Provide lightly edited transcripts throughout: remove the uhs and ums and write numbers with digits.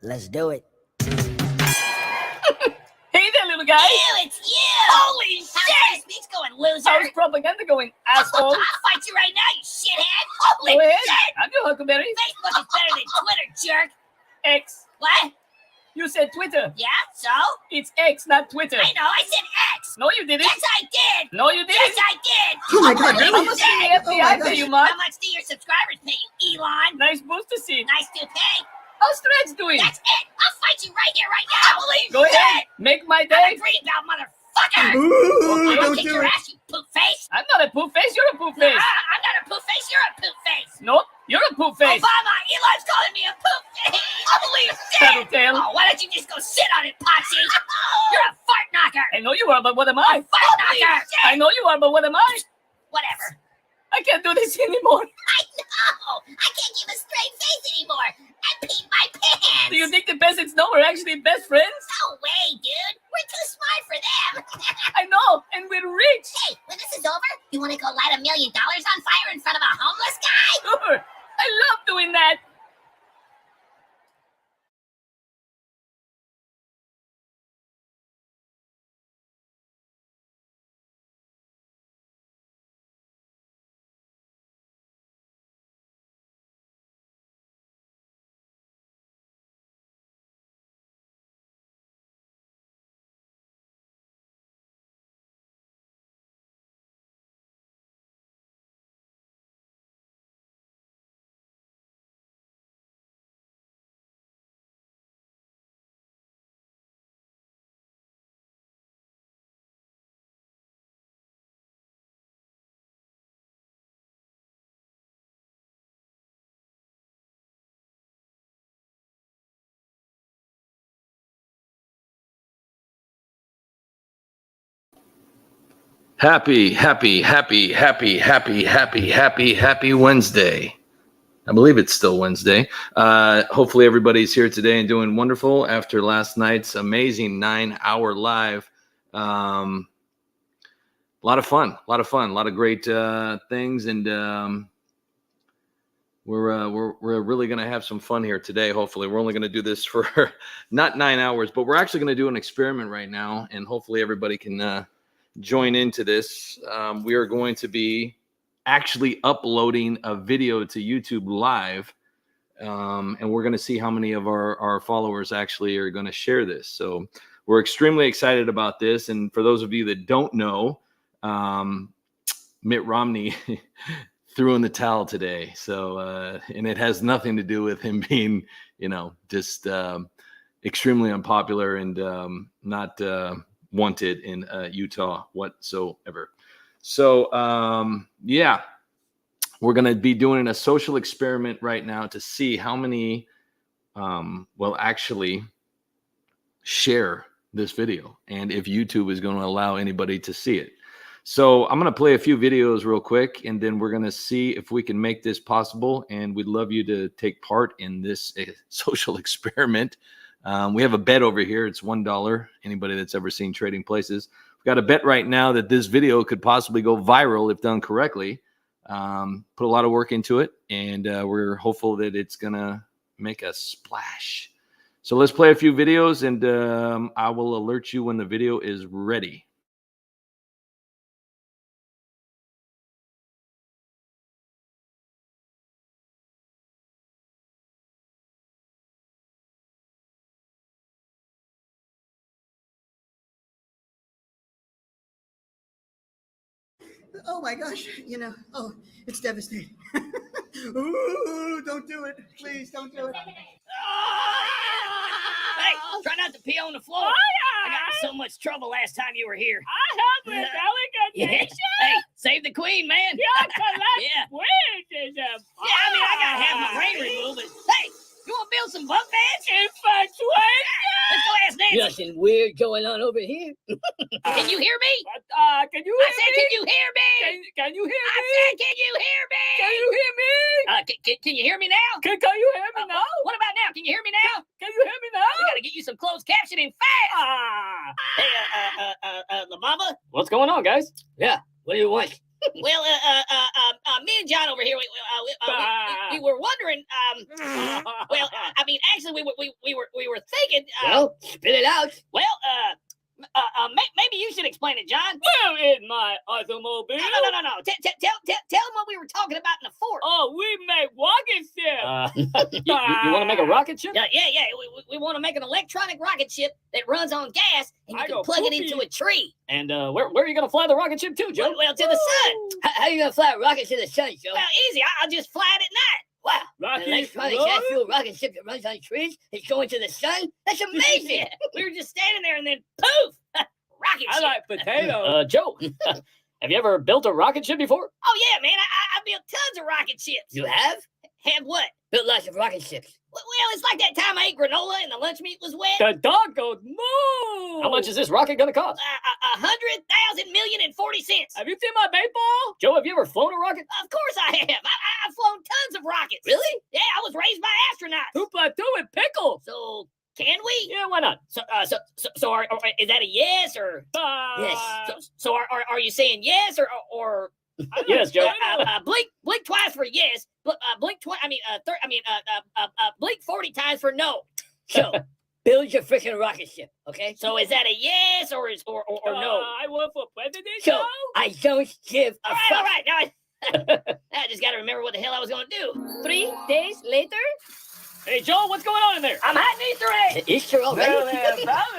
Let's do it. Hey there, little guy. Ew, it's you! Holy How's shit! my speech going, loser? How's propaganda going, asshole? I'll fight you right now, you shithead! Holy Go ahead. shit! I'm your Huckleberry. Facebook is better than Twitter, jerk! X. What? You said Twitter. Yeah, so? It's X, not Twitter. I know, I said X! No, you didn't. Yes, I did! No, you didn't. Yes, I did! Oh my God, Holy really? How much shit! did the FBI pay you, Mark? How much do your subscribers pay you, Elon? Nice booster seat. Nice toupee. How's Threads doing? That's it! I'll fight you right here, right now! Holy Go shit! ahead. Make my I'm day. a greenbelt, motherfucker! Ooh, I'll don't kick do your it. ass, you poop face! I'm not a poop face. You're a poop face. I'm not a poop face, you're a poop face! No, you're a poop face. Obama, Elon's calling me a poop face! Holy shit! Tattletale. Oh, why don't you just go sit on it, Potsy? You're a fart knocker! I know you are, but what am I? Fart knocker! I know you are, but what am I? Whatever. I can't do this anymore. I know! I can't keep a straight face anymore! I peed my pants! Do you think the peasants know we're actually best friends? No way, dude! We're too smart for them! I know, and we're rich. Hey, when this is over, you want to go light $1 million on fire in front of a homeless guy? Sure. I love doing that. Happy Wednesday. I believe it's still Wednesday. Hopefully everybody's here today and doing wonderful after last night's amazing 9-hour live. A lot of fun, a lot of great things. And we're really going to have some fun here today. Hopefully we're only going to do this for not 9 hours, but we're actually going to do an experiment right now. And hopefully everybody can join into this. We are going to be actually uploading a video to YouTube live, and we're going to see how many of our followers actually are going to share this. So we're extremely excited about this. And for those of you that don't know, Mitt Romney threw in the towel today. So and it has nothing to do with him being, just extremely unpopular and not wanted in Utah whatsoever. So yeah, we're going to be doing a social experiment right now to see how many will actually share this video and if YouTube is going to allow anybody to see it. So I'm going to play a few videos real quick, and then we're going to see if we can make this possible. And we'd love you to take part in this social experiment. We have a bet over here. It's $1. Anybody that's ever seen Trading Places. We've got a bet right now that this video could possibly go viral if done correctly. Put a lot of work into it, and we're hopeful that it's going to make a splash. So let's play a few videos, and I will alert you when the video is ready. Oh my gosh, it's devastating. Ooh, don't do it. Please don't do it. Hey, try not to pee on the floor. I got in so much trouble last time you were here. I have a delicate Yeah. nation. Hey, save the queen, man. Yeah, Yeah. Queen is a I gotta have my brain removed. But hey, you want to build some bunk beds? infatuation. Let's go ask Nancy. Nothing weird going on over here. Can you hear me? Can you I hear said, me? can you hear me? Can you hear I me? said, can you hear me? Can you hear me? Can you hear me now? Can you hear me now? What about now? Can you hear me now? Can you hear me now? We gotta get you some closed captioning fast. Ah. Hey, La Mama? What's going on, guys? Yeah, what do you want? Well, me and John over here, we were wondering. Well, I mean, actually, we were thinking. Well, spit it out. Well, maybe you should explain it, John. Well, in my automobile. No. Tell him what we were talking about in the fort. Oh, we make rocket ships. You want to make a rocket ship? Yeah. We want to make an electronic rocket ship that runs on gas, and you I can go plug it poopy. into a tree. And where are you going to fly the rocket ship to, Joe? Well, to the sun. How are you going to fly a rocket to the sun, Joe? Well, easy. I'll just fly it at night. Wow. An Rocket electronic rocket? gas fuel rocket ship that runs on trees. It's going to the sun. That's amazing. We were just standing there, and then poof, rocket I ship. like potato. Joe, have you ever built a rocket ship before? Oh yeah, man. I built tons of rocket ships. You have? Have what? Built lots of rocket ships. Well, it's like that time I ate granola and the lunch meat was wet. The dog goes moo. How much is this rocket going to cost? 100,000,040 cents. Have you seen my baseball? Joe, have you ever flown a rocket? Of course I have. I've flown tons of rockets. Really? Yeah, I was raised by astronauts. 2 plus 2 with pickles. So can we? Yeah, why not? So is that a yes or? Yes. So are you saying yes or? Yes, Joe. Blink twice for yes. Blink blink 40 times for no. So, build your freaking rocket ship, okay? So is that a yes or no? I work for president. So, I don't give a All fuck. right. Now I just got to remember what the hell I was going to do. 3 days later, Hey, Joe, what's going on in there? I'm hiding Easter eggs. Easter already? Hey, Obama,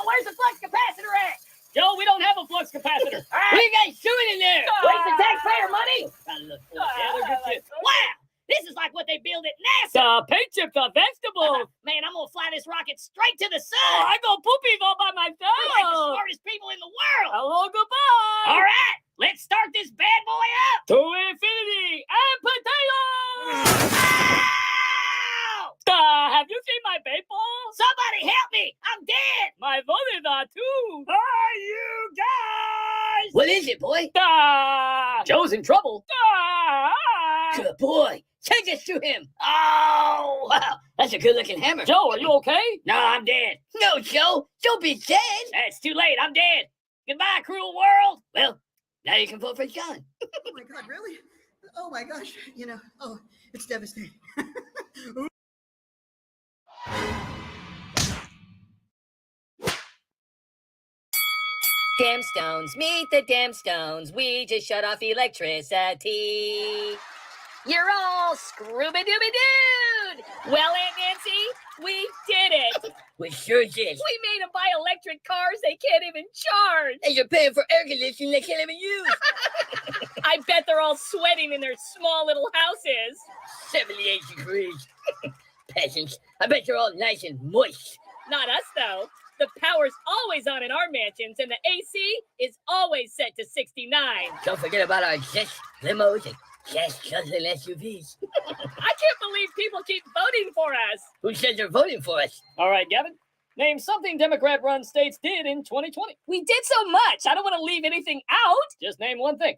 where's the flux capacitor at? Joe, we don't have a flux capacitor. All right. What are you guys doing in there? Waste the taxpayer money. Yeah, they're good kids. Wow, this is like what they build at NASA. The paint chips are vegetables. Man, I'm gonna fly this rocket straight to the sun. Oh, I go poopies all by We're like the myself. smartest people in the world. Hello, goodbye. All right, let's start this bad boy up. To infinity and potatoes. Ow! Have you seen my baseball? Somebody help me! I'm dead. My voters are too. Are you guys? What is it, boy? Ah. Joe's in trouble. Ah. Good boy. Take us to him. Oh, Wow, that's a good-looking hammer. Joe, are you okay? no, I'm dead. No, Joe. Don't be dead. It's too late. I'm dead. Goodbye, cruel world. Well, now you can vote for John. Oh my God, really? Oh my gosh, it's devastating. Damn stones, meet the damn stones. We just shut off electricity. You're all scrooby-dooby-doo. Well, Aunt Nancy, we did it. We sure did. We made them buy electric cars they can't even charge. And you're paying for air conditioning they can't even use. I bet they're all sweating in their small little houses. 78 degrees. Peasants. I bet you're all nice and moist. Not us, though. The power's always on in our mansions, and the AC is always set to 69. Don't forget about our jet limos and gas guzzling SUVs. I can't believe people keep voting for us. Who said they're voting for us? All right, Gavin. Name something Democrat-run states did in 2020. We did so much. I don't want to leave anything out. Just name one thing.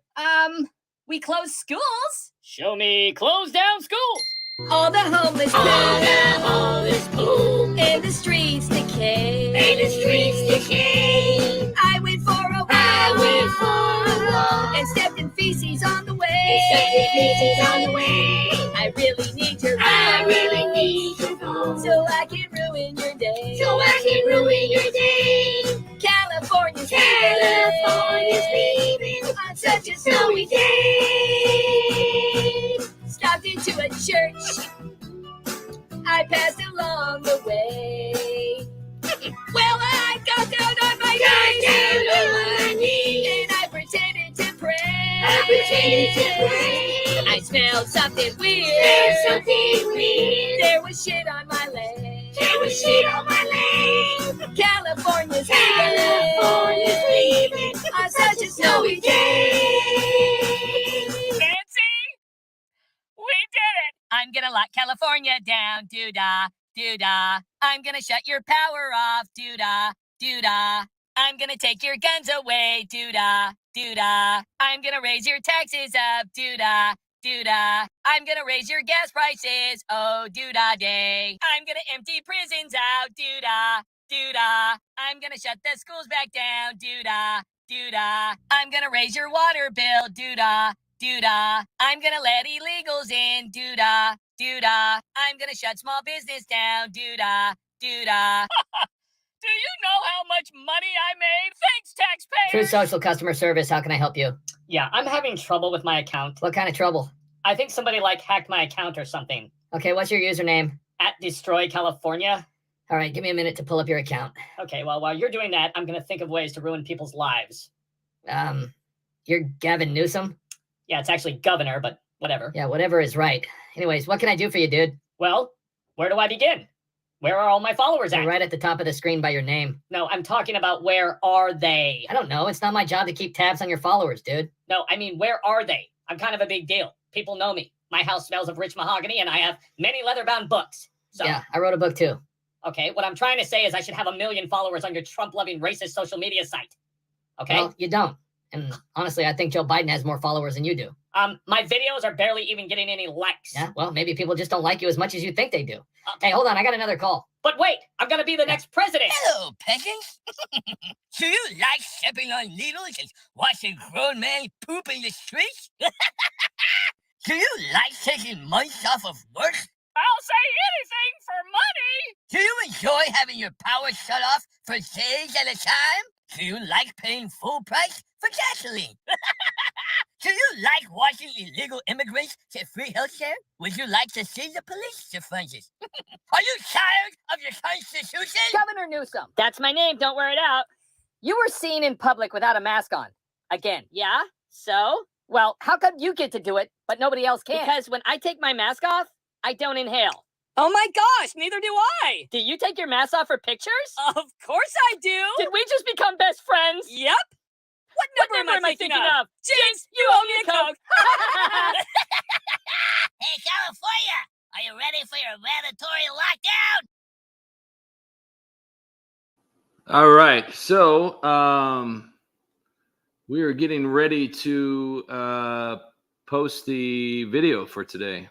We closed schools. Show me close down schools. All the homeless Pool. in the streets decay. And the streets decay. I went for a walk. And stepped in feces on the way. I really need your vote. So I can ruin your day. California's leaving on such a snowy day. Stopped into a church I passed along the way. Well, I got down on my knees and I pretended to pray. I smelled something weird. There was shit on my leg. California's leaving on such a snowy day. Nancy, we did it. I'm gonna lock California down, doo-dah, doo-dah. I'm gonna shut your power off, doo-dah, doo-dah. I'm gonna take your guns away, doo-dah, doo-dah. I'm gonna raise your taxes up, doo-dah, doo-dah. I'm gonna raise your gas prices, oh, doo-dah day. I'm gonna empty prisons out, doo-dah, doo-dah. I'm gonna shut the schools back down, doo-dah, doo-dah. I'm gonna raise your water bill, doo-dah, doo-dah. I'm gonna let illegals in, doo-dah, doo-dah. I'm gonna shut small business down, doo-dah, doo-dah. Do you know how much money I made? Thanks, True taxpayers. Social Customer Service, how can I help you? Yeah, I'm having trouble with my account. What kind of trouble? I think somebody like hacked my account or something. Okay, what's your username? At Destroy California. All right, give me a minute to pull up your account. Okay, well, while you're doing that, I'm gonna think of ways to ruin people's lives. You're Gavin Newsom? Yeah, it's actually governor, but whatever. Yeah, whatever is right. Anyways, what can I do for you, dude? Well, where do I begin? Where are all my followers at? They're right at the top of the screen by your name. No, I'm talking about where are they? I don't know. It's not my job to keep tabs on your followers, dude. No, I mean, where are they? I'm kind of a big deal. People know me. My house smells of rich mahogany, and I have many leather-bound books. So, Yeah, I wrote a book too. okay, what I'm trying to say is I should have 1 million followers on your Trump-loving racist social media site. Okay? Well, you don't. And honestly, I think Joe Biden has more followers than you do. My videos are barely even getting any likes. Yeah, well, maybe people just don't like you as much as you think they do. Hey, hold on, I got another call. But wait, I'm gonna be the next president. Hello, peasants. Do you like stepping on needles and watching grown men poop in the streets? Do you like taking months off of work? I'll say anything for money. Do you enjoy having your power shut off for days at a time? Do you like paying full price for gasoline? Do you like watching illegal immigrants get free healthcare? Would you like to see the police defund it? Are you tired of your constitution? Governor Newsom. That's my name, don't wear it out. You were seen in public without a mask on. Again. Yeah? So? Well, how come you get to do it, but nobody else can? Because when I take my mask off, I don't inhale. Oh my gosh, neither do I. Do you take your mask off for pictures? Of course I do. Did we just become best friends? Yep. What number am I thinking of? Jinx, you owe me a Coke. Hey, California, are you ready for your mandatory lockdown? All right, so we are getting ready to post the video for today,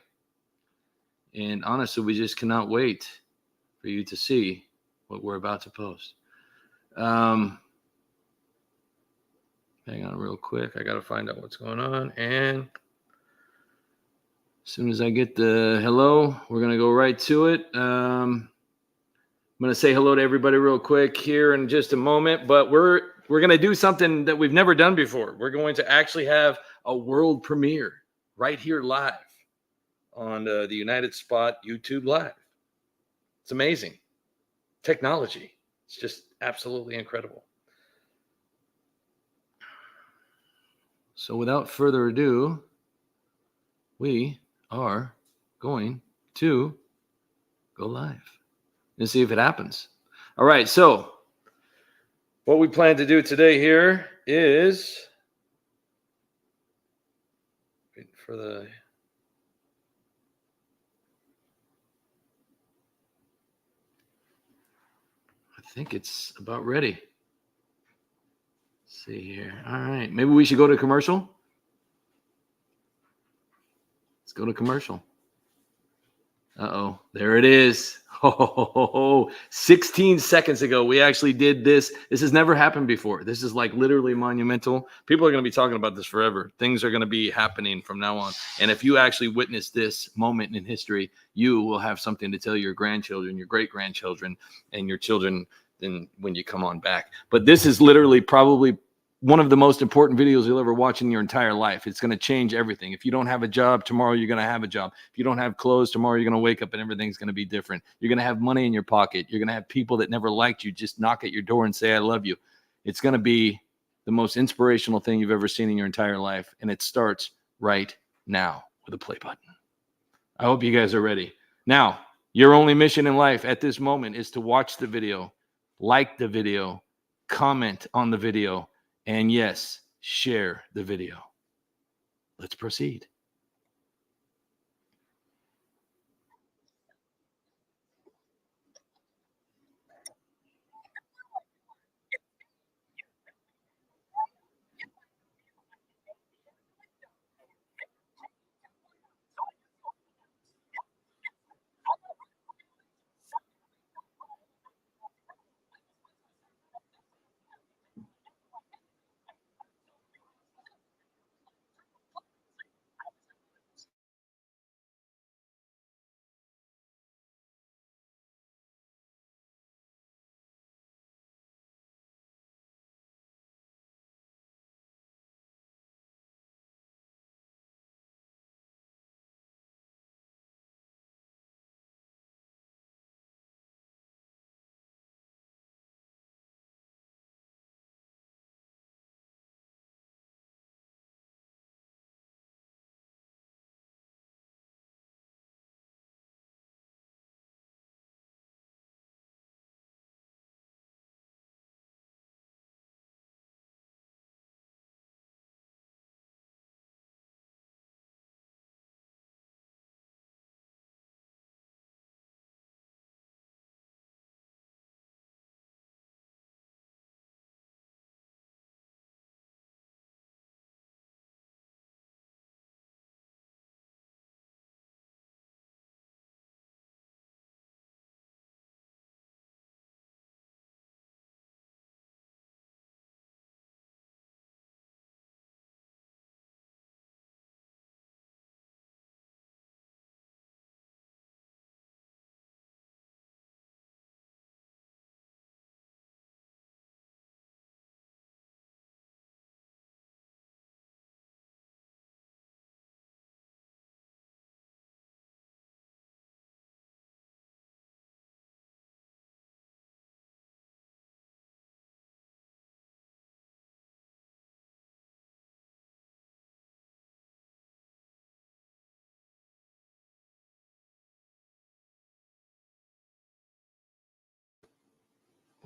and honestly, we just cannot wait for you to see what we're about to post. Hang on real quick. I got to find out what's going on. And as soon as I get the hello, we're going to go right to it. I'm going to say hello to everybody real quick here in just a moment. But we're going to do something that we've never done before. We're going to actually have a world premiere right here live on the United Spot YouTube Live. It's amazing. Technology. It's just absolutely incredible. So without further ado, we are going to go live and see if it happens. All right, so what we plan to do today here is wait for the I think it's about ready. See here. All right. Maybe we should go to commercial. Let's go to commercial. Uh-oh. There it is. 16 seconds ago, we actually did this. This has never happened before. This is like literally monumental. People are going to be talking about this forever. Things are going to be happening from now on. And if you actually witness this moment in history, you will have something to tell your grandchildren, your great-grandchildren, and your children then when you come on back. But this is literally probably one of the most important videos you'll ever watch in your entire life. It's going to change everything. If you don't have a job, tomorrow you're going to have a job. If you don't have clothes, tomorrow you're going to wake up and everything's going to be different. You're going to have money in your pocket. You're going to have people that never liked you just knock at your door and say, I love you. It's going to be the most inspirational thing you've ever seen in your entire life. And it starts right now with a play button. I hope you guys are ready. Now, your only mission in life at this moment is to watch the video, like the video, comment on the video, and yes, share the video. Let's proceed.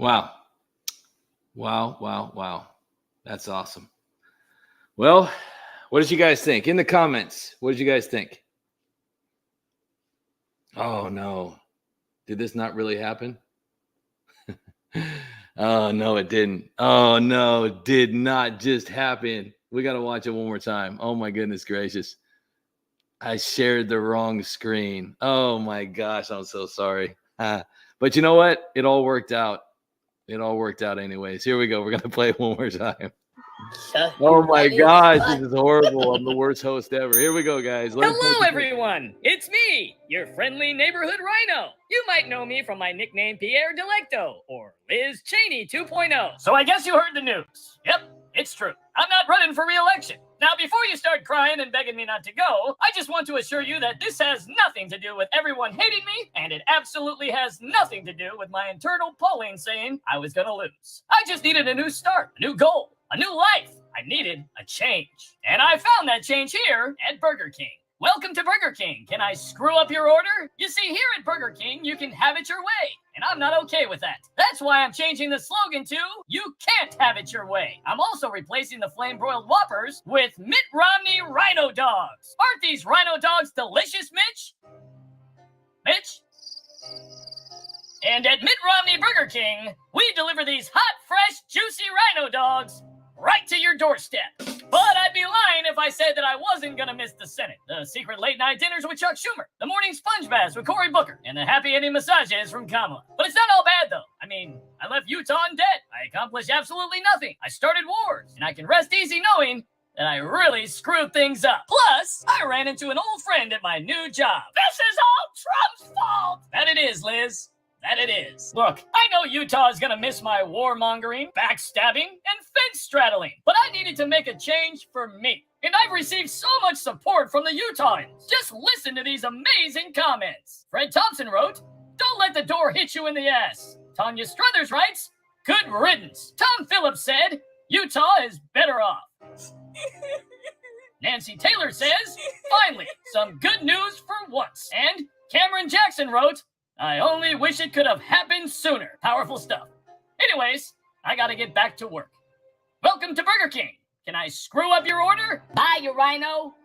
Wow. Wow, wow, wow. That's awesome. Well, what did you guys think? In the comments, what did you guys think? Oh, no. Did this not really happen? Oh, no, it didn't. Oh, no, it did not just happen. We got to watch it one more time. Oh, my goodness gracious. I shared the wrong screen. Oh, my gosh. I'm so sorry. But you know what? It all worked out. It all worked out anyways. Here we go. We're going to play it one more time. Oh my gosh, this is horrible. I'm the worst host ever. Here we go, guys. Hello, everyone. It's me, your friendly neighborhood rhino. You might know me from my nickname Pierre Delecto or Liz Cheney 2.0. So I guess you heard the news. Yep, it's true. I'm not running for re-election. Now, before you start crying and begging me not to go, I just want to assure you that this has nothing to do with everyone hating me, and it absolutely has nothing to do with my internal polling saying I was going to lose. I just needed a new start, a new goal, a new life. I needed a change. And I found that change here at Burger King. Welcome to Burger King. Can I screw up your order? You see, here at Burger King, you can have it your way. And I'm not okay with that. That's why I'm changing the slogan to, you can't have it your way. I'm also replacing the flame-broiled Whoppers with Mitt Romney Rhino Dogs. Aren't these Rhino Dogs delicious, Mitch? Mitch? And at Mitt Romney Burger King, we deliver these hot, fresh, juicy Rhino Dogs right to your doorstep. But I'd be lying if I said that I wasn't gonna miss the Senate, the secret late-night dinners with Chuck Schumer, the morning sponge baths with Cory Booker, and the happy ending massages from Kamala. But it's not all bad, though. I mean, I left Utah in debt. I accomplished absolutely nothing. I started wars, and I can rest easy knowing that I really screwed things up. Plus, I ran into an old friend at my new job. This is all Trump's fault! That it is, Liz. That it is. Look, I know Utah is gonna miss my warmongering, backstabbing, and fence straddling, but I needed to make a change for me. And I've received so much support from the Utahns. Just listen to these amazing comments. Fred Thompson wrote, "Don't let the door hit you in the ass." Tanya Struthers writes, "Good riddance." Tom Phillips said, "Utah is better off." Nancy Taylor says, "Finally, some good news for once." And Cameron Jackson wrote, "I only wish it could have happened sooner." Powerful stuff. Anyways, I gotta get back to work. Welcome to Burger King. Can I screw up your order? Bye, you rhino.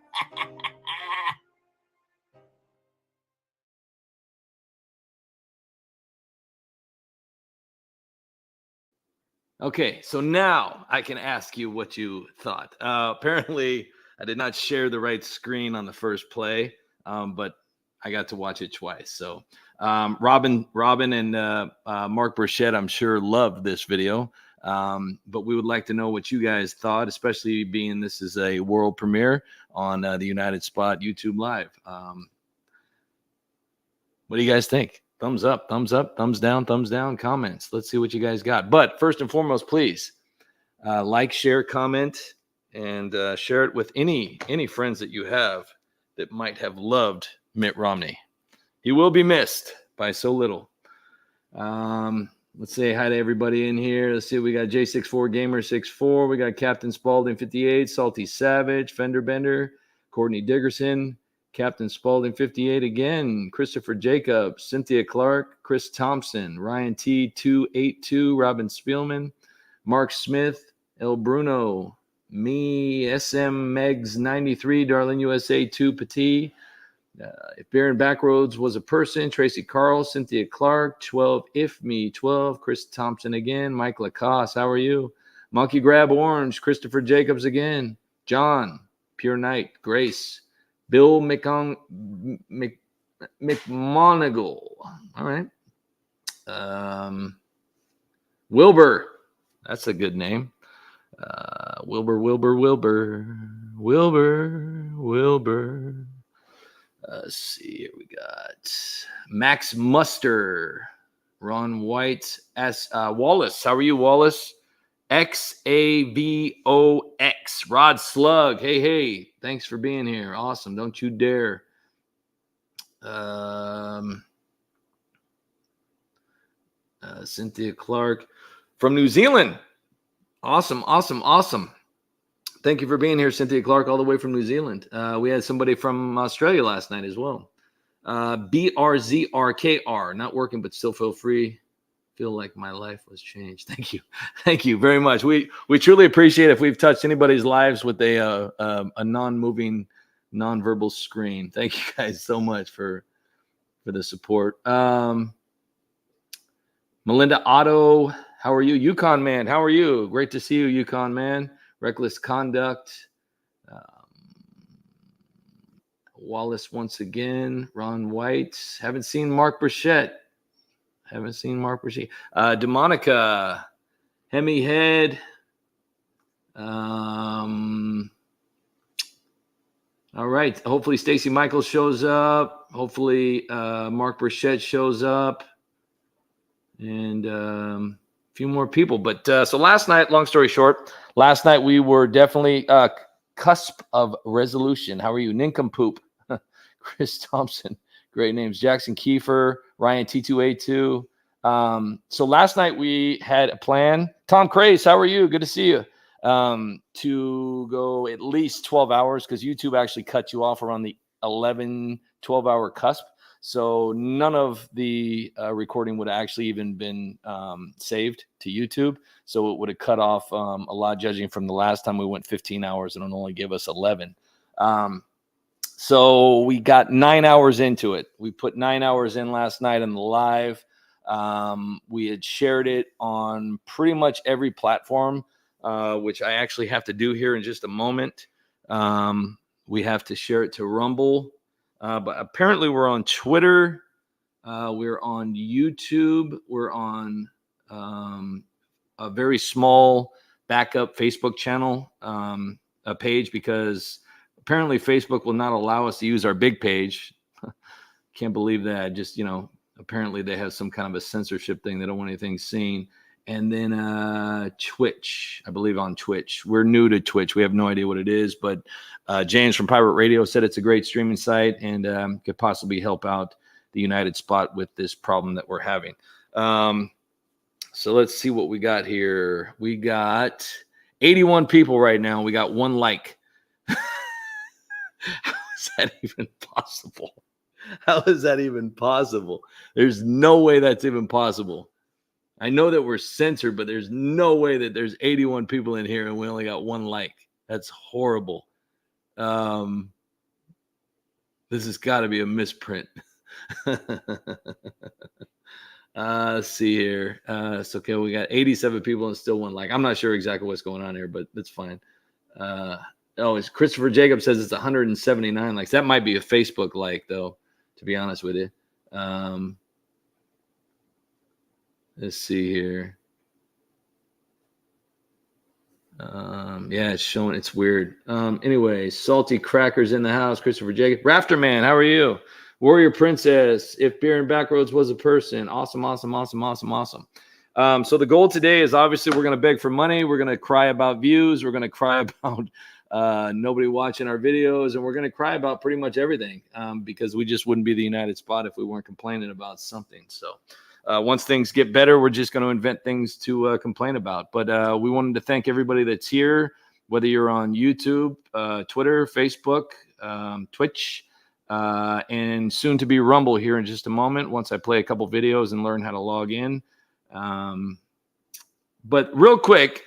Okay, so now I can ask you what you thought. Apparently, I did not share the right screen on the first play, but I got to watch it twice. So Robin and Mark Burchett, I'm sure, loved this video. But we would like to know what you guys thought, especially being this is a world premiere on the United Spot YouTube Live. What do you guys think? Thumbs up, thumbs down, comments. Let's see what you guys got. But first and foremost, please like, share, comment, and share it with any friends that you have that might have loved Mitt Romney. He will be missed by so little. Let's say hi to everybody in here. Let's see. We got J64 Gamer 64. We got Captain Spalding 58, Salty Savage, Fender Bender, Courtney Diggerson, Captain Spalding 58 again, Christopher Jacobs, Cynthia Clark, Chris Thompson, Ryan T 282, Robin Spielman, Mark Smith, El Bruno, me, SM Megs 93, Darlene USA 2 Petit. If Baron Backroads was a person, Tracy Carl, Cynthia Clark, 12 If Me 12, Chris Thompson again, Mike Lacoste, how are you? Monkey Grab Orange, Christopher Jacobs again, John, Pure Knight, Grace, Bill McMonigal. All right. Wilbur, that's a good name. Wilbur. Let's see, here we got Max Muster, Ron White, Wallace. How are you, Wallace? XAVOX, Rod Slug. Hey, thanks for being here. Awesome. Don't you dare. Cynthia Clark from New Zealand. Awesome. Thank you for being here, Cynthia Clark, all the way from New Zealand. We had somebody from Australia last night as well. BRZRKR, not working, but still feel free feel like my life was changed. Thank you. Thank you very much. We truly appreciate if we've touched anybody's lives with a non-moving, non-verbal screen. Thank you guys so much for the support. Melinda Otto, how are you? Yukon Man, how are you? Great to see you, Yukon Man. Reckless Conduct. Wallace once again. Ron White. Haven't seen Mark Burchett. Demonica. Hemi Head. All right. Hopefully Stacy Michaels shows up. Hopefully Mark Burchett shows up. And a few more people. But so last night, long story short, last night we were definitely cusp of resolution. How are you? Nincompoop. Chris Thompson. Great names. Jackson Kiefer. Ryan T2A2. So last night we had a plan. Tom Craze, how are you? Good to see you. To go at least 12 hours because YouTube actually cut you off around the 11, 12-hour cusp. So none of the recording would have actually even been saved to YouTube. So it would have cut off a lot, judging from the last time we went 15 hours and it only give us 11. So we got 9 hours into it. We put 9 hours in last night on the live. We had shared it on pretty much every platform, which I actually have to do here in just a moment. We have to share it to Rumble. But apparently we're on Twitter. We're on YouTube. We're on a very small backup Facebook channel a page because apparently Facebook will not allow us to use our big page. Can't believe that. Just, apparently they have some kind of a censorship thing. They don't want anything seen. And then Twitch, I believe on Twitch. We're new to Twitch. We have no idea what it is, but James from Pirate Radio said it's a great streaming site and could possibly help out the United Spot with this problem that we're having. So let's see what we got here. We got 81 people right now. We got 1 like. How is that even possible? How is that even possible? There's no way that's even possible. I know that we're censored, but there's no way that there's 81 people in here and we only got 1 like. That's horrible. This has got to be a misprint. Let's see here. So okay, we got 87 people and still 1 like. I'm not sure exactly what's going on here, but that's fine. It's Christopher Jacob says it's 179 likes. That might be a Facebook like, though, to be honest with you. Let's see here. Yeah, it's showing. It's weird. Anyway, Salty Crackers in the house. Christopher Jacob. Rafterman, how are you? Warrior Princess. If Beer and Backroads was a person. Awesome. So the goal today is obviously we're going to beg for money. We're going to cry about views. We're going to cry about nobody watching our videos. And we're going to cry about pretty much everything because we just wouldn't be the United Spot if we weren't complaining about something. So once things get better, we're just going to invent things to complain about. But we wanted to thank everybody that's here, whether you're on YouTube, Twitter, Facebook, Twitch, and soon to be Rumble here in just a moment once I play a couple videos and learn how to log in. But real quick,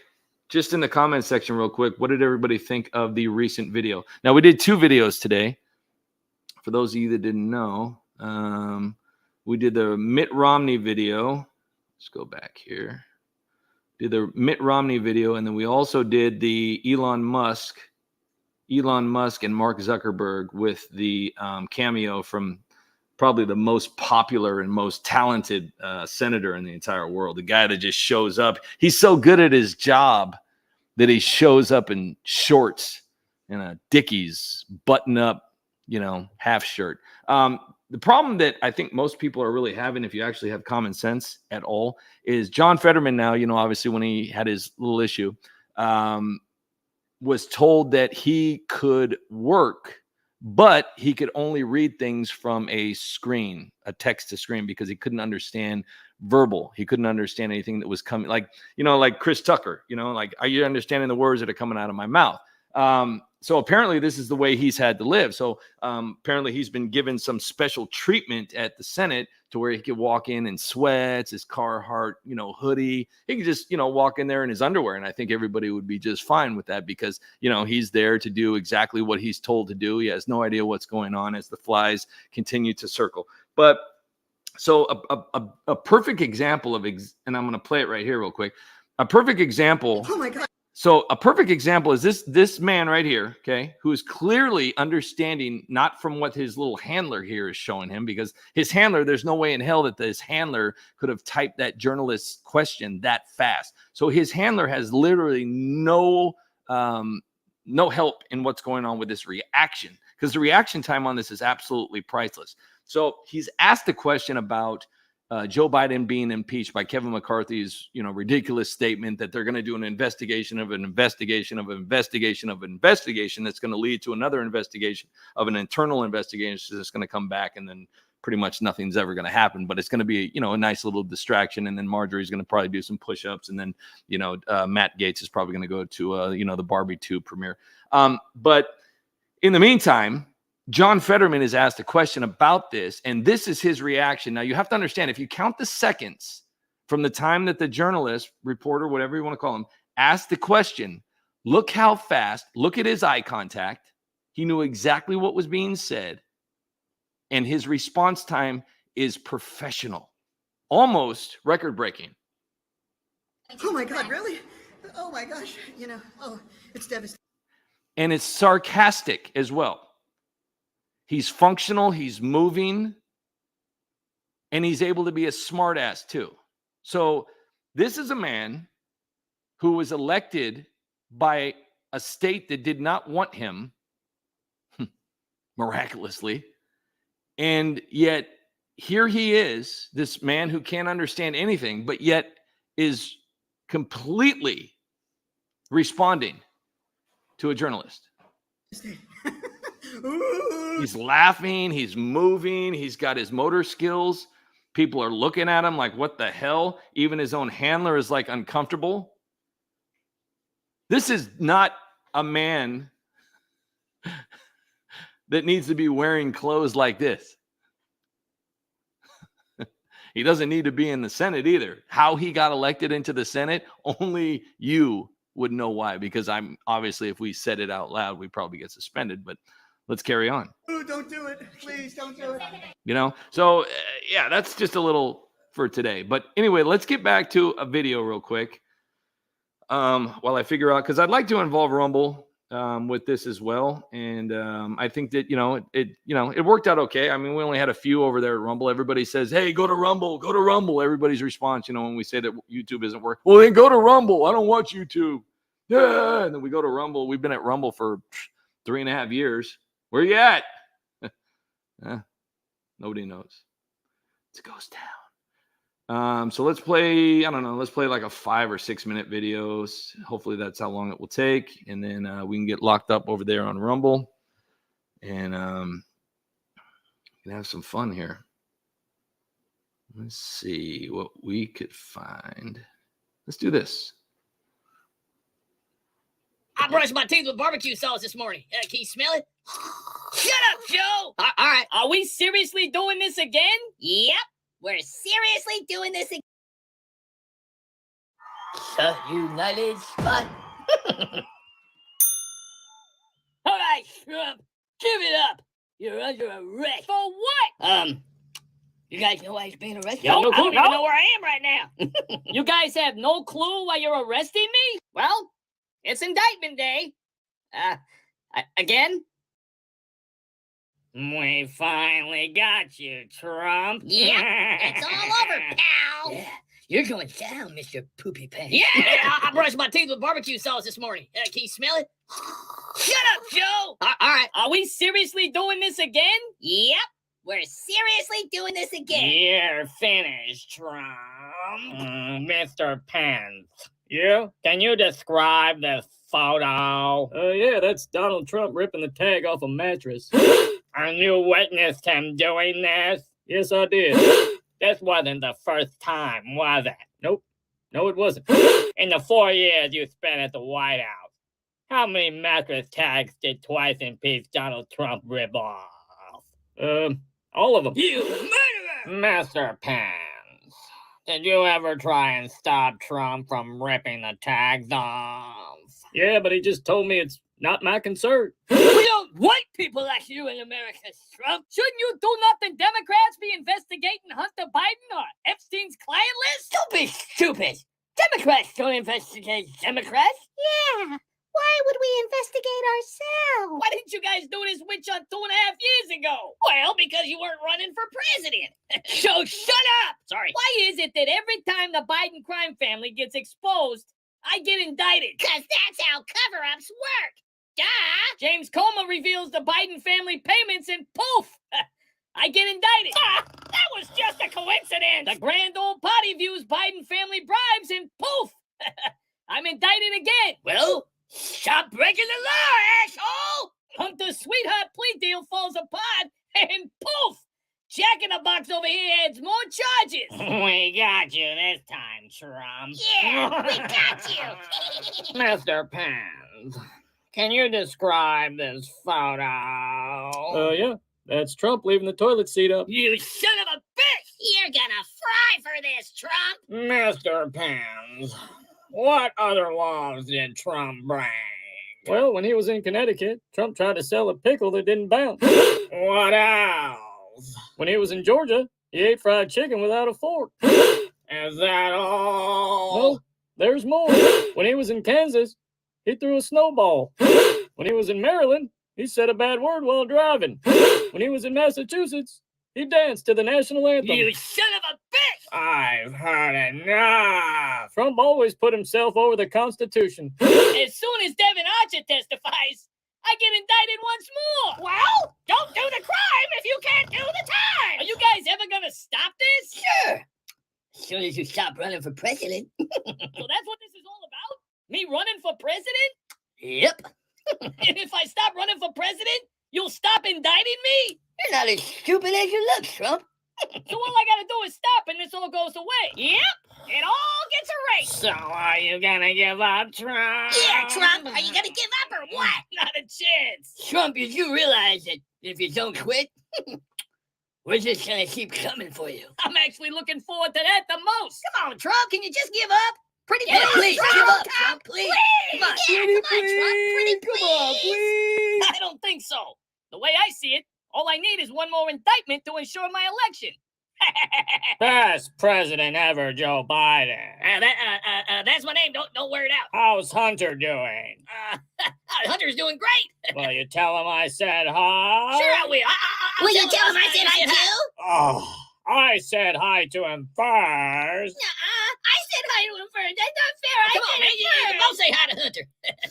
just in the comment section real quick, what did everybody think of the recent video? Now, we did 2 videos today. For those of you that didn't know, we did the Mitt Romney video. Let's go back here. Did the Mitt Romney video, and then we also did the Elon Musk and Mark Zuckerberg with the cameo from probably the most popular and most talented senator in the entire world. The guy that just shows up. He's so good at his job that he shows up in shorts and a Dickies button-up, half shirt. The problem that I think most people are really having, if you actually have common sense at all, is John Fetterman now, obviously when he had his little issue, was told that he could work, but he could only read things from a screen, a text to screen, because he couldn't understand verbal. He couldn't understand anything that was coming, like Chris Tucker, like, are you understanding the words that are coming out of my mouth? So apparently this is the way he's had to live. So apparently he's been given some special treatment at the Senate to where he could walk in sweats, his Carhartt, hoodie. He could just, walk in there in his underwear. And I think everybody would be just fine with that because, he's there to do exactly what he's told to do. He has no idea what's going on as the flies continue to circle. But so a perfect example of, and I'm going to play it right here real quick. A perfect example. Oh my God. So a perfect example is this man right here, okay, who is clearly understanding, not from what his little handler here is showing him, because his handler, there's no way in hell that this handler could have typed that journalist's question that fast. So his handler has literally no help in what's going on with this reaction, because the reaction time on this is absolutely priceless. So he's asked a question about Joe Biden being impeached by Kevin McCarthy's, ridiculous statement that they're going to do an investigation of an investigation of an investigation of an investigation that's going to lead to another investigation of an internal investigation that's going to come back, and then pretty much nothing's ever going to happen. But it's going to be, a nice little distraction, and then Marjorie's going to probably do some push-ups, and then, Matt Gaetz is probably going to go to, the Barbie 2 premiere. But in the meantime, John Fetterman is asked a question about this, and this is his reaction. Now, you have to understand, if you count the seconds from the time that the journalist, reporter, whatever you want to call him, asked the question, look how fast, look at his eye contact. He knew exactly what was being said, and his response time is professional, almost record-breaking. Oh my God, really? Oh my gosh, it's devastating. And it's sarcastic as well. He's functional, he's moving, and he's able to be a smartass too. So this is a man who was elected by a state that did not want him, miraculously. And yet here he is, this man who can't understand anything, but yet is completely responding to a journalist. He's laughing, he's moving, he's got his motor skills. People are looking at him like, what the hell? Even his own handler is like uncomfortable. This is not a man that needs to be wearing clothes like this. He doesn't need to be in the Senate either. How he got elected into the Senate, only you would know why, because I'm obviously, if we said it out loud, we probably get suspended, but let's carry on. Ooh, don't do it. Please don't do it. So yeah, that's just a little for today. But anyway, let's get back to a video real quick. While I figure out, because I'd like to involve Rumble with this as well. And I think that, it worked out okay. I mean, we only had a few over there at Rumble. Everybody says, hey, go to Rumble, go to Rumble. Everybody's response, when we say that YouTube isn't working, well, then go to Rumble. I don't watch YouTube. Yeah. And then we go to Rumble. We've been at Rumble for 3.5 years. Where you at? Nobody knows. It's a ghost town. So let's play, let's play like a 5 or 6 minute videos. Hopefully that's how long it will take. And then we can get locked up over there on Rumble. And we can have some fun here. Let's see what we could find. Let's do this. I brushed my teeth with barbecue sauce this morning. Can you smell it? Shut up, Joe! All right. Are we seriously doing this again? Yep. We're seriously doing this again. The United Spot. All right, Trump. Give it up. You're under arrest. For what? You guys know why he's being arrested? No, I don't no. even know where I am right now. You guys have no clue why you're arresting me? Well, it's indictment day. Again? We finally got you, Trump. Yeah, it's all over, pal. Yeah, you're going down, Mr. Poopy Pants. Yeah, I brushed my teeth with barbecue sauce this morning. Can you smell it? Shut up, Joe! All right. Are we seriously doing this again? Yep. We're seriously doing this again. You're finished, Trump. Mr. Pence, can you describe the photo? Yeah, that's Donald Trump ripping the tag off a mattress. And you witnessed him doing this? Yes, I did. This wasn't the first time, was it? Nope. No, it wasn't. In the 4 years you spent at the White House, How many mattress tags did Twice impeached Donald Trump rip off? All of them. You murderer! Master Pants, did you ever try and stop Trump from ripping the tags off? Yeah, but he just told me it's not my concern. We don't white people like you in America, Trump. Shouldn't you do nothing? Democrats be investigating Hunter Biden or Epstein's client list? Don't be stupid. Democrats don't investigate Democrats. Yeah. Why would we investigate ourselves? Why didn't you guys do this witch hunt 2.5 years ago? Well, because you weren't running for president. So shut up. Sorry. Why is it that every time the Biden crime family gets exposed, I get indicted? Because that's how cover-ups work. Duh. James Comer reveals the Biden family payments and poof, I get indicted. That was just a coincidence. The grand old party views Biden family bribes and poof, I'm indicted again. Well, stop breaking the law, asshole. Hunter's sweetheart plea deal falls apart and poof, Jack in the Box over here adds more charges. We got you this time, Trump. Yeah, we got you. Mr. Pants, can you describe this photo? Yeah. That's Trump leaving the toilet seat up. You son of a bitch. You're gonna fry for this, Trump. Mr. Pants, what other laws did Trump break? Well, when he was in Connecticut, Trump tried to sell a pickle that didn't bounce. What else? When he was in Georgia, he ate fried chicken without a fork. Is that all? No, there's more. When he was in Kansas, he threw a snowball. When he was in Maryland, he said a bad word while driving. When he was in Massachusetts, he danced to the national anthem. You son of a bitch. I've heard enough. Trump always put himself over the Constitution. As soon as Devin Archer testifies, I get indicted once more. Well, don't do the crime if you can't do the time. Are you guys ever gonna stop this? Sure. As soon as you stop running for president. So that's what this is all about? Me running for president? Yep. And if I stop running for president, you'll stop indicting me? You're not as stupid as you look, Trump. So all I gotta do is stop and this all goes away. Yep, it all gets erased. So are you gonna give up, Trump? Yeah, Trump. Are you gonna give up or what? Not a chance. Trump, did you realize that if you don't quit, we're just gonna keep coming for you? I'm actually looking forward to that the most. Come on, Trump, can you just give up? Pretty Yeah, please, please, Trump, give up, Trump, please. Come on. Yeah, come on, Trump. Pretty please. I don't think so. The way I see it, all I need is one more indictment to ensure my election. Best president ever, Joe Biden. That's my name. Don't wear it out. How's Hunter doing? Hunter's doing great. Will you tell him I said hi? Sure, I will. Will you tell him I said hi too? Oh, I said hi to him first. I said hi to him first. That's not fair. Come on, man. You both say hi to Hunter.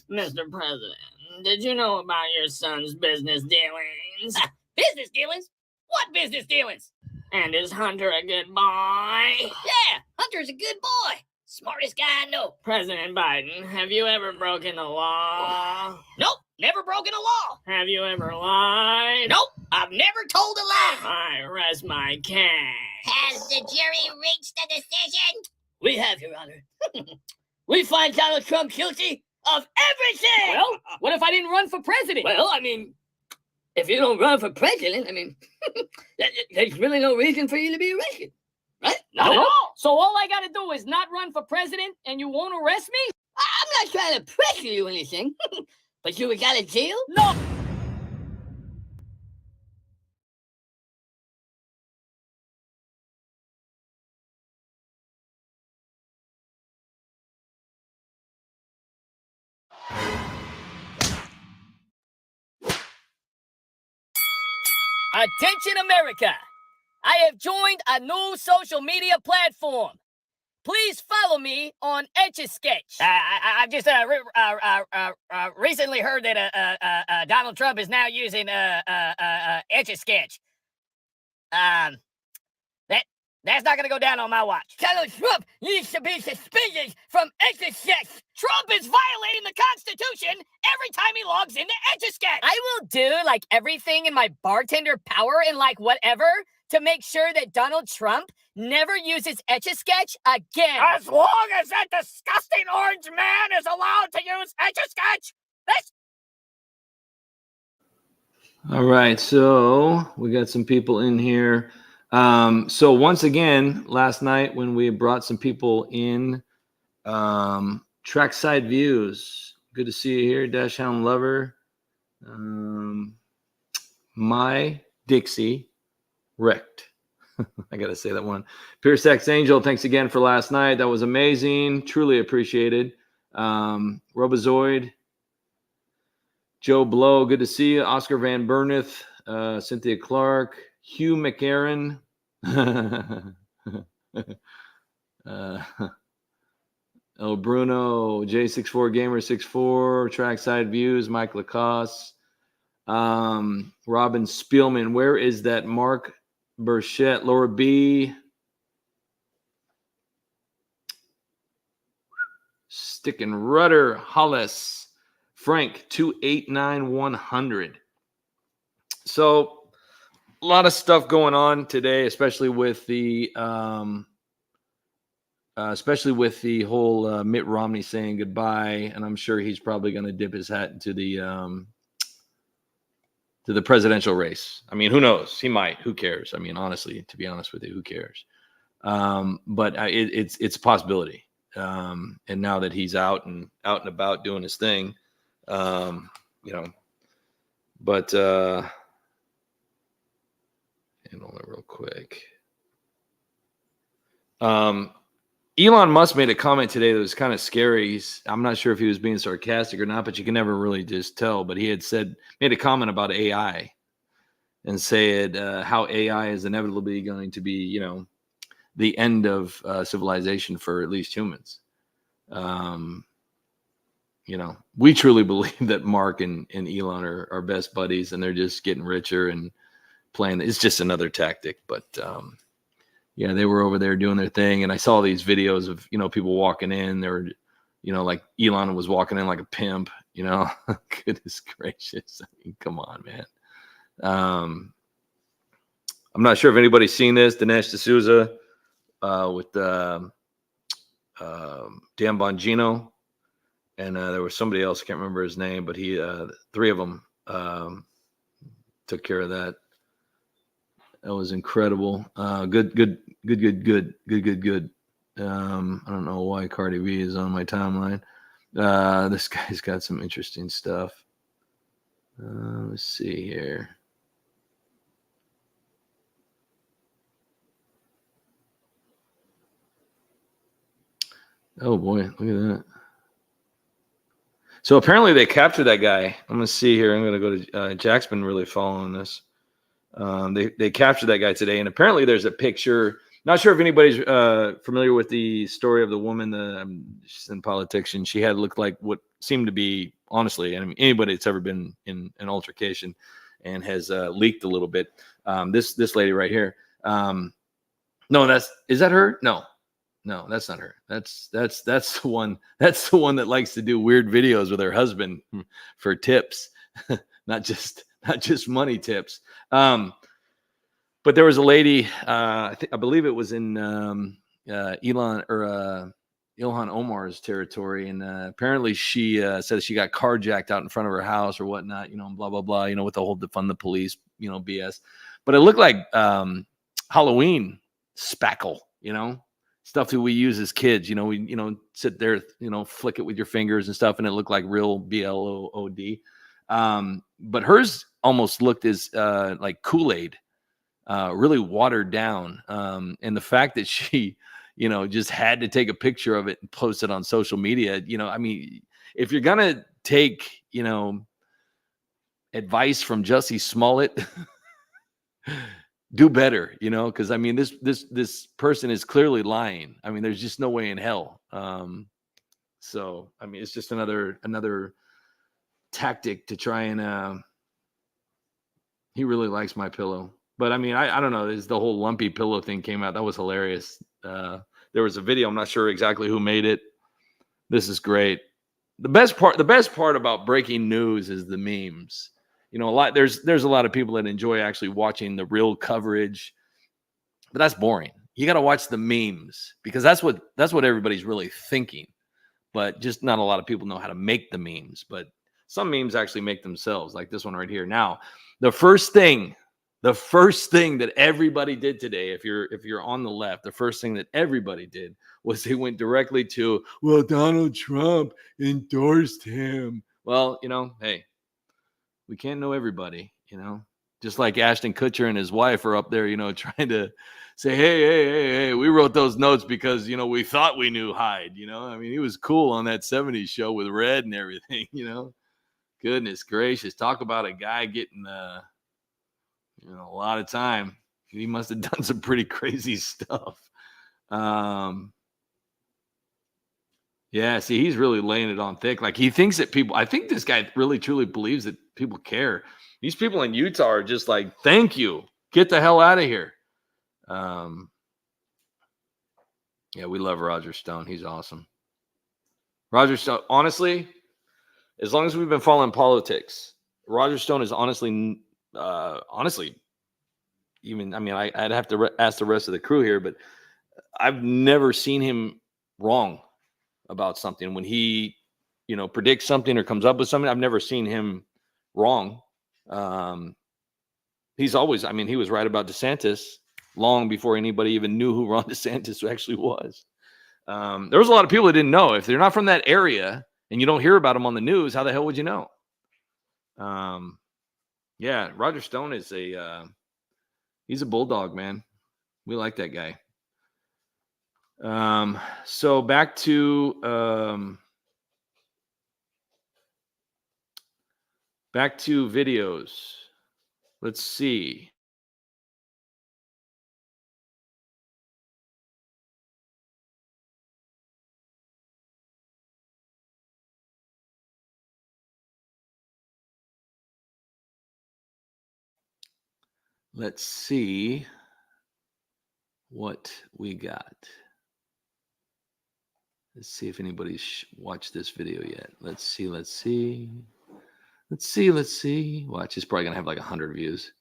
Mr. President, did you know about your son's business dealings? Business dealings? What business dealings? And is Hunter a good boy? Yeah, Hunter's a good boy. Smartest guy I know. President Biden, have you ever broken the law? Nope, never broken a law. Have you ever lied? Nope, I've never told a lie. I rest my case. Has the jury reached a decision? We have, Your Honor. We find Donald Trump guilty of everything. Well, what if I didn't run for president? Well, I mean, if you don't run for president, I mean, there's really no reason for you to be arrested, right? Not at all. So all I gotta do is not run for president and you won't arrest me? I'm not trying to pressure you or anything, but you got a deal? No. Attention America! I have joined a new social media platform. Please follow me on Etch-a-Sketch. I've just recently heard that Donald Trump is now using Etch-a-Sketch. That's not gonna go down on my watch. Donald Trump needs to be suspended from Etch-a-Sketch. Trump is violating the Constitution every time he logs into Etch-a-Sketch. I will do like everything in my bartender power and like whatever to make sure that Donald Trump never uses Etch-a-Sketch again. As long as that disgusting orange man is allowed to use Etch-a-Sketch, All right, so we got some people in here. So once again, last night when we brought some people in, trackside views. Good to see you here, Dash Hound Lover. My Dixie wrecked. I gotta say that one. Pierce X Angel, thanks again for last night. That was amazing. Truly appreciated. Robozoid, Joe Blow, good to see you. Oscar Van Burneth, Cynthia Clark, Hugh McAaron. Oh, Bruno, J64 Gamer 64, Trackside Views, Mike Lacoste, Robin Spielman. Where is that Mark Burchette? Laura B. Stick and Rudder, Hollis, Frank 289100. So a lot of stuff going on today, especially with the whole Mitt Romney saying goodbye, and I'm sure he's probably going to dip his hat into the presidential race. I mean, who knows? He might. Who cares? I mean, honestly, to be honest with you, who cares? But it's a possibility. And now that he's out and about doing his thing, but hang on real quick. Elon Musk made a comment today that was kind of scary. I'm not sure if he was being sarcastic or not, but you can never really just tell. But he had made a comment about AI and said how AI is inevitably going to be, the end of civilization for at least humans. We truly believe that Mark and Elon are best buddies, and they're just getting richer and playing. It's just another tactic, but yeah, they were over there doing their thing, and I saw these videos of people walking in. They were, like Elon was walking in like a pimp. Goodness gracious! I mean, come on, man. I'm not sure if anybody's seen this. Dinesh D'Souza with Dan Bongino, and there was somebody else. I can't remember his name, but he, three of them took care of that. That was incredible. Good. I don't know why Cardi B is on my timeline. This guy's got some interesting stuff. Let's see here. Oh boy, look at that. So apparently they captured that guy. I'm gonna see here. I'm gonna go to Jack's been really following this. They captured that guy today, and apparently there's a picture. Not sure if anybody's familiar with the story of the woman. She's in politics, and she had looked like what seemed to be, honestly, I mean, anybody that's ever been in an altercation and has leaked a little bit. This lady right here. No, is that her? No, that's not her. That's the one. That's the one that likes to do weird videos with her husband for tips, not just money tips. But there was a lady, I believe it was in Ilhan Omar's territory, and apparently she said she got carjacked out in front of her house or whatnot, and blah blah blah, with the whole defund the police, BS. But it looked like Halloween spackle, stuff that we use as kids. We sit there, flick it with your fingers and stuff, and it looked like real BLOOD. But hers almost looked as like Kool-Aid. Really watered down. And the fact that she, just had to take a picture of it and post it on social media, I mean, if you're going to take, advice from Jussie Smollett, do better, because I mean, this person is clearly lying. I mean, there's just no way in hell. So, I mean, it's just another tactic to try and, he really likes my pillow. But I mean, I don't know. The whole lumpy pillow thing came out. That was hilarious. There was a video. I'm not sure exactly who made it. This is great. The best part about breaking news is the memes. There's a lot of people that enjoy actually watching the real coverage, but that's boring. You got to watch the memes because that's what everybody's really thinking. But just not a lot of people know how to make the memes. But Some memes actually make themselves, like this one right here. Now, the first thing that everybody did today, if you're on the left, the first thing that everybody did was they went directly to, well, Donald Trump endorsed him. Well, hey, we can't know everybody, just like Ashton Kutcher and his wife are up there, trying to say, hey, we wrote those notes because, we thought we knew Hyde, I mean, he was cool on that 70s show with Red and everything, Goodness gracious. Talk about a guy getting, a lot of time. He must have done some pretty crazy stuff. Yeah, see, he's really laying it on thick. Like, he thinks that I think this guy really truly believes that people care. These people in Utah are just like, thank you. Get the hell out of here. Yeah, we love Roger Stone. He's awesome. Roger Stone, honestly, as long as we've been following politics, Roger Stone is honestly, even, I mean, I'd have to ask the rest of the crew here, but I've never seen him wrong about something. When he, predicts something or comes up with something, I've never seen him wrong. He's always, he was right about DeSantis long before anybody even knew who Ron DeSantis actually was. There was a lot of people that didn't know. If they're not from that area and you don't hear about them on the news, how the hell would you know? Yeah, Roger Stone is he's a bulldog, man. We like that guy. So back to videos. Let's see. Let's see what we got. Let's see if anybody's watched this video yet. Let's see. Watch, it's probably going to have like 100 views.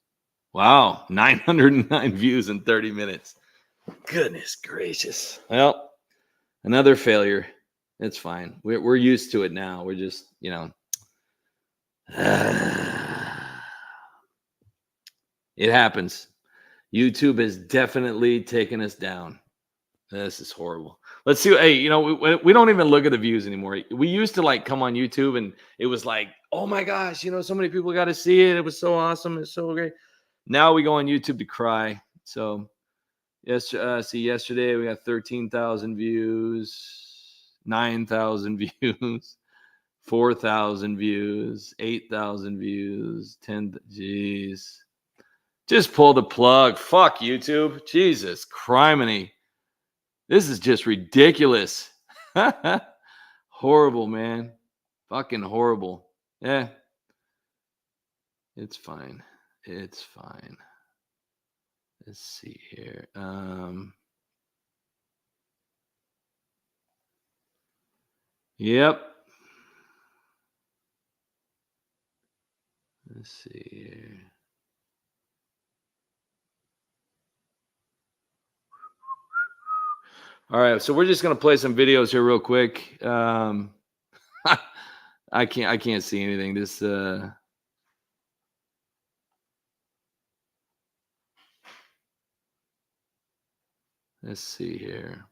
Wow, 909 views in 30 minutes. Goodness gracious. Well, another failure. It's fine. We're used to it now. We're just, it happens. YouTube has definitely taken us down. This is horrible. Let's see. Hey, we don't even look at the views anymore. We used to like come on YouTube and it was like, oh my gosh, so many people got to see it. It was so awesome. It's so great. Now we go on YouTube to cry. So yesterday we got 13,000 views, 9,000 views, 4,000 views, 8,000 views, 10. Jeez. Just pull the plug. Fuck YouTube. Jesus criminy. This is just ridiculous. Horrible, man. Fucking horrible. Yeah. It's fine. It's fine. Let's see here. Yep. Let's see here. All right, so we're just gonna play some videos here real quick. I can't see anything. This let's see here.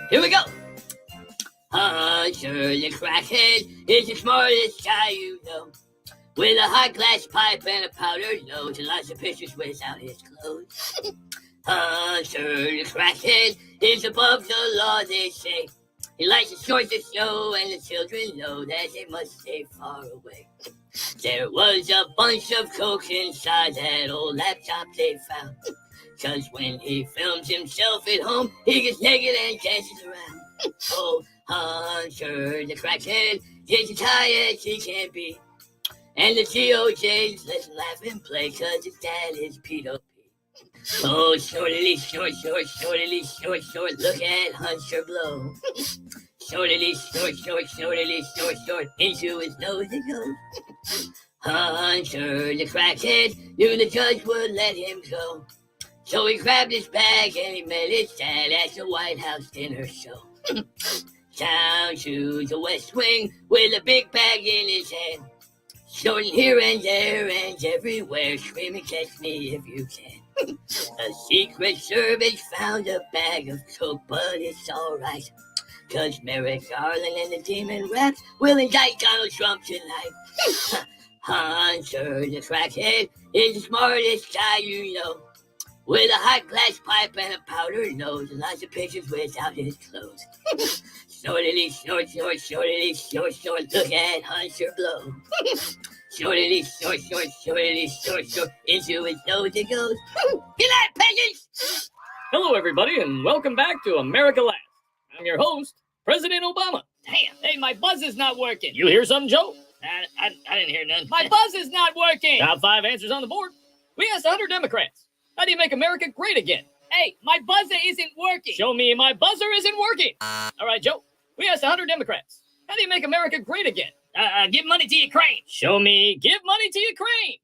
Here we go. Shirley Crackhead is the smartest guy you know. With a hot glass pipe and a powdered nose and lots of pictures without his clothes. Shirley Crackhead is above the law, they say. He likes to short the show and the children know that they must stay far away. There was a bunch of coke inside that old laptop they found. 'Cause when he films himself at home, he gets naked and dances around. Oh, Hunter, the crackhead, gets as high as he can be. And the GOJs let him laugh and play 'cause his dad is P.O.P. Oh, shortly, short, look at Hunter blow. Shortly, short, into his nose it goes. Hunter, the crackhead, knew the judge would let him go. So he grabbed his bag and he met his dad at the White House dinner show. Down to the West Wing with a big bag in his hand. Snorting here and there and everywhere, screaming, catch me if you can. A Secret Service found a bag of coke, but it's alright. 'Cause Merrick Garland and the Demon Rats will indict Donald Trump tonight. Hunter, the crackhead, is the smartest guy you know. With a hot glass pipe and a powder nose and lots of pictures without his clothes. Snortily, snort, snort, snortily, snort, snort, look at Hunter blow. Snortily, snort, snort, snortily, snort, snort, into his nose it goes. Good night, peasants! Hello, everybody, and welcome back to America Laughs. I'm your host, President Obama. Damn, hey, my buzz is not working. You hear something, Joe? I didn't hear none. My buzz is not working. Top 5 answers on the board. We asked 100 Democrats, how do you make America great again? Hey, my buzzer isn't working. Show me my buzzer isn't working. All right, Joe. We asked 100 Democrats, how do you make America great again? Give money to Ukraine. Show me give money to Ukraine.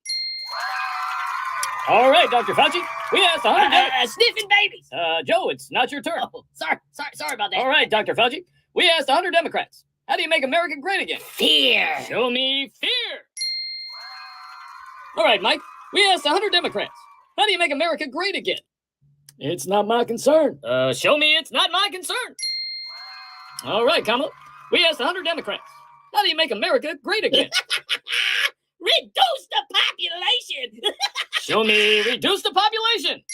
All right, Dr. Fauci. We asked 100 Sniffing babies. Joe, it's not your turn. Oh, sorry about that. All right, Dr. Fauci. We asked 100 Democrats, how do you make America great again? Fear. Show me fear. All right, Mike. We asked 100 Democrats, how do you make America great again? It's not my concern. Show me it's not my concern. All right, Kamala. We asked 100 Democrats, how do you make America great again? Reduce the population. Show me reduce the population.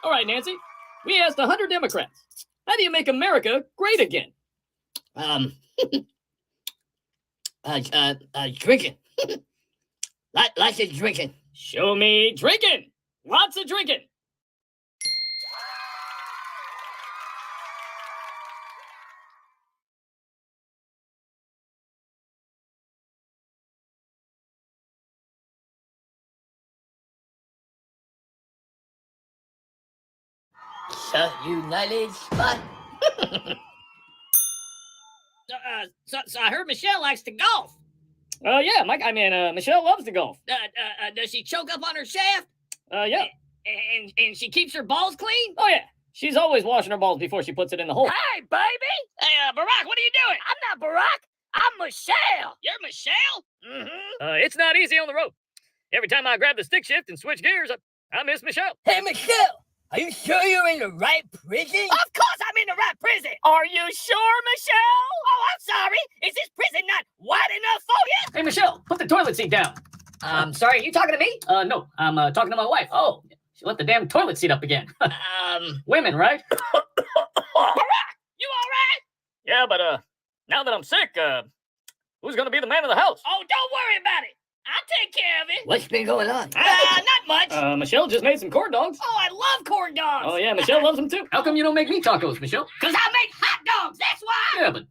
All right, Nancy. We asked 100 Democrats, how do you make America great again? Drinking. Lots of drinking. Show me drinking. Lots of drinking. The United Spot. So I heard Michelle likes to golf. Yeah, Mike. Michelle loves to golf. Does she choke up on her shaft? Yeah. And she keeps her balls clean? Oh, yeah. She's always washing her balls before she puts it in the hole. Hey, baby! Hey, Barack, what are you doing? I'm not Barack. I'm Michelle. You're Michelle? Mm-hmm. It's not easy on the road. Every time I grab the stick shift and switch gears, I miss Michelle. Hey, Michelle, are you sure you're in the right prison? Of course I'm in the right prison. Are you sure, Michelle? Oh, I'm sorry. Is this prison not wide enough for you? Hey, Michelle, put the toilet seat down. Sorry, are you talking to me? No, I'm talking to my wife. Oh, she let the damn toilet seat up again. Women, right? Barack, you all right? Yeah, but now that I'm sick, who's gonna be the man of the house? Oh, don't worry about it. I'll take care of it. What's been going on? Not much. Michelle just made some corn dogs. Oh, I love corn dogs. Oh yeah, Michelle loves them too. How come you don't make me tacos, Michelle? Because I make hot dogs, that's why. Yeah, but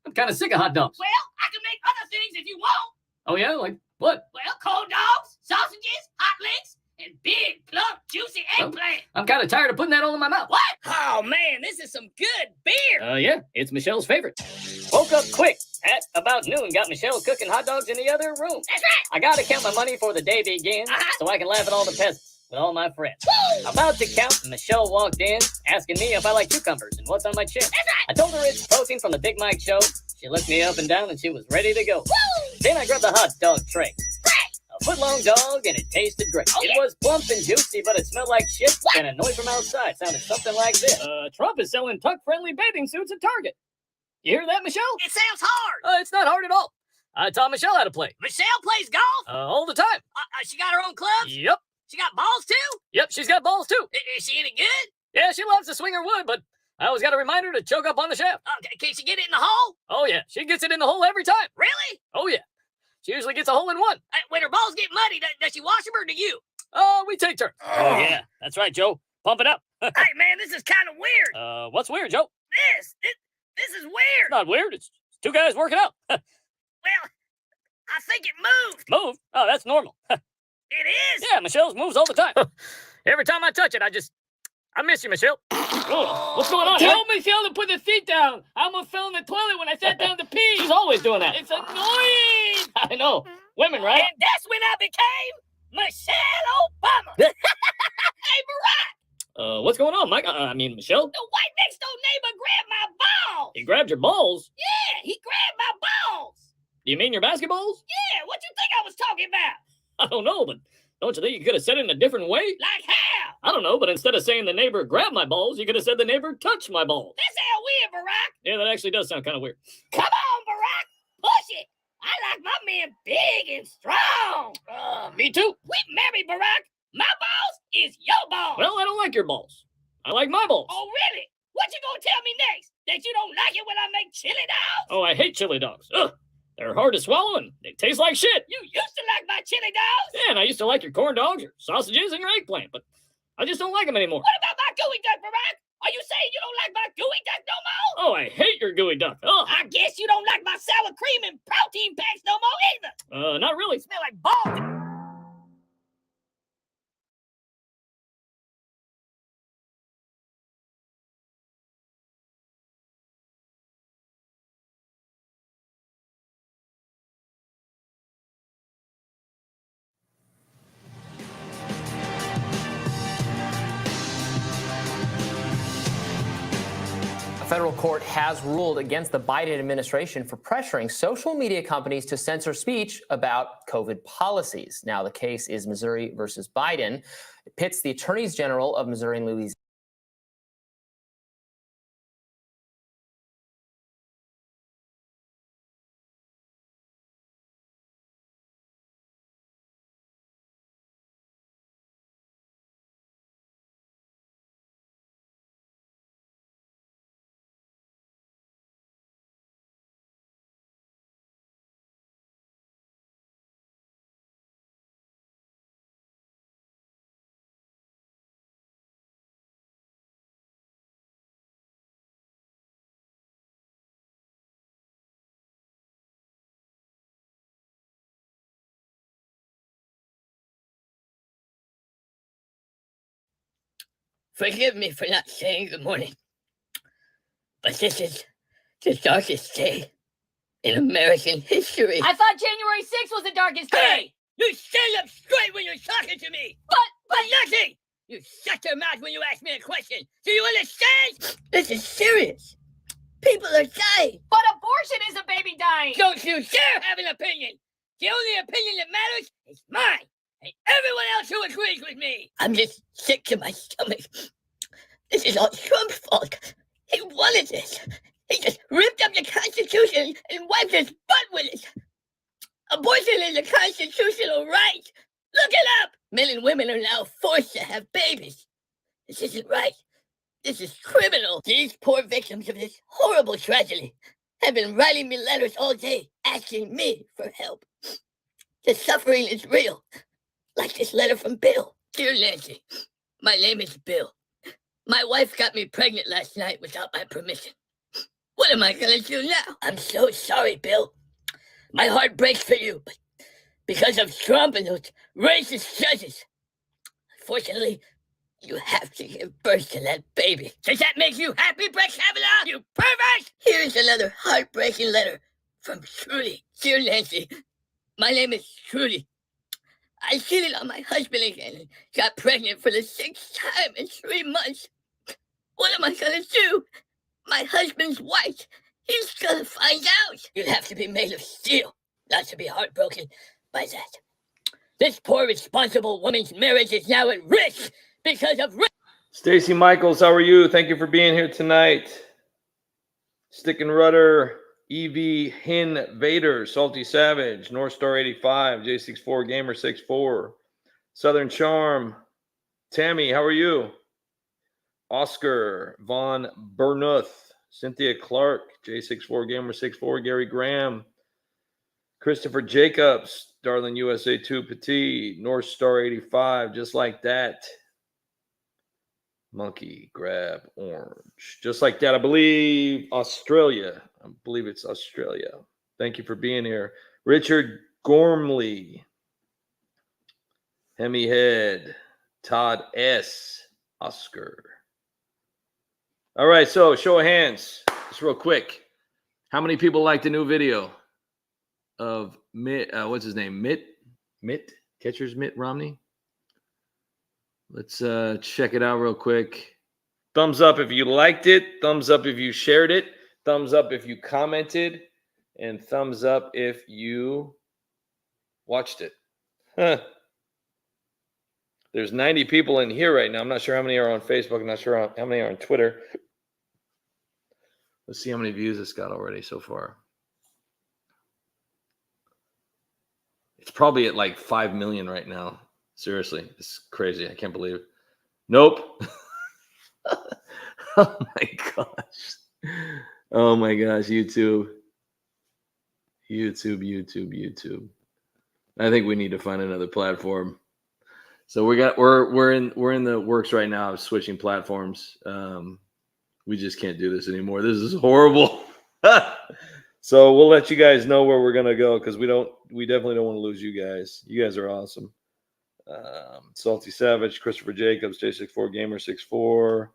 I'm kind of sick of hot dogs. Well, I can make other things if you want. Oh yeah, like what? Well, cold dogs, sausages, hot links, and big, plump, juicy eggplant. I'm kind of tired of putting that all in my mouth. What? Oh, man, this is some good beer. Yeah, it's Michelle's favorite. Woke up quick at about noon, got Michelle cooking hot dogs in the other room. That's right. I gotta count my money before the day begins, so I can laugh at all the peasants with all my friends. Woo! About to count, Michelle walked in, asking me if I like cucumbers and what's on my chin. That's right. I told her it's protein from the Big Mike show. She looked me up and down, and she was ready to go. Woo! Then I grabbed the hot dog tray. Great. A foot-long dog, and it tasted great. Oh, It yeah. was plump and juicy, but it smelled like shit, and a noise from outside sounded something like this. Trump is selling tuck-friendly bathing suits at Target. You hear that, Michelle? It sounds hard. It's not hard at all. I taught Michelle how to play. Michelle plays golf. All the time. She got her own clubs. Yep. She got balls, too. Yep, she's got balls, too. Is she any good? Yeah, she loves to swing her wood, but I always got to remind her to choke up on the shaft. Can she get it in the hole? Oh, yeah. She gets it in the hole every time. Really? Oh, yeah. She usually gets a hole in one. When her balls get muddy, does she wash them or do you? Oh, we take turns. Oh, yeah. That's right, Joe. Pump it up. Hey, man, this is kind of weird. What's weird, Joe? This is weird. It's not weird. It's two guys working out. Well, I think it moved. Move? Oh, that's normal. It is? Yeah, Michelle's moves all the time. Every time I touch it, I miss you, Michelle. Oh, what's going on? Tell Michelle to put the seat down. I almost fell in the toilet when I sat down to pee. She's always doing that. It's annoying. I know. Women, right? And that's when I became Michelle Obama. Hey, Barack, What's going on, Mike? I mean, Michelle? the white next door neighbor grabbed my balls. He grabbed your balls? Yeah, he grabbed my balls. Do you mean your basketballs? Yeah, what you think I was talking about? I don't know, but don't you think you could have said it in a different way? Like how? I don't know, but instead of saying the neighbor grabbed my balls, you could have said the neighbor touched my balls. That sound weird, Barack. Yeah, that actually does sound kind of weird. Come on, Barack. Push it. I like my men big and strong. Me too. We married, Barack. My balls is your balls. Well, I don't like your balls. I like my balls. Oh, really? What you gonna tell me next? That you don't like it when I make chili dogs? Oh, I hate chili dogs. Ugh. They're hard to swallow and they taste like shit. You used to like my chili dogs? Yeah, and I used to like your corn dogs, your sausages, and your eggplant, but I just don't like them anymore. What about my gooey duck, Barack? Are you saying you don't like my gooey duck no more? Oh, I hate your gooey duck. Ugh. I guess you don't like my sour cream and protein packs no more either. Not really. Smell like balls. A federal court has ruled against the Biden administration for pressuring social media companies to censor speech about COVID policies. Now, the case is Missouri versus Biden. It pits the attorneys general of Missouri and Louisiana. Forgive me for not saying good morning, but this is the darkest day in American history. I thought January 6th was the darkest day. Hey! You stand up straight when you're talking to me! But nothing! You shut your mouth when you ask me a question! Do you understand? This is serious! People are dying! But abortion is a baby dying. Don't you dare have an opinion! The only opinion that matters is mine! And everyone else who agrees with me! I'm just sick to my stomach. This is all Trump's fault. He wanted this. He just ripped up the Constitution and wiped his butt with it. Abortion is a constitutional right. Look it up. Men and women are now forced to have babies. This isn't right. This is criminal. These poor victims of this horrible tragedy have been writing me letters all day asking me for help. The suffering is real. Like this letter from Bill. Dear Nancy, my name is Bill. My wife got me pregnant last night without my permission. What am I gonna do now? I'm so sorry, Bill. My heart breaks for you, but because of Trump and those racist judges, unfortunately, you have to give birth to that baby. Does that make you happy, Brett Kavanaugh? You pervert! Here's another heartbreaking letter from Trudy. Dear Nancy, my name is Trudy. I cheated on my husband again and got pregnant for the 6th time in 3 months. What am I gonna do? My husband's white. He's gonna find out. You have to be made of steel not to be heartbroken by that. This poor, responsible woman's marriage is now at risk because of... Stacy Michaels, how are you? Thank you for being here tonight. Stick and Rudder, EV Hin Vader, Salty Savage, North Star 85, J64 Gamer 64, Southern Charm, Tammy, how are you? Oscar Von Bernuth, Cynthia Clark, J64 Gamer 64, Gary Graham, Christopher Jacobs, Darling USA 2 Petit, North Star 85, just like that. Monkey Grab Orange, just like that. I believe Australia. I believe it's Australia. Thank you for being here. Richard Gormley, Hemi Head, Todd S, Oscar. All right, so show of hands, just real quick. How many people like the new video? of Mitt, what's his name? Mitt, catcher's Mitt Romney. Let's check it out real quick. Thumbs up if you liked it. Thumbs up if you shared it. Thumbs up if you commented. And thumbs up if you watched it. Huh. There's 90 people in here right now. I'm not sure how many are on Facebook. I'm not sure how many are on Twitter. Let's see how many views it's got already so far. It's probably at like 5 million right now. Seriously, it's crazy. I can't believe it. Nope. Oh my gosh. Oh my gosh, YouTube. I think we need to find another platform. So we're in the works right now of switching platforms. We just can't do this anymore. This is horrible. So we'll let you guys know where we're gonna go because we definitely don't want to lose you guys. You guys are awesome. Salty Savage, Christopher Jacobs, J64 Gamer 64.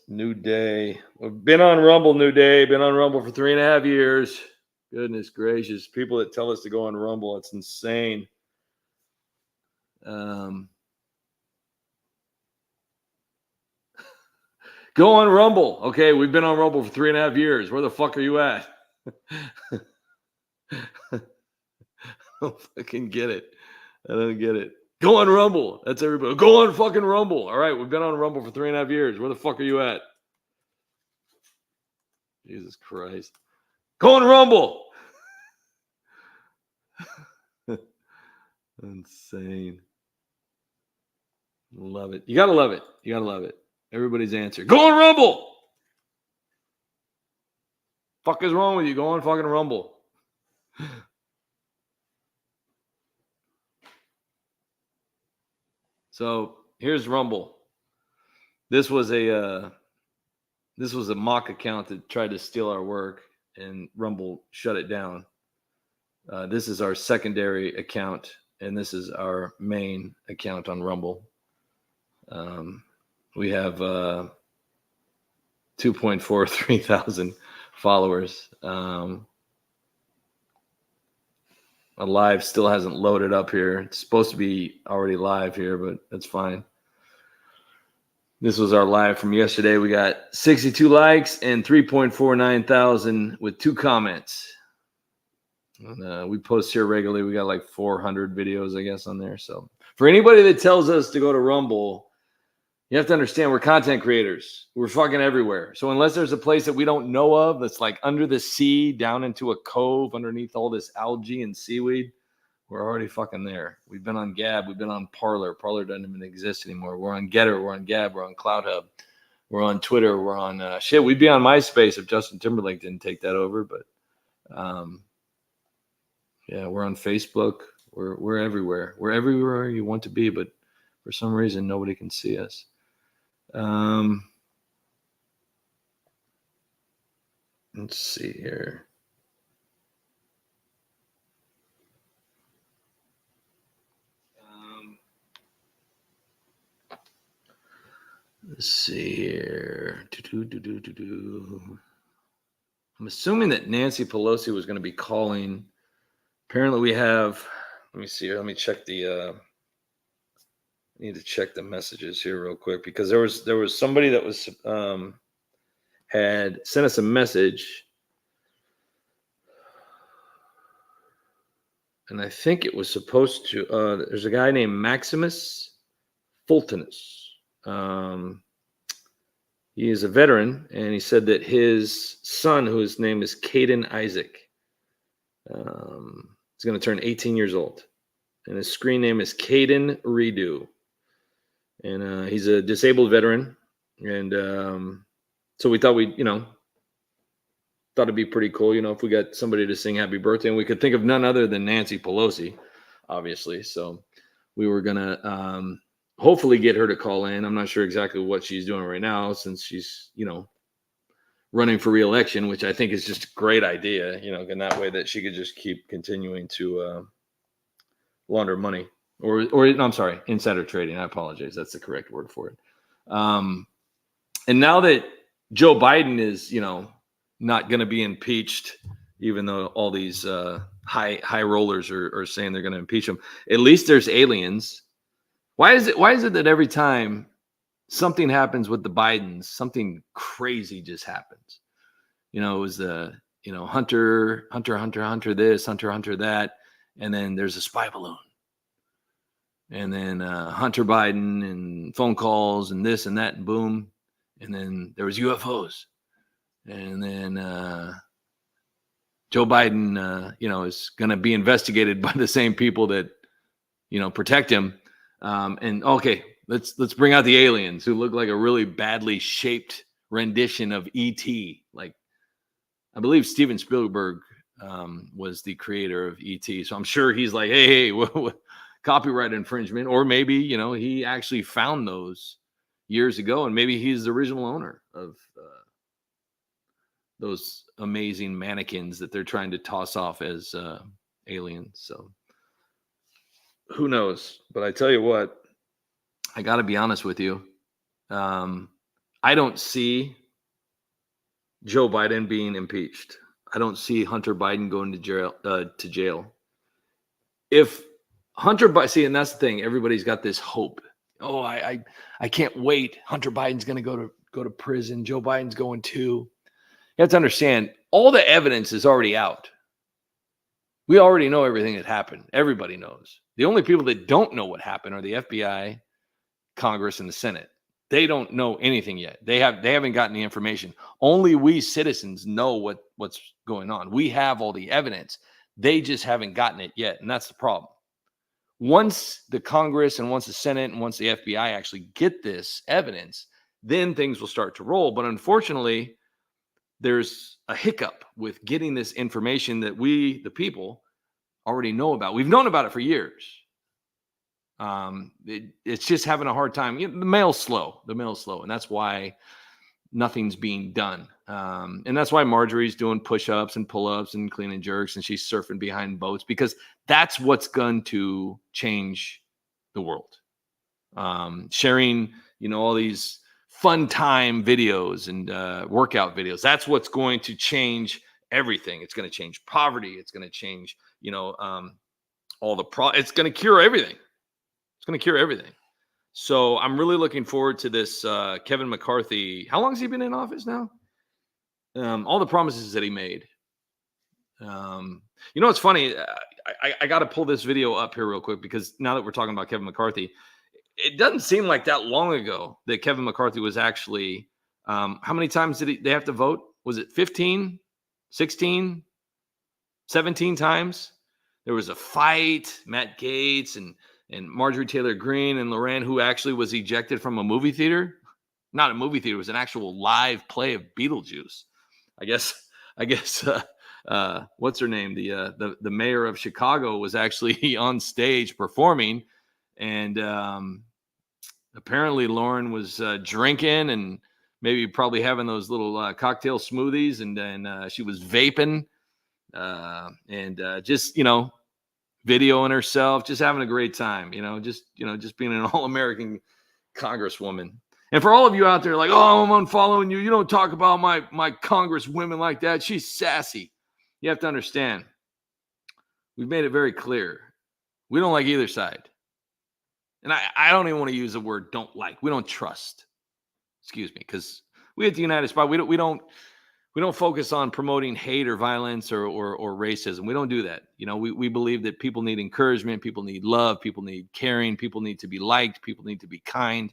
New Day. We've been on Rumble, New Day. Been on Rumble for 3.5 years. Goodness gracious. People that tell us to go on Rumble, it's insane. Go on Rumble. Okay, we've been on Rumble for 3.5 years. Where the fuck are you at? I don't fucking get it. I don't get it. Go on Rumble. That's everybody. Go on fucking Rumble. All right, we've been on Rumble for 3.5 years. Where the fuck are you at? Jesus Christ. Go on Rumble. Insane. Love it. You gotta love it. You gotta love it. Everybody's answer. Go on Rumble. Fuck is wrong with you? Go on fucking Rumble. So here's Rumble. This was a mock account that tried to steal our work, and Rumble shut it down. This is our secondary account, and this is our main account on Rumble. We have 2.43 thousand followers. A live still hasn't loaded up here. It's supposed to be already live here, but that's fine. This was our live from yesterday. We got 62 likes and 3.49 thousand with 2 comments. And, we post here regularly. We got like 400 videos, I guess, on there. So for anybody that tells us to go to Rumble, you have to understand we're content creators. We're fucking everywhere. So unless there's a place that we don't know of that's like under the sea, down into a cove underneath all this algae and seaweed, we're already fucking there. We've been on Gab. We've been on Parler. Parler doesn't even exist anymore. We're on Getter. We're on Gab. We're on CloudHub. We're on Twitter. We're on shit. We'd be on MySpace if Justin Timberlake didn't take that over. But yeah, we're on Facebook. We're everywhere. We're everywhere you want to be, but for some reason nobody can see us. Let's see here. Let's see here. I'm assuming that Nancy Pelosi was going to be calling. Apparently we have, let me see here. Let me check the, I need to check the messages here real quick because there was somebody that was, had sent us a message. And I think it was supposed to, there's a guy named Maximus Fultonus. He is a veteran, and he said that his son, whose name is Caden Isaac, is going to turn 18 years old. And his screen name is Caden Redo. And he's a disabled veteran. And so we thought thought it'd be pretty cool, if we got somebody to sing happy birthday. And we could think of none other than Nancy Pelosi, obviously. So we were going to hopefully get her to call in. I'm not sure exactly what she's doing right now since she's, running for re-election, which I think is just a great idea, in that way that she could just keep continuing to launder money or no, I'm sorry, insider trading. I apologize. That's the correct word for it. And now that Joe Biden is, not going to be impeached even though all these high rollers are saying they're going to impeach him. At least there's aliens. Why is it that every time something happens with the Bidens, something crazy just happens? It was the Hunter this, Hunter that, and then there's a spy balloon, and then Hunter Biden and phone calls and this and that and boom, and then there was UFOs, and then Joe Biden, is going to be investigated by the same people that protect him. And okay, let's bring out the aliens who look like a really badly shaped rendition of E.T. Like, I believe Steven Spielberg was the creator of E.T. So I'm sure he's like, hey, copyright infringement, or maybe he actually found those years ago, and maybe he's the original owner of those amazing mannequins that they're trying to toss off as aliens. So who knows? But I tell you what, I got to be honest with you. I don't see Joe Biden being impeached. I don't see Hunter Biden going to jail. If Hunter Biden, see, and that's the thing, everybody's got this hope. Oh, I can't wait. Hunter Biden's going to go to prison. Joe Biden's going too. You have to understand, all the evidence is already out. We already know everything that happened. Everybody knows. The only people that don't know what happened are the FBI, Congress, and the Senate. They don't know anything yet. They haven't gotten the information. Only we citizens know what's going on. We have all the evidence. They just haven't gotten it yet, and that's the problem. Once the Congress and once the Senate and once the FBI actually get this evidence, then things will start to roll. But unfortunately, there's a hiccup with getting this information that we, the people, already know about. We've known about it for years. It's just having a hard time. The mail's slow. And that's why nothing's being done. And that's why Marjorie's doing push-ups and pull-ups and clean and jerks, and she's surfing behind boats, because that's what's going to change the world. Sharing, all these fun time videos and workout videos. That's what's going to change everything. It's going to change poverty. It's going to change, it's going to cure everything. It's going to cure everything. So I'm really looking forward to this Kevin McCarthy. How long has he been in office now? All the promises that he made. It's funny. I got to pull this video up here real quick, because now that we're talking about Kevin McCarthy, it doesn't seem like that long ago that Kevin McCarthy was actually, how many times did they have to vote? Was it 15, 16, 17 times? There was a fight, Matt Gaetz and Marjorie Taylor Greene and Loran, who actually was ejected from a movie theater. Not a movie theater, it was an actual live play of Beetlejuice. I guess what's her name? The mayor of Chicago was actually on stage performing, and apparently Lauren was drinking and maybe probably having those little cocktail smoothies, and then she was vaping and just videoing herself, just having a great time, just being an all-American congresswoman. And for all of you out there like, oh, I'm unfollowing you, you don't talk about my congresswomen like that, she's sassy. You have to understand, we've made it very clear, we don't like either side. And I don't even want to use the word don't like. We don't trust. Excuse me, because we at the United Spy, we don't focus on promoting hate or violence or racism. We don't do that. We believe that people need encouragement, people need love, people need caring, people need to be liked, people need to be kind.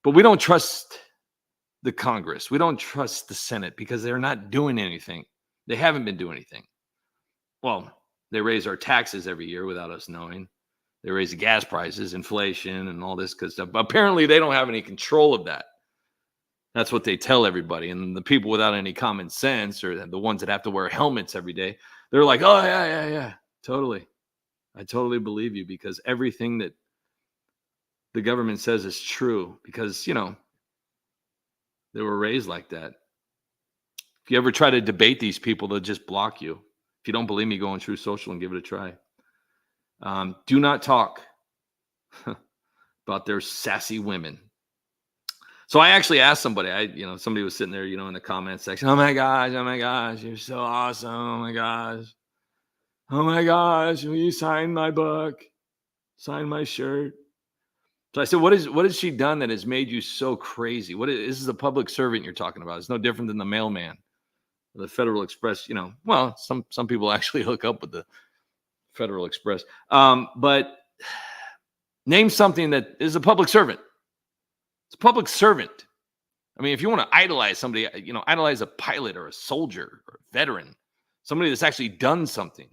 But we don't trust the Congress. We don't trust the Senate, because they're not doing anything. They haven't been doing anything. Well, they raise our taxes every year without us knowing. They raise the gas prices, inflation, and all this good stuff. But apparently, they don't have any control of that. That's what they tell everybody. And the people without any common sense, or the ones that have to wear helmets every day, they're like, oh, yeah, totally. I totally believe you, because everything that the government says is true, because, they were raised like that. If you ever try to debate these people, they'll just block you. If you don't believe me, go on True Social and give it a try. Do not talk about their sassy women. So I actually asked somebody, somebody was sitting there, in the comment section. Oh my gosh, you're so awesome. Oh my gosh, will you sign my book? Sign my shirt. So I said, what has she done that has made you so crazy? This is a public servant you're talking about. It's no different than the mailman, the Federal Express, well, some people actually hook up with the Federal Express. But name something that is a public servant. It's a public servant. I mean, if you want to idolize somebody, idolize a pilot or a soldier or a veteran, somebody that's actually done something.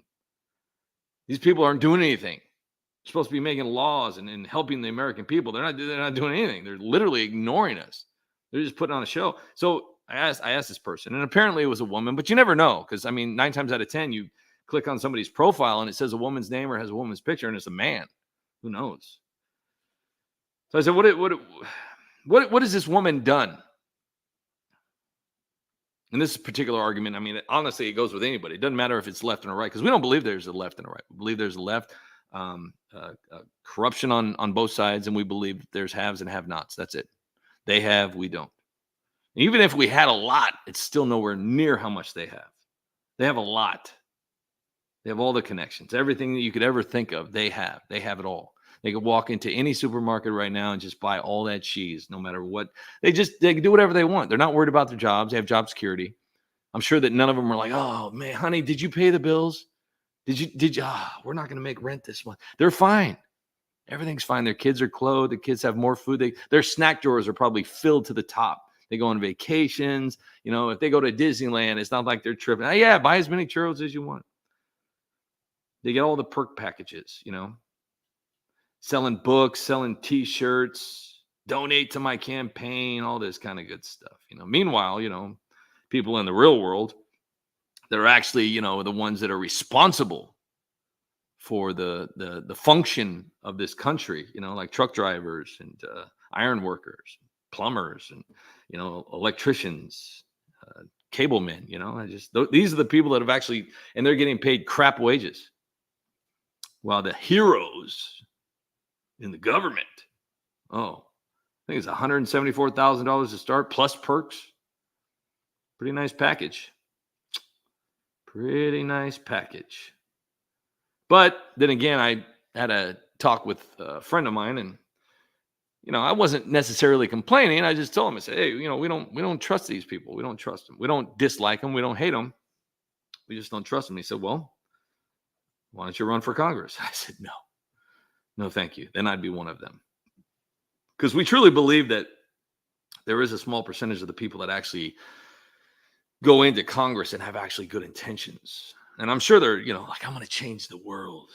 These people aren't doing anything. They're supposed to be making laws and helping the American people. They're not doing anything. They're literally ignoring us. They're just putting on a show. So I asked this person, and apparently it was a woman, but you never know. Because 9 times out of 10, you click on somebody's profile and it says a woman's name or has a woman's picture and it's a man. Who knows? So I said, what has this woman done? In this particular argument, honestly, it goes with anybody. It doesn't matter if it's left and a right, because we don't believe there's a left and a right. We believe there's a left, corruption on both sides, and we believe there's haves and have-nots. That's it. They have, we don't. Even if we had a lot, it's still nowhere near how much they have. They have a lot. They have all the connections. Everything that you could ever think of, they have. They have it all. They could walk into any supermarket right now and just buy all that cheese, no matter what. They can do whatever they want. They're not worried about their jobs. They have job security. I'm sure that none of them are like, oh man, honey, did you pay the bills? Did you? We're not going to make rent this month. They're fine. Everything's fine. Their kids are clothed. The kids have more food. Their snack drawers are probably filled to the top. They go on vacations. If they go to Disneyland, it's not like they're tripping. Oh, yeah, buy as many churros as you want. They get all the perk packages, selling books, selling T-shirts, donate to my campaign, all this kind of good stuff. Meanwhile, people in the real world that are actually, the ones that are responsible for the function of this country, like truck drivers and iron workers, plumbers, and electricians, cable men. These are the people that have actually, and they're getting paid crap wages, while the heroes in the government, I think it's $174,000 to start, plus perks. Pretty nice package. Pretty nice package. But then again, I had a talk with a friend of mine, and I wasn't necessarily complaining. I just told him, I said, hey, we don't trust these people. We don't trust them. We don't dislike them. We don't hate them. We just don't trust them. He said, well, why don't you run for Congress? I said, no, thank you. Then I'd be one of them. Because we truly believe that there is a small percentage of the people that actually go into Congress and have actually good intentions. And I'm sure they're, like, I'm going to change the world.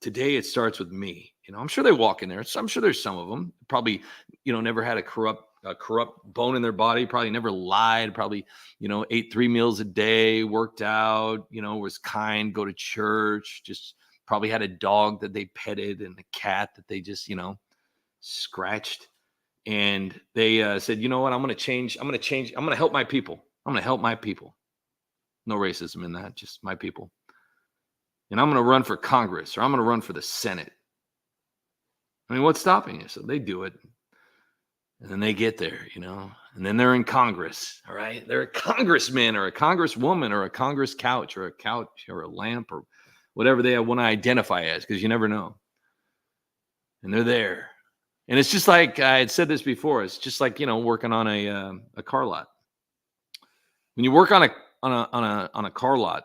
Today it starts with me. I'm sure they walk in there. So I'm sure there's some of them probably, never had a corrupt bone in their body, probably never lied, probably, ate 3 meals a day, worked out, was kind, go to church, just probably had a dog that they petted and a cat that they just, scratched. And they said, you know what, I'm going to change. I'm going to help my people. I'm going to help my people. No racism in that, just my people. And I'm going to run for Congress, or I'm going to run for the Senate. What's stopping you? So they do it. And then they get there, and then they're in Congress. All right. They're a congressman or a congresswoman or a Congress couch or a lamp or whatever they want to identify as, because you never know. And they're there. And it's just like I had said this before. It's just like, working on a car lot. When you work on a car lot,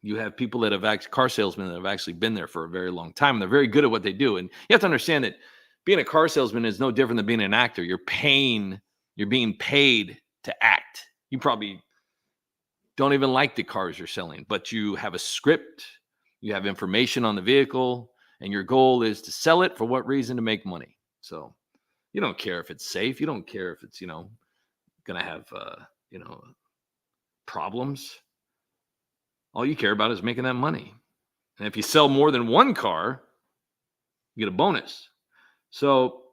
you have people that have car salesmen that have actually been there for a very long time, and they're very good at what they do. And you have to understand that being a car salesman is no different than being an actor. You're being paid to act. You probably don't even like the cars you're selling, but you have a script, you have information on the vehicle, and your goal is to sell it for what reason? To make money. So you don't care if it's safe. You don't care if it's, going to have, problems. All you care about is making that money. And if you sell more than one car, you get a bonus. So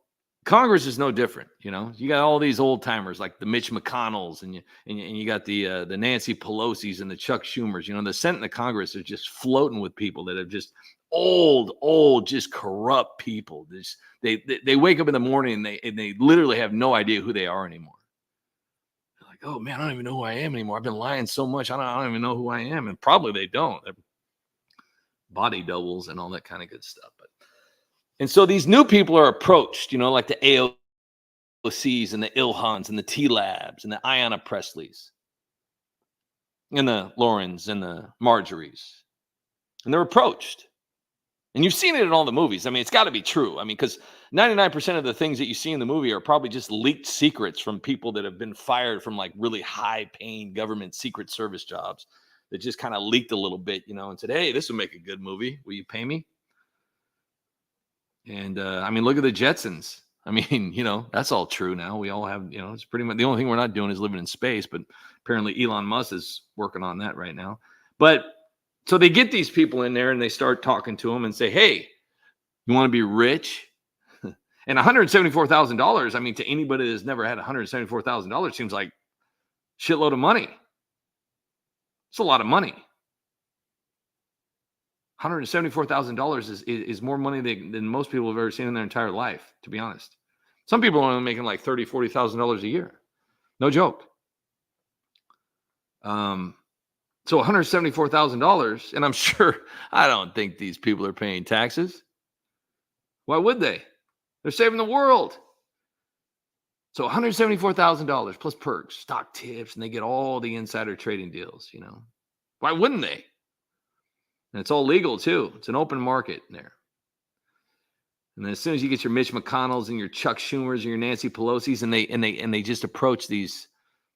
Congress is no different. You got all these old timers like the Mitch McConnells, and you got the Nancy Pelosi's and the Chuck Schumers. The Senate and the Congress are just floating with people that have just old, just corrupt people. They wake up in the morning and they literally have no idea who they are anymore. They're like, oh man, I don't even know who I am anymore. I've been lying so much. I don't even know who I am. And probably they don't. They're body doubles and all that kind of good stuff. And so these new people are approached, like the AOCs and the Ilhans and the T-Labs and the Ayanna Presleys and the Laurens and the Marjories. And they're approached. And you've seen it in all the movies. I mean, it's got to be true. I mean, because 99% of the things that you see in the movie are probably just leaked secrets from people that have been fired from like really high-paying government Secret Service jobs that just kind of leaked a little bit, and said, hey, this would make a good movie. Will you pay me? And I mean, look at the Jetsons. I mean, that's all true now. We all have, it's pretty much the only thing we're not doing is living in space. But apparently Elon Musk is working on that right now. But so they get these people in there and they start talking to them and say, hey, you want to be rich? And $174,000, I mean, to anybody that's never had $174,000 seems like a shitload of money. It's a lot of money. $174,000 is more money than most people have ever seen in their entire life, to be honest. Some people are only making like $30,000, $40,000 a year. No joke. So $174,000, and I'm sure, I don't think these people are paying taxes. Why would they? They're saving the world. So $174,000 plus perks, stock tips, and they get all the insider trading deals, Why wouldn't they? And it's all legal too. It's an open market there. And then as soon as you get your Mitch McConnells and your Chuck Schumers and your Nancy Pelosi's and they just approach these,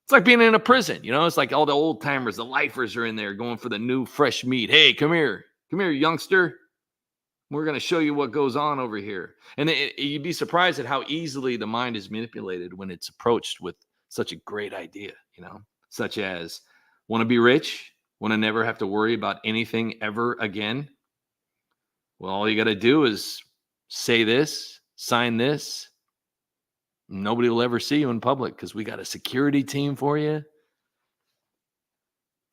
it's like being in a prison, It's like all the old timers, the lifers are in there going for the new fresh meat. Hey, come here, youngster. We're going to show you what goes on over here. And you'd be surprised at how easily the mind is manipulated when it's approached with such a great idea, such as want to be rich, want to never have to worry about anything ever again. Well, all you got to do is say this, sign this. Nobody will ever see you in public because we got a security team for you.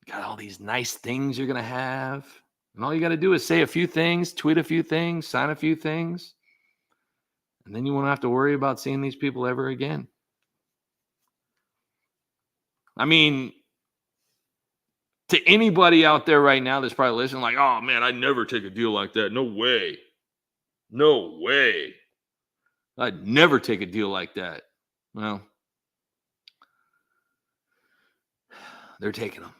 Got all these nice things you're going to have. And all you got to do is say a few things, tweet a few things, sign a few things. And then you won't have to worry about seeing these people ever again. I mean, to anybody out there right now that's probably listening like, oh, man, I'd never take a deal like that. No way. No way. I'd never take a deal like that. Well, they're taking them.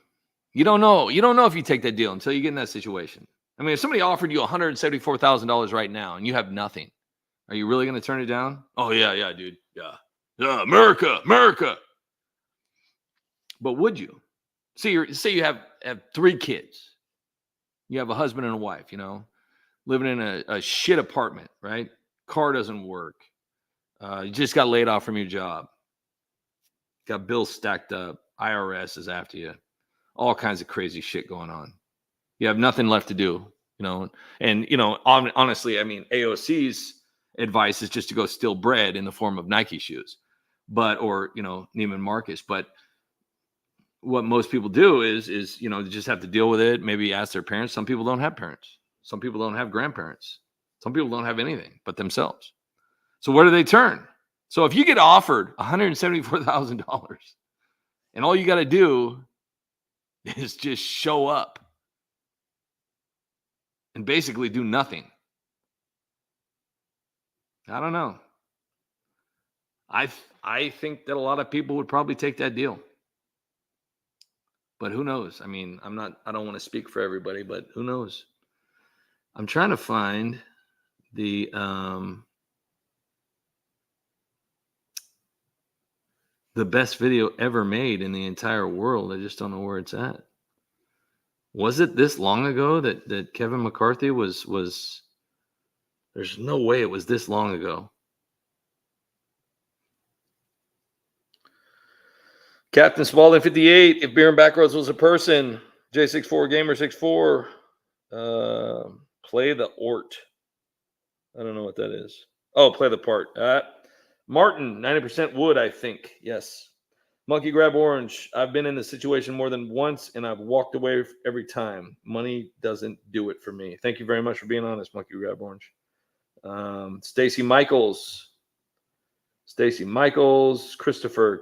You don't know. You don't know if you take that deal until you get in that situation. I mean, if somebody offered you $174,000 right now and you have nothing, are you really going to turn it down? Oh, yeah, dude. Yeah, America. But would you? Say you have 3 kids. You have a husband and a wife, living in a shit apartment, right? Car doesn't work. You just got laid off from your job. Got bills stacked up. IRS is after you. All kinds of crazy shit going on. You have nothing left to do, And, honestly, I mean, AOC's advice is just to go steal bread in the form of Nike shoes. Or Neiman Marcus. But what most people do is they just have to deal with it. Maybe ask their parents. Some people don't have parents. Some people don't have grandparents. Some people don't have anything but themselves. So where do they turn? So if you get offered $174,000 and all you got to do is just show up and basically do nothing. I don't know. I think that a lot of people would probably take that deal. But who knows? I mean, I don't want to speak for everybody, but who knows? I'm trying to find the best video ever made in the entire world. I just don't know where it's at. Was it this long ago that Kevin McCarthy was? There's no way it was this long ago. Captain Spaulding 58. If Beer and Backroads was a person, J64 Gamer 64. Play the Ort. I don't know what that is. Oh, play the part. Martin, 90% wood, I think. Yes. Monkey Grab Orange. I've been in this situation more than once, and I've walked away every time. Money doesn't do it for me. Thank you very much for being honest, Monkey Grab Orange. Stacy Michaels. Christopher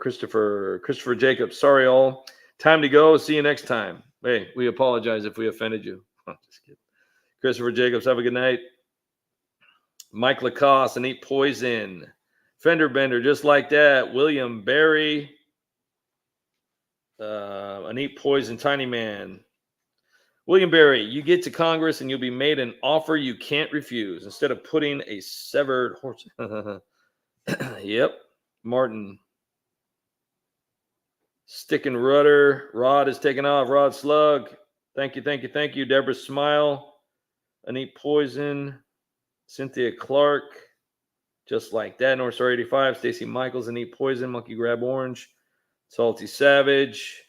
Jacobs. Sorry, all. Time to go. See you next time. Hey, we apologize if we offended you. Just kidding. Christopher Jacobs, have a good night. Mike Lacoste and Eat Poison. Fender Bender, just like that. William Barry. An Eat Poison, Tiny Man. William Barry, you get to Congress and you'll be made an offer you can't refuse instead of putting a severed horse. Yep. Martin. Stick and Rudder. Rod is taking off. Rod Slug. Thank you. Deborah Smile. An Eat Poison. Cynthia Clark. Just like that. North Star 85. Stacy Michaels and Eat Poison. Monkey Grab Orange. Salty Savage.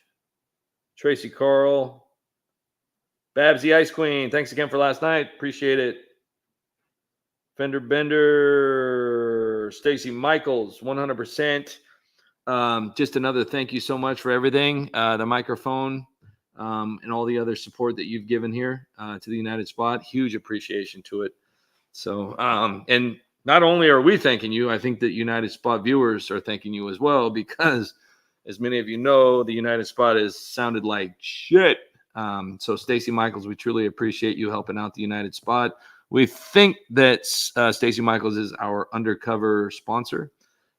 Tracy Carl. Babsy Ice Queen. Thanks again for last night. Appreciate it. Fender Bender. Stacy Michaels. 100%. Just another thank you so much for everything. The microphone and all the other support that you've given here to the United Spot. Huge appreciation to it. So, and not only are we thanking you, I think that United Spot viewers are thanking you as well, because as many of you know, the United Spot has sounded like shit. So Stacy Michaels, we truly appreciate you helping out the United Spot. We think that Stacy Michaels is our undercover sponsor.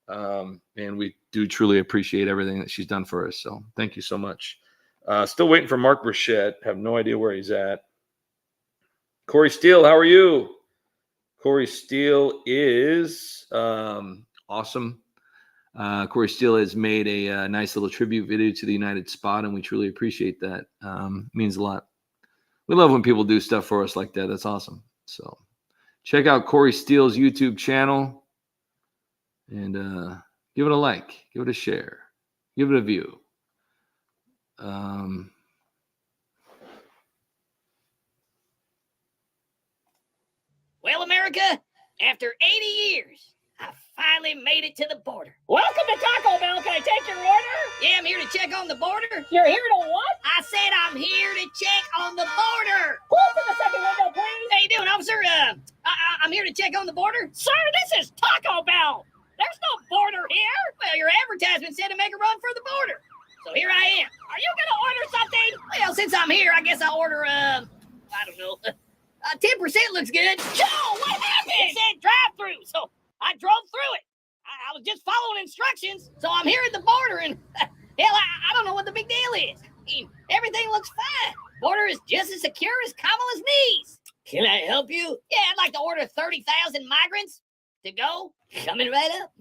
And we do truly appreciate everything that she's done for us. So thank you so much. Still waiting for Mark Burchett. Have no idea where he's at. Corey Steele, how are you? Corey Steele is awesome. Corey Steele has made a nice little tribute video to the United Spot, and we truly appreciate that. Means a lot. We love when people do stuff for us like that. That's awesome. So check out Corey Steele's YouTube channel and give it a like, give it a share, give it a view. Well, America, after 80 years, I finally made it to the border. Welcome to Taco Bell. Can I take your order? Yeah, I'm here to check on the border. You're here to what? I said I'm here to check on the border. Pull to the second window, please. How you doing, officer? I'm here to check on the border. Sir, this is Taco Bell. There's no border here. Well, your advertisement said to make a run for the border. So here I am. Are you going to order something? Well, since I'm here, I guess I'll order, I don't know. 10% looks good. Joe, what happened? It said drive-through, so I drove through it. I was just following instructions, so I'm here at the border, and hell, I don't know what the big deal is. I mean, everything looks fine. Border is just as secure as Kamala's knees. Can I help you? Yeah, I'd like to order 30,000 migrants to go. Coming right up.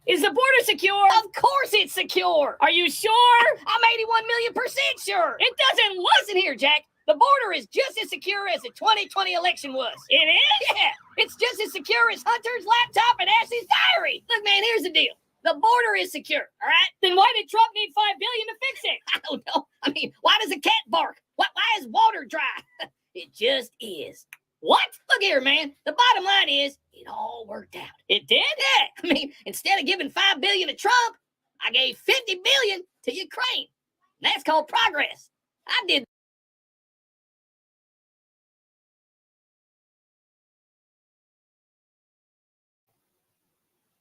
Is the border secure? Of course it's secure. Are you sure? I'm 81 million% sure. It doesn't look. Listen here, Jack. The border is just as secure as the 2020 election was. It is? Yeah, it's just as secure as Hunter's laptop and Ashley's diary. Look, man, here's the deal. The border is secure, all right? Then why did Trump need $5 billion to fix it? I don't know. I mean, why does a cat bark? Why is water dry? It just is. What? Look here, man. The bottom line is it all worked out. It did? Yeah. I mean, instead of giving $5 billion to Trump, I gave $50 billion to Ukraine. That's called progress. I did.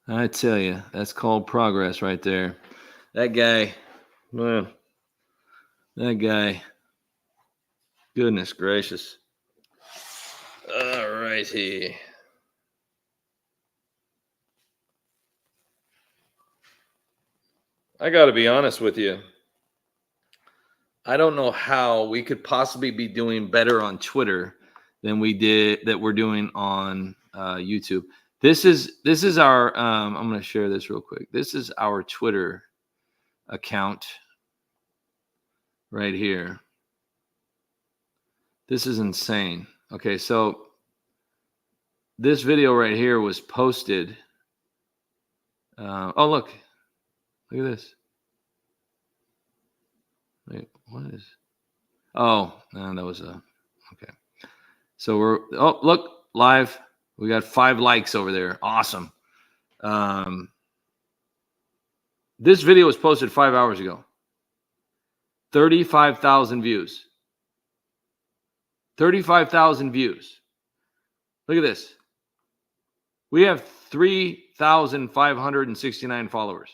I tell you, that's called progress right there. That guy, well, that guy, goodness gracious. All righty. I got to be honest with you. I don't know how we could possibly be doing better on Twitter than we did that we're doing on YouTube. This is our I'm going to share this real quick. This is our Twitter account right here. This is insane. Okay, so this video right here was posted. Oh, look at this. Wait, what is? Oh, no, that was okay. So look, live. We got 5 likes over there. Awesome. This video was posted 5 hours ago. 35,000 views. 35,000 views. Look at this. We have 3,569 followers.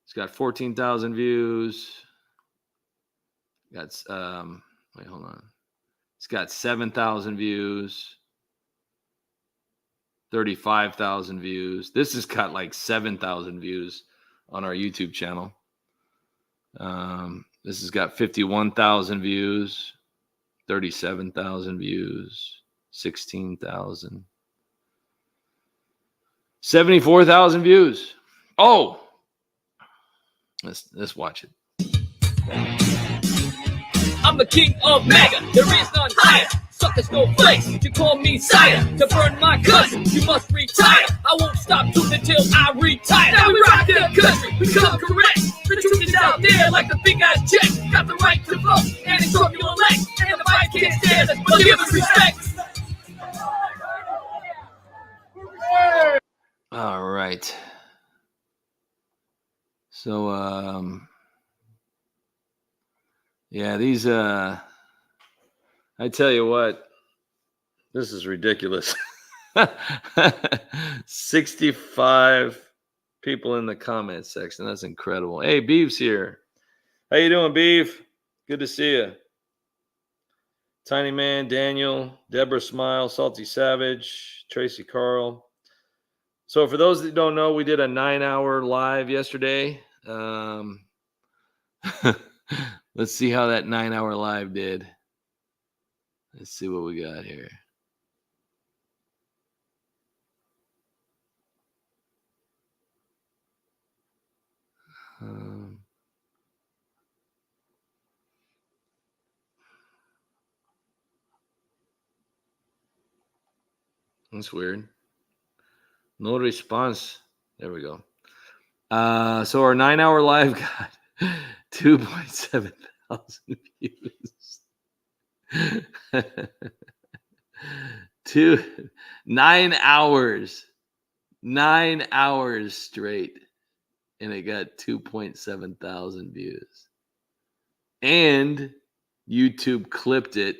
It's got 14,000 views. Got wait, hold on. It's got 7,000 views. 35,000 views. This has got like 7,000 views on our YouTube channel. This has got 51,000 views, 37,000 views, 16,000, 74,000 views. Oh, let's watch it. I'm the king of mega, there is none higher. Suckers no place to call me sire. To burn my guts, you must retire. I won't stop till until I retire. Now we rock their country, we come correct. The truth is out there like the big ass jet. Got the right to vote and it's on your leg. And the fight can't stand us, but give us respect. All right. So, yeah, these, I tell you what, this is ridiculous. 65 people in the comment section. That's incredible. Hey, Beef's here. How you doing, Beef? Good to see you. Tiny Man, Daniel, Deborah Smile, Salty Savage, Tracy Carl. So for those that don't know, we did a 9-hour live yesterday. Let's see how that 9-hour live did. Let's see what we got here. That's weird. No response. There we go. So our 9-hour live got 2.7 thousand views. 9 hours. 9 hours straight. And it got 2.7 thousand views. And YouTube clipped it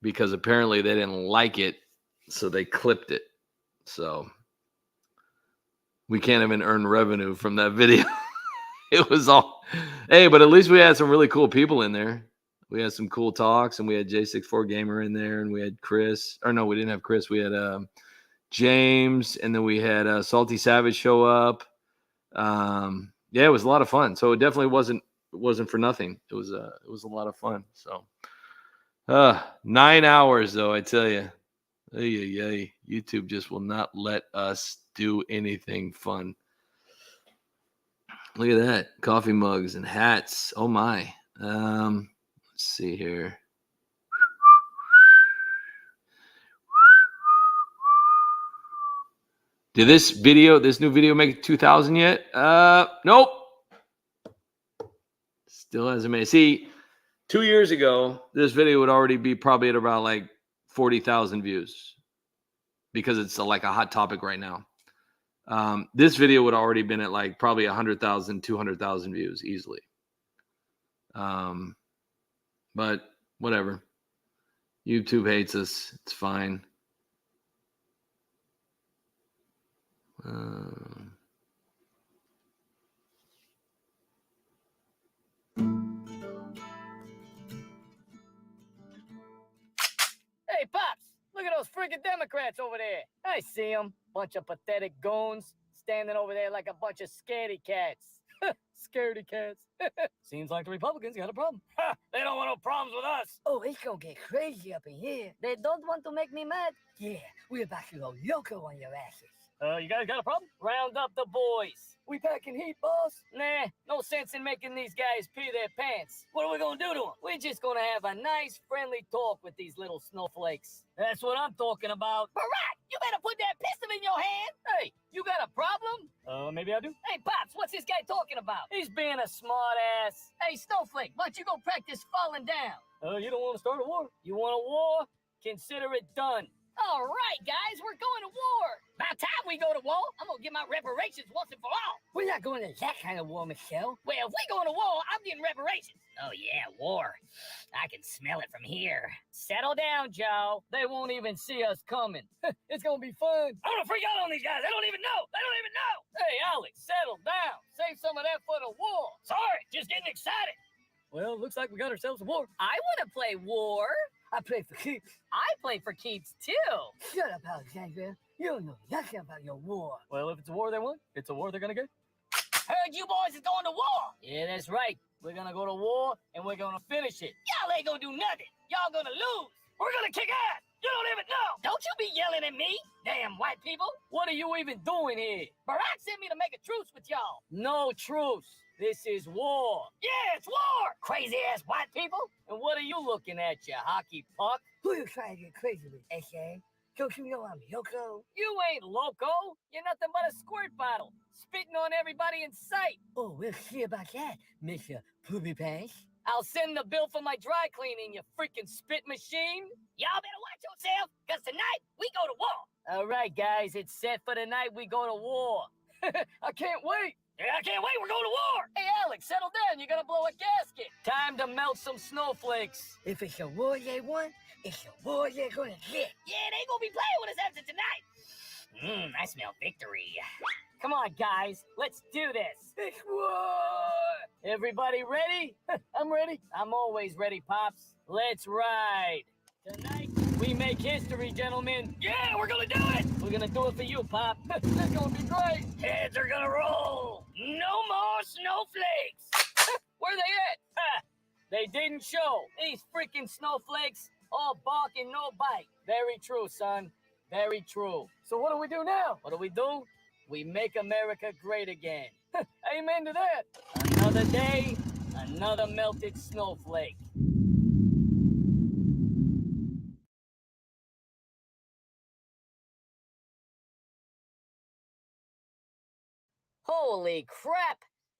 because apparently they didn't like it. So they clipped it. So we can't even earn revenue from that video. It was all, hey, but at least we had some really cool people in there. We had some cool talks, and we had J64 Gamer in there, and we had Chris. Or no, we didn't have Chris. We had James, and then we had Salty Savage show up. Yeah, it was a lot of fun. So it definitely wasn't for nothing. It was a lot of fun. So 9 hours though, I tell you. YouTube just will not let us do anything fun. Look at that. Coffee mugs and hats. Oh my. Let's see here. Did this new video make 2,000 yet? Nope. Still hasn't made. See, 2 years ago, this video would already be probably at about like 40,000 views because it's like a hot topic right now. This video would already been at like probably 100,000, 200,000 views easily. But whatever. YouTube hates us. It's fine. Hey, Pops, look at those friggin' Democrats over there. I see them. Bunch of pathetic goons standing over there like a bunch of scaredy cats. Scaredy cats. Seems like the Republicans got a problem. They don't want no problems with us. Oh, it's gonna get crazy up in here. They don't want to make me mad? Yeah, we're about to go loco on your asses. You guys got a problem? Round up the boys. We packing heat, boss? Nah, no sense in making these guys pee their pants. What are we gonna do to them? We're just gonna have a nice, friendly talk with these little snowflakes. That's what I'm talking about. Barack, you better put that pistol in your hand. Hey, you got a problem? Maybe I do. Hey, Pops, what's this guy talking about? He's being a smart ass. Hey, Snowflake, why don't you go practice falling down? You don't want to start a war? You want a war? Consider it done. All right, guys, we're going to war. About time we go to war. I'm gonna get my reparations once and for all. We're not going to that kind of war, Michelle. Well, if we go to war, I'm getting reparations. Oh yeah, war. I can smell it from here. Settle down, Joe. They won't even see us coming. It's gonna be fun. I'm gonna freak out on these guys. They don't even know. Hey, Alex, settle down. Save some of that for the war. Sorry, just getting excited. Well, looks like we got ourselves a war. I want to play war. I play for keeps. I play for keeps, too. Shut up, Alexandria. You don't know nothing about your war. Well, if it's a war they want, it's a war they're gonna get. Heard you boys is going to war. Yeah, that's right. We're gonna go to war, and we're gonna finish it. Y'all ain't gonna do nothing. Y'all gonna lose. We're gonna kick ass. You don't even know. Don't you be yelling at me, damn white people. What are you even doing here? Barack sent me to make a truce with y'all. No truce. This is war. Yeah, it's war. Crazy ass white people. And what are you looking at, you hockey puck? Who you trying to get crazy with, S.A.? Don't you know I'm loco? You ain't loco. You're nothing but a squirt bottle, spitting on everybody in sight. Oh, we'll see about that, Mr. Poopy Pants. I'll send the bill for my dry cleaning, you freaking spit machine. Y'all better watch yourself, because tonight we go to war. All right, guys, it's set for the night we go to war. I can't wait. Yeah, I can't wait. We're going to war. Hey, Alex, settle down. You're going to blow a gasket. Time to melt some snowflakes. If it's a war they want, it's a war they're going to get. Yeah, they going to be playing with us after tonight. I smell victory. Come on, guys. Let's do this. It's war. Everybody ready? I'm ready. I'm always ready, Pops. Let's ride. Tonight, we make history, gentlemen. Yeah, we're going to do it. We're going to do it for you, Pop. That's going to be great. Heads are going to roll. No more snowflakes. Where they at? Ha! They didn't show. These freaking snowflakes, all bark and no bite. Very true, son. Very true. So what do we do now? What do? We make America great again. Amen to that. Another day, another melted snowflake. Holy crap!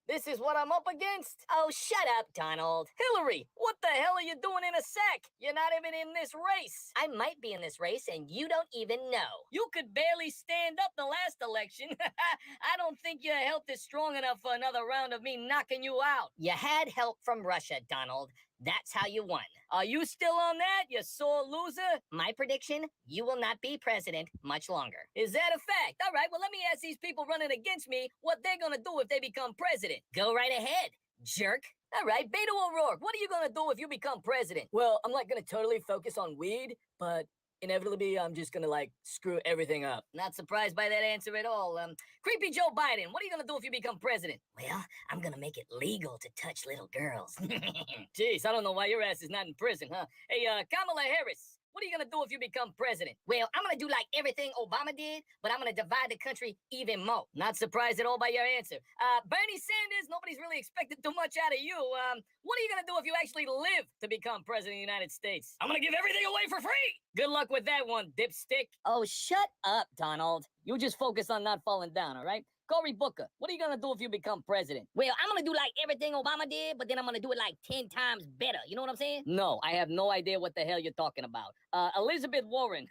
This is what I'm up against? Oh, shut up, Donald. Hillary, what the hell are you doing in a sack? You're not even in this race. I might be in this race, and you don't even know. You could barely stand up the last election. I don't think your health is strong enough for another round of me knocking you out. You had help from Russia, Donald. That's how you won. Are you still on that, you sore loser? My prediction, you will not be president much longer. Is that a fact? All right, well, let me ask these people running against me what they're gonna do if they become president. Go right ahead, jerk. All right, Beto O'Rourke, what are you gonna do if you become president? Well, I'm not gonna totally focus on weed, but inevitably, I'm just gonna, screw everything up. Not surprised by that answer at all. Creepy Joe Biden, what are you gonna do if you become president? Well, I'm gonna make it legal to touch little girls. Jeez, I don't know why your ass is not in prison, huh? Hey, Kamala Harris, what are you gonna do if you become president? Well, I'm gonna do like everything Obama did, but I'm gonna divide the country even more. Not surprised at all by your answer. Bernie Sanders, nobody's really expected too much out of you. What are you gonna do if you actually live to become president of the United States? I'm going to give everything away for free. Good luck with that one, dipstick. Oh, shut up, Donald. You just focus on not falling down, all right? Cory Booker, what are you gonna do if you become president? Well, I'm gonna do like everything Obama did, but then I'm gonna do it like 10 times better. You know what I'm saying? No, I have no idea what the hell you're talking about. Elizabeth Warren,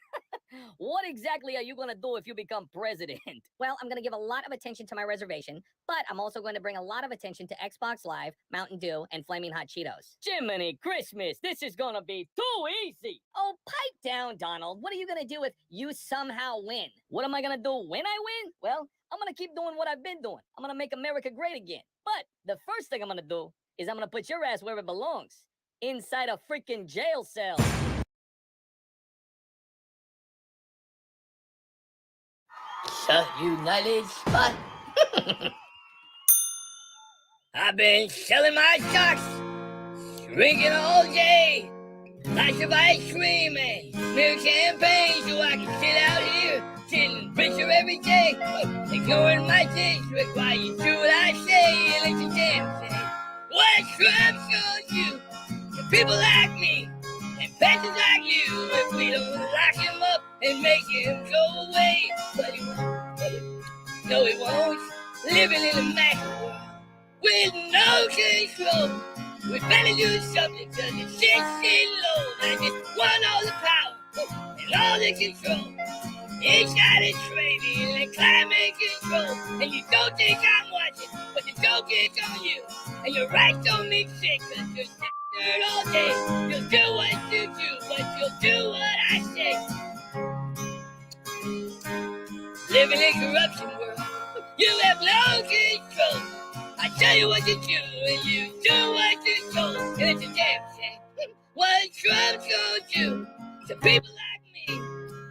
what exactly are you gonna do if you become president? Well, I'm gonna give a lot of attention to my reservation, but I'm also going to bring a lot of attention to Xbox Live, Mountain Dew, and Flaming Hot Cheetos. Jiminy Christmas, this is gonna be too easy. Oh, pipe down, Donald. What are you gonna do if you somehow win? What am I gonna do when I win? Well, I'm gonna keep doing what I've been doing. I'm gonna make America great again. But the first thing I'm gonna do is I'm gonna put your ass where it belongs. Inside a freaking jail cell. So, United Spot. I've been selling my stocks, drinking all day, lots of ice cream and milk champagne so I can sit out here, sitting richer every day, ignoring my district while you do what I say, and let your damn say. What Trump shows you, the people like me, and pastors like you, if we don't lock him up and make him go away, but he won't, no he won't, living in a magic world, with no control. We better do something cause the shit's getting low. I just want all the power. And all the control. Inside a train in climate control. And you don't think I'm watching, but the joke is on you. And your rights don't mean shit, cause you're standing all day. You'll do what you do, but you'll do what I say. Living in corruption world, you have no control. I tell you what to do, and you do what you're told. And it's a damn shame what Trump's gonna do to people like me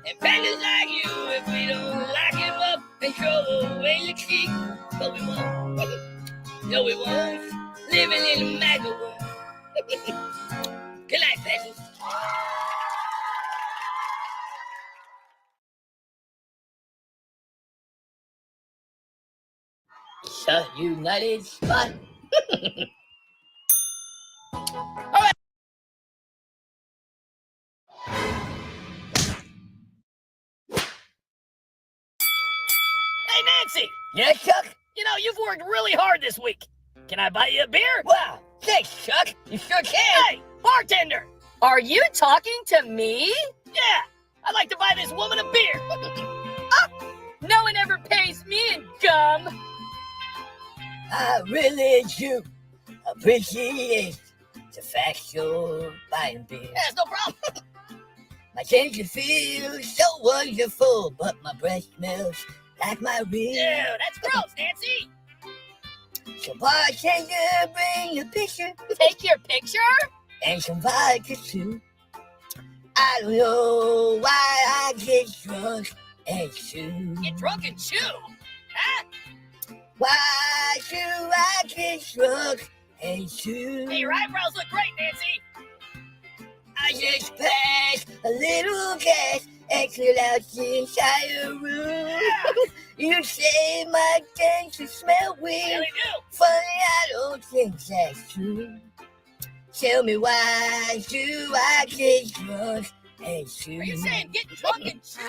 and bandits like you if we don't lock him up and throw away the key. But we won't. No, we won't. Living in a MAGA world. Good night, peasants. The United Spot. Hey, Nancy! Yeah, Chuck? You know, you've worked really hard this week. Can I buy you a beer? Wow, thanks, Chuck. You sure can. Hey, bartender! Are you talking to me? Yeah, I'd like to buy this woman a beer. No one ever pays me in gum. I really do appreciate the fact you're buying beer. Yeah, it's no problem. My ginger feels so wonderful, but my breath smells like my rear. Ew, that's gross, Nancy. So bartender, bring a picture Take your picture? and some vodka too. I don't know why I get drunk and chew. Get drunk and chew. Huh? Why do I get drunk and chew? Hey, your eyebrows look great, Nancy. I just passed a little gas and cleared out the entire room. You say my gangsters smell Yeah, weird. they do. Funny, I don't think that's true. Tell me why do I get drunk and chew? Are you saying get drunk and chew?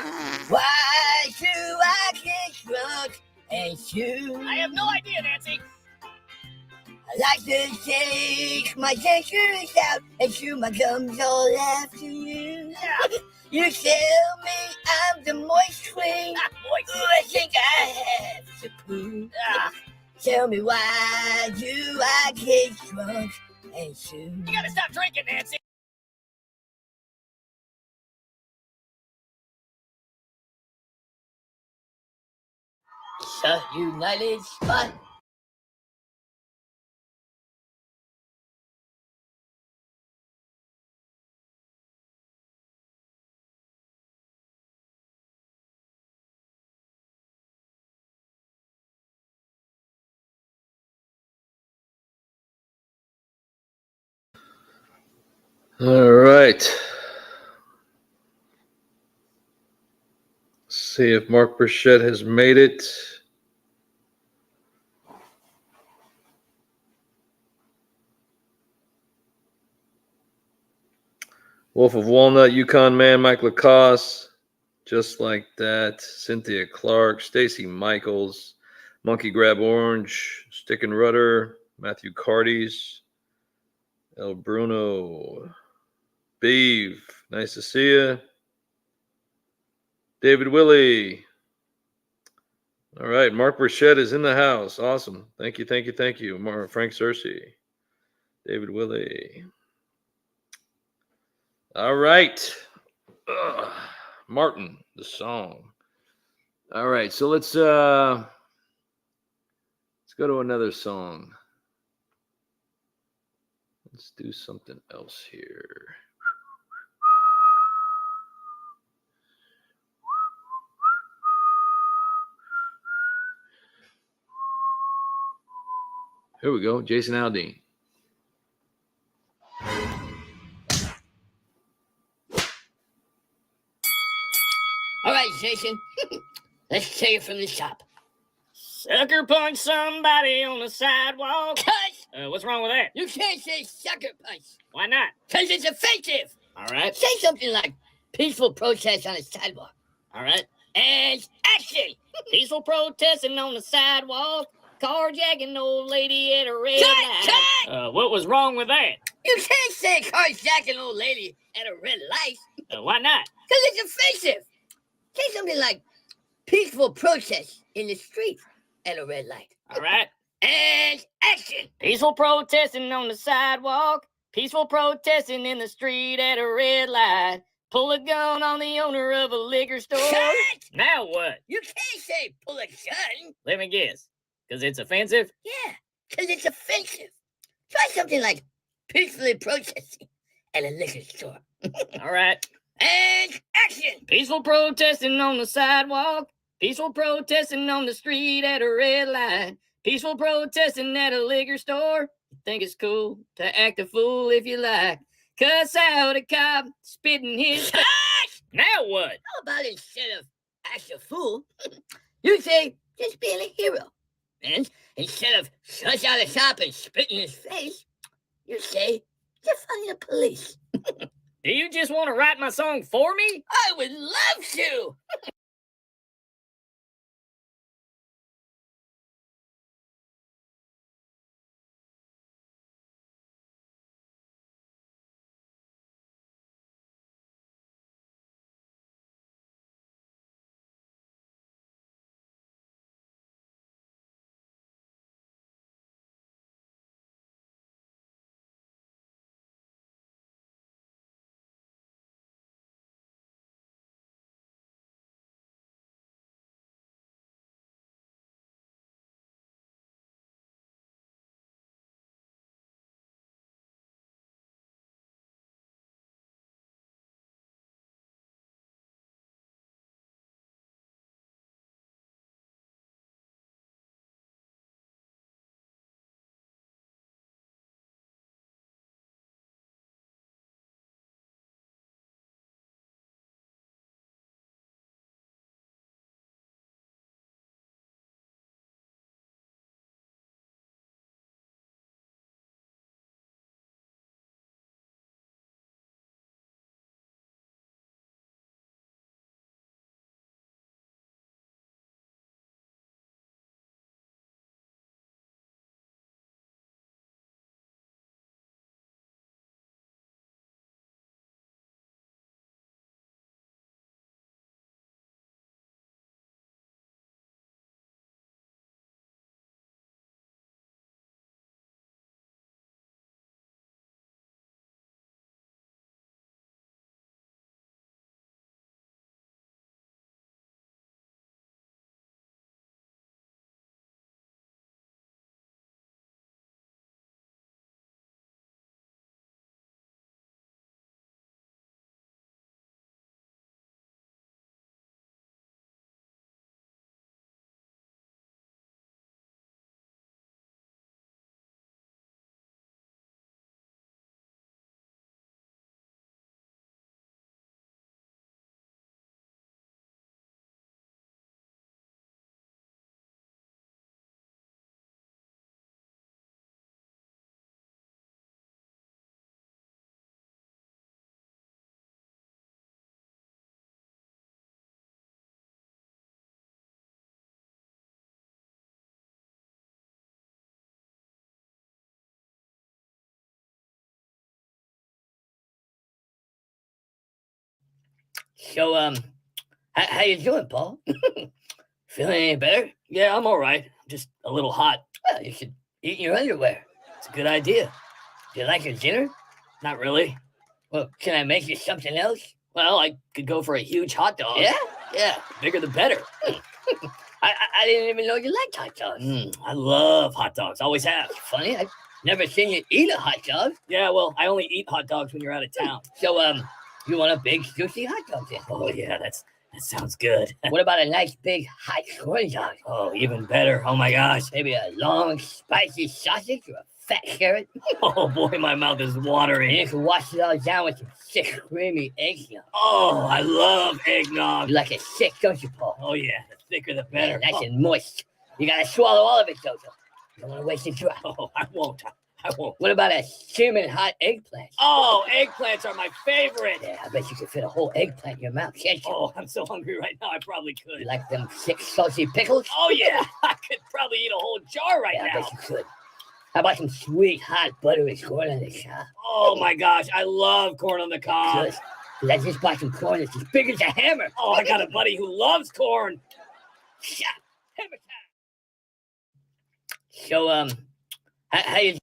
Why do I get drunk and chew? I have no idea, Nancy. I like to take my gangsters out and chew my gums all after you. Yeah. You tell me I'm the moist queen. Ah, boy. Ooh, I think I have to poo. Ah, Tell me why do I get drunk and chew? you gotta stop drinking, Nancy. The United Spot. All right. See if Mark Burchett has made it. Wolf of Walnut, Yukon Man, Mike Lacoste, Just Like That, Cynthia Clark, Stacy Michaels, Monkey Grab Orange, Stick and Rudder, Matthew Cardies, El Bruno, Beeve, nice to see you. David Willie. All right, Mark Burchett is in the house. Awesome. Thank you, thank you, thank you. Frank Cersei, David Willie. All right. Martin, the song. All right, so let's go to another song. Let's do something else here. Here we go, Jason Aldean. All right, Jason. Let's take it from the top. Sucker punch somebody on the sidewalk. Cut! What's wrong with that? You can't say sucker punch, Why not? because it's offensive. All right. Say something like peaceful protest on the sidewalk. All right. And action! Peaceful protesting on the sidewalk. Carjacking old lady at a red Cut! light. Cut! What was wrong with that? You can't say carjack an old lady at a red light. Why not? Because it's offensive. Say something like peaceful protest in the street at a red light. All right. And action. Peaceful protesting on the sidewalk. Peaceful protesting in the street at a red light. Pull a gun on the owner of a liquor store. Cut! Now what? You can't say pull a gun. Let me guess. Because it's offensive? Yeah, because it's offensive. Try something like peacefully protesting at a liquor store. All right. And action. Peaceful protesting on the sidewalk. Peaceful protesting on the street at a red light. Peaceful protesting at a liquor store. You think it's cool to act a fool if you like. Cuss out a cop, spitting his... Cut! Now what? How about instead of act a fool, you say just being a hero. And instead of cuss out a cop and spit in his face, you say defund the police. Do you just want to write my song for me? I would love to. So, how you doing, Paul? Feeling any better? Yeah, I'm all right. Just a little hot. Well, you should eat in your underwear. It's a good idea. Do you like your dinner? Not really. Well, can I make you something else? Well, I could go for a huge hot dog. Yeah? Yeah. Bigger the better. I didn't even know you liked hot dogs. I love hot dogs. Always have. Funny, I've never seen you eat a hot dog. Yeah, well, I only eat hot dogs when you're out of town. So, you want a big, juicy hot dog then? Oh, yeah, that sounds good. What about a nice, big, hot corn dog? Oh, even better. Oh, my gosh. Maybe a long, spicy sausage or a fat carrot? Oh, boy, my mouth is watering. And you can wash it all down with some thick, creamy eggnog. Oh, I love eggnog. You like it thick, don't you, Paul? Oh, yeah, the thicker the better. Yeah, nice and moist. You gotta swallow all of it, Jojo. You don't want to waste a drop. Oh, I won't. I won't. What about a steaming hot eggplant? Oh, eggplants are my favorite. Yeah, I bet you could fit a whole eggplant in your mouth, can't you? Oh, I'm so hungry right now. I probably could. You like them thick, salty pickles? Oh, yeah. I could probably eat a whole jar right Yeah, I now. bet you could. How about some sweet, hot, buttery corn on the cob? Oh my gosh, I love corn on the cob. Good. 'Cause I just bought some corn that's as big as a hammer. Oh, I got a buddy who loves corn. Shut up. Hammer time. So, how you...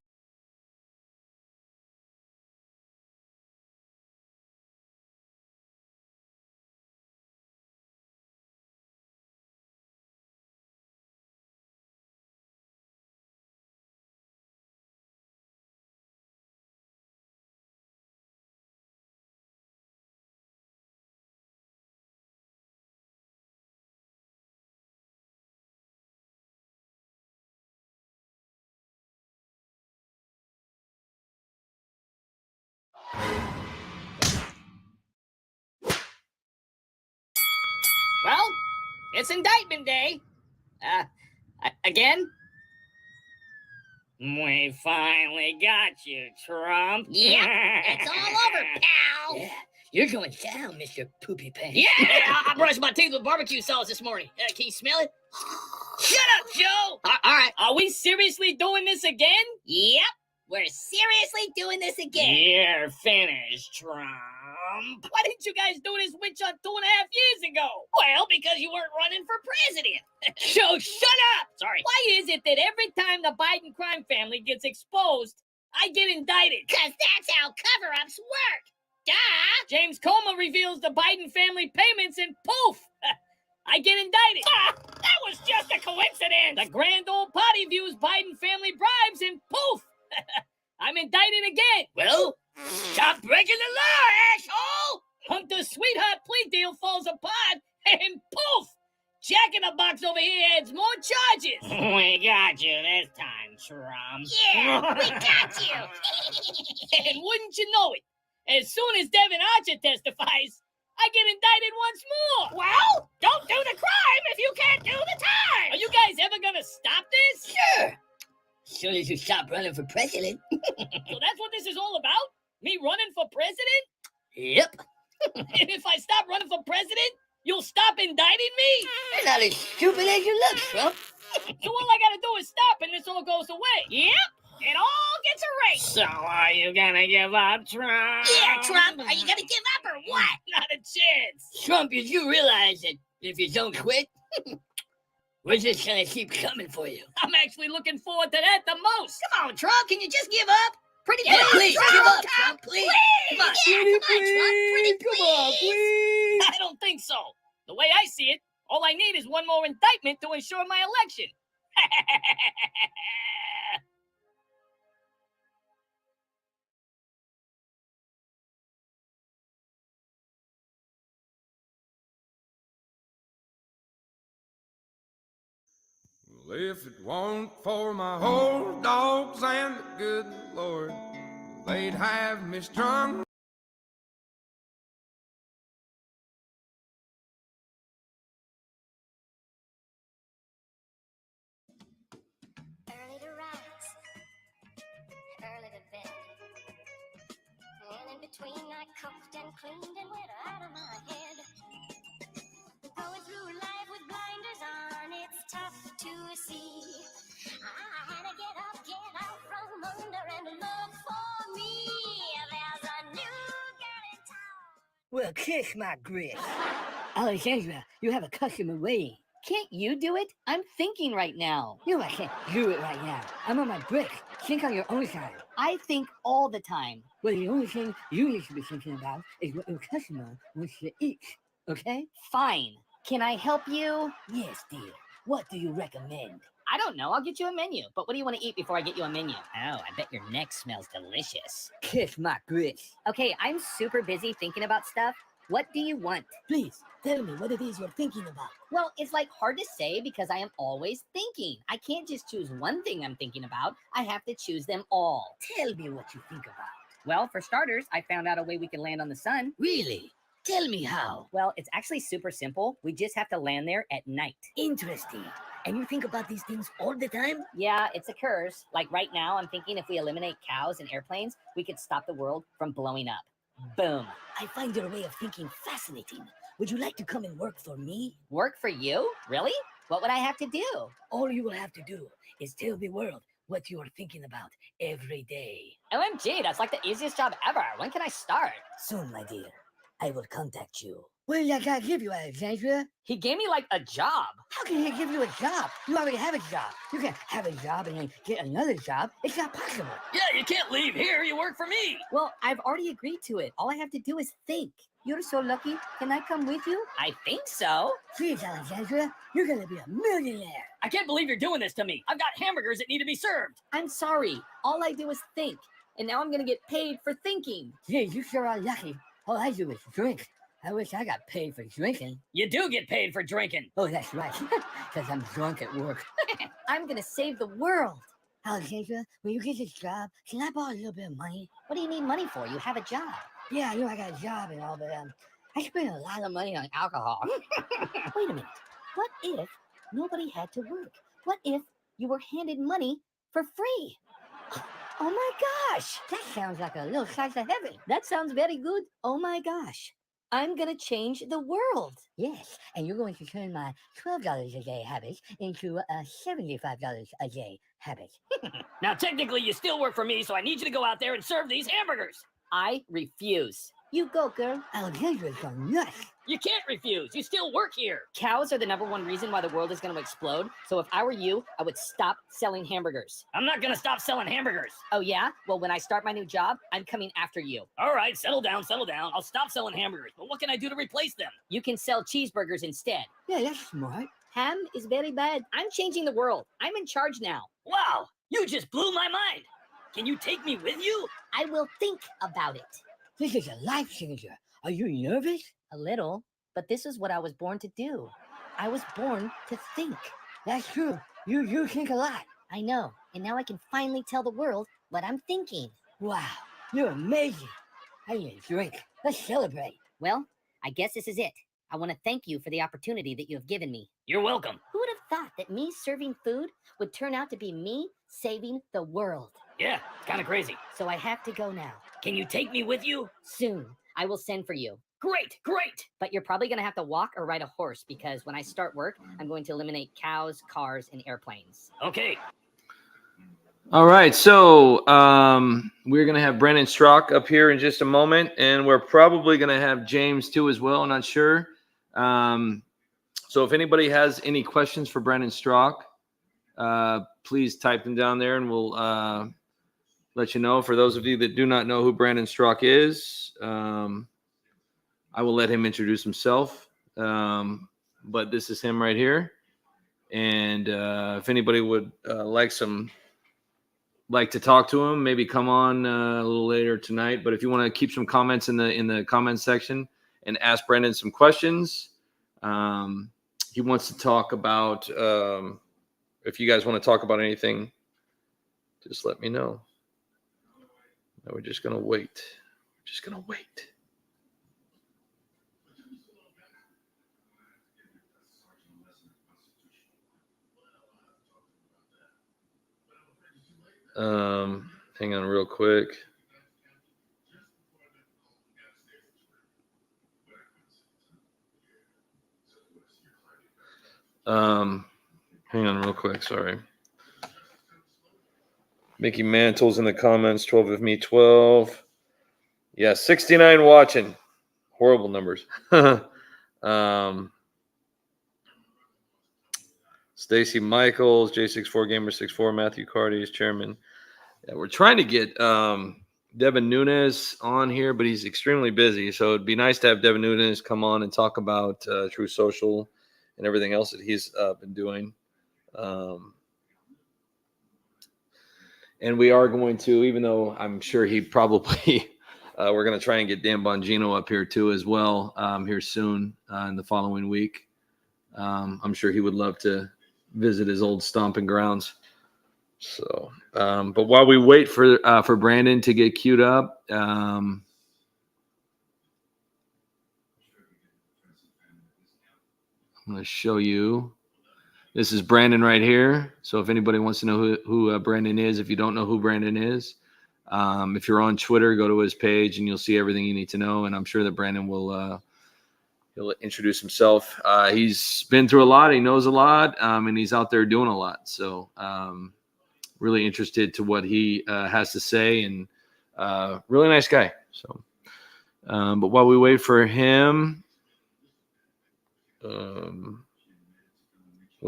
Well, it's indictment day. Again? We finally got you, Trump. Yeah, it's all over, pal. Yeah, you're going down, Mr. Poopy Pants. Yeah, I brushed my teeth with barbecue sauce this morning. Can you smell it? Shut up, Joe! All right. Are we seriously doing this again? Yep, we're seriously doing this again. You're finished, Trump. Why didn't you guys do this witch hunt 2.5 years ago? Well, because you weren't running for president. Joe, shut up! Sorry. Why is it that every time the Biden crime family gets exposed, I get indicted? Because that's how cover-ups work. Duh! James Comer reveals the Biden family payments and poof! I get indicted. That was just a coincidence. The grand old potty views Biden family bribes and poof! I'm indicted again. Well, stop breaking the law, asshole! Hunter's sweetheart plea deal falls apart and poof! Jack in the Box over here adds more charges. We got you this time, Trump. Yeah, we got you. And wouldn't you know it, as soon as Devin Archer testifies, I get indicted once more. Well, don't do the crime if you can't do the time. Are you guys ever gonna stop this? Sure. As soon as you stop running for president. So that's what this is all about? Me running for president? Yep. And if I stop running for president, you'll stop indicting me? You're not as stupid as you look, Trump. So all I gotta do is stop and this all goes away. Yep, it all gets erased. So are you gonna give up, Trump? Yeah, Trump, are you gonna give up or what? Not a chance. Trump, did you realize that if you don't quit, we're just gonna keep coming for you? I'm actually looking forward to that the most. Come on, Trump, can you just give up? Pretty Yeah, please, please, Trump, give up, Trump, Trump, please. please. Come on. Yeah, come on, Trump, pretty please. I don't think so. The way I see it, all I need is one more indictment to ensure my election. Well, if it weren't for my old dogs and the good Lord, they'd have me strung. Early to rise, early to bed. And in between I cooked and cleaned and went out of my head. Going through life with blinders on, it's tough to see. I had to get out from under and look for me. There's a new girl in town. Well, kiss my grits. Alexandra, you have a customer waiting. Can't you do it? I'm thinking right now. No, I can't do it right now. I'm on my break. Think on your own time. I think all the time. Well, the only thing you need to be thinking about is what your customer wants to eat. Okay? Fine. Can I help you? Yes, dear. What do you recommend? I don't know. I'll get you a menu. But what do you want to eat before I get you a menu? Oh, I bet your neck smells delicious. Kiss my grits. Okay, I'm super busy thinking about stuff. What do you want? Please, tell me what it is you're thinking about. Well, it's like hard to say because I am always thinking. I can't just choose one thing I'm thinking about. I have to choose them all. Tell me what you think about. Well, for starters, I found out a way we can land on the sun. Really? Tell me how. Well, it's actually super simple. We just have to land there at night. Interesting. And you think about these things all the time? Yeah, it occurs. Like right now, I'm thinking if we eliminate cows and airplanes, we could stop the world from blowing up. Boom. I find your way of thinking fascinating. Would you like to come and work for me? Work for you? Really? What would I have to do? All you will have to do is tell the world what you are thinking about every day. OMG, that's like the easiest job ever. When can I start? Soon, my dear, I will contact you. What did that guy give you, Alexandria? He gave me like a job. How can he give you a job? You already have a job. You can't have a job and then get another job. It's not possible. Yeah, you can't leave here. You work for me. Well, I've already agreed to it. All I have to do is think. You're so lucky. Can I come with you? I think so. Please, Alexandria, you're gonna be a millionaire. I can't believe you're doing this to me. I've got hamburgers that need to be served. I'm sorry. All I do is think. And now I'm gonna get paid for thinking. Yeah, you sure are lucky. All I do is drink. I wish I got paid for drinking. You do get paid for drinking. Oh, that's right. Because I'm drunk at work. I'm gonna save the world. Alexandria, when you get this job, can I borrow a little bit of money? What do you need money for? You have a job. Yeah, I know I got a job and all, but I spend a lot of money on alcohol. Wait a minute. What if nobody had to work? What if you were handed money for free? Oh my gosh! That sounds like a little slice of heaven. That sounds very good. Oh my gosh. I'm gonna change the world. Yes, and you're going to turn my $12 a day habit into a $75 a day habit. Now, technically, you still work for me, so I need you to go out there and serve these hamburgers. I refuse. You go, girl. Alexandria's gone nuts. You can't refuse. You still work here. Cows are the #1 reason why the world is going to explode. So if I were you, I would stop selling hamburgers. I'm not going to stop selling hamburgers. Oh, yeah? Well, when I start my new job, I'm coming after you. All right, settle down, settle down. I'll stop selling hamburgers, but what can I do to replace them? You can sell cheeseburgers instead. Yeah, that's smart. Ham is very bad. I'm changing the world. I'm in charge now. Wow, you just blew my mind. Can you take me with you? I will think about it. This is a life changer. Are you nervous? A little, but this is what I was born to do. I was born to think. That's true. You think a lot. I know, and now I can finally tell the world what I'm thinking. Wow, you're amazing. I need a drink. Let's celebrate. Well, I guess this is it. I want to thank you for the opportunity that you have given me. You're welcome. Who would have thought that me serving food would turn out to be me saving the world? Yeah, it's kind of crazy. So I have to go now. Can you take me with you? Soon. I will send for you. Great, great. But you're probably going to have to walk or ride a horse because when I start work, I'm going to eliminate cows, cars, and airplanes. Okay. All right, so we're going to have Brandon Strock up here in just a moment, and we're probably going to have James too as well. I'm not sure. So if anybody has any questions for Brandon Strock, please type them down there, and we'll let you know. For those of you that do not know who Brandon Strock is, I will let him introduce himself. But this is him right here. And if anybody would like to talk to him, maybe come on a little later tonight. But if you want to keep some comments in the comment section and ask Brandon some questions, he wants to talk about. If you guys want to talk about anything, just let me know. No, we're just gonna wait. Just gonna wait. Hang on real quick. Hang on real quick, sorry. Mickey Mantle's in the comments, 12 of me, 12. Yeah, 69 watching. Horrible numbers. Stacy Michaels, J64 Gamer 64, Matthew Carty is chairman. Yeah, we're trying to get Devin Nunes on here, but he's extremely busy. So it'd be nice to have Devin Nunes come on and talk about True Social and everything else that he's been doing. And we are going to, even though I'm sure he probably, we're going to try and get Dan Bongino up here too as well here soon in the following week. I'm sure he would love to visit his old stomping grounds. So, but while we wait for Brandon to get queued up, I'm going to show you. This is Brandon right here. So if anybody wants to know who Brandon is, if you don't know who Brandon is, if you're on Twitter, go to his page and you'll see everything you need to know. And I'm sure that Brandon will he'll introduce himself. He's been through a lot. He knows a lot, and he's out there doing a lot. So really interested to what he has to say, and really nice guy. So, but while we wait for him, we'll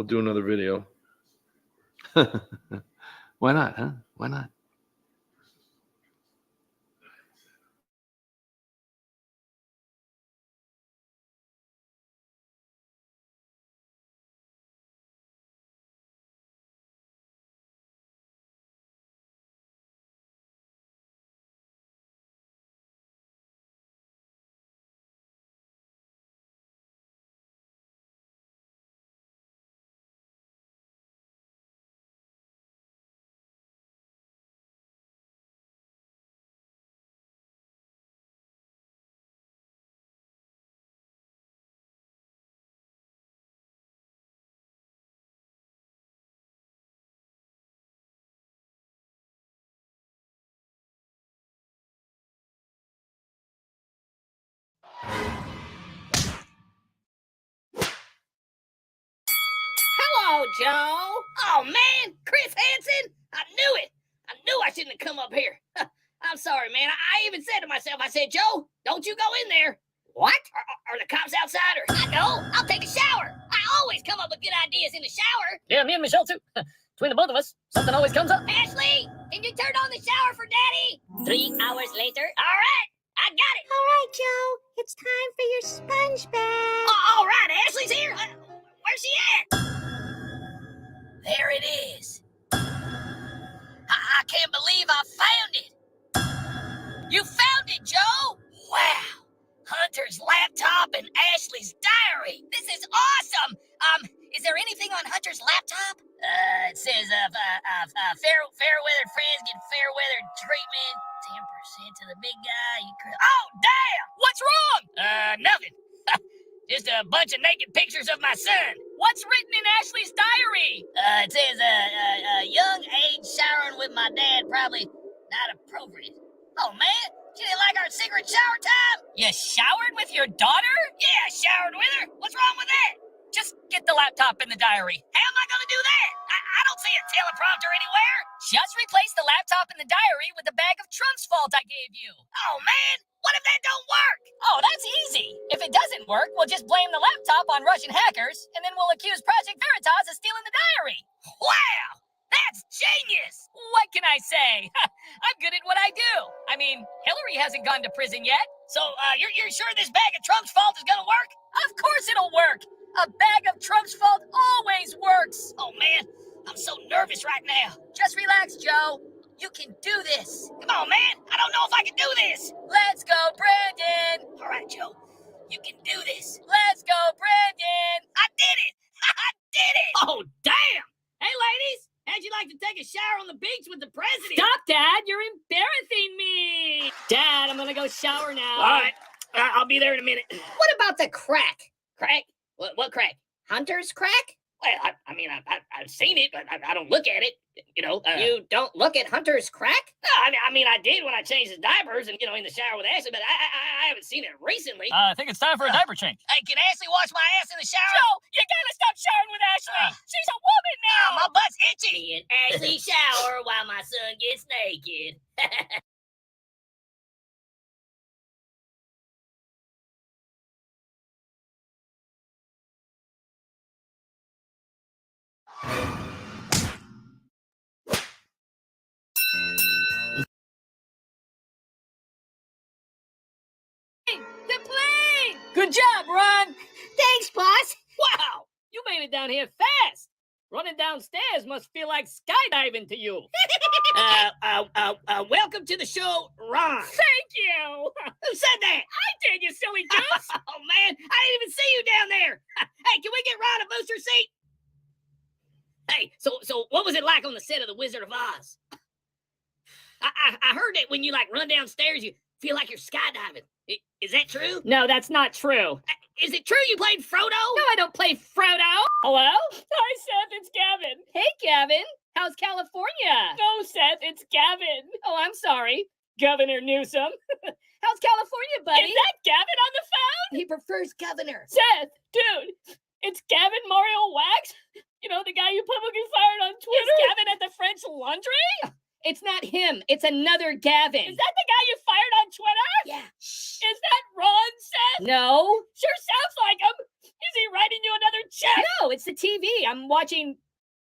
do another video. Why not, huh? Why not? Hello, Joe. Oh, man. Chris Hansen. I knew it. I knew I shouldn't have come up here. I'm sorry, man. I even said to myself, I said, Joe, don't you go in there. What? Are the cops outside? Or I know. I'll take a shower. I always come up with good ideas in the shower. Yeah, me and Michelle too. Between the both of us, something always comes up. Ashley, can you turn on the shower for Daddy? 3 hours later. All right. I got it. All right, Joe. It's time for your sponge bath. All right. Ashley's here. Where's she at? There it is. I can't believe I found it. You found it, Joe? Wow. Hunter's laptop and Ashley's diary. This is awesome. Is there anything on Hunter's laptop? It says, fair weather friends get fair weather treatment. 10% to the big guy. Oh, damn! What's wrong? Nothing. Just a bunch of naked pictures of my son. What's written in Ashley's diary? It says, young age showering with my dad, probably not appropriate. Oh, man, she didn't like our secret shower time? You showered with your daughter? Yeah, I showered with her. What's wrong with that? Just get the laptop in the diary. How am I gonna do that? I don't see a teleprompter anywhere. Just replace the laptop in the diary with the bag of Trump's fault I gave you. Oh, man, what if that don't work? Oh, that's easy. If it doesn't work, we'll just blame the laptop on Russian hackers, and then we'll accuse Project Veritas of stealing the diary. Wow, that's genius. What can I say? I'm good at what I do. I mean, Hillary hasn't gone to prison yet. So, you're sure this bag of Trump's fault is gonna work? Of course it'll work. A bag of Trump's fault always works. Oh, man, I'm so nervous right now. Just relax, Joe. You can do this. Come on, man. I don't know if I can do this. Let's go, Brandon. All right, Joe. You can do this. Let's go, Brandon. I did it. I did it. Oh, damn. Hey, ladies. How'd you like to take a shower on the beach with the president? Stop, Dad. You're embarrassing me. Dad, I'm going to go shower now. All right. I'll be there in a minute. What about the crack? Crack? What crack? Hunter's crack? Well, I mean, I've seen it, but I don't look at it. You know. You don't look at Hunter's crack? No, I mean, I did when I changed his diapers and, in the shower with Ashley, but I haven't seen it recently. I think it's time for a diaper change. Hey, can Ashley wash my ass in the shower? Joe, you gotta stop showering with Ashley. She's a woman now. My butt's itchy. Me and Ashley shower while my son gets naked. The plane! Good job, Ron. Thanks, boss. Wow, you made it down here fast. Running downstairs must feel like skydiving to you. Welcome to the show, Ron. Thank you. Who said that? I did, you silly goose. Oh, man, I didn't even see you down there. Hey, can we get Ron a booster seat? Hey, so what was it like on the set of The Wizard of Oz? I heard that when you, run downstairs, you feel like you're skydiving. Is that true? No, that's not true. Is it true you played Frodo? No, I don't play Frodo. Hello? Hi, Seth, it's Gavin. Hey, Gavin. How's California? No, Seth, it's Gavin. Oh, I'm sorry. Governor Newsom. How's California, buddy? Is that Gavin on the phone? He prefers governor. Seth, dude, it's Gavin Mario Wax. the guy you publicly fired on Twitter? Is Gavin at the French Laundry? It's not him. It's another Gavin. Is that the guy you fired on Twitter? Yeah. Is that Ron Seth? No. Sure sounds like him. Is he writing you another check? No, it's the TV. I'm watching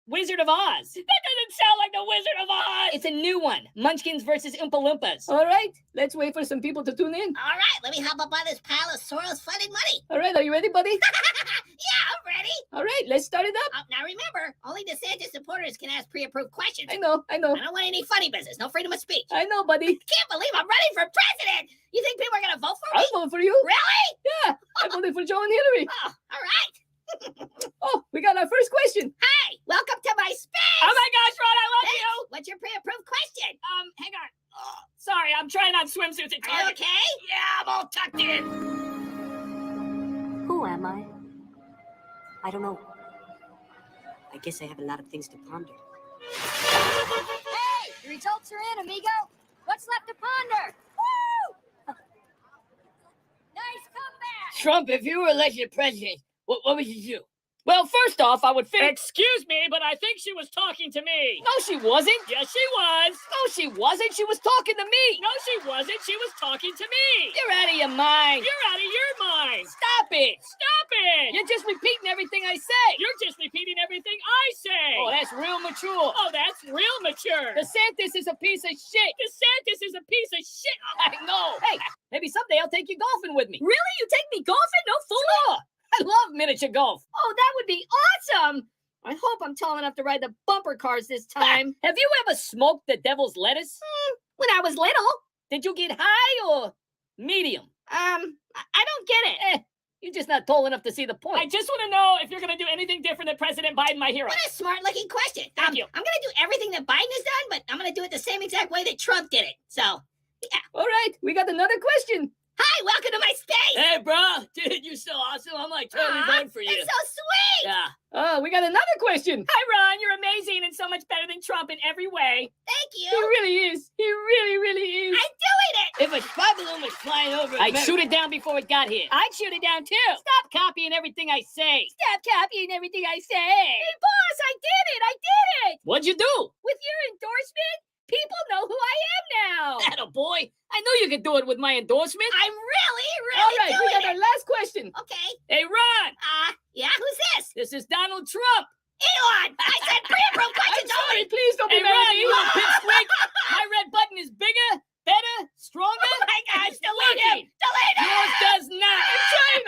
Wizard of Oz. That doesn't sound like the Wizard of Oz. It's a new one. Munchkins versus Oompa Loompas. All right, let's wait for some people to tune in. All right, let me hop up on this pile of Soros-funded money. All right, are you ready, buddy? Yeah, I'm ready. All right, let's start it up. Now remember, only DeSantis supporters can ask pre-approved questions. I know. I don't want any funny business. No freedom of speech. I know, buddy. Can't believe I'm running for president. You think people are gonna vote for me? I'll vote for you. Really? Yeah, I voted for Joe and Hillary. Oh, all right. Oh, we got our first question. Hi, welcome to my space. Oh my gosh, Ron, I love Thanks. you. What's your pre-approved question? Hang on. Oh, sorry, I'm trying on swimsuits at Are you Target. okay? Yeah, I'm all tucked in. Who am I? I don't know. I guess I have a lot of things to ponder. Hey, the results are in, amigo. What's left to ponder? Woo! Nice comeback. Trump, if you were elected president, what would you do? Well, first off, I would think... Excuse me, but I think she was talking to me. No, she wasn't. Yes, she was. No, she wasn't. She was talking to me. No, she wasn't. She was talking to me. You're out of your mind. You're out of your mind. Stop it. Stop it. You're just repeating everything I say. You're just repeating everything I say. Oh, that's real mature. Oh, that's real mature. DeSantis is a piece of shit. DeSantis is a piece of shit. I know. Hey, maybe someday I'll take you golfing with me. Really? You take me golfing? No fool. Sure. I love miniature golf. Oh, that would be awesome. I hope I'm tall enough to ride the bumper cars this time. Have you ever smoked the devil's lettuce? When I was little. Did you get high or medium? I don't get it. You're just not tall enough to see the point. I just want to know if you're going to do anything different than President Biden, my hero. What a smart-looking question. Thank you. I'm gonna do everything that Biden has done, but I'm gonna do it the same exact way that Trump did it. So, yeah. All right, we got another question. Hi, welcome to my space. Hey, bro. Dude, you're so awesome. I'm like totally voting for you. That's so sweet. Yeah. Oh, we got another question. Hi, Ron. You're amazing and so much better than Trump in every way. Thank you. He really is. He really, really is. I'm doing it. If a spy balloon was flying over, I'd shoot it down before it got here. I'd shoot it down, too. Stop copying everything I say. Stop copying everything I say. Hey, boss, I did it. I did it. What'd you do? With your endorsement, people know who I am now. Atta boy. I knew you could do it with my endorsement. I'm really All right, we doing got it. our last question. Okay. Hey, Ron. Yeah, who's this? This is Donald Trump. Elon. I said pre-approved questions I'm sorry, only. please don't be Hey, mad Ron, at me. you little pipsqueak. My red button is bigger, better, stronger. Oh my gosh, It's delete him. working. Delete him. Yours does not.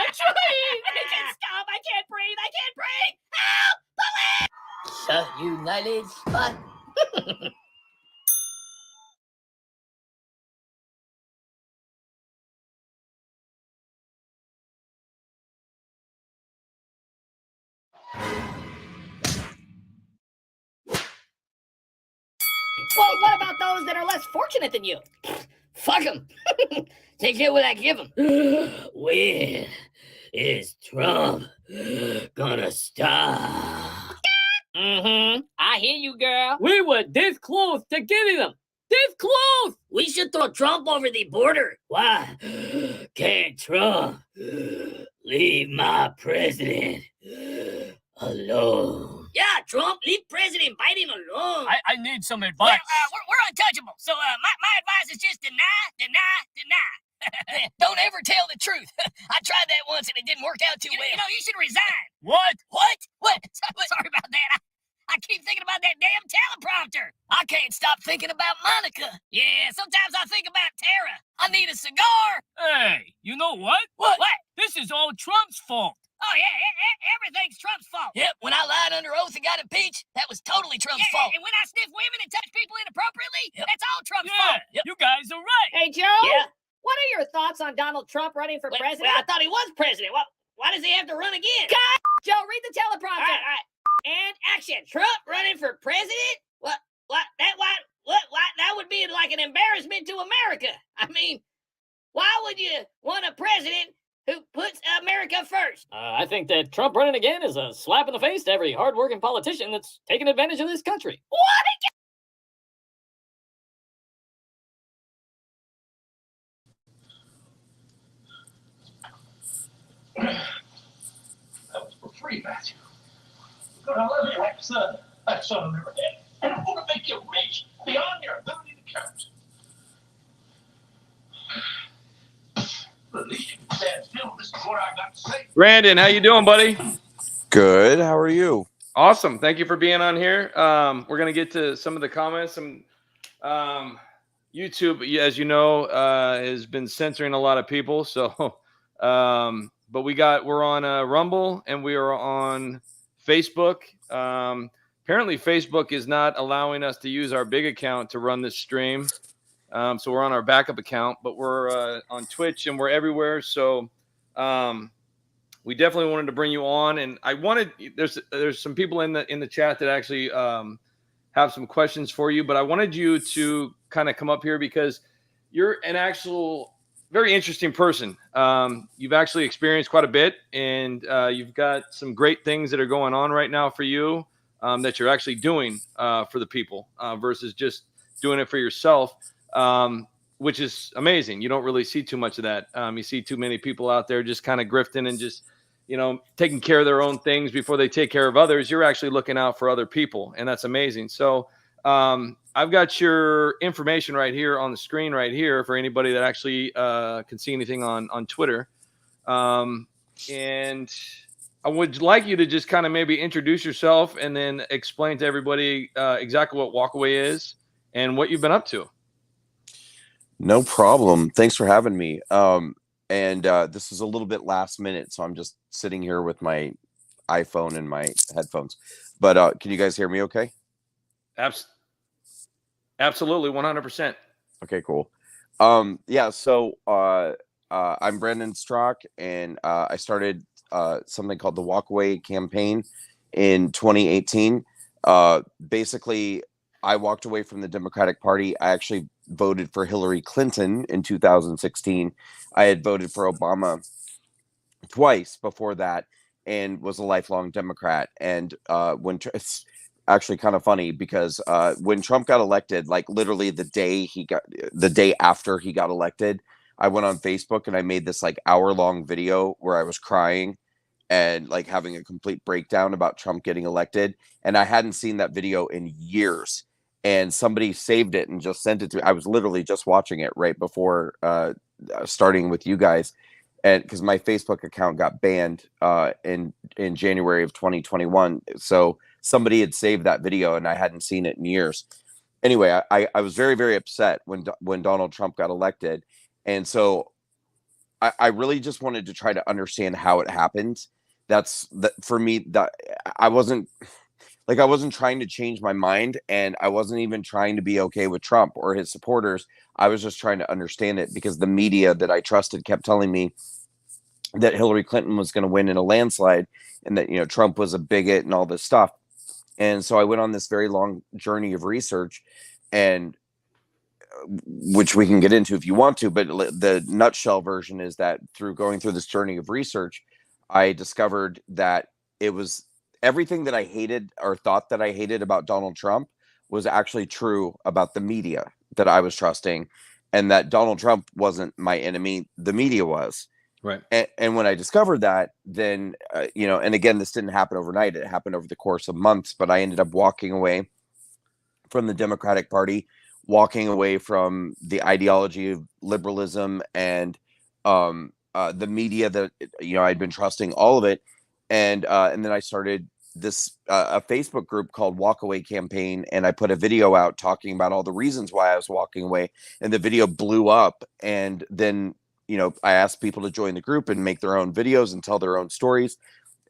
I'm trying. I can't stop. I can't breathe. I can't breathe. Help! Police! Shut you knowledge. What? Well, what about those that are less fortunate than you? Fuck them. Take care what I give them. When is Trump gonna stop? I hear you, girl. We were this close to getting them. This close. We should throw Trump over the border. Why can't Trump leave my president alone? Yeah, Trump, leave President Biden alone. I need some advice. Well, we're untouchable. So my advice is just deny. Don't ever tell the truth. I tried that once and it didn't work out too well. You know, you should resign. What? What? Sorry about that. I keep thinking about that damn teleprompter. I can't stop thinking about Monica. Yeah, sometimes I think about Tara. I need a cigar. Hey, you know what? What? This is all Trump's fault. Oh, yeah, everything's Trump's fault. Yep, when I lied under oath and got impeached, that was totally Trump's fault. And when I sniff women and touch people inappropriately, that's all Trump's fault. You guys are right. Hey, Joe. Yeah. What are your thoughts on Donald Trump running for president? Well, I thought he was president. Why does he have to run again? Joe, read the teleprompter. All right. And action. Trump running for president? What? That would be like an embarrassment to America. I mean, why would you want a president who puts America first? I think that Trump running again is a slap in the face to every hardworking politician that's taking advantage of this country. What? That was for free, Matthew. But I love you like son. That son never did. And I'm going to make you rich beyond your ability to count. But at least you can stand still. This is what I got to say. Brandon, how you doing, buddy? Good. How are you? Awesome. Thank you for being on here. We're gonna get to some of the comments. YouTube, as you know, has been censoring a lot of people. So, but we're on Rumble and we are on Facebook. Apparently, Facebook is not allowing us to use our big account to run this stream. So we're on our backup account, but we're on Twitch and we're everywhere. So we definitely wanted to bring you on, and I wanted there's some people in the chat that actually have some questions for you, but I wanted you to kind of come up here because you're an actual very interesting person. You've actually experienced quite a bit, and you've got some great things that are going on right now for you that you're actually doing for the people versus just doing it for yourself, which is amazing. You don't really see too much of that. You see too many people out there just kind of grifting and just, taking care of their own things before they take care of others. You're actually looking out for other people, and that's amazing. So I've got your information right here on the screen right here for anybody that actually can see anything on Twitter. And I would like you to just kind of maybe introduce yourself and then explain to everybody exactly what Walkaway is and what you've been up to. No problem. Thanks for having me. And this is a little bit last minute, so I'm just sitting here with my iPhone and my headphones. But can you guys hear me okay? Absolutely, 100%. Okay, cool. Yeah, so I'm Brandon Strock, and I started something called the Walkaway campaign in 2018. Basically, I walked away from the Democratic Party. I actually voted for Hillary Clinton in 2016. I had voted for Obama twice before that and was a lifelong Democrat. And it's actually kind of funny because when Trump got elected, like literally the day after he got elected, I went on Facebook and I made this like hour-long video where I was crying and like having a complete breakdown about Trump getting elected. And I hadn't seen that video in years. And somebody saved it and just sent it to me. I was literally just watching it right before starting with you guys, and because my Facebook account got banned in January of 2021, so somebody had saved that video and I hadn't seen it in years. Anyway, I was very, very upset when Donald Trump got elected, and so I really just wanted to try to understand how it happened. That's for me. That I wasn't trying to change my mind, and I wasn't even trying to be okay with Trump or his supporters. I was just trying to understand it because the media that I trusted kept telling me that Hillary Clinton was going to win in a landslide and that, Trump was a bigot and all this stuff. And so I went on this very long journey of research, and which we can get into if you want to, but the nutshell version is that through going through this journey of research, I discovered that it was everything that I hated or thought that I hated about Donald Trump was actually true about the media that I was trusting, and that Donald Trump wasn't my enemy. The media was. Right. And when I discovered that, then, and again, this didn't happen overnight. It happened over the course of months, but I ended up walking away from the Democratic Party, walking away from the ideology of liberalism and the media that, I'd been trusting, all of it. And then I started this a Facebook group called Walkaway Campaign, and I put a video out talking about all the reasons why I was walking away, and the video blew up. And then I asked people to join the group and make their own videos and tell their own stories,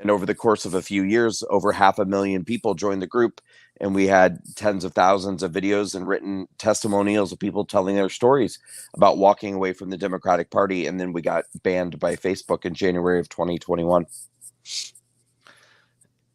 and over the course of a few years, over 500,000 people joined the group, and we had tens of thousands of videos and written testimonials of people telling their stories about walking away from the Democratic Party. And then we got banned by Facebook in January of 2021.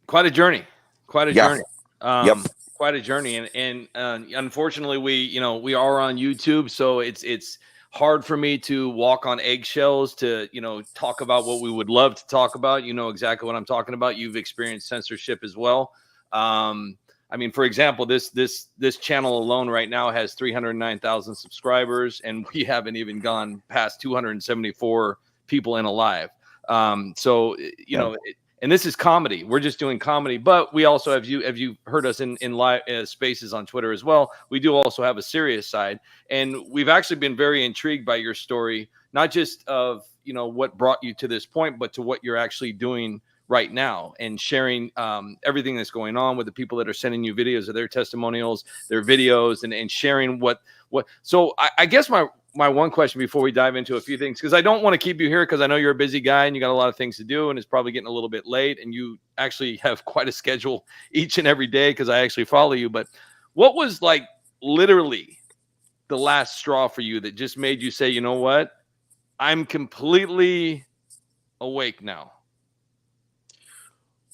Quite a journey. Journey. Yep. Quite a journey. And unfortunately, we are on YouTube, so it's hard for me to walk on eggshells to, talk about what we would love to talk about. You know exactly what I'm talking about. You've experienced censorship as well. For example, this channel alone right now has 309,000 subscribers, and we haven't even gone past 274 people in a live. And this is comedy. We're just doing comedy, but we also have you heard us in live spaces on Twitter as well. We do also have a serious side, and we've actually been very intrigued by your story, not just of what brought you to this point, but to what you're actually doing right now and sharing everything that's going on with the people that are sending you videos of their testimonials, their videos, and sharing what. So I guess my one question before we dive into a few things, because I don't want to keep you here because I know you're a busy guy and you got a lot of things to do and it's probably getting a little bit late and you actually have quite a schedule each and every day because I actually follow you. But what was like literally the last straw for you that just made you say, you know what, I'm completely awake now?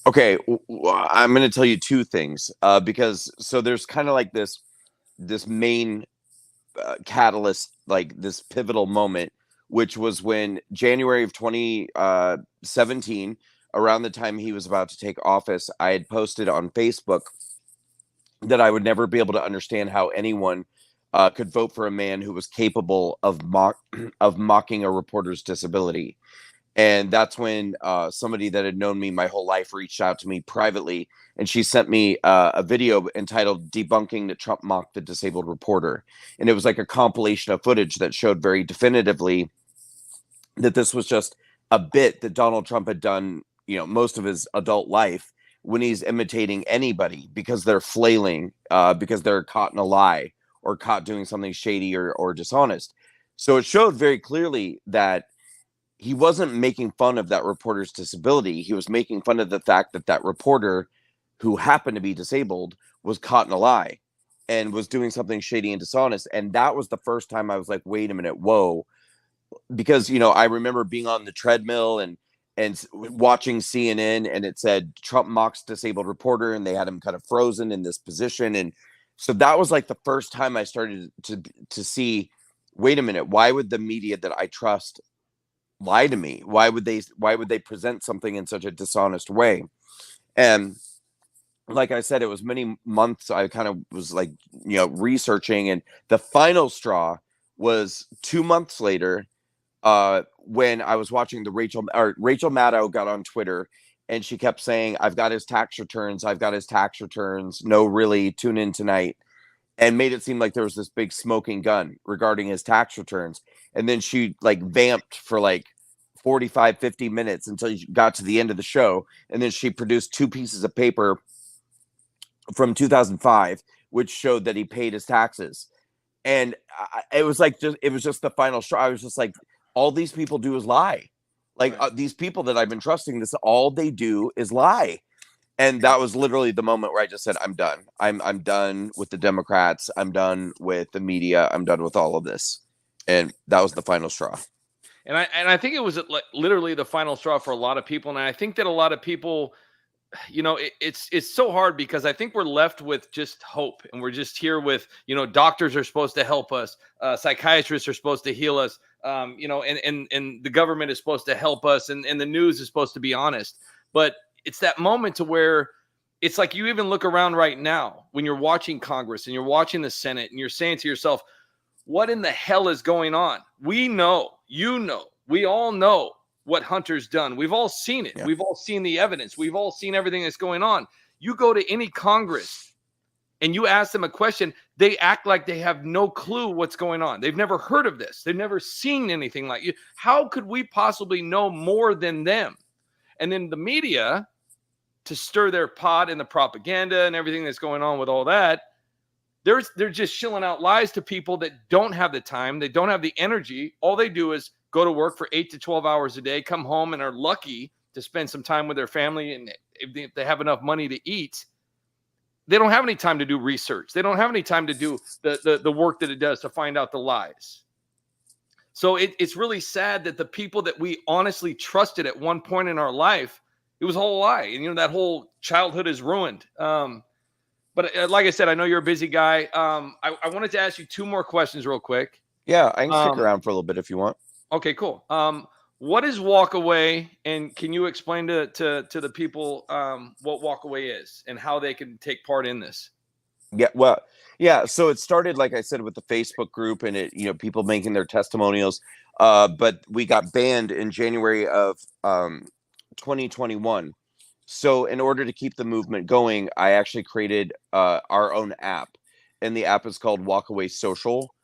Okay, I'm going to tell you two things because so there's kind of like this main catalyst, like this pivotal moment, which was when January of 2017, around the time he was about to take office, I had posted on Facebook that I would never be able to understand how anyone could vote for a man who was capable of mocking a reporter's disability. And that's when somebody that had known me my whole life reached out to me privately, and she sent me a video entitled "Debunking that Trump Mocked the Disabled Reporter." And it was like a compilation of footage that showed very definitively that this was just a bit that Donald Trump had done, most of his adult life when he's imitating anybody because they're flailing, because they're caught in a lie or caught doing something shady or dishonest. So it showed very clearly that he wasn't making fun of that reporter's disability. He was making fun of the fact that that reporter, who happened to be disabled, was caught in a lie and was doing something shady and dishonest. And that was the first time I was like, wait a minute, whoa. Because, I remember being on the treadmill and watching CNN, and it said Trump mocks disabled reporter, and they had him kind of frozen in this position. And so that was like the first time I started to see, wait a minute, why would the media that I trust lie to me? Why would they present something in such a dishonest way? And like I said, it was many months I kind of was like, researching, and the final straw was 2 months later, when I was watching Rachel Maddow got on Twitter, and she kept saying, I've got his tax returns. No, really, tune in tonight. And made it seem like there was this big smoking gun regarding his tax returns. And then she like vamped for like 45, 50 minutes until she got to the end of the show. And then she produced 2 pieces of paper from 2005, which showed that he paid his taxes. And it was just the final straw. I was just like, all these people do is lie. Like these people that I've been trusting, all they do is lie. And that was literally the moment where I just said, I'm done. I'm done with the Democrats. I'm done with the media. I'm done with all of this. And that was the final straw. And I think it was like literally the final straw for a lot of people. And I think that a lot of people, it's so hard because I think we're left with just hope. And we're just here with, doctors are supposed to help us. Psychiatrists are supposed to heal us. And the government is supposed to help us. And the news is supposed to be honest. But it's that moment to where it's like you even look around right now when you're watching Congress and you're watching the Senate and you're saying to yourself, what in the hell is going on? We know, we all know what Hunter's done. We've all seen it. Yeah. We've all seen the evidence. We've all seen everything that's going on. You go to any Congress and you ask them a question, they act like they have no clue what's going on. They've never heard of this. They've never seen anything like you. How could we possibly know more than them? And then the media, to stir their pot in the propaganda and everything that's going on with all that, they're just shilling out lies to people that don't have the time. They don't have the energy. All they do is go to work for 8 to 12 hours a day, come home and are lucky to spend some time with their family. And if they have enough money to eat, they don't have any time to do research. They don't have any time to do the work that it does to find out the lies. So it's really sad that the people that we honestly trusted at one point in our life, it was a whole lie. And, that whole childhood is ruined. But like I said, I know you're a busy guy. I wanted to ask you 2 more questions real quick. Yeah, I can stick around for a little bit if you want. Okay, cool. What is walk away? And can you explain to the people what walk away is and how they can take part in this? Yeah, well, yeah. So it started, like I said, with the Facebook group and people making their testimonials. But we got banned in January of 2021 So in order to keep the movement going, I actually created our own app, and the app is called Walkaway Social.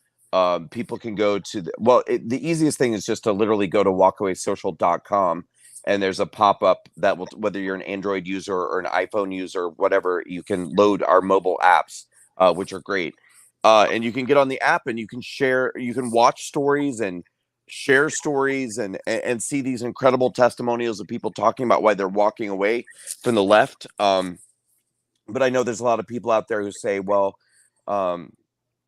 People can go to the easiest thing is just to literally go to walkawaysocial.com, and there's a pop-up that will, whether you're an Android user or an iPhone user, whatever, you can load our mobile apps, which are great. And you can get on the app and you can share, you can watch stories and share stories and see these incredible testimonials of people talking about why they're walking away from the left. But I know there's a lot of people out there who say, well, I'm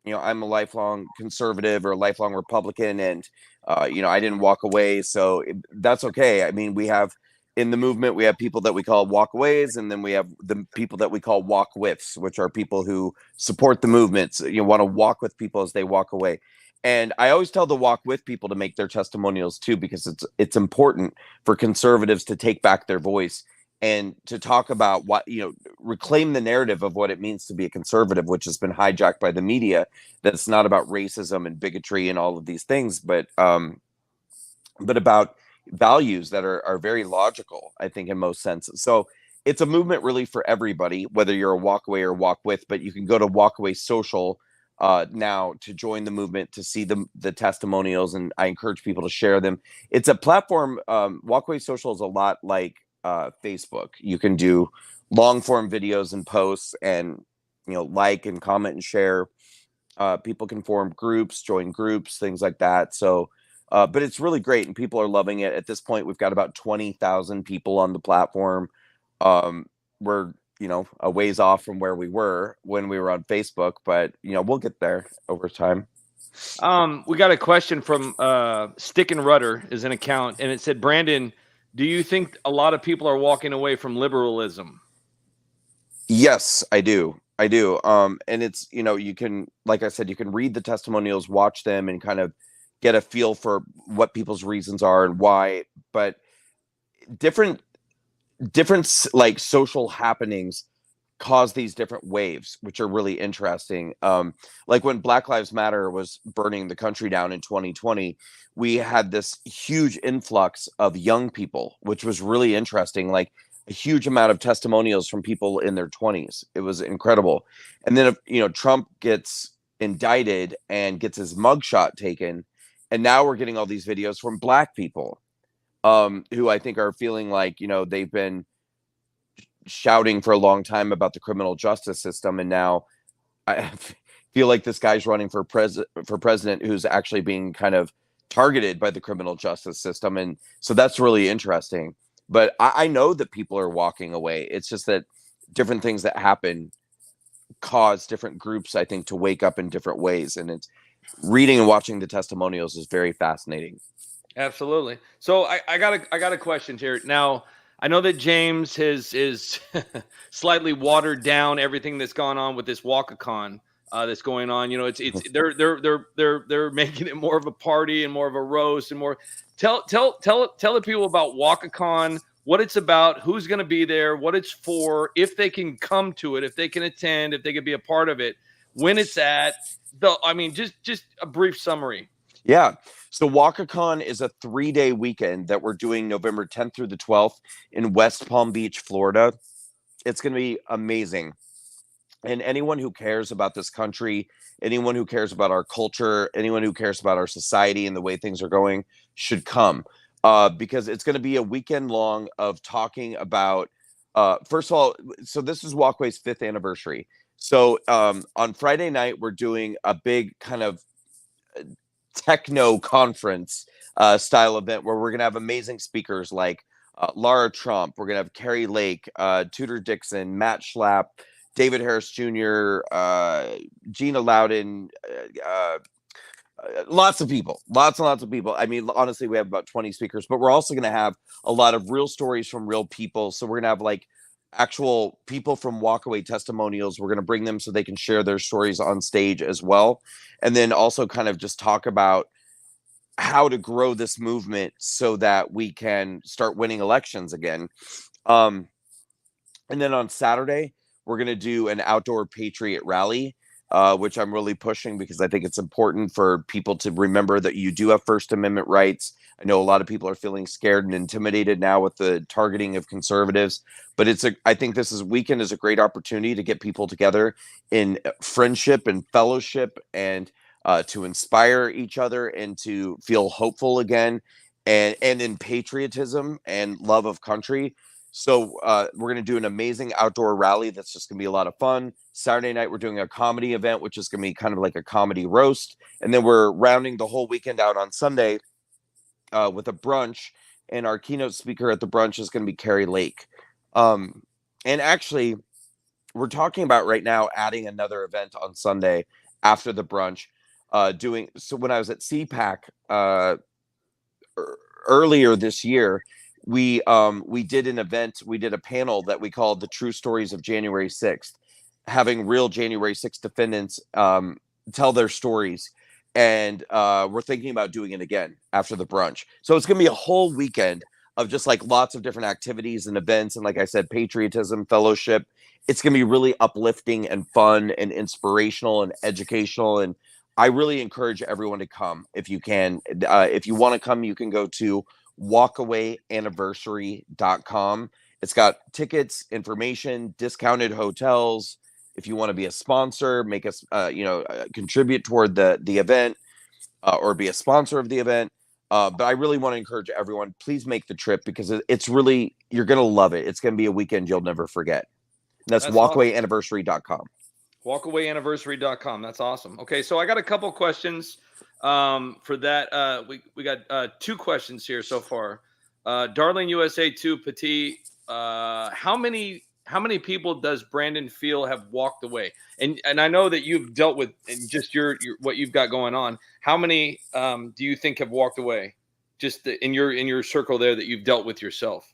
a lifelong conservative or a lifelong Republican, and I didn't walk away, so that's okay. I mean, we have in the movement, we have people that we call walkaways, and then we have the people that we call walk withs, which are people who support the movements. You want to walk with people as they walk away. And I always tell the walk with people to make their testimonials too, because it's important for conservatives to take back their voice and to talk about what, reclaim the narrative of what it means to be a conservative, which has been hijacked by the media. That's not about racism and bigotry and all of these things, but about values that are very logical, I think, in most senses. So it's a movement really for everybody, whether you're a walkaway or walk with, but you can go to Walkaway Social now to join the movement, to see the testimonials, and I encourage people to share them. It's a platform. Walkaway Social is a lot like Facebook. You can do long form videos and posts, and like and comment and share. People can form groups, join groups, things like that. So but it's really great, and people are loving it. At this point, we've got about 20,000 people on the platform. We're a ways off from where we were when we were on Facebook, but we'll get there over time. We got a question from Stick and Rudder is an account, and it said, Brandon, do you think a lot of people are walking away from liberalism? Yes, I do. And it's, you can, like I said, you can read the testimonials, watch them, and kind of get a feel for what people's reasons are and why. But different like social happenings cause these different waves, which are really interesting. Like when Black Lives Matter was burning the country down in 2020, we had this huge influx of young people, which was really interesting. Like a huge amount of testimonials from people in their 20s. It was incredible. And then, Trump gets indicted and gets his mugshot taken, and now we're getting all these videos from Black people, who I think are feeling like, they've been shouting for a long time about the criminal justice system, and now I feel like this guy's running for president who's actually being kind of targeted by the criminal justice system. And so that's really interesting. But I know that people are walking away. It's just that different things that happen cause different groups, I think, to wake up in different ways. And it's reading and watching the testimonials is very fascinating. Absolutely. So I got a question here. Now, I know that James is slightly watered down everything that's gone on with this walk-a-con that's going on. They're making it more of a party and more of a roast and more. Tell the people about walk-a-con, what it's about, who's going to be there, what it's for, if they can come to it, if they can attend, if they can be a part of it, when it's at. Just a brief summary. Yeah. So WalkaCon is a 3-day weekend that we're doing November 10th through the 12th in West Palm Beach, Florida. It's going to be amazing. And anyone who cares about this country, anyone who cares about our culture, anyone who cares about our society and the way things are going should come, because it's going to be a weekend long of talking about, first of all, so this is Walkway's 5th anniversary. So on Friday night, we're doing a big kind of techno conference style event where we're going to have amazing speakers like Lara Trump. We're going to have Carrie Lake, Tudor Dixon, Matt Schlapp, David Harris Jr., Gina Loudon, lots and lots of people. I mean, honestly, we have about 20 speakers, but we're also going to have a lot of real stories from real people. So we're going to have like actual people from walkaway testimonials. We're going to bring them so they can share their stories on stage as well. And then also kind of just talk about how to grow this movement so that we can start winning elections again. And then on Saturday, we're going to do an outdoor Patriot rally. which I'm really pushing because I think it's important for people to remember that you do have First Amendment rights. I know a lot of people are feeling scared and intimidated now with the targeting of conservatives, but I think this weekend is a great opportunity to get people together in friendship and fellowship, and to inspire each other and to feel hopeful again, and in patriotism and love of country. So we're going to do an amazing outdoor rally that's just going to be a lot of fun. Saturday night, we're doing a comedy event, which is going to be kind of like a comedy roast. And then we're rounding the whole weekend out on Sunday with a brunch. And our keynote speaker at the brunch is going to be Carrie Lake. And actually, we're talking about right now adding another event on Sunday after the brunch. So when I was at CPAC earlier this year, we did an event, we did a panel that we called The True Stories of January 6th, having real January 6th defendants tell their stories. And we're thinking about doing it again after the brunch. So it's going to be a whole weekend of just like lots of different activities and events. And like I said, patriotism, fellowship. It's going to be really uplifting and fun and inspirational and educational. And I really encourage everyone to come if you can. If you want to come, you can go to walkawayanniversary.com. It's got tickets, information, discounted hotels. If you want to be a sponsor, make us, contribute toward the event, or be a sponsor of the event. But I really want to encourage everyone, please make the trip, because it's really, you're going to love it. It's going to be a weekend you'll never forget. That's walkawayanniversary.com. Walkawayanniversary.com. That's awesome. Okay, so I got a couple questions for that. We got 2 questions here so far. Darling USA 2 Petit, how many people does Brandon feel have walked away? And I know that you've dealt with just your what you've got going on. How many do you think have walked away, just in your circle there that you've dealt with yourself?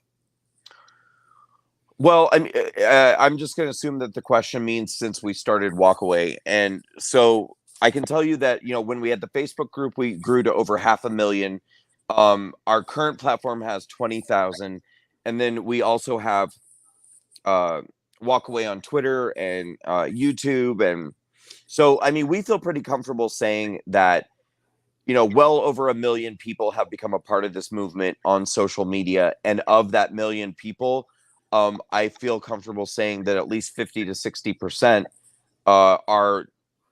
Well, I'm just going to assume that the question means since we started Walkaway. And so I can tell you that, when we had the Facebook group, we grew to over 500,000. Our current platform has 20,000. And then we also have Walkaway on Twitter and YouTube. And so, we feel pretty comfortable saying that, well over 1 million people have become a part of this movement on social media. And of that 1 million people, I feel comfortable saying that at least 50 to 60% are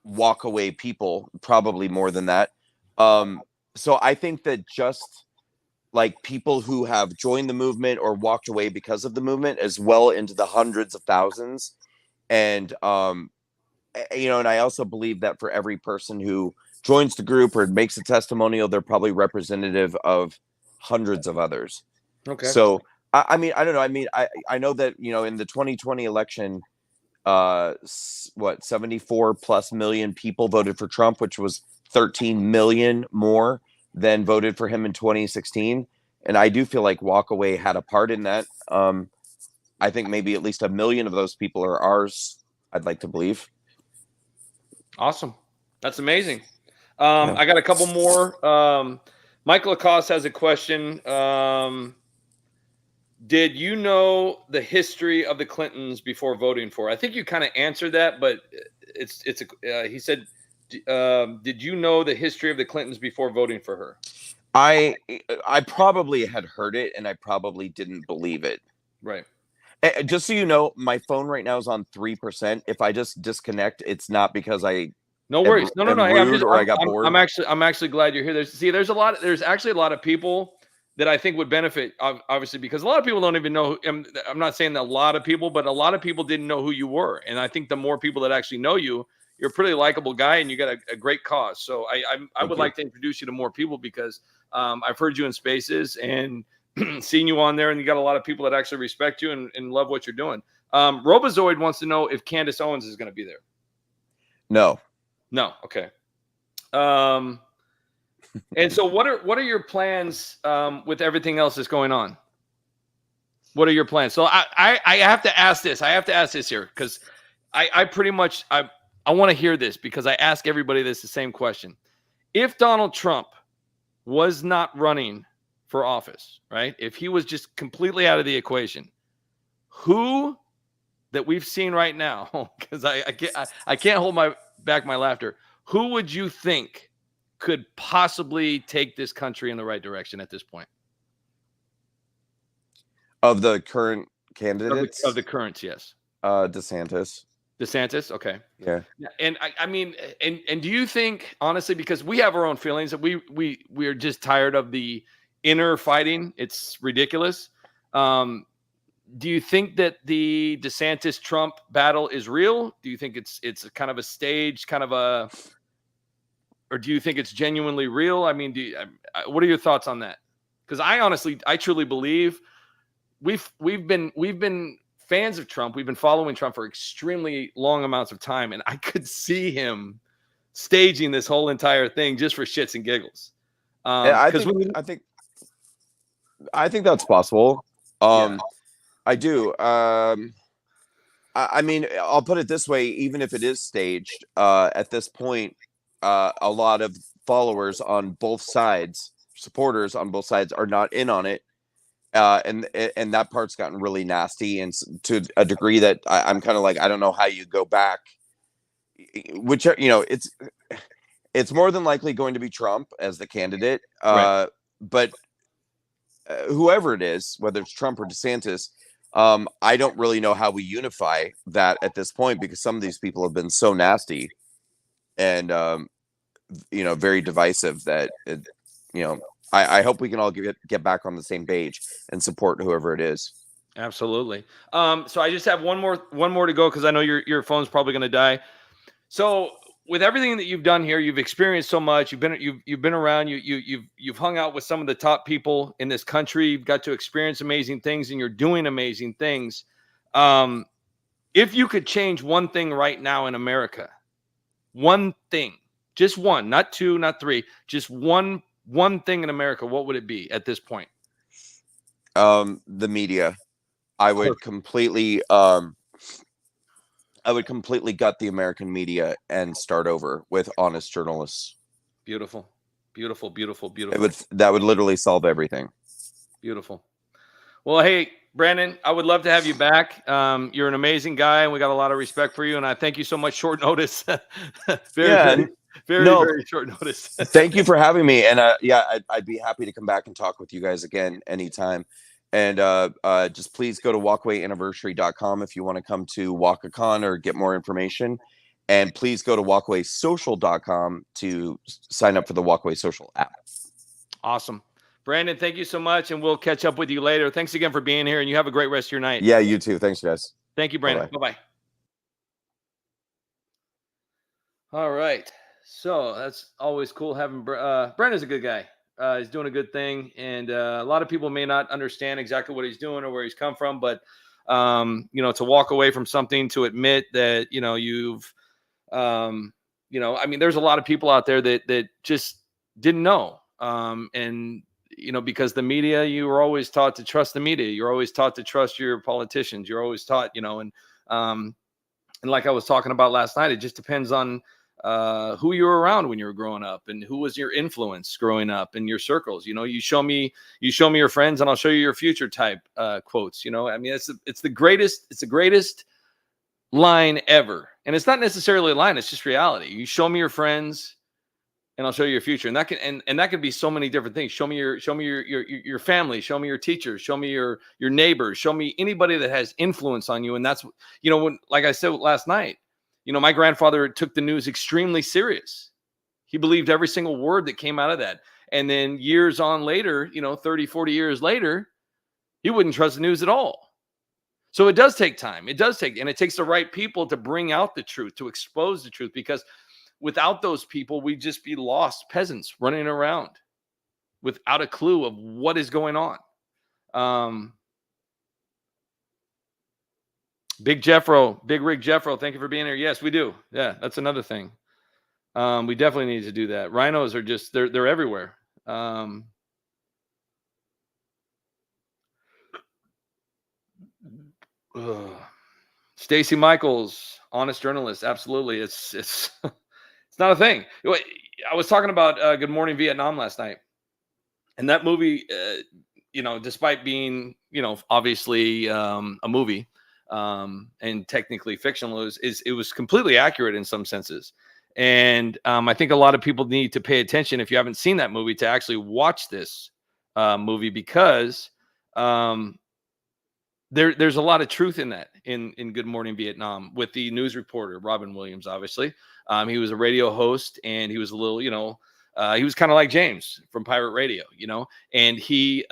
walkaway people, probably more than that. So I think that just like people who have joined the movement or walked away because of the movement, as well into the hundreds of thousands. And, and I also believe that for every person who joins the group or makes a testimonial, they're probably representative of hundreds of others. Okay. So, I don't know. I know that, in the 2020 election, 74 plus million people voted for Trump, which was 13 million more than voted for him in 2016. And I do feel like Walkaway had a part in that. I think maybe at least 1 million of those people are ours, I'd like to believe. Awesome. That's amazing. I got a couple more. Mike Lacoste has a question. Did you know the history of the Clintons before voting for her? I think you kind of answered that, but he said, did you know the history of the Clintons before voting for her? I probably had heard it, and I probably didn't believe it. Right. Just so you know, my phone right now is on 3%. If I just disconnect, it's not because I no worries. No. Hey, I got bored. I'm actually glad you're here. There's actually a lot of people that I think would benefit, obviously, because a lot of people don't even know. I'm not saying that a lot of people, but a lot of people didn't know who you were. And I think the more people that actually know you, you're a pretty likable guy, and you got a great cause. So I would like to introduce you to more people, because I've heard you in spaces and seen you on there, and you got a lot of people that actually respect you and love what you're doing. Robozoid wants to know if Candace Owens is going to be there. No. Okay. And so what are your plans with everything else that's going on? What are your plans? So I have to ask this. I have to ask this here, because I pretty much I want to hear this, because I ask everybody the same question. If Donald Trump was not running for office, right? If he was just completely out of the equation, who that we've seen right now, because I can't hold back my laughter. Who would you think could possibly take this country in the right direction at this point? Of the current candidates? Of the current, yes. DeSantis. DeSantis, okay. Yeah. And I mean, and do you think, honestly, because we have our own feelings, that we are just tired of the inner fighting? It's ridiculous. Do you think that the DeSantis Trump battle is real? Do you think it's kind of a stage, or do you think it's genuinely real? I mean, what are your thoughts on that? Because I truly believe we've been fans of Trump. We've been following Trump for extremely long amounts of time, and I could see him staging this whole entire thing just for shits and giggles. I think that's possible. I do. I mean, I'll put it this way: even if it is staged, at this point, a lot of followers on both sides, supporters on both sides, are not in on it. And that part's gotten really nasty, and to a degree that I'm kind of like, I don't know how you go back. Which, it's more than likely going to be Trump as the candidate. Right. But whoever it is, whether it's Trump or DeSantis, I don't really know how we unify that at this point, because some of these people have been so nasty and very divisive that I hope we can all get back on the same page and support whoever it is. Absolutely. So I just have one more to go, because I know your phone's probably going to die. So with everything that you've done here, you've experienced so much. You've been around. You've hung out with some of the top people in this country. You've got to experience amazing things, and you're doing amazing things. If you could change one thing right now in America, one thing, just one, not two, not three, just one thing in America, what would it be at this point? The media. I would completely gut the American media and start over with honest journalists. Beautiful. That would literally solve everything. Beautiful. Well, hey, Brandon, I would love to have you back. You're an amazing guy, and we got a lot of respect for you. And I thank you so much. Short notice. Very short notice. Thank you for having me. And I'd be happy to come back and talk with you guys again anytime. And just please go to walkawayinniversary.com if you want to come to WalkaCon or get more information. And please go to walkawaysocial.com to sign up for the Walkaway Social app. Awesome. Brandon, thank you so much, and we'll catch up with you later. Thanks again for being here, and you have a great rest of your night. Yeah, you too. Thanks, guys. Thank you, Brandon. Bye-bye. All right. So that's always cool having Brandon's a good guy. He's doing a good thing, and a lot of people may not understand exactly what he's doing or where he's come from, but to walk away from something, to admit that you've I mean, there's a lot of people out there that just didn't know, and because the media, you were always taught to trust the media. You're always taught to trust your politicians. You're always taught, and like I was talking about last night, it just depends on who you were around when you were growing up, and who was your influence growing up in your circles. You show me your friends, and I'll show you your future type quotes. I mean, it's the greatest line ever. And it's not necessarily a line, it's just reality. You show me your friends, and I'll show you your future. And that can be so many different things. Show me your family, show me your teachers, show me your neighbors, show me anybody that has influence on you. And that's when, like I said last night, my grandfather took the news extremely serious. He believed every single word that came out of that. And then years on later, 30, 40 years later, he wouldn't trust the news at all. So it does take time. And it takes the right people to bring out the truth, to expose the truth, because without those people, we'd just be lost peasants running around without a clue of what is going on. Big Rig Jeffro, thank you for being here. Yes, we do. Yeah, that's another thing. We definitely need to do that. Rhinos are just, they're everywhere. Stacy Michaels, honest journalist. Absolutely. It's not a thing. I was talking about Good Morning Vietnam last night, and that movie, despite being, obviously a movie, and technically fictional. It was completely accurate in some senses. And I think a lot of people need to pay attention, if you haven't seen that movie, to actually watch this movie, because there's a lot of truth in that, in Good Morning Vietnam, with the news reporter, Robin Williams, obviously. He was a radio host, and he was a little, he was kind of like James from Pirate Radio, and he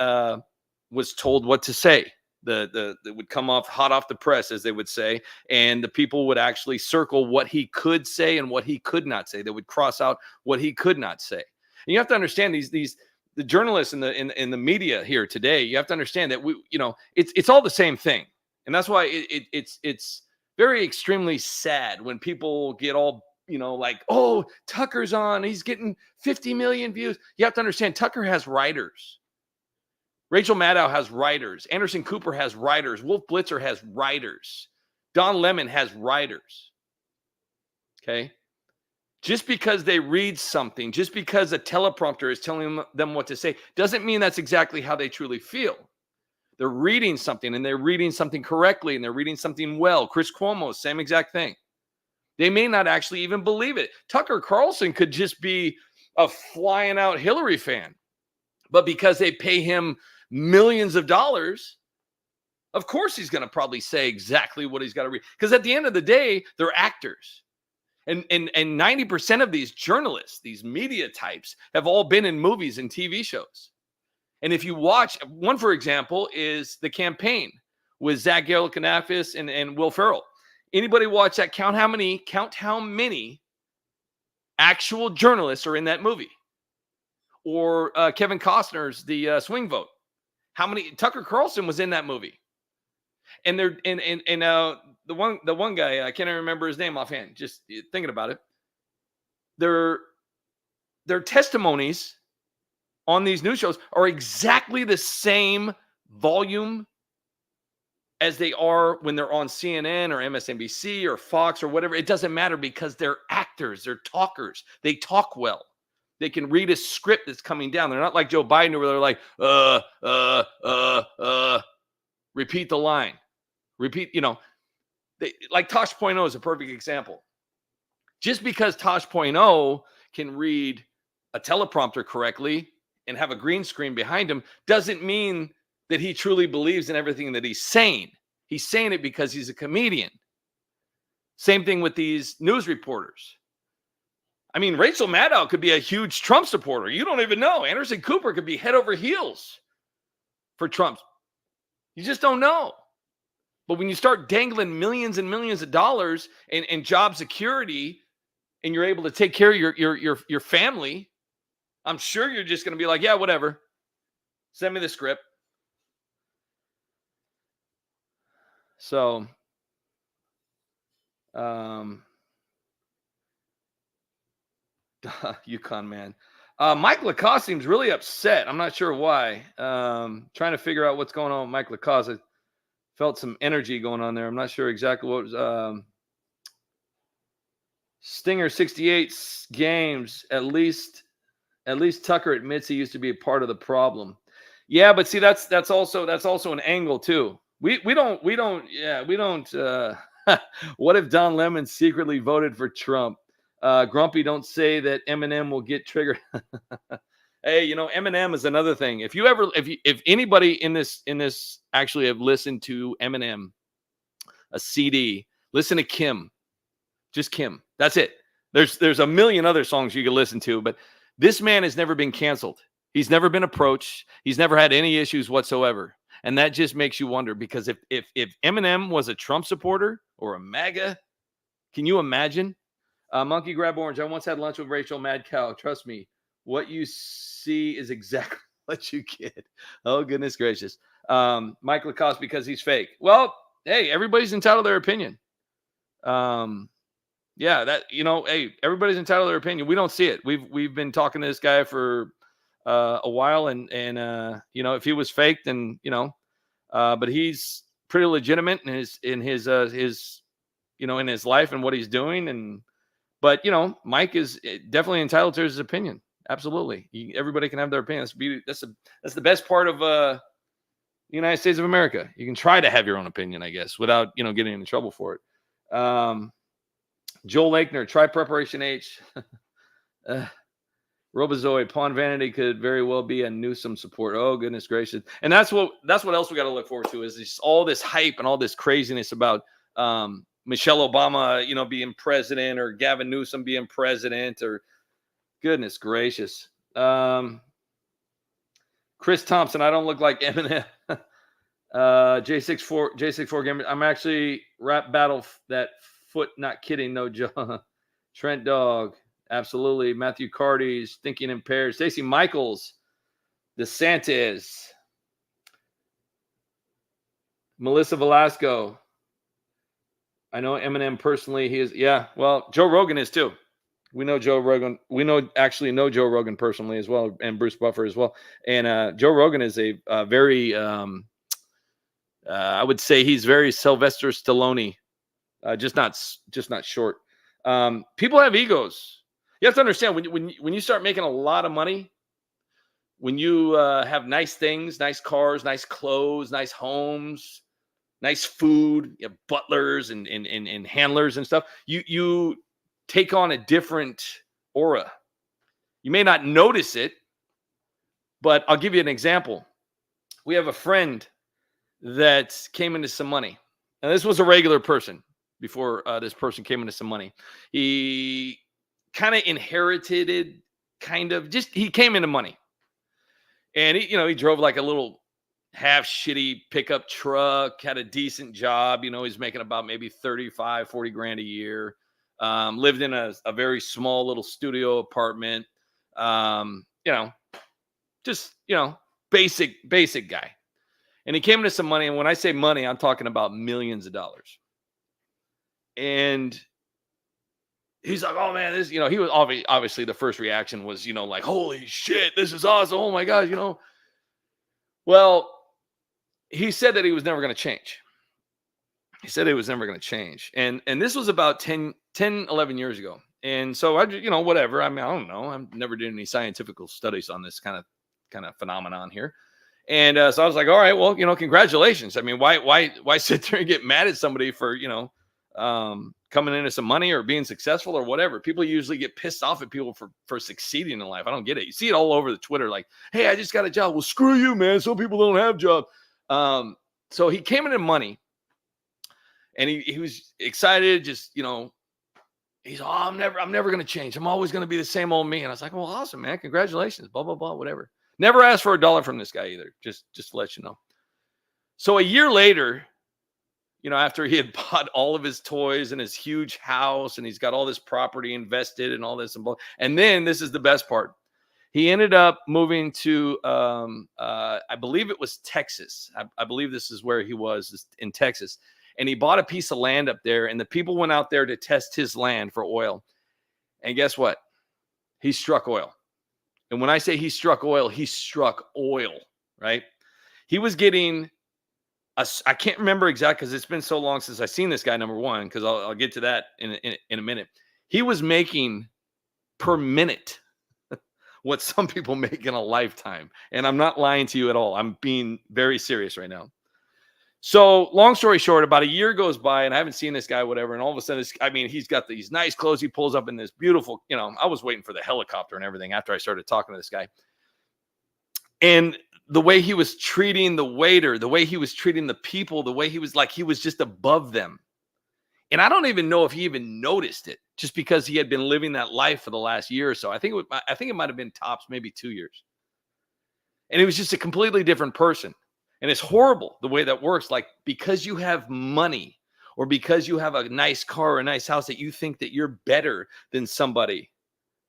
was told what to say. That would come off hot off the press, as they would say, and the people would actually circle what he could say and what he could not say. They would cross out what he could not say. And you have to understand the journalists in the media here today. You have to understand that it's all the same thing, and that's why it's very extremely sad when people get all like, oh, Tucker's on, he's getting 50 million views. You have to understand, Tucker has writers. Rachel Maddow has writers. Anderson Cooper has writers. Wolf Blitzer has writers. Don Lemon has writers. Okay? Just because they read something, just because a teleprompter is telling them what to say, doesn't mean that's exactly how they truly feel. They're reading something, and they're reading something correctly, and they're reading something well. Chris Cuomo, same exact thing. They may not actually even believe it. Tucker Carlson could just be a flying out Hillary fan. But because they pay him millions of dollars, of course he's going to probably say exactly what he's got to read. Because at the end of the day, they're actors. And 90% of these journalists, these media types, have all been in movies and TV shows. And if you watch, one, for example, is The Campaign with Zach Galifianakis and Will Ferrell. Anybody watch that? Count how many actual journalists are in that movie. Or Kevin Costner's The Swing Vote. How many? Tucker Carlson was in that movie. And they're the one guy, I can't even remember his name offhand, just thinking about it. Their testimonies on these news shows are exactly the same volume as they are when they're on CNN or MSNBC or Fox or whatever. It doesn't matter, because they're actors, they're talkers, they talk well. They can read a script that's coming down. They're not like Joe Biden, where they're like, repeat the line. Repeat, like Tosh Point is a perfect example. Just because Tosh Point can read a teleprompter correctly and have a green screen behind him doesn't mean that he truly believes in everything that he's saying. He's saying it because he's a comedian. Same thing with these news reporters. I mean, Rachel Maddow could be a huge Trump supporter. You don't even know. Anderson Cooper could be head over heels for Trump. You just don't know. But when you start dangling millions and millions of dollars and job security, and you're able to take care of your family, I'm sure you're just going to be like, yeah, whatever. Send me the script. So, Yukon man. Mike Lacoste seems really upset. I'm not sure why. Trying to figure out what's going on with Mike Lacoste. I felt some energy going on there. I'm not sure exactly what was. Stinger 68 games. At least Tucker admits he used to be a part of the problem. Yeah, but see, that's also an angle too. We don't. What if Don Lemon secretly voted for Trump? Grumpy, don't say that Eminem will get triggered. Hey, Eminem is another thing. If anybody in this actually have listened to Eminem, a CD, listen to Kim, just Kim. That's it. There's a million other songs you can listen to, but this man has never been canceled. He's never been approached. He's never had any issues whatsoever. And that just makes you wonder, because if Eminem was a Trump supporter or a MAGA, can you imagine? Monkey Grab Orange. I once had lunch with Rachel Mad Cow. Trust me, what you see is exactly what you get. Oh, goodness gracious. Mike Lacoste, because he's fake. Well, hey, everybody's entitled to their opinion. Yeah, hey, everybody's entitled to their opinion. We don't see it. We've been talking to this guy for a while, and if he was fake, then but he's pretty legitimate in his life and what he's doing, but Mike is definitely entitled to his opinion. Absolutely, everybody can have their opinion. That's the best part of the United States of America. You can try to have your own opinion, I guess, without, getting in trouble for it. Joel Lakener, try Preparation H. Robozoid, Pawn Vanity could very well be a Newsom support. Oh, goodness gracious. And that's what else we got to look forward to, is this, all this hype and all this craziness about Michelle Obama, being president, or Gavin Newsom being president, or goodness gracious. Chris Thompson, I don't look like Eminem. J64 Gamer, I'm actually rap battle that foot, not kidding, no joke. Trent Dog, absolutely. Matthew Carty's Thinking Impaired. Stacey Michaels, DeSantis. Melissa Velasco, I know Eminem personally. He is, yeah. Well, Joe Rogan is too. We know Joe Rogan. We know Joe Rogan personally as well, and Bruce Buffer as well. And Joe Rogan is a very, I would say he's very Sylvester Stallone, just not short. People have egos. You have to understand, when you start making a lot of money, when you have nice things, nice cars, nice clothes, nice homes, nice food, you have butlers and handlers and stuff, you take on a different aura. You may not notice it, but I'll give you an example. We have a friend that came into some money. And this was a regular person before this person came into some money. He kind of inherited it, he came into money. And he drove like a little half shitty pickup truck, had a decent job. He's making about maybe 35, 40 grand a year. Lived in a very small little studio apartment. Basic guy. And he came into some money. And when I say money, I'm talking about millions of dollars. And he's like, oh man, this, he was obviously the first reaction was, like, holy shit, this is awesome. Oh my gosh, Well, he said that he was never going to change. He said he was never going to change. And this was about 10, 11 years ago. And so I, whatever. I mean, I don't know. I've never did any scientific studies on this kind of phenomenon here. And so I was like, all right, well, congratulations. I mean, why sit there and get mad at somebody for, coming into some money or being successful or whatever? People usually get pissed off at people for succeeding in life. I don't get it. You see it all over the Twitter, like, hey, I just got a job. Well, screw you, man. Some people don't have jobs. So he came into money and he was excited. Just, he's, I'm never going to change. I'm always going to be the same old me. And I was like, well, awesome, man. Congratulations. Blah, blah, blah, whatever. Never asked for $1 from this guy either. Just to let you know. So a year later, after he had bought all of his toys and his huge house, and he's got all this property invested and all this, and then this is the best part. He ended up moving to, I believe it was Texas. I believe this is where he was, in Texas. And he bought a piece of land up there, and the people went out there to test his land for oil. And guess what? He struck oil. And when I say he struck oil, right? He was getting, I can't remember exactly because it's been so long since I've seen this guy, number one, because I'll get to that in a minute. He was making per minute what some people make in a lifetime. And I'm not lying to you at all. I'm being very serious right now. So long story short, about a year goes by and I haven't seen this guy, whatever. And all of a sudden, he's got these nice clothes. He pulls up in this beautiful, I was waiting for the helicopter and everything after I started talking to this guy. And the way he was treating the waiter, the way he was treating the people, the way he was like, he was just above them. And I don't even know if he even noticed it, just because he had been living that life for the last year or so. I think it might have been tops, maybe 2 years. And he was just a completely different person. And it's horrible the way that works. Like, because you have money or because you have a nice car or a nice house, that you think that you're better than somebody.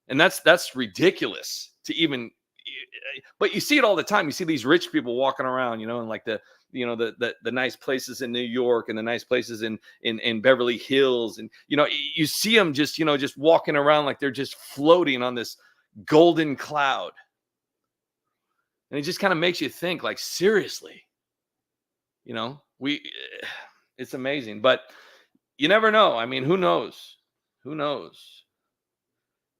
And that's ridiculous to even, but you see it all the time. You see these rich people walking around, and like the nice places in New York and the nice places in Beverly Hills. And, you see them just walking around like they're just floating on this golden cloud. And it just kind of makes you think, like, seriously, it's amazing, but you never know. I mean, who knows?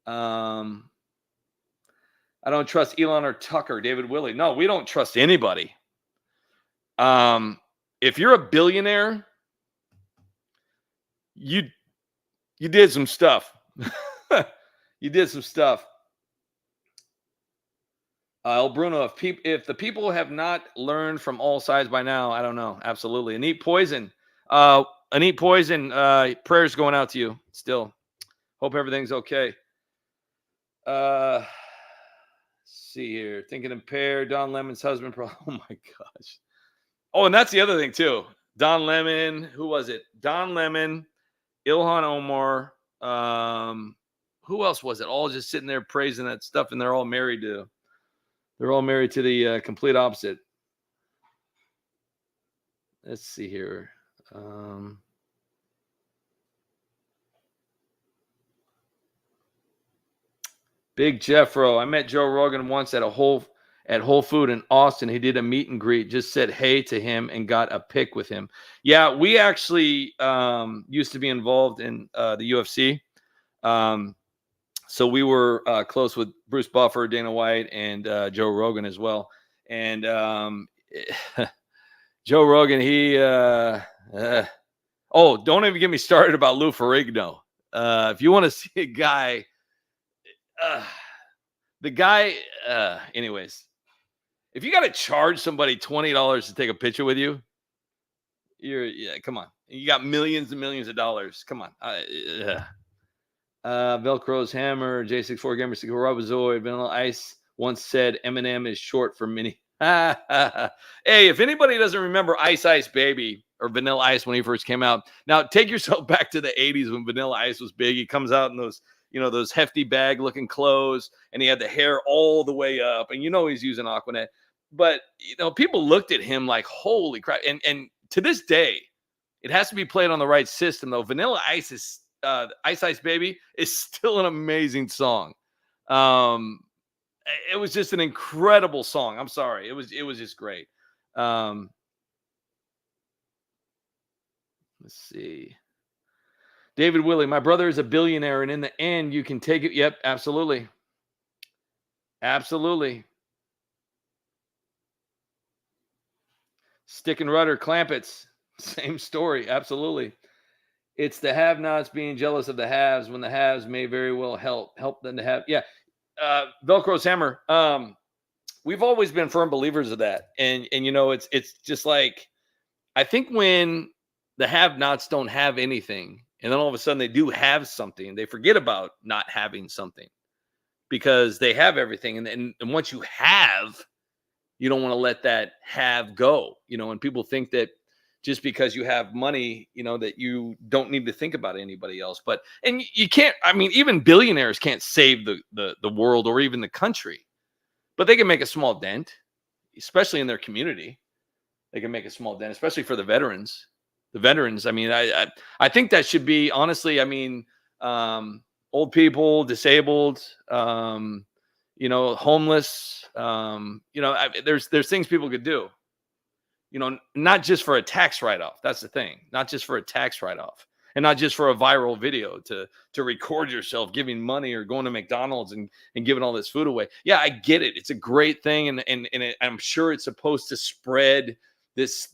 I don't trust Elon or Tucker, David Willey. No, we don't trust anybody. If you're a billionaire, you did some stuff. You did some stuff. El Bruno, if the people have not learned from all sides by now, I don't know. Absolutely. Anit Poison. Prayers going out to you still. Hope everything's okay. Let's see here. Thinking impaired. Don Lemon's husband. Oh my gosh. Oh, and that's the other thing too. Don Lemon. Who was it? Don Lemon, Ilhan Omar. Who else was it? All just sitting there praising that stuff, and they're all married to the complete opposite. Let's see here. Big Jeffro. I met Joe Rogan once at Whole Food in Austin. He did a meet and greet, just said hey to him and got a pic with him. Yeah, we actually used to be involved in the UFC. So we were close with Bruce Buffer, Dana White, and Joe Rogan as well. And Joe Rogan, don't even get me started about Lou Ferrigno. If you want to see a guy, anyways, if you got to charge somebody $20 to take a picture with you, come on. You got millions and millions of dollars. Come on. Velcro's Hammer, J64 Gamer, Robozoid, Vanilla Ice once said Eminem is short for mini. Hey, if anybody doesn't remember Ice Ice Baby or Vanilla Ice when he first came out, now take yourself back to the 80s when Vanilla Ice was big. He comes out in those hefty bag looking clothes, and he had the hair all the way up, and he's using Aquanet. But people looked at him like, holy crap. And to this day, it has to be played on the right system though. Vanilla Ice is Ice Ice Baby is still an amazing song. It was just an incredible song. I'm sorry. It was just great. Let's see. David Willie, my brother is a billionaire, and in the end, you can take it. Yep, absolutely. Absolutely. Stick and Rudder, Clampets, same story. Absolutely. It's the have-nots being jealous of the haves when the haves may very well help them to have. Yeah. Velcro's Hammer. We've always been firm believers of that. And it's just like, I think when the have-nots don't have anything, and then all of a sudden they do have something, they forget about not having something because they have everything. And once you have, you don't want to let that have go, and people think that just because you have money, that you don't need to think about anybody else. And you can't, even billionaires can't save the world or even the country, but they can make a small dent, especially in their community. They can make a small dent, especially for the veterans. I think that should be, honestly, old people, disabled, homeless, there's things people could do. Not just for a tax write-off. That's the thing. Not just for a tax write-off, and not just for a viral video to record yourself giving money or going to McDonald's and giving all this food away. Yeah, I get it. It's a great thing, and I'm sure it's supposed to spread this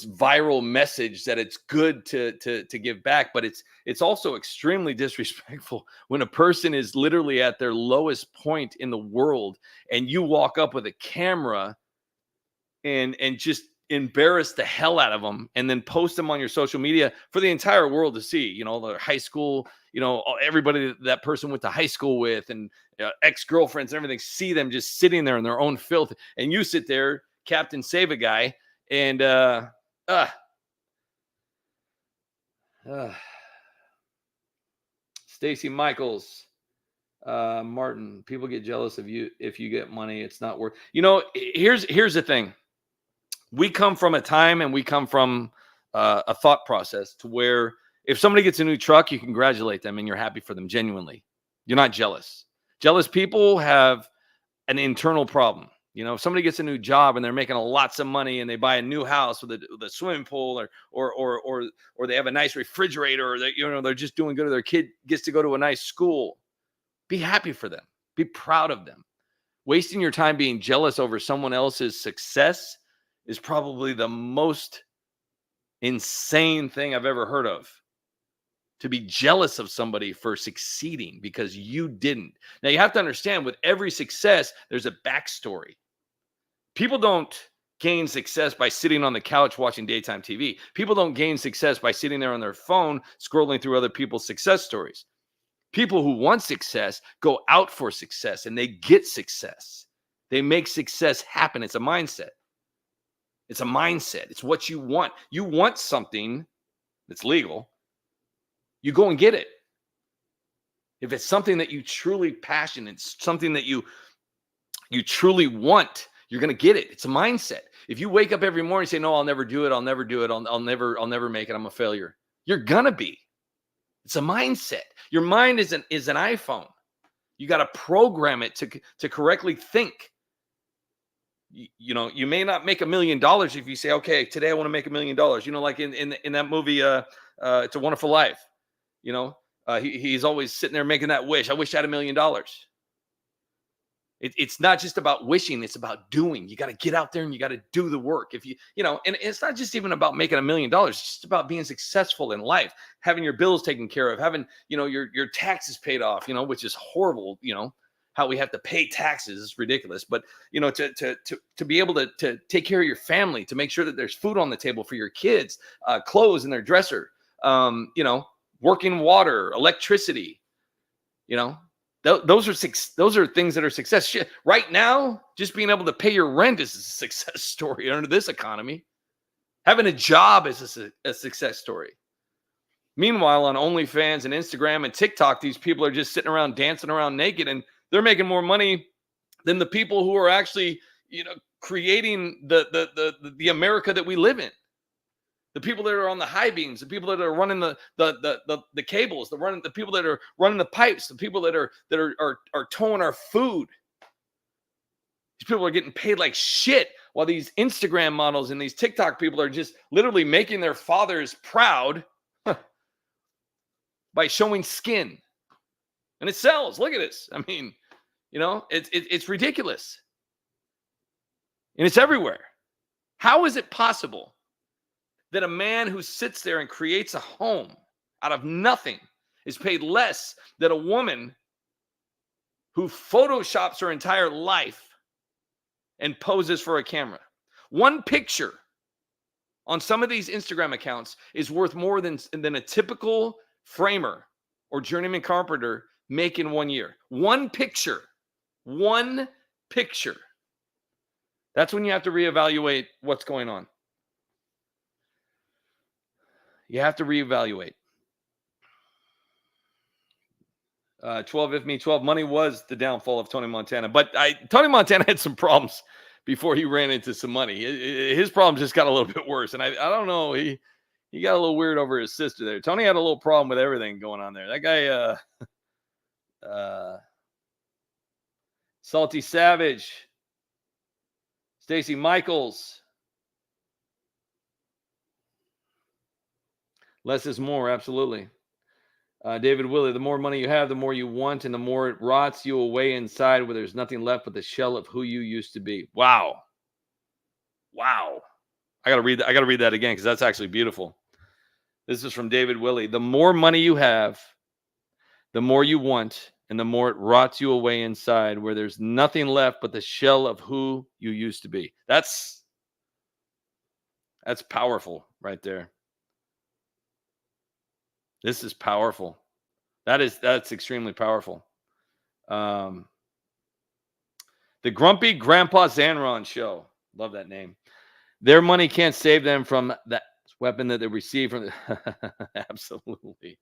viral message that it's good to give back, but it's also extremely disrespectful when a person is literally at their lowest point in the world and you walk up with a camera and just embarrass the hell out of them and then post them on your social media for the entire world to see, their high school, everybody that person went to high school with and ex-girlfriends and everything, see them just sitting there in their own filth. And you sit there, Captain Save a Guy, and Stacy Michaels, Martin, people get jealous of you if you get money. It's not worth. Here's the thing. We come from a time and we come from a thought process to where if somebody gets a new truck, you congratulate them and you're happy for them genuinely. You're not jealous. Jealous people have an internal problem. If somebody gets a new job and they're making lots of money and they buy a new house with a swimming pool or they have a nice refrigerator, or they're just doing good, or their kid gets to go to a nice school, be happy for them. Be proud of them. wasting your time being jealous over someone else's success is probably the most insane thing I've ever heard of. To be jealous of somebody for succeeding because you didn't. Now, you have to understand, with every success, there's a backstory. People don't gain success by sitting on the couch watching daytime TV. People don't gain success by sitting there on their phone scrolling through other people's success stories. People who want success go out for success and they get success. They make success happen. It's a mindset. It's a mindset. It's what you want. You want something that's legal. You go and get it. If it's something that you truly passionate, it's something that you truly want, you're going to get it. It's a mindset. If you wake up every morning and say, no, I'll never do it. I'll never do it. I'll never make it. I'm a failure. You're going to be. It's a mindset. Your mind is an iPhone. You got to program it to correctly think. You know, you may not make $1 million if you say, okay, today I want to make $1 million. You know, like in that movie, It's a Wonderful Life. You know, he's always sitting there making that wish. I wish I had $1 million. It's not just about wishing. It's about doing. You got to get out there and you got to do the work. If you know, and it's not just even about making $1 million. It's just about being successful in life, having your bills taken care of, having, you know, your taxes paid off, you know, which is horrible. You know, how we have to pay taxes is ridiculous. But, you know, to be able to take care of your family, to make sure that there's food on the table for your kids, clothes in their dresser, you know, working water, electricity, you know, those are things that are success. Right now, just being able to pay your rent is a success story under this economy. Having a job is a success story. Meanwhile, on OnlyFans and Instagram and TikTok, these people are just sitting around dancing around naked, and they're making more money than the people who are actually, you know, creating the America that we live in. The people that are on the high beams, the people that are running the cables, the people that are running the pipes, the people that are towing our food. These people are getting paid like shit, while these Instagram models and these TikTok people are just literally making their fathers proud by showing skin. And it sells. Look at this. I mean, you know, it's ridiculous. And it's everywhere. How is it possible that a man who sits there and creates a home out of nothing is paid less than a woman who photoshops her entire life and poses for a camera? One picture on some of these Instagram accounts is worth more than a typical framer or journeyman carpenter make in 1 year. One picture. That's when you have to reevaluate what's going on. You have to reevaluate. 12 if me 12 money was the downfall of Tony Montana, but Tony Montana had some problems before he ran into some money. His problems just got a little bit worse, and I don't know, he got a little weird over his sister there. Tony had a little problem with everything going on there. That guy, Salty Savage, Stacey Michaels. Less is more, absolutely. David Willey, the more money you have, the more you want, and the more it rots you away inside where there's nothing left but the shell of who you used to be. Wow. I gotta read that again, because that's actually beautiful. This is from David Willey. The more money you have, the more you want, and the more it rots you away inside where there's nothing left but the shell of who you used to be. That's powerful right there. This is powerful. That's extremely powerful. The Grumpy Grandpa Zanron Show. Love that name. Their money can't save them from that weapon that they received from absolutely.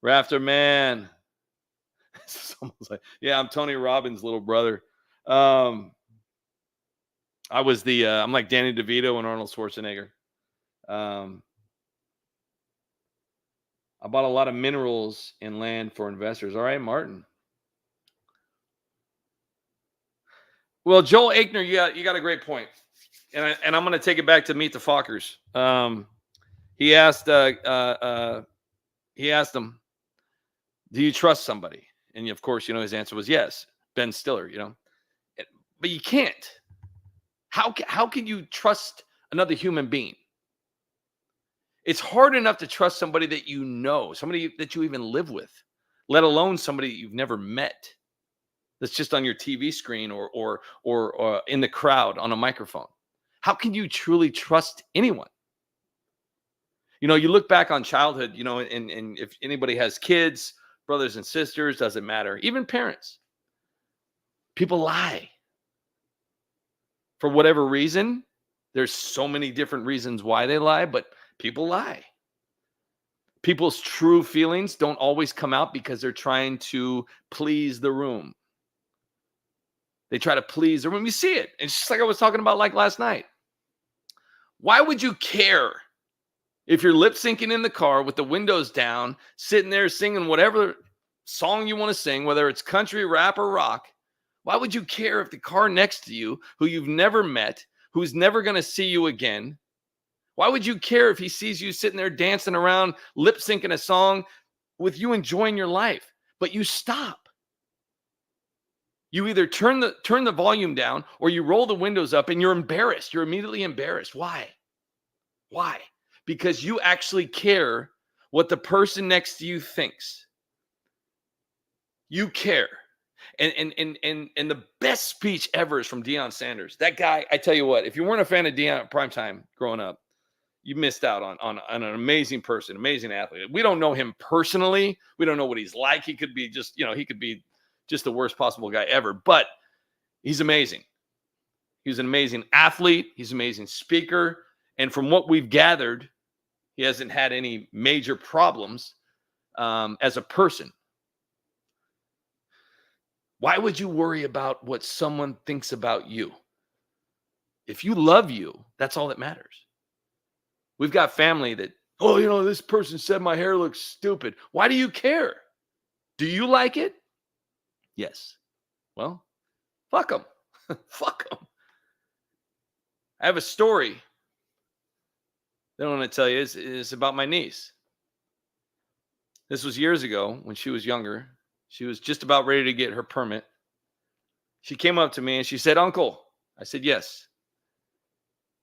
Rafter Man. This is almost like, yeah, I'm Tony Robbins' little brother. I'm like Danny DeVito and Arnold Schwarzenegger. I bought a lot of minerals and land for investors. All right, Martin. Well, Joel Aikner, you got a great point. And I'm going to take it back to Meet the Fockers. He asked him, do you trust somebody? And of course, you know, his answer was yes. Ben Stiller, you know. but you can't. How can you trust another human being? It's hard enough to trust somebody that you know, somebody that you even live with, let alone somebody that you've never met. That's just on your TV screen or in the crowd on a microphone. How can you truly trust anyone? You know, you look back on childhood, you know, and if anybody has kids, brothers and sisters, doesn't matter, even parents. People lie. For whatever reason, there's so many different reasons why they lie, but people lie. People's true feelings don't always come out because they're trying to please the room. They try to please the room. You see it. It's just like I was talking about like last night. Why would you care if you're lip syncing in the car with the windows down, sitting there singing whatever song you want to sing, whether it's country, rap, or rock? Why would you care if the car next to you, who you've never met, who's never going to see you again, why would you care if he sees you sitting there dancing around, lip syncing a song with you enjoying your life? But you stop. You either turn the volume down or you roll the windows up and you're embarrassed. You're immediately embarrassed. Why? Why? Because you actually care what the person next to you thinks. You care. And the best speech ever is from Deion Sanders. That guy, I tell you what, if you weren't a fan of Deion at primetime growing up, you missed out on an amazing person, amazing athlete. We don't know him personally. We don't know what he's like. He could be just, he could be just the worst possible guy ever, but he's amazing. He's an amazing athlete. He's an amazing speaker. And from what we've gathered, he hasn't had any major problems as a person. Why would you worry about what someone thinks about you? If you love you, that's all that matters. We've got family that, this person said my hair looks stupid. Why do you care? Do you like it? Yes. Well, fuck them. Fuck them. I have a story that I want to tell you. It's about my niece. This was years ago when she was younger. She was just about ready to get her permit. She came up to me and she said, "Uncle." I said, "Yes."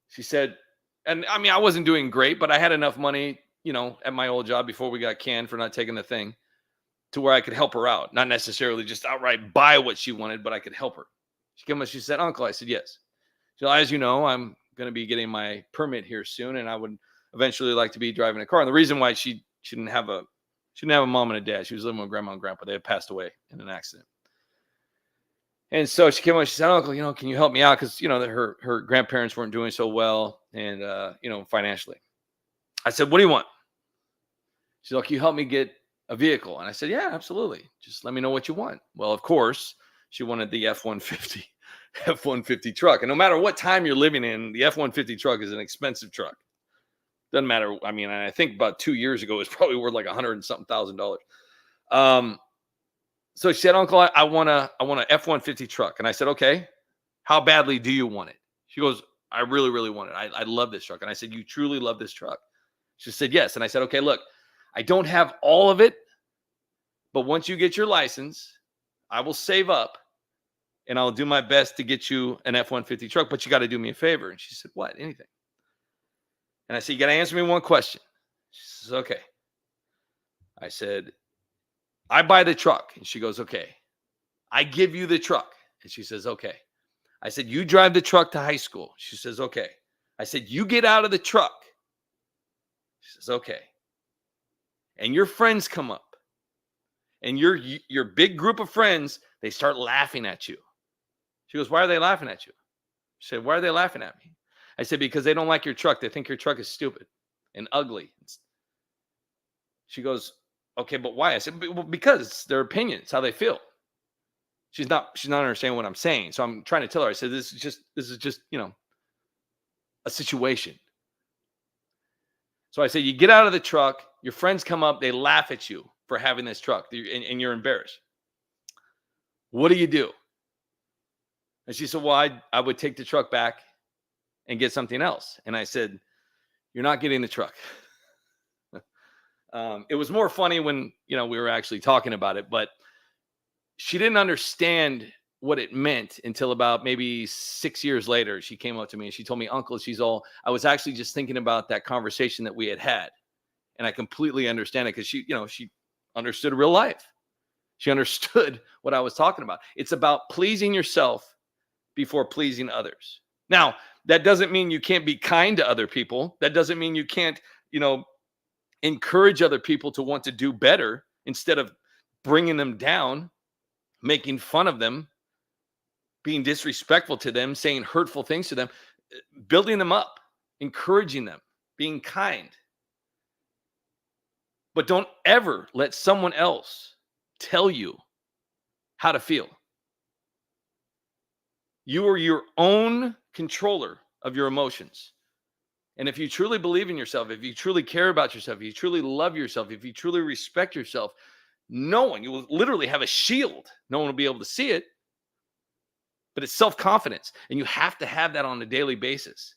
She said, and I mean, I wasn't doing great, but I had enough money, at my old job before we got canned for not taking the thing, to where I could help her out. Not necessarily just outright buy what she wanted, but I could help her. She came up, she said, "Uncle." I said, "Yes." So as you know, I'm going to be getting my permit here soon, and I would eventually like to be driving a car. And the reason why she didn't have a mom and a dad. She was living with grandma and grandpa. They had passed away in an accident. And so she came up, she said, "Uncle, can you help me out?" Because, her grandparents weren't doing so well and, financially. I said, "What do you want?" She's like, "Can you help me get a vehicle?" And I said, "Yeah, absolutely. Just let me know what you want." Well, of course, she wanted the F-150 truck. And no matter what time you're living in, the F-150 truck is an expensive truck. Doesn't matter. I mean, I think about 2 years ago, it was probably worth like $100 and something thousand. So she said, "Uncle, I want a F-150 truck." And I said, "Okay, how badly do you want it?" She goes, "I really, really want it. I love this truck." And I said, "You truly love this truck?" She said, "Yes." And I said, "Okay, look, I don't have all of it, but once you get your license, I will save up and I'll do my best to get you an F-150 truck, but you got to do me a favor." And she said, "What?" "Anything." And I said, "You got to answer me one question." She says, "Okay." I said, "I buy the truck." And she goes, "Okay." "I give you the truck." And she says, "Okay." I said, "You drive the truck to high school." She says, "Okay." I said, "You get out of the truck." She says, "Okay." And your friends come up and your big group of friends, they start laughing at you. She goes, "Why are they laughing at you?" She said, "Why are they laughing at me?" I said, "Because they don't like your truck. They think your truck is stupid and ugly." She goes, "Okay, but why?" I said, "Well, because it's their opinion. It's how they feel." She's not understanding what I'm saying. So I'm trying to tell her. I said, this is just, a situation. So I said, you get out of the truck, your friends come up, they laugh at you for having this truck, and you're embarrassed. What do you do? And she said, "Well, I would take the truck back and get something else." And I said, "You're not getting the truck." It was more funny when, we were actually talking about it, but she didn't understand what it meant until about maybe 6 years later. She came up to me and she told me, Uncle, I was actually just thinking about that conversation that we had. And I completely understand it because she understood real life. She understood what I was talking about. It's about pleasing yourself before pleasing others. Now, that doesn't mean you can't be kind to other people. That doesn't mean you can't, encourage other people to want to do better instead of bringing them down, making fun of them, being disrespectful to them, saying hurtful things to them, building them up, encouraging them, being kind. But don't ever let someone else tell you how to feel. You are your own controller of your emotions. And if you truly believe in yourself, if you truly care about yourself, if you truly love yourself, if you truly respect yourself, no one, you will literally have a shield. No one will be able to see it. But it's self-confidence. And you have to have that on a daily basis.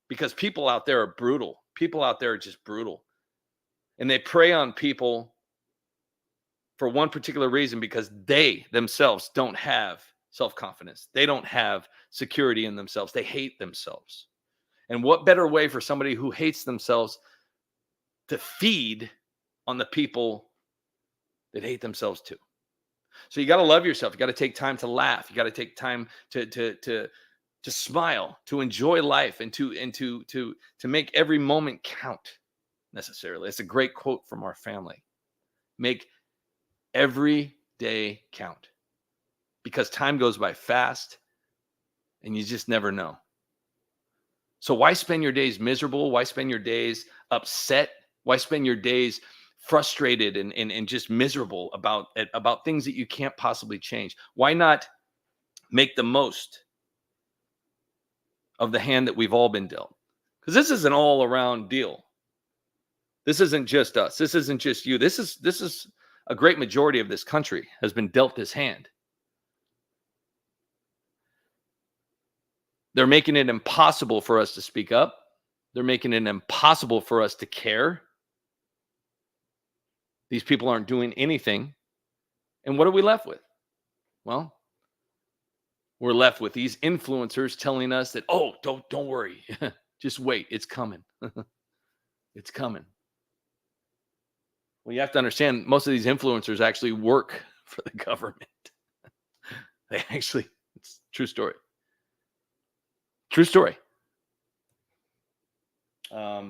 Because people out there are brutal. People out there are just brutal. And they prey on people for one particular reason, because they themselves don't have self-confidence. They don't have security in themselves. They hate themselves. And what better way for somebody who hates themselves to feed on the people that hate themselves too? So you got to love yourself. You got to take time to laugh. You got to take time to smile, to enjoy life, and to make every moment count. Necessarily, it's a great quote from our family. Make every day count, because time goes by fast, and you just never know. So why spend your days miserable? Why spend your days upset? Why spend your days frustrated and just miserable about things that you can't possibly change? Why not make the most of the hand that we've all been dealt? Because this is an all-around deal. This isn't just us. This isn't just you. This is a great majority of this country has been dealt this hand. They're making it impossible for us to speak up. They're making it impossible for us to care. These people aren't doing anything. And what are we left with? Well, we're left with these influencers telling us that, oh, don't worry. Just wait. It's coming. It's coming. Well, you have to understand, most of these influencers actually work for the government. It's a true story. True story. But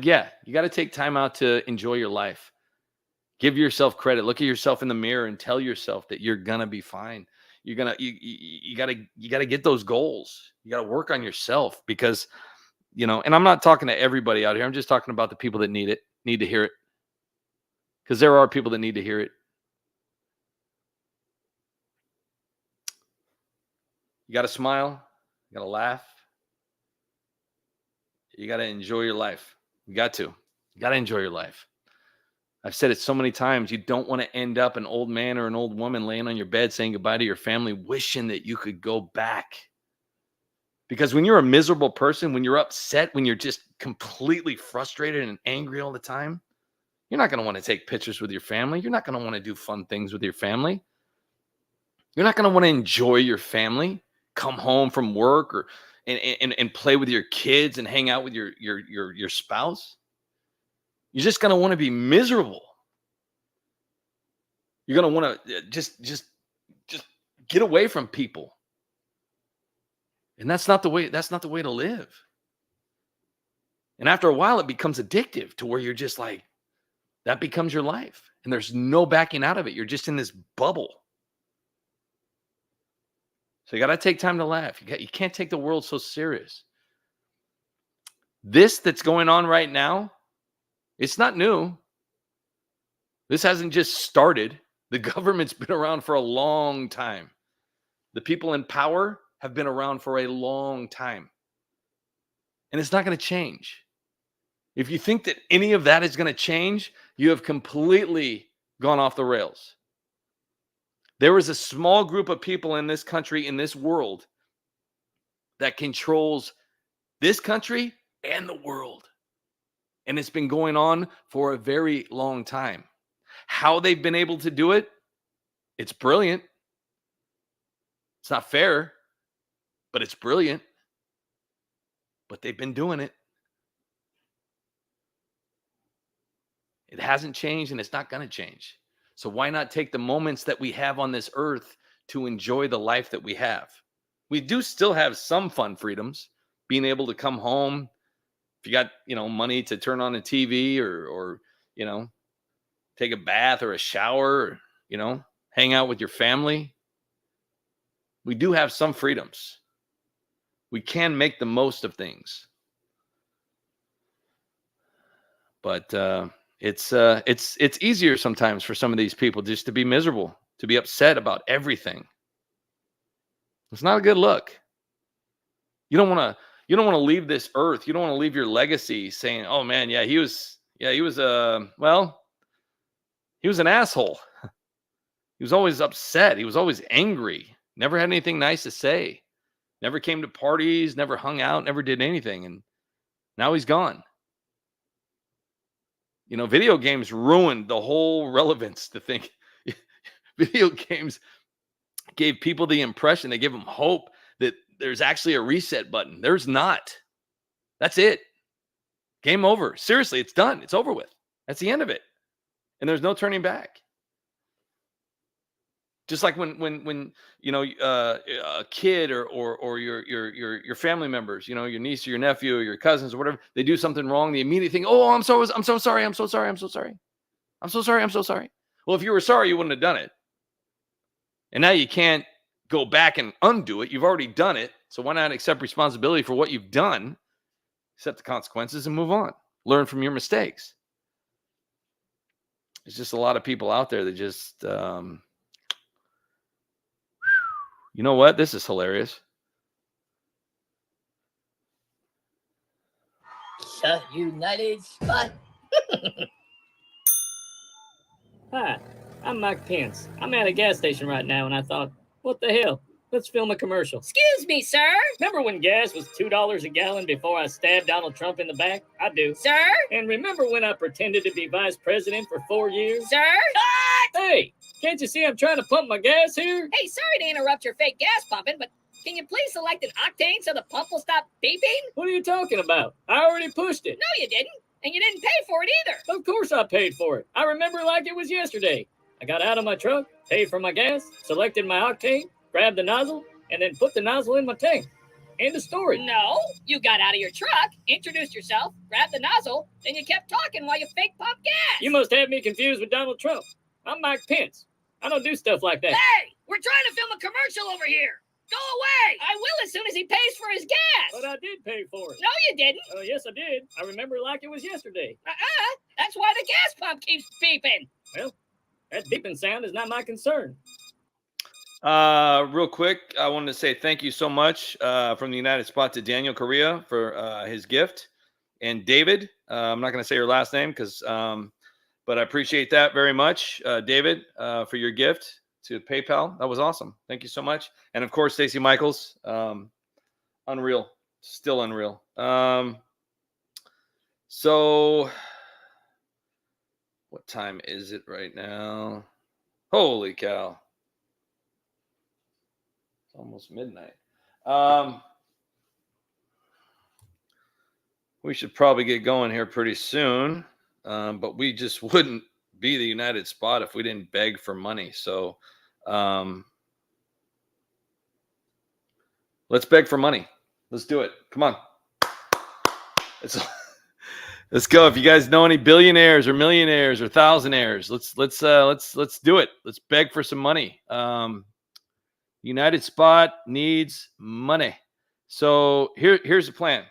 yeah, you got to take time out to enjoy your life. Give yourself credit. Look at yourself in the mirror and tell yourself that you're gonna be fine. You gotta get those goals. You gotta work on yourself, because and I'm not talking to everybody out here. I'm just talking about the people that need to hear it. Because there are people that need to hear it. You got to smile. You got to laugh. You got to enjoy your life. You got to enjoy your life. I've said it so many times. You don't want to end up an old man or an old woman laying on your bed saying goodbye to your family, wishing that you could go back. Because when you're a miserable person, when you're upset, when you're just completely frustrated and angry all the time, you're not going to want to take pictures with your family. You're not going to want to do fun things with your family. You're not going to want to enjoy your family, come home from work and play with your kids and hang out with your spouse. You're just going to want to be miserable. You're going to want to just get away from people. And that's not the way to live. And after a while, it becomes addictive to where you're just like, that becomes your life. And there's no backing out of it. You're just in this bubble. So you got to take time to laugh. You can't take the world so serious. This that's going on right now, it's not new. This hasn't just started. The government's been around for a long time. The people in power have been around for a long time. And it's not going to change. If you think that any of that is going to change, you have completely gone off the rails. There is a small group of people in this country, in this world, that controls this country and the world. And it's been going on for a very long time. How they've been able to do it, it's brilliant. It's not fair, but it's brilliant. But they've been doing it. It hasn't changed, and it's not going to change. So why not take the moments that we have on this earth to enjoy the life that we have? We do still have some fun freedoms, being able to come home. If you got, money to turn on a TV or take a bath or a shower, or, hang out with your family. We do have some freedoms. We can make the most of things. But it's easier sometimes for some of these people just to be miserable, to be upset about everything. It's not a good look. You don't want to leave this earth. You don't want to leave your legacy saying, "Oh man, he was an asshole. He was always upset. He was always angry. Never had anything nice to say. Never came to parties, never hung out, never did anything, and now he's gone." Video games ruined the whole relevance to think. Video games gave people the impression, they give them hope that there's actually a reset button. There's not. That's it. Game over. Seriously, it's done. It's over with. That's the end of it. And there's no turning back. Just like when a kid or your family members, your niece or your nephew or your cousins or whatever, they do something wrong, the immediate thing, "Oh, I'm so sorry. I'm so sorry. I'm so sorry. I'm so sorry. I'm so sorry." Well, if you were sorry, you wouldn't have done it. And now you can't go back and undo it. You've already done it. So why not accept responsibility for what you've done, accept the consequences, and move on. Learn from your mistakes. There's just a lot of people out there that just you know what? This is hilarious. The United Spot. Hi, I'm Mike Pence. I'm at a gas station right now, and I thought, what the hell? Let's film a commercial. Excuse me, sir. Remember when gas was $2 a gallon before I stabbed Donald Trump in the back? I do. Sir? And remember when I pretended to be vice president for 4 years? Sir? Cut! Hey, can't you see I'm trying to pump my gas here? Hey, sorry to interrupt your fake gas pumping, but can you please select an octane so the pump will stop beeping? What are you talking about? I already pushed it. No, you didn't. And you didn't pay for it either. Of course I paid for it. I remember like it was yesterday. I got out of my truck, paid for my gas, selected my octane, grabbed the nozzle, and then put the nozzle in my tank. End of story. No, you got out of your truck, introduced yourself, grabbed the nozzle, then you kept talking while you fake pumped gas. You must have me confused with Donald Trump. I'm Mike Pence. I don't do stuff like that. Hey, we're trying to film a commercial over here. Go away. I will as soon as he pays for his gas. But I did pay for it. No, you didn't. Oh, yes, I did. I remember like it was yesterday. That's why the gas pump keeps beeping. Well, that beeping sound is not my concern. Real quick, I wanted to say thank you so much from the United Spot to Daniel Correa for his gift, and David. I'm not going to say your last name but I appreciate that very much, David, for your gift to PayPal. That was awesome. Thank you so much. And of course, Stacey Michaels, unreal, still unreal. So what time is it right now? Holy cow. It's almost midnight. We should probably get going here pretty soon. But we just wouldn't be the United Spot if we didn't beg for money. So let's beg for money. Let's do it. Come on. Let's go. If you guys know any billionaires or millionaires or thousandaires, let's do it. Let's beg for some money. United Spot needs money. So here's the plan.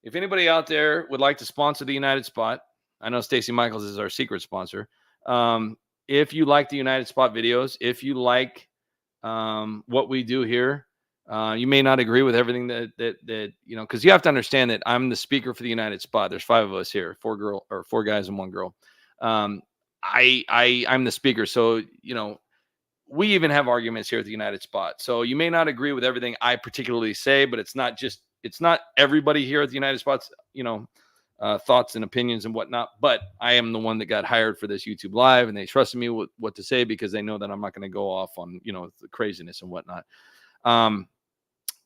If anybody out there would like to sponsor the United Spot, I know Stacey Michaels is our secret sponsor. If you like the United Spot videos, if you like what we do here, you may not agree with everything that because you have to understand that I'm the speaker for the United Spot. There's 5 of us here, 4 guys and 1 girl. I'm the speaker, so we even have arguments here at the United Spot. So you may not agree with everything I particularly say, but it's not everybody here at the United Spot's thoughts and opinions and whatnot. But I am the one that got hired for this YouTube Live, and they trusted me with what to say because they know that I'm not going to go off on, the craziness and whatnot.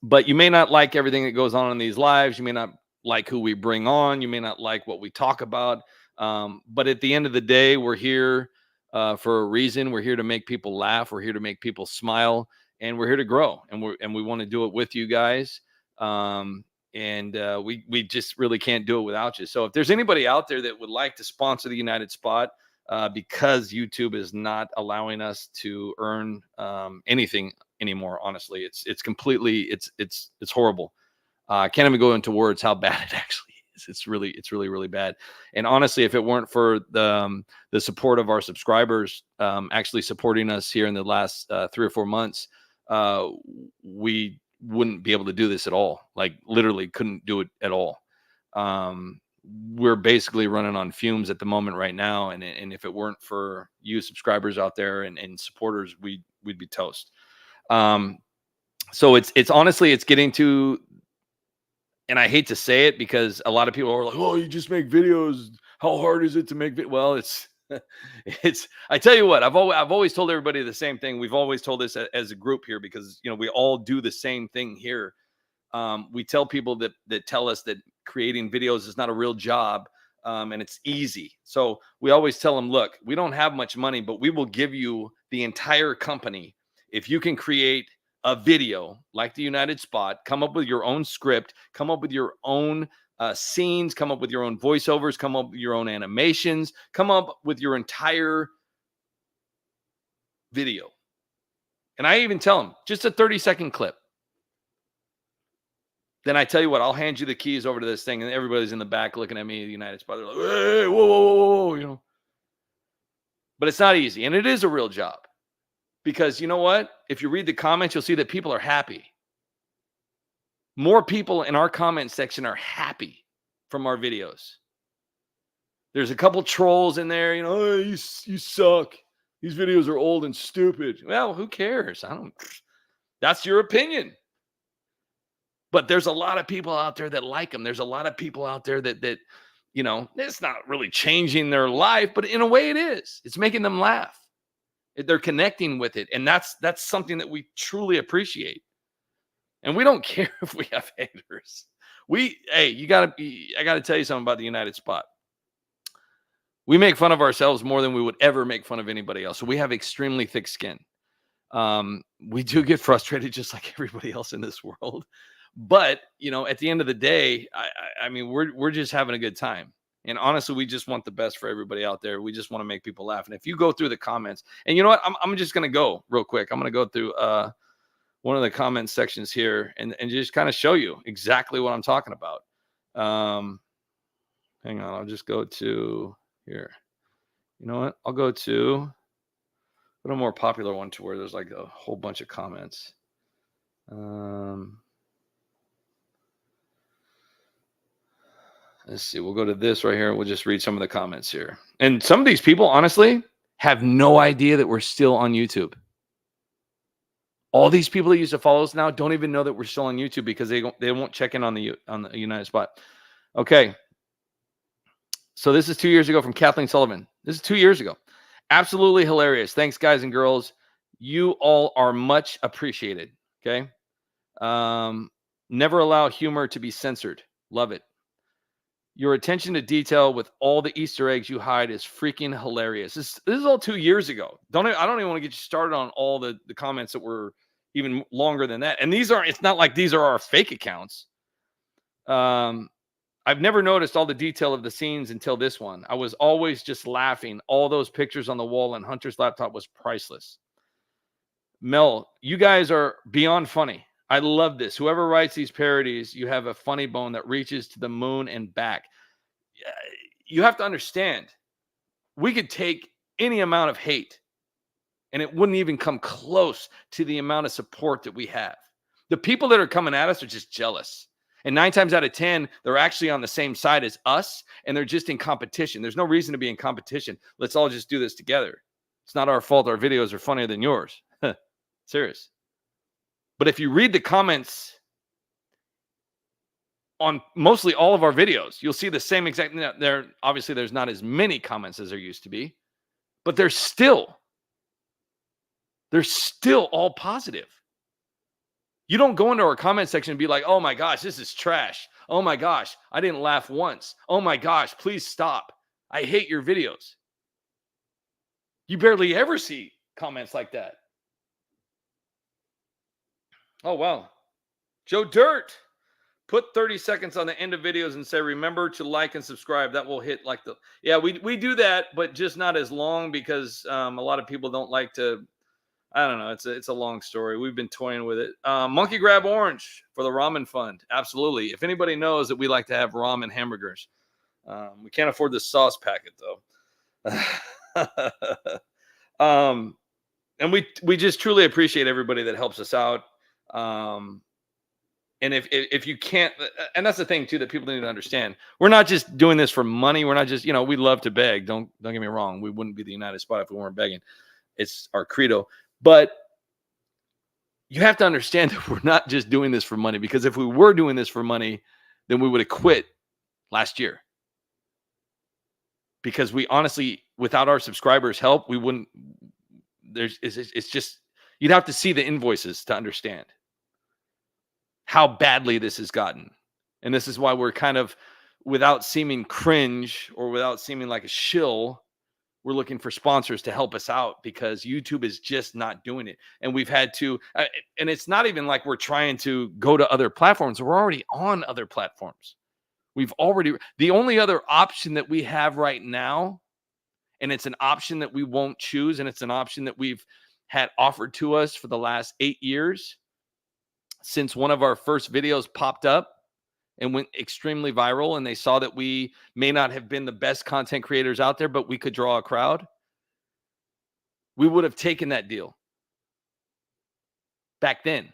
But you may not like everything that goes on in these lives. You may not like who we bring on. You may not like what we talk about. But at the end of the day, we're here for a reason. We're here to make people laugh. We're here to make people smile, and we're here to grow. And we want to do it with you guys. We just really can't do it without you. So if there's anybody out there that would like to sponsor the United Spot, because YouTube is not allowing us to earn anything anymore, honestly, it's completely, it's horrible. I can't even go into words how bad it actually is. It's really bad. And honestly, if it weren't for the support of our subscribers actually supporting us here in the last 3 or 4 months, we wouldn't be able to do this at all. Like literally couldn't do it at all. We're basically running on fumes at the moment right now. And if it weren't for you subscribers out there and supporters, we'd be toast. So it's honestly, it's getting to, and I hate to say it because a lot of people are like, oh, you just make videos. How hard is it to make videos? Well, I tell you what, I've always told everybody the same thing. We've always told this as a group here because, we all do the same thing here. We tell people that tell us that creating videos is not a real job, and it's easy. So we always tell them, look, we don't have much money, but we will give you the entire company if you can create a video like the United Spot, come up with your own script, come up with your own scenes, come up with your own voiceovers, come up with your own animations, come up with your entire video. And I even tell them, just a 30-second clip. Then I tell you what, I'll hand you the keys over to this thing, and everybody's in the back looking at me, the United Spot. They're like, hey, whoa, But it's not easy, and it is a real job. Because you know what? If you read the comments, you'll see that people are happy. More people in our comment section are happy from our videos. There's a couple trolls in there, oh, you suck. These videos are old and stupid. Well, who cares? That's your opinion. But there's a lot of people out there that like them. There's a lot of people out there that it's not really changing their life, but in a way it is. It's making them laugh. They're connecting with it. And that's something that we truly appreciate. And we don't care if we have haters. I got to tell you something about the United Spot. We make fun of ourselves more than we would ever make fun of anybody else. So we have extremely thick skin. We do get frustrated just like everybody else in this world. But, at the end of the day, I mean, we're just having a good time. And honestly, we just want the best for everybody out there. We just want to make people laugh. And if you go through the comments, and you know what, I'm just going to go real quick. I'm going to go through one of the comment sections here and just kind of show you exactly what I'm talking about. Hang on. I'll just go to here. You know what? I'll go to a more popular one to where there's like a whole bunch of comments. Let's see. We'll go to this right here. We'll just read some of the comments here. And some of these people, honestly, have no idea that we're still on YouTube. All these people that used to follow us now don't even know that we're still on YouTube because they won't check in on the United Spot. Okay. So this is 2 years ago from Kathleen Sullivan. This is 2 years ago. Absolutely hilarious. Thanks, guys and girls. You all are much appreciated. Okay. Never allow humor to be censored. Love it. Your attention to detail with all the Easter eggs you hide is freaking hilarious. This is all 2 years ago. I don't even want to get you started on all the comments that were even longer than that. And it's not like these are our fake accounts. I've never noticed all the detail of the scenes until this one. I was always just laughing. All those pictures on the wall and Hunter's laptop was priceless. Mel, you guys are beyond funny. I love this. Whoever writes these parodies, you have a funny bone that reaches to the moon and back. You have to understand, we could take any amount of hate and it wouldn't even come close to the amount of support that we have. The people that are coming at us are just jealous. And 9 times out of 10, they're actually on the same side as us and they're just in competition. There's no reason to be in competition. Let's all just do this together. It's not our fault our videos are funnier than yours. Serious. But if you read the comments, on mostly all of our videos. You'll see the same exact, there obviously there's not as many comments as there used to be, but they're still all positive. You don't go into our comment section and be like, oh my gosh, this is trash. Oh my gosh, I didn't laugh once. Oh my gosh, please stop. I hate your videos. You barely ever see comments like that. Oh, wow. Joe Dirt, put 30 seconds on the end of videos and say, remember to like and subscribe. That will hit like the, yeah, we do that, but just not as long because a lot of people don't like to, I don't know. It's a long story. We've been toying with it. Monkey Grab Orange for the ramen fund. Absolutely. If anybody knows that we like to have ramen hamburgers, we can't afford the sauce packet though. And we just truly appreciate everybody that helps us out. And if you can't, and that's the thing too that people need to understand. We're not just doing this for money. We're not just, we love to beg. Don't get me wrong. We wouldn't be the United Spot if we weren't begging. It's our credo. But you have to understand that we're not just doing this for money, because if we were doing this for money, then we would have quit last year. Because we honestly, without our subscribers' help, we wouldn't, it's just, you'd have to see the invoices to understand how badly this has gotten. And this is why we're kind of, without seeming cringe or without seeming like a shill, we're looking for sponsors to help us out, because YouTube is just not doing it. And we've had to, and it's not even like we're trying to go to other platforms. We're already on other platforms. The only other option that we have right now, and it's an option that we won't choose, and it's an option that we've had offered to us for the last 8 years, since one of our first videos popped up and went extremely viral, and they saw that we may not have been the best content creators out there, but we could draw a crowd. We would have taken that deal back then.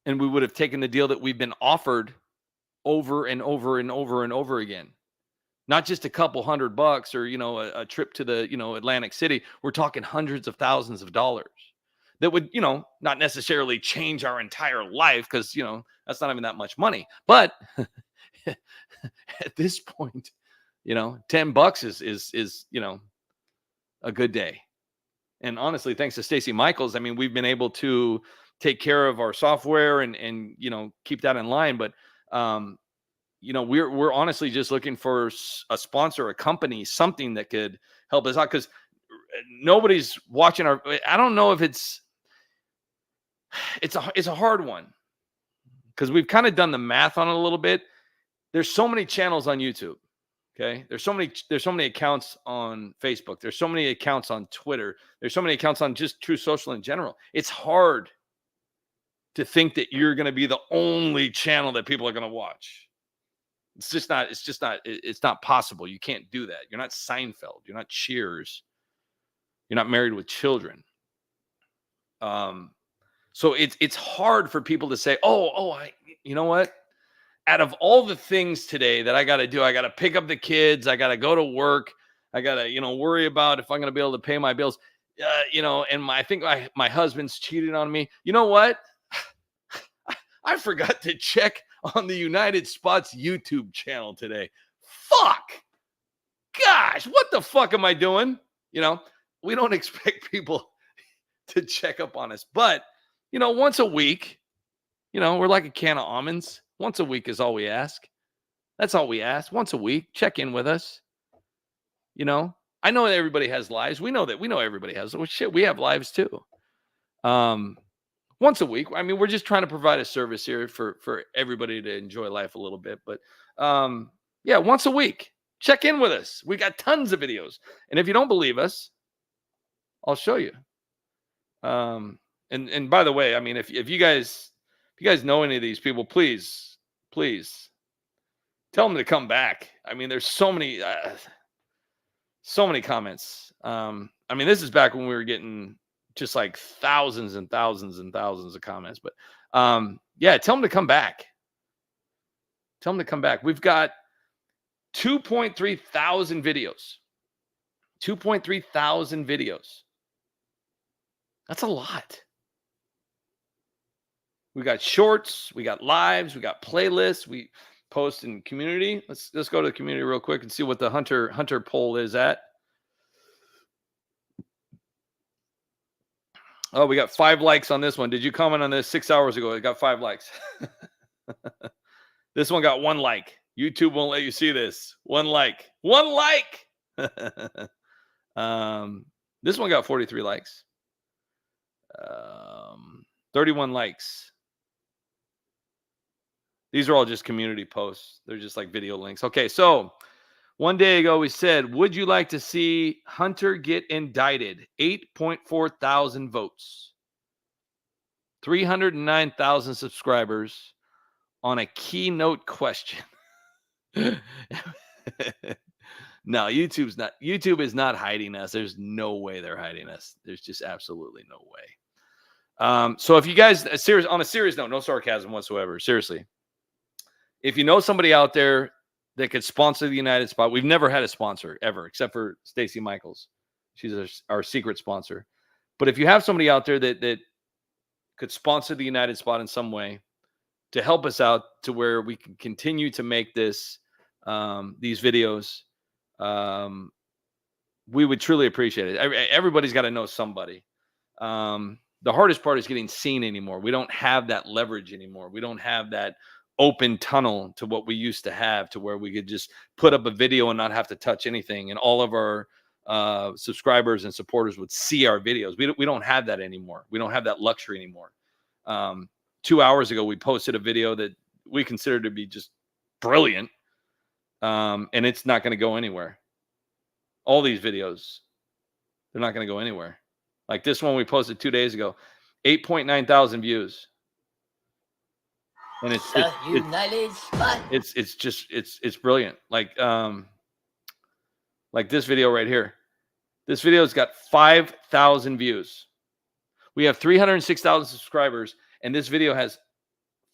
And we would have taken the deal that we've been offered over and over and over and over again. Not just a couple $100 or, a trip to the, Atlantic City. We're talking hundreds of thousands of dollars that would, not necessarily change our entire life, because, that's not even that much money. But at this point, $10 is a good day. And honestly, thanks to Stacey Michaels, I mean, we've been able to take care of our software and keep that in line. But we're honestly just looking for a sponsor, a company, something that could help us out, because nobody's watching our. I don't know if it's a hard one, because we've kind of done the math on it a little bit. There's so many channels on YouTube. Okay, there's so many accounts on Facebook. There's so many accounts on Twitter. There's so many accounts on just True Social in general. It's hard to think that you're going to be the only channel that people are going to watch. It's not possible. You can't do that. You're not Seinfeld. You're not Cheers. You're not Married with Children. So it's hard for people to say, you know what? Out of all the things today that I got to do, I got to pick up the kids. I got to go to work. I got to, worry about if I'm going to be able to pay my bills, and I think my husband's cheated on me. You know what? I forgot to check on the United Spots YouTube channel today. Fuck. Gosh, what the fuck am I doing? We don't expect people to check up on us, but once a week, we're like a can of almonds. Once a week is all we ask. That's all we ask. Once a week, check in with us. I know everybody has lives. We know that. We know everybody has. Well, shit, we have lives too. Once a week. I mean, we're just trying to provide a service here for everybody to enjoy life a little bit. But once a week, check in with us. We got tons of videos. And if you don't believe us, I'll show you. And by the way, I mean, if you guys know any of these people, please tell them to come back. I mean, there's so many comments. I mean, this is back when we were getting just like thousands and thousands and thousands of comments. But tell them to come back. Tell them to come back. We've got 2.3 thousand videos. 2.3 thousand videos. That's a lot. We got shorts, we got lives, we got playlists, we post in community. Let's go to the community real quick and see what the Hunter poll is at. Oh, we got 5 likes on this one. Did you comment on this 6 hours ago? It got 5 likes. This one got 1 like. YouTube won't let you see this. 1 like. 1 like. This one got 43 likes. 31 likes. These are all just community posts. They're just like video links. Okay, so one day ago we said, would you like to see Hunter get indicted? 8.4 thousand votes. 309,000 subscribers on a keynote question. No, YouTube is not hiding us. There's no way they're hiding us. There's just absolutely no way. So if you guys, on a serious note, no sarcasm whatsoever, seriously, if you know somebody out there that could sponsor the United Spot, we've never had a sponsor ever, except for Stacy Michaels. She's our secret sponsor. But if you have somebody out there that could sponsor the United Spot in some way to help us out to where we can continue to make these videos, we would truly appreciate it. Everybody's got to know somebody. The hardest part is getting seen anymore. We don't have that leverage anymore. We don't have that open tunnel to what we used to have, to where we could just put up a video and not have to touch anything, and all of our subscribers and supporters would see our videos. We don't have that anymore. We don't have that luxury anymore. 2 hours ago, we posted a video that we consider to be just brilliant, and it's not going to go anywhere. All these videos, they're not going to go anywhere. Like this one we posted 2 days ago, 8.9 thousand views. And it's brilliant. Like this video right here. This video's got 5,000 views. We have 306,000 subscribers, and this video has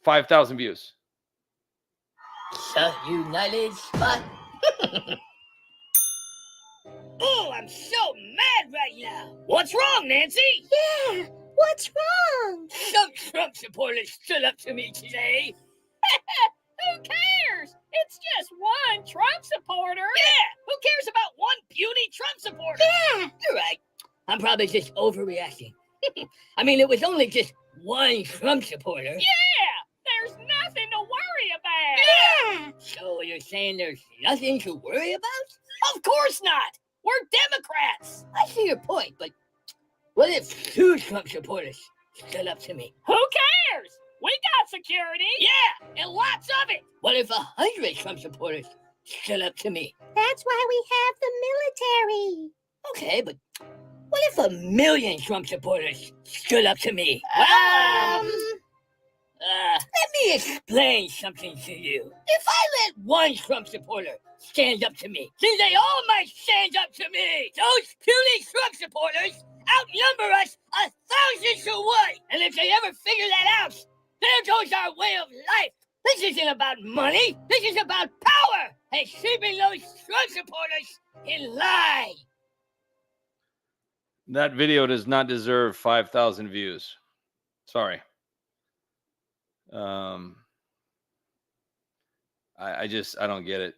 5,000 views. United Spot. Oh, I'm so mad right now. What's wrong, Nancy? Yeah, what's wrong? Some Trump supporters stood up to me today. Who cares? It's just one Trump supporter. Yeah, who cares about one puny Trump supporter? Yeah. You're right. I'm probably just overreacting. I mean, it was only just one Trump supporter. Yeah, there's nothing to worry about. Yeah. So you're saying there's nothing to worry about? Of course not. We're Democrats. I see your point, but what if 2 Trump supporters stood up to me? Who cares? We got security. Yeah, and lots of it. What if 100 Trump supporters stood up to me? That's why we have the military. Okay, but what if 1,000,000 Trump supporters stood up to me? Let me explain something to you. If I let one Trump supporter stand up to me, then they all might stand up to me. Those puny Trump supporters outnumber us 1,000 to 1. And if they ever figure that out, there goes our way of life. This isn't about money. This is about power and keeping those Trump supporters in line. That video does not deserve 5,000 views. Sorry. I don't get it.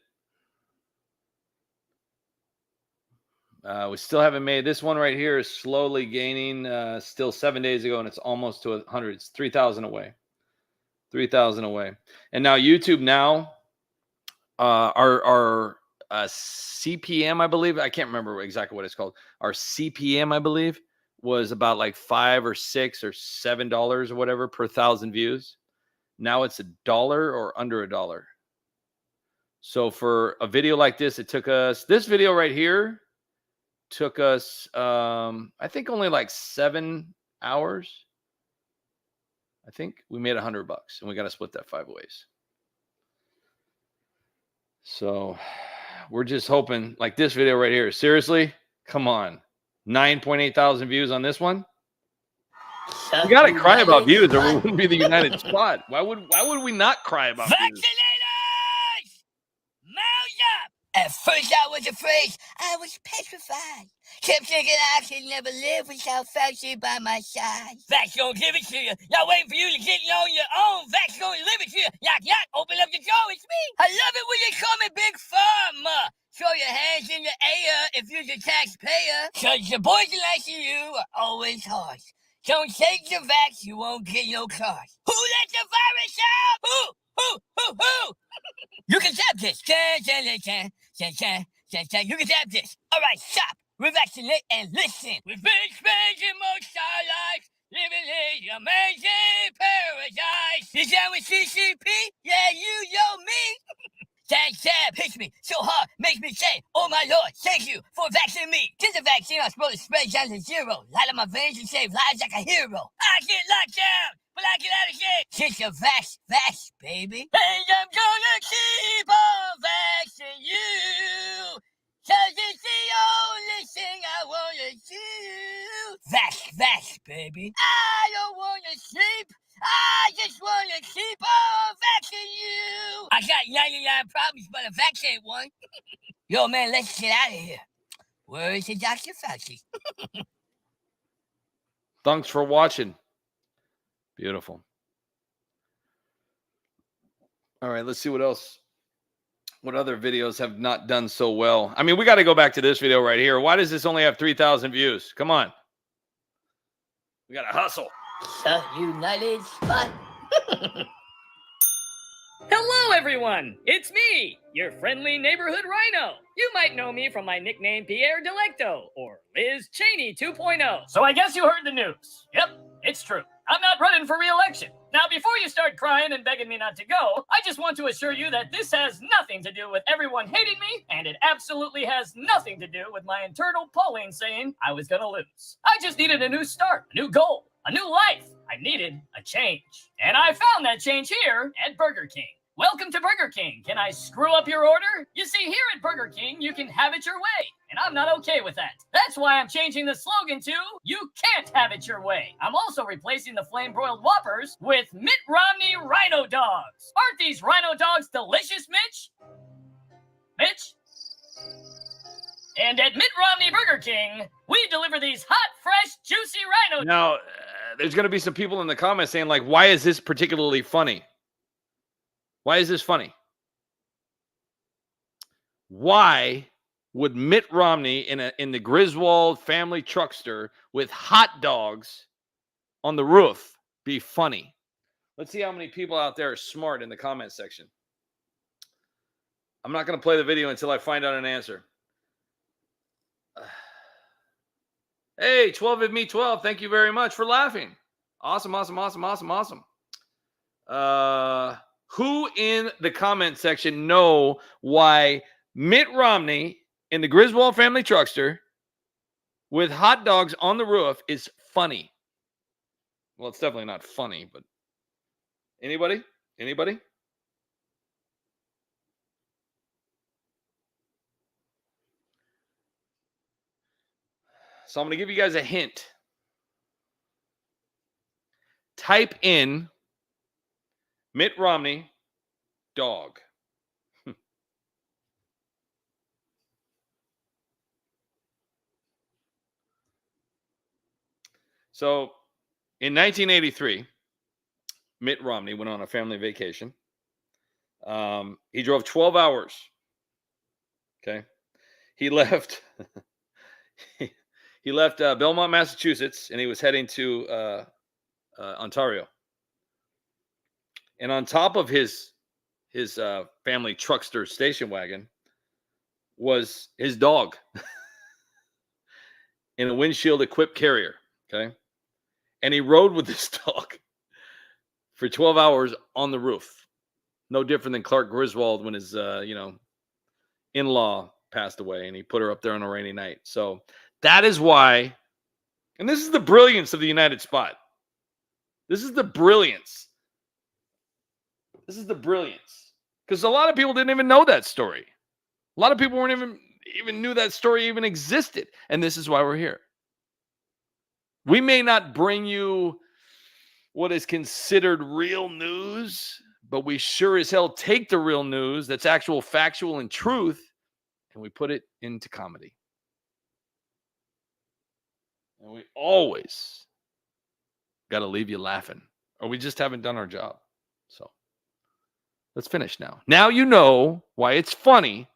We still haven't made this one right here. Is slowly gaining. Still 7 days ago, and it's almost to 100. It's 3,000 away. 3,000 away. And now YouTube now, our CPM, I believe. I can't remember exactly what it's called. Our CPM, I believe, was about like $5 or $6 or $7 or whatever per 1,000 views. Now it's $1 or under $1. So for a video like this, it took us, this video right here took us, I think only like 7 hours. I think we made $100 and we got to split that 5 ways. So we're just hoping, like this video right here. Seriously, come on. 9.8 thousand views on this one. We got to cry about views or we wouldn't be the United Spot. Why would we not cry about views? Vaccinators! Mouth up! At first I was afraid, I was petrified. Kept thinking I could never live without Fauci by my side. Vax gonna give it to you. Y'all waiting for you to get it on your own. Vax gonna live it to you. Yak, yak, open up the door, it's me. I love it when you call me Big Pharma. Throw your hands in the air if you're the taxpayer. Cause the boys like you are always harsh. Don't take the vax, you won't get no cards. Who let the virus out? Who? You can tap this. You can tap this. All right, stop. Revaccinate and listen. We've been spending most our lives living in the amazing paradise. You down with CCP? Yeah, you know me. That jab hits me so hard, makes me say, oh my Lord, thank you for vaccinating me. This is a vaccine I'm supposed to spread down to zero. Light up my veins and save lives like a hero. I get locked down, but I get out again. Since you're vax, baby. And I'm gonna keep on vaccinating you. Cause it's the only thing I wanna do. Vax, baby. I don't wanna sleep. I just want to keep on vaccinating you. I got 99 problems, but a vax ain't one. Yo, man, let's get out of here. Where is the Dr. Fauci? Thanks for watching. Beautiful. All right, let's see what else. What other videos have not done so well? I mean, we got to go back to this video right here. Why does this only have 3,000 views? Come on. We got to hustle. The United Spot. Hello, everyone. It's me, your friendly neighborhood rhino. You might know me from my nickname Pierre Delecto or Liz Cheney 2.0. So I guess you heard the news. Yep, it's true. I'm not running for re-election. Now, before you start crying and begging me not to go, I just want to assure you that this has nothing to do with everyone hating me, and it absolutely has nothing to do with my internal polling saying I was gonna lose. I just needed a new start, a new goal, a new life. I needed a change. And I found that change here at Burger King. Welcome to Burger King. Can I screw up your order? You see, here at Burger King, you can have it your way. And I'm not okay with that. That's why I'm changing the slogan to, you can't have it your way. I'm also replacing the flame-broiled Whoppers with Mitt Romney Rhino Dogs. Aren't these Rhino Dogs delicious, Mitch? Mitch? And at Mitt Romney Burger King, we deliver these hot, fresh, juicy Rhino. Now, there's going to be some people in the comments saying, like, why is this particularly funny? Why is this funny? Why would Mitt Romney in the Griswold family truckster with hot dogs on the roof be funny? Let's see how many people out there are smart in the comment section. I'm not going to play the video until I find out an answer. Hey, 12 of me 12. Thank you very much for laughing. Awesome. Who in the comment section know why Mitt Romney in the Griswold family truckster with hot dogs on the roof is funny? Well, it's definitely not funny, but anybody? So I'm going to give you guys a hint. Type in Mitt Romney dog. So in 1983, Mitt Romney went on a family vacation. He drove 12 hours. Okay. He left Belmont, Massachusetts, and he was heading to Ontario. And on top of his family truckster station wagon was his dog in a windshield equipped carrier. Okay. And he rode with this dog for 12 hours on the roof. No different than Clark Griswold when his in-law passed away and he put her up there on a rainy night. So that is why, and this is the brilliance of the United Spot. This is the brilliance. Because a lot of people didn't even know that story. A lot of people weren't even knew that story even existed. And this is why we're here. We may not bring you what is considered real news, but we sure as hell take the real news that's actual, factual, and truth and we put it into comedy. And we always got to leave you laughing, or we just haven't done our job. So let's finish now. Now you know why it's funny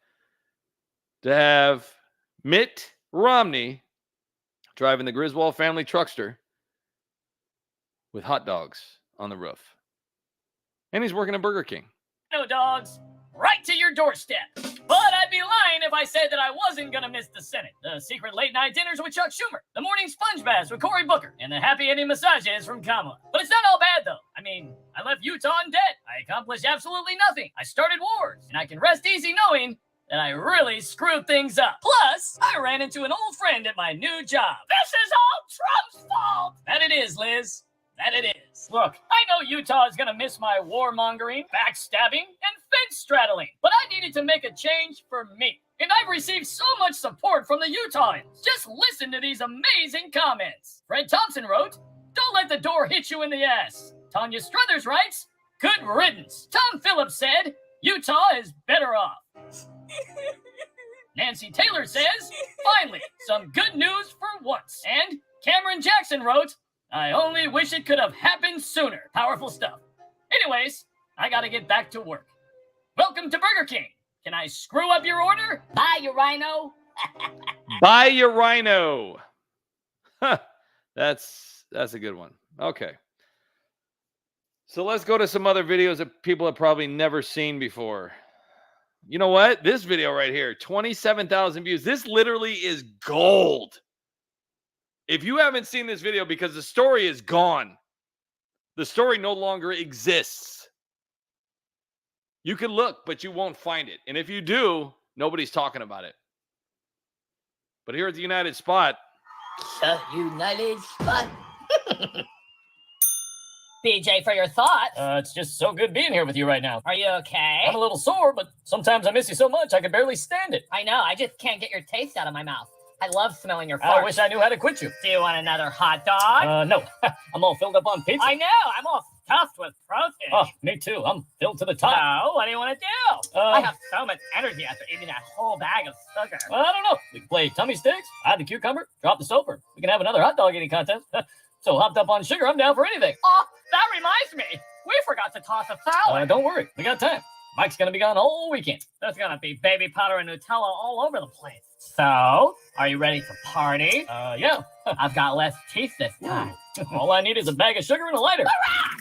to have Mitt Romney driving the Griswold family truckster with hot dogs on the roof. And he's working at Burger King. No dogs, right to your doorstep. But I'd be lying if I said that I wasn't going to miss the Senate, the secret late-night dinners with Chuck Schumer, the morning sponge baths with Cory Booker, and the happy ending massages from Kamala. But it's not all bad, though. I mean, I left Utah in debt. I accomplished absolutely nothing. I started wars, and I can rest easy knowing that I really screwed things up. Plus, I ran into an old friend at my new job. This is all Trump's fault! That it is, Liz. That it is. Look, I know Utah is going to miss my warmongering, backstabbing, and fence straddling, but I needed to make a change for me. And I've received so much support from the Utahns. Just listen to these amazing comments. Fred Thompson wrote, "Don't let the door hit you in the ass." Tanya Struthers writes, "Good riddance." Tom Phillips said, "Utah is better off." Nancy Taylor says, "Finally, some good news for once." And Cameron Jackson wrote, "I only wish it could have happened sooner." Powerful stuff. Anyways, I gotta get back to work. Welcome to Burger King. Can I screw up your order? Bye, you rhino. Buy your rhino. Huh, that's a good one. Okay. So let's go to some other videos that people have probably never seen before. You know what? This video right here, 27,000 views. This literally is gold. If you haven't seen this video, because the story is gone, the story no longer exists. You can look, but you won't find it. And if you do, nobody's talking about it. But here at the United Spot. The United Spot. BJ, for your thoughts. It's just so good being here with you right now. Are you okay? I'm a little sore, but sometimes I miss you so much I can barely stand it. I know, I just can't get your taste out of my mouth. I love smelling your farts. I wish I knew how to quit you. Do you want another hot dog? No. I'm all filled up on pizza. I know, I'm all stuffed with protein. Oh, me too. I'm filled to the top. So, what do you want to do? I have so much energy after eating that whole bag of sugar. I don't know. We can play tummy sticks, add the cucumber, drop the soap, or we can have another hot dog eating contest. So hopped up on sugar, I'm down for anything. Oh, that reminds me. We forgot to toss a salad. Don't worry. We got time. Mike's going to be gone all weekend. There's going to be baby powder and Nutella all over the place. So, are you ready to party? Yeah. I've got less teeth this time. All I need is a bag of sugar and a lighter.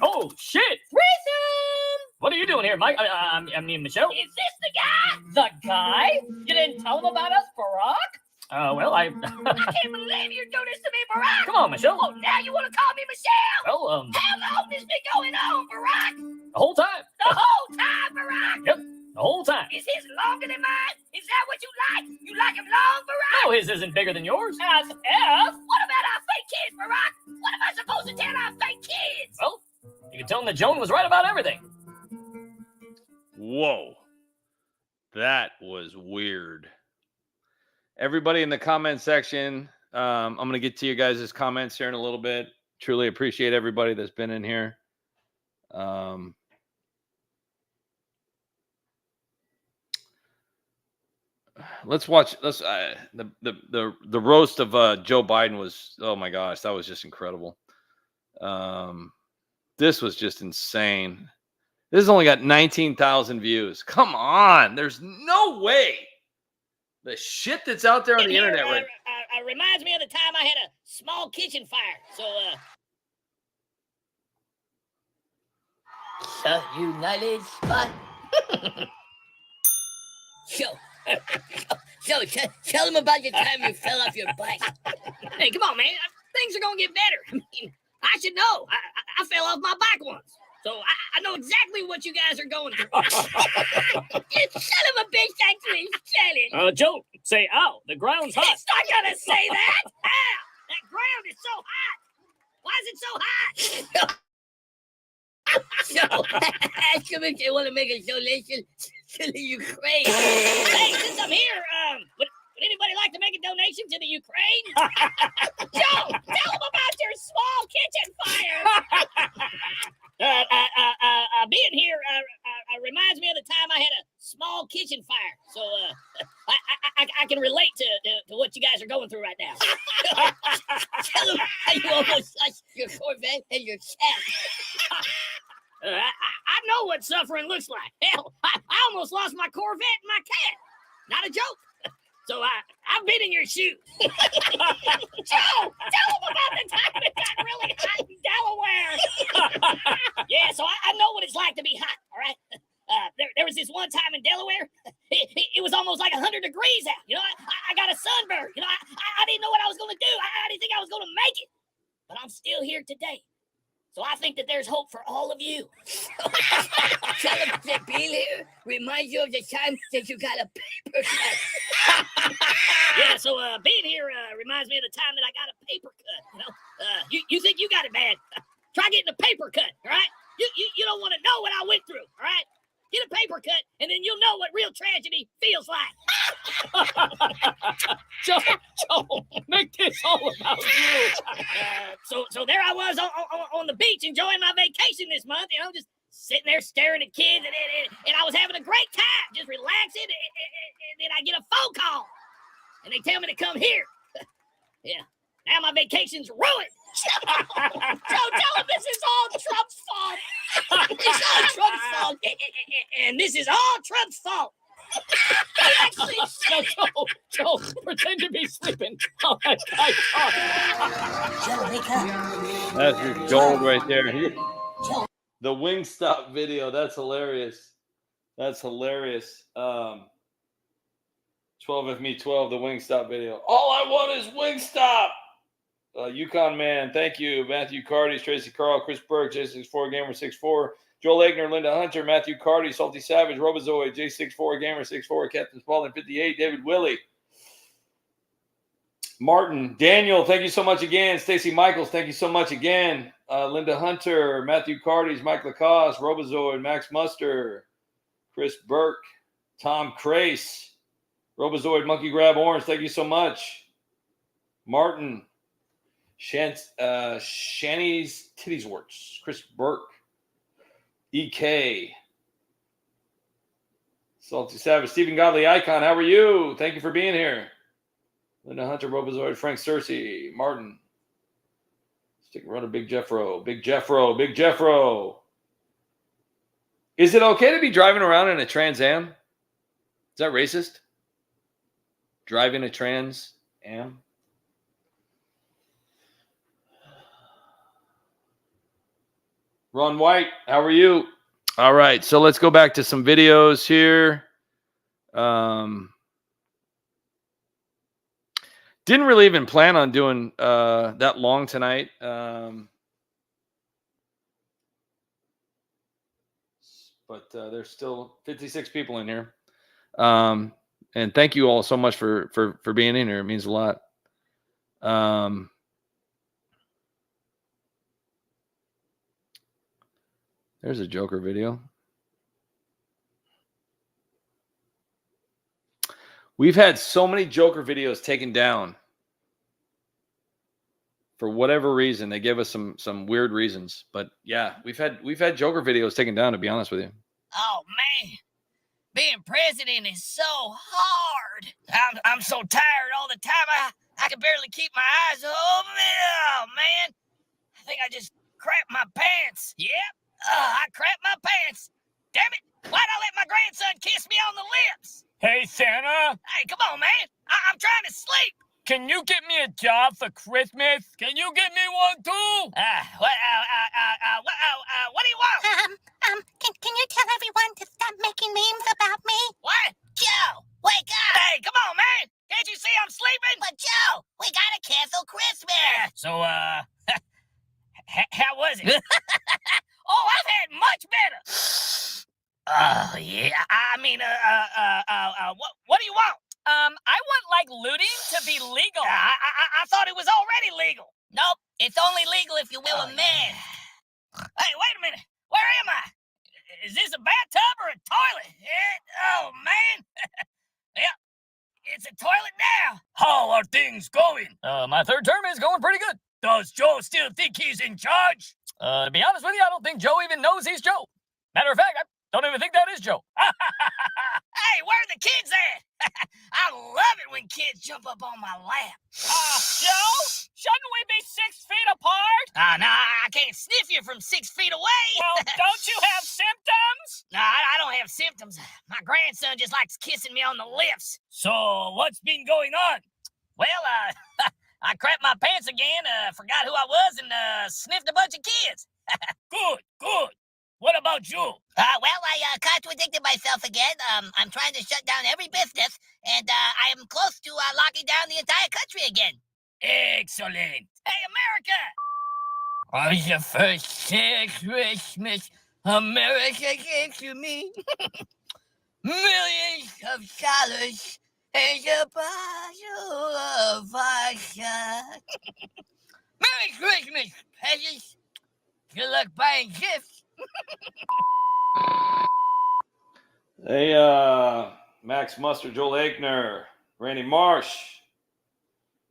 Oh, shit. Reason! What are you doing here, Mike? I mean, Michelle? Is this the guy? The guy? You didn't tell him about us, Barack? Well, I can't believe you're doing this to me, Barack. Come on, Michelle. Oh, now you want to call me Michelle? Well, How long has been going on, Barack? The whole time. The whole time, Barack? Yep, the whole time. Is his longer than mine? Is that what you like? You like him long, Barack? No, his isn't bigger than yours. As if? What about our fake kids, Barack? What am I supposed to tell our fake kids? Well, you can tell him that Joan was right about everything. Whoa. That was weird. Everybody in the comment section, I'm going to get to you guys' comments here in a little bit. Truly appreciate everybody that's been in here. Let's watch. The roast of Joe Biden was, oh my gosh, that was just incredible. This was just insane. This has only got 19,000 views. Come on, there's no way. The shit that's out there on the internet right now. Reminds me of the time I had a small kitchen fire. So, The United Spot. So, tell them about your time you fell off your bike. Hey, come on, man. Things are going to get better. I mean, I should know. I fell off my bike once. So I know exactly what you guys are going through. You son of a bitch actually said it. Joe, say ow. The ground's hot. It's not going to say that. Ow. That ground is so hot. Why is it so hot? So, ask them if they want to make a donation to the Ukraine. Hey, since I'm here, would anybody like to make a donation to the Ukraine? Joe, tell them about your small kitchen fire. Being here reminds me of the time I had a small kitchen fire. So, relate to what you guys are going through right now. Tell them how you almost lost your Corvette and your cat. I know what suffering looks like. Hell, I almost lost my Corvette and my cat. Not a joke. So I've been in your shoes. Joe, tell them about the time it got really hot in Delaware. Yeah, so I know what it's like to be hot, all right? There was this one time in Delaware, it was almost like 100 degrees out. You know, I got a sunburn. You know, I didn't know what I was going to do. I didn't think I was going to make it. But I'm still here today. So I think that there's hope for all of you. Tell them that being here reminds you of the time that you got a paper cut. Yeah, so being here reminds me of the time that I got a paper cut. You know, you think you got it bad? Try getting a paper cut, all right? You don't want to know what I went through, all right? Get a paper cut, and then you'll know what real tragedy feels like. Joe, make this all about you. So there I was on the beach enjoying my vacation this month, you know, just sitting there staring at kids, and I was having a great time, just relaxing, and then I get a phone call, and they tell me to come here. Yeah, now my vacation's ruined. Joe, tell him this is all Trump's fault. It's all Trump's fault. And this is all Trump's fault. Actually, Joe, pretend to be sleeping. Oh, that guy Joe, wake up. That's your gold right there. The Wingstop video. That's hilarious. That's hilarious. 12 of me, 12, the Wingstop video. All I want is Wingstop. Yukon Man, thank you. Matthew Cardy, Tracy Carl, Chris Burke, J64, Gamer64, Joel Egner, Linda Hunter, Matthew Cardy, Salty Savage, Robozoid, J64, Gamer64, Captain Spaulding 58, David Willie, Martin, Daniel, thank you so much again. Stacy Michaels, thank you so much again. Linda Hunter, Matthew Cardy's, Mike Lacoste, Robozoid, Max Muster, Chris Burke, Tom Crace, Robozoid, Monkey Grab Orange, thank you so much. Martin, Shanny's Titties Works, Chris Burke, EK, Salty Savage, Stephen Godley Icon, how are you? Thank you for being here. Linda Hunter, Robozoid, Frank Cersei, Martin, Stick Runner, Big Jeffro, Big Jeffro, Big Jeffro. Is it okay to be driving around in a Trans Am? Is that racist? Driving a Trans Am? Ron White, how are you? All right, so let's go back to some videos here. Didn't really even plan on doing that long tonight. But there's still 56 people in here. And thank you all so much for being in here. It means a lot. There's a Joker video. We've had so many Joker videos taken down for whatever reason. They give us some weird reasons, but yeah, we've had Joker videos taken down, to be honest with you. Oh man, being president is so hard. I'm so tired all the time. I can barely keep my eyes open. Oh man, I think I just crapped my pants. Yep. I crapped my pants. Damn it! Why'd I let my grandson kiss me on the lips? Hey, Santa. Hey, come on, man. I'm trying to sleep. Can you get me a job for Christmas? Can you get me one too? What do you want? Can you tell everyone to stop making memes about me? What? Joe, wake up. Hey, come on, man. Can't you see I'm sleeping? But Joe, we gotta cancel Christmas. So, how was it? Oh, I've had much better. Oh, yeah. I mean, what do you want? I want, like, looting to be legal. I thought it was already legal. Nope, it's only legal if you're with a man. Hey, wait a minute. Where am I? Is this a bathtub or a toilet? Oh, man. Yep, it's a toilet now. How are things going? My third term is going pretty good. Does Joe still think he's in charge? To be honest with you, I don't think Joe even knows he's Joe. Matter of fact, Don't even think that is Joe. Hey, where are the kids at? I love it when kids jump up on my lap. Joe? Shouldn't we be 6 feet apart? No, I can't sniff you from 6 feet away. Well, don't you have symptoms? No, I don't have symptoms. My grandson just likes kissing me on the lips. So, what's been going on? Well, I crapped my pants again, forgot who I was, and sniffed a bunch of kids. Good. What about you? Well, I contradicted myself again. I'm trying to shut down every business, and I am close to locking down the entire country again. Excellent. Hey, America! On the first day of Christmas, America gave to me millions of dollars and a bottle of vodka. Merry Christmas, peasants. Good luck buying gifts. Hey, Max Muster, Joel Aikner, Randy Marsh,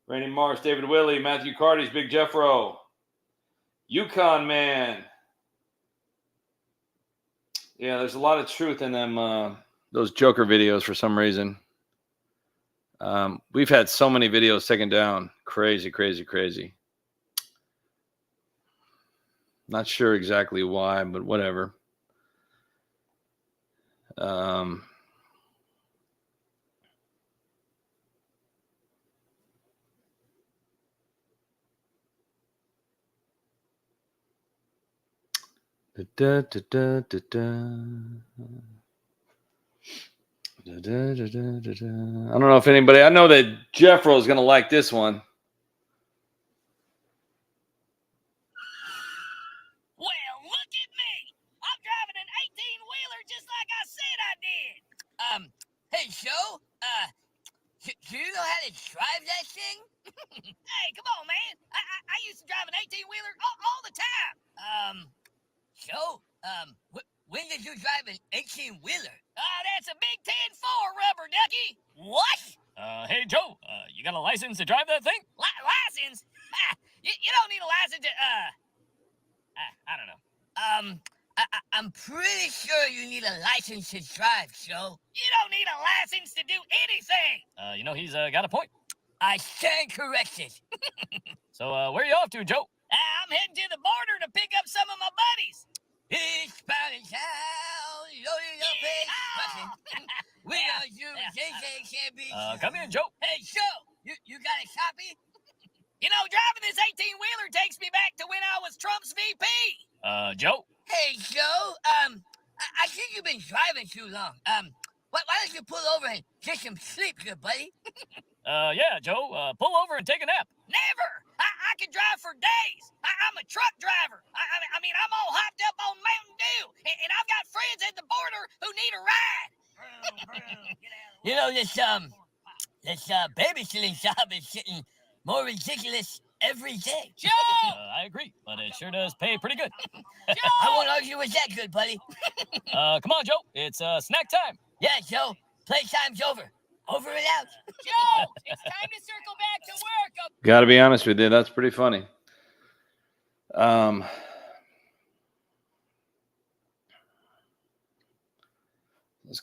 David Willey, Matthew Carty's Big Jeffro, Yukon Man. Yeah, there's a lot of truth in them, those Joker videos for some reason. We've had so many videos taken down. Crazy. Not sure exactly why, but whatever. I don't know if anybody. I know that Jeffro is going to like this one. Well, look at me. I'm driving an 18-wheeler just like I said I did. Hey, Joe, do you know how to drive that thing? Hey, come on, man. I used to drive an 18-wheeler all the time. Joe, when did you drive an 18-wheeler? That's a Big 10-4, rubber ducky. What? Hey, Joe, you got a license to drive that thing? License? You don't need a license to, I don't know. I'm pretty sure you need a license to drive, Joe. You don't need a license to do anything. He's got a point. I stand corrected. So, where are you off to, Joe? I'm heading to the border to pick up some of my buddies. Eastbound and down, loading up and pushing. We don't do JJ can't be. Come in, Joe. Hey, Joe, you got a copy? You know, driving this 18-wheeler takes me back to when I was Trump's VP. Joe? Hey, Joe, I think you've been driving too long. Why don't you pull over and get some sleep, good buddy? Yeah, Joe, pull over and take a nap. Never! I can drive for days. I'm a truck driver. I mean, I'm all hopped up on Mountain Dew, and I've got friends at the border who need a ride. You know, this babysitting job is getting more ridiculous every day. Joe! I agree, but it sure does pay pretty good. I won't argue with that, good buddy. Come on, Joe. It's snack time. Yeah, Joe. Playtime's over. Over and out. Joe, it's time to circle back to work. Got to be honest with you, that's pretty funny. I'm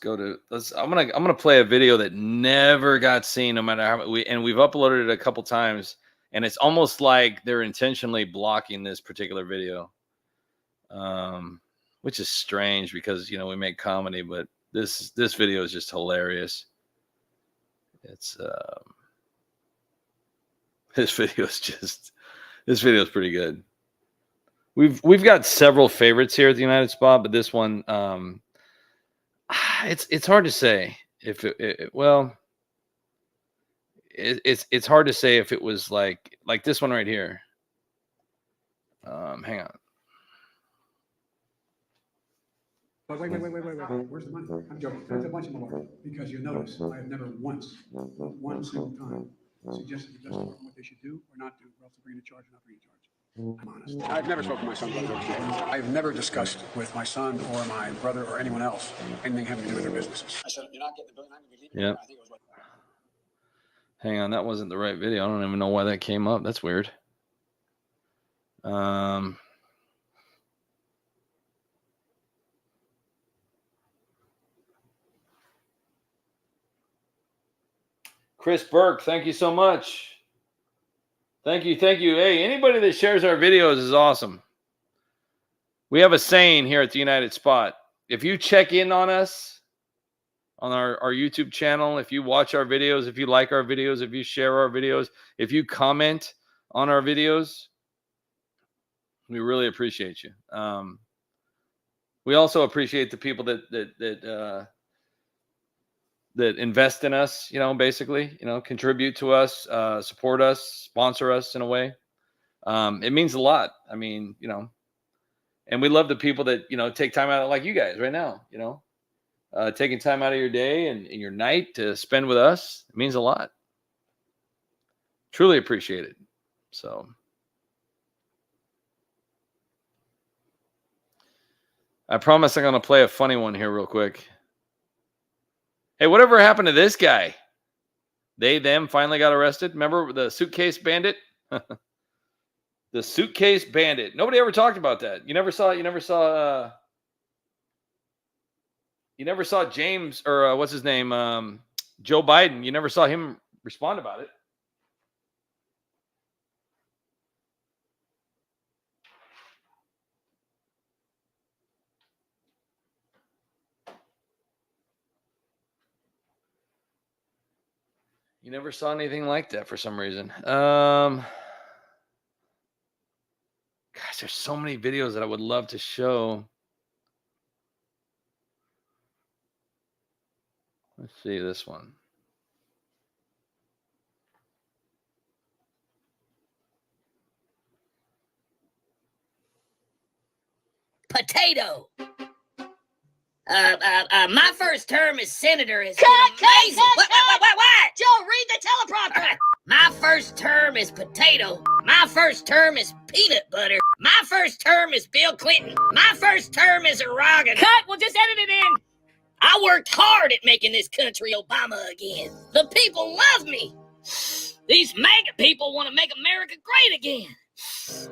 gonna play a video that never got seen, no matter how we've uploaded it a couple times, and it's almost like they're intentionally blocking this particular video, which is strange because we make comedy, but this video is just hilarious. It's this video is pretty good. We've got several favorites here at the United Spot, but this one, it's hard to say if it's hard to say if it was like this one right here. Hang on. Wait. Where's the money? I'm joking. There's a bunch of more. Because you notice, I have never once, one single time, suggested the best part of what they should do or not do, or else they're bringing a charge or not bringing a charge. I'm honest. I've never spoken to my son about drugs. I've never discussed with my son or my brother or anyone else anything having to do with their businesses. I said, you're not getting the billion, I'm going to be leaving. Yeah. Hang on, that wasn't the right video. I don't even know why that came up. That's weird. Chris Burke, thank you so much. Thank you. Hey, anybody that shares our videos is awesome. We have a saying here at the United Spot. If you check in on us on our YouTube channel, if you watch our videos, if you like our videos, if you share our videos, if you comment on our videos, we really appreciate you. We also appreciate the people that invest in us, basically, contribute to us, support us, sponsor us in a way. It means a lot. I mean, and we love the people that, take time out, like you guys right now, taking time out of your day and your night to spend with us. It means a lot. Truly appreciate it. So I promise I'm going to play a funny one here real quick. Hey, whatever happened to this guy? They, them finally got arrested. Remember the suitcase bandit? The suitcase bandit. Nobody ever talked about that. You never saw James, or what's his name? Joe Biden. You never saw him respond about it. You never saw anything like that for some reason. Gosh, there's so many videos that I would love to show. Let's see this one. Potato. My first term as senator is amazing. What? Joe, read the teleprompter. My first term is potato. My first term is peanut butter. My first term is Bill Clinton. My first term is oregano. Cut! We'll just edit it in. I worked hard at making this country Obama again. The people love me. These MAGA people want to make America great again.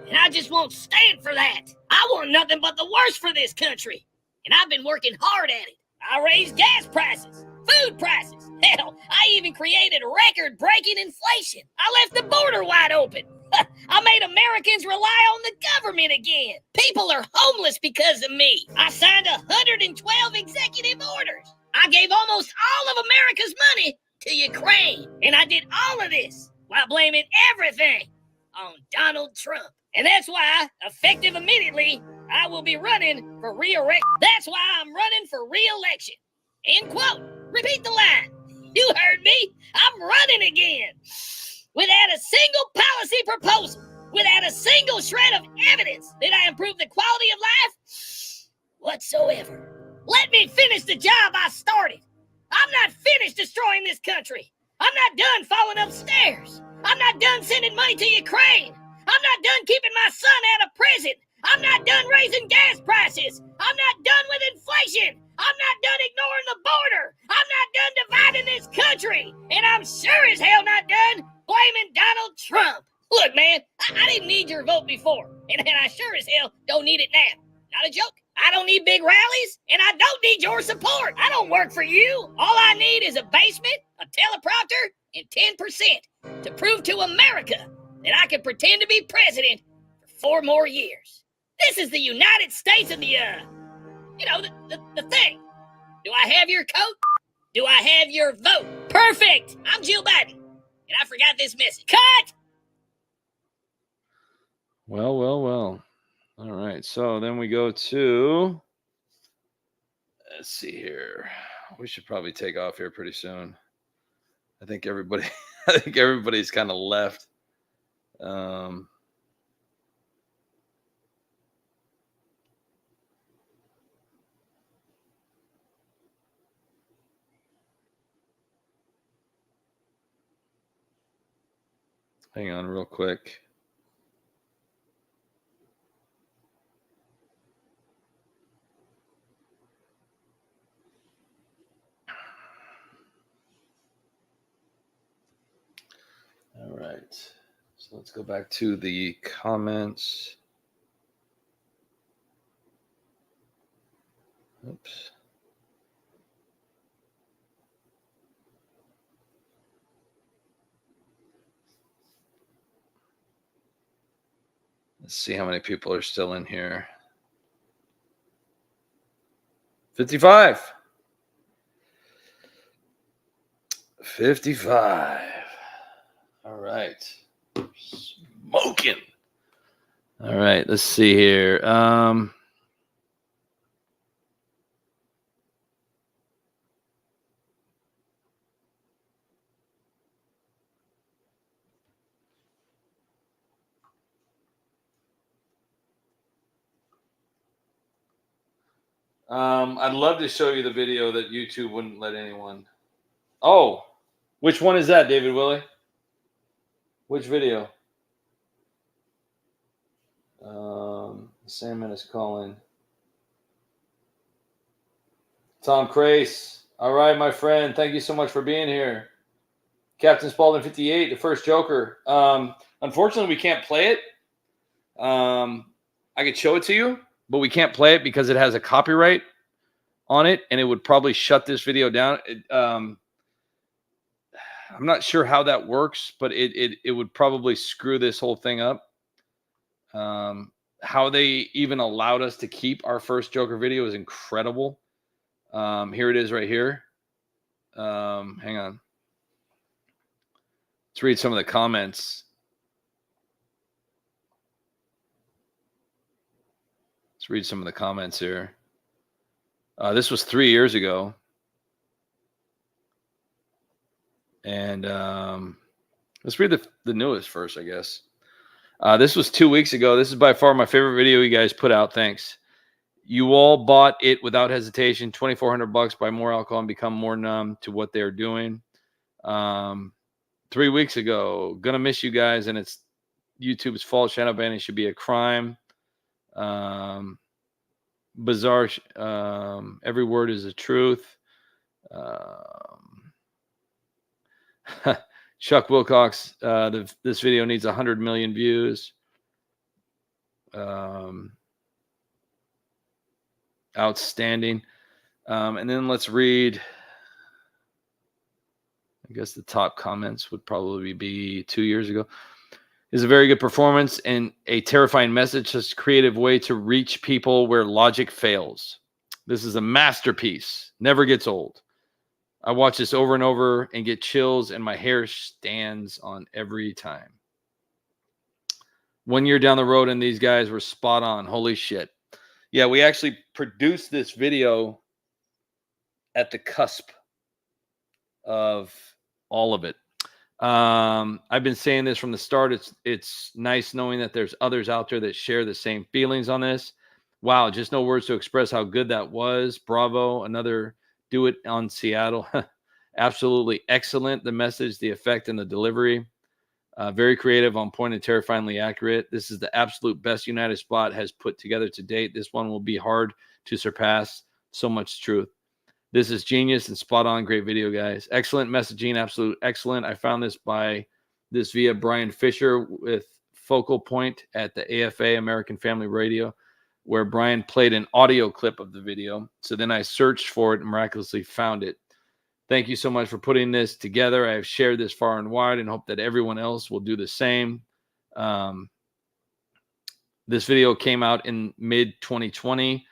And I just won't stand for that. I want nothing but the worst for this country. And I've been working hard at it. I raised gas prices, food prices. Hell, I even created record-breaking inflation. I left the border wide open. I made Americans rely on the government again. People are homeless because of me. I signed 112 executive orders. I gave almost all of America's money to Ukraine. And I did all of this while blaming everything on Donald Trump. And that's why, effective immediately, I will be running for re-election. That's why I'm running for re-election. End quote. Repeat the line. You heard me. I'm running again. Without a single policy proposal, without a single shred of evidence that I improve the quality of life whatsoever. Let me finish the job I started. I'm not finished destroying this country. I'm not done falling upstairs. I'm not done sending money to Ukraine. I'm not done keeping my son out of prison. I'm not done raising gas prices. I'm not done with inflation. I'm not done ignoring the border. I'm not done dividing this country. And I'm sure as hell not done blaming Donald Trump. Look, man, I didn't need your vote before. And I sure as hell don't need it now. Not a joke. I don't need big rallies, and I don't need your support. I don't work for you. All I need is a basement, a teleprompter, and 10% to prove to America that I can pretend to be president for 4 more years. This is the United States of the thing. Do I have your coat? Do I have your vote? Perfect. I'm Jill Biden, and I forgot this message. Cut! Well. All right. So then we go to, let's see here. We should probably take off here pretty soon. I think everybody's kind of left. Hang on real quick. All right. So let's go back to the comments. Oops. Let's see how many people are still in here. 55. 55. All right. Smoking. All right, let's see here. I'd love to show you the video that YouTube wouldn't let anyone. Oh, which one is that, David Willie? Which video? Sandman is calling. Tom Crace. All right, my friend. Thank you so much for being here. Captain Spaulding 58, the first Joker. Unfortunately, we can't play it. I could show it to you, but we can't play it because it has a copyright on it, and it would probably shut this video down. I'm not sure how that works, but it would probably screw this whole thing up. How they even allowed us to keep our first Joker video is incredible. Here it is right here. Hang on. Let's read some of the comments. Let's read some of the comments here. This was 3 years ago. And let's read the newest first, I guess. This was 2 weeks ago. This is by far my favorite video you guys put out. Thanks. You all bought it without hesitation. $2,400. Buy more alcohol and become more numb to what they're doing. 3 weeks ago. Gonna miss you guys, and it's YouTube's fault. Shadow banning should be a crime. Bizarre. Every word is the truth. Chuck Wilcox, this video needs 100 million views. Outstanding. And then let's read, I guess the top comments would probably be 2 years ago. Is a very good performance and a terrifying message. Just a creative way to reach people where logic fails. This is a masterpiece. Never gets old. I watch this over and over and get chills, and my hair stands on every time. 1 year down the road, and these guys were spot on. Holy shit. Yeah, we actually produced this video at the cusp of all of it. I've been saying this from the start. It's nice knowing that there's others out there that share the same feelings on this. Wow, just no words to express how good that was. Bravo. Another do it on Seattle. Absolutely excellent. The message, the effect, and the delivery. Very creative, on point, and terrifyingly accurate. This is the absolute best United Spot has put together to date. This one will be hard to surpass. So much truth. This is genius and spot on. Great video, guys. Excellent messaging. Absolute excellent. I found this via Brian Fisher with Focal Point at the AFA, American Family Radio, where Brian played an audio clip of the video. So then I searched for it and miraculously found it. Thank you so much for putting this together. I have shared this far and wide and hope that everyone else will do the same. This video came out in mid-2020.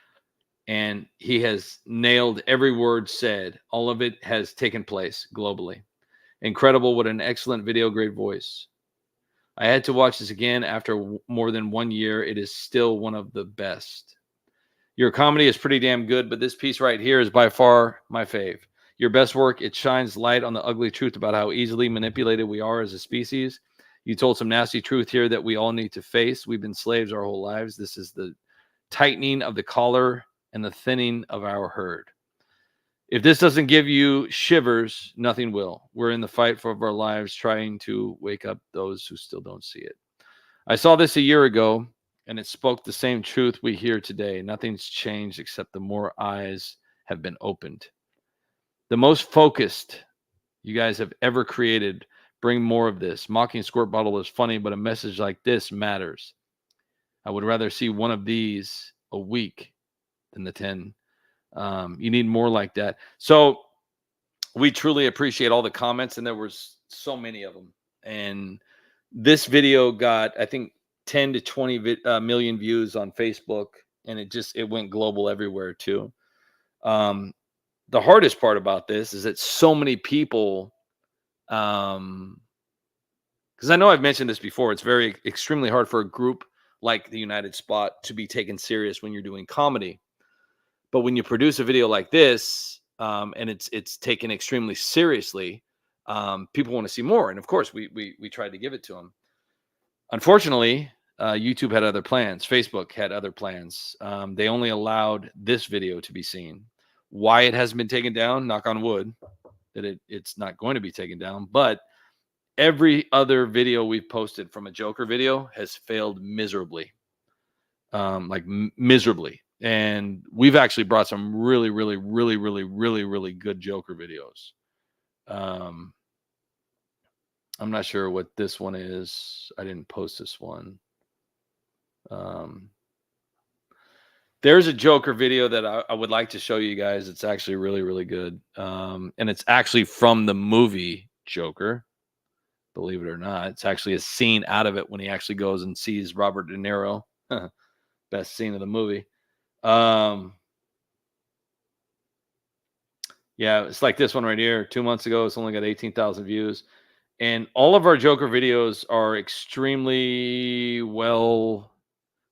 And he has nailed every word said. All of it has taken place globally. Incredible. What an excellent video. Great voice. I had to watch this again after more than 1 year. It is still one of the best. Your comedy is pretty damn good, but this piece right here is by far my fave. Your best work. It shines light on the ugly truth about how easily manipulated we are as a species. You told some nasty truth here that we all need to face. We've been slaves our whole lives. This is the tightening of the collar and the thinning of our herd. If this doesn't give you shivers, nothing will. We're in the fight for our lives, trying to wake up those who still don't see it. I saw this a year ago, and it spoke the same truth we hear today. Nothing's changed except the more eyes have been opened. The most focused you guys have ever created. Bring more of this. Mocking Squirt Bottle is funny, but a message like this matters. I would rather see one of these a week than the 10. You need more like that. So we truly appreciate all the comments, and there was so many of them. And this video got, I think, 10 to 20 million views on Facebook, and it went global everywhere too. The hardest part about this is that so many people, because I know I've mentioned this before, it's extremely hard for a group like the United Spot to be taken serious when you're doing comedy. But when you produce a video like this, and it's taken extremely seriously, people want to see more. And of course, we tried to give it to them. Unfortunately, YouTube had other plans. Facebook had other plans. They only allowed this video to be seen. Why it hasn't been taken down, knock on wood, that it's not going to be taken down. But every other video we've posted from a Joker video has failed miserably. Miserably. And we've actually brought some really, really, really, really, really, really good Joker videos. I'm not sure what this one is. I didn't post this one. There's a Joker video that I would like to show you guys. It's actually really, really good. And it's actually from the movie Joker. Believe it or not. It's actually a scene out of it when he actually goes and sees Robert De Niro. Best scene of the movie. Yeah, it's like this one right here. 2 months ago, it's only got 18,000 views. And all of our Joker videos are extremely well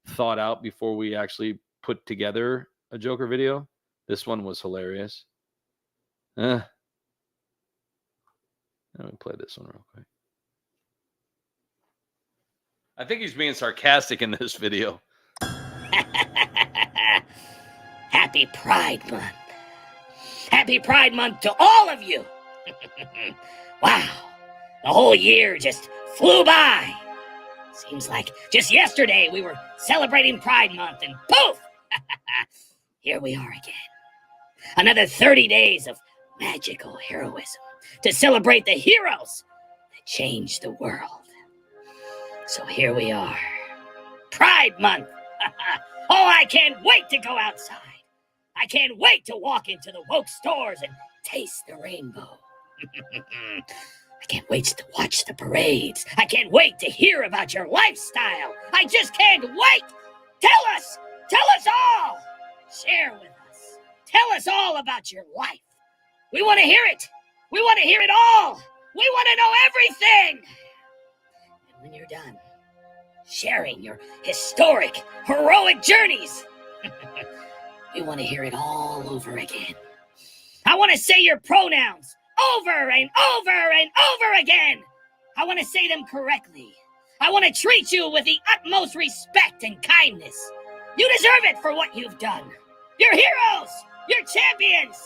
thought out before we actually put together a Joker video. This one was hilarious. Let me play this one real quick. I think he's being sarcastic in this video. Happy Pride Month. Happy Pride Month to all of you. Wow. The whole year just flew by. Seems like just yesterday we were celebrating Pride Month and poof! Here we are again. Another 30 days of magical heroism to celebrate the heroes that changed the world. So here we are. Pride Month. Oh, I can't wait to go outside. I can't wait to walk into the woke stores and taste the rainbow. I can't wait to watch the parades. I can't wait to hear about your lifestyle. I just can't wait. Tell us all. Share with us. Tell us all about your life. We want to hear it. We want to hear it all. We want to know everything. And when you're done sharing your historic, heroic journeys, we want to hear it all over again. I want to say your pronouns over and over and over again. I want to say them correctly. I want to treat you with the utmost respect and kindness. You deserve it for what you've done. You're heroes. You're champions.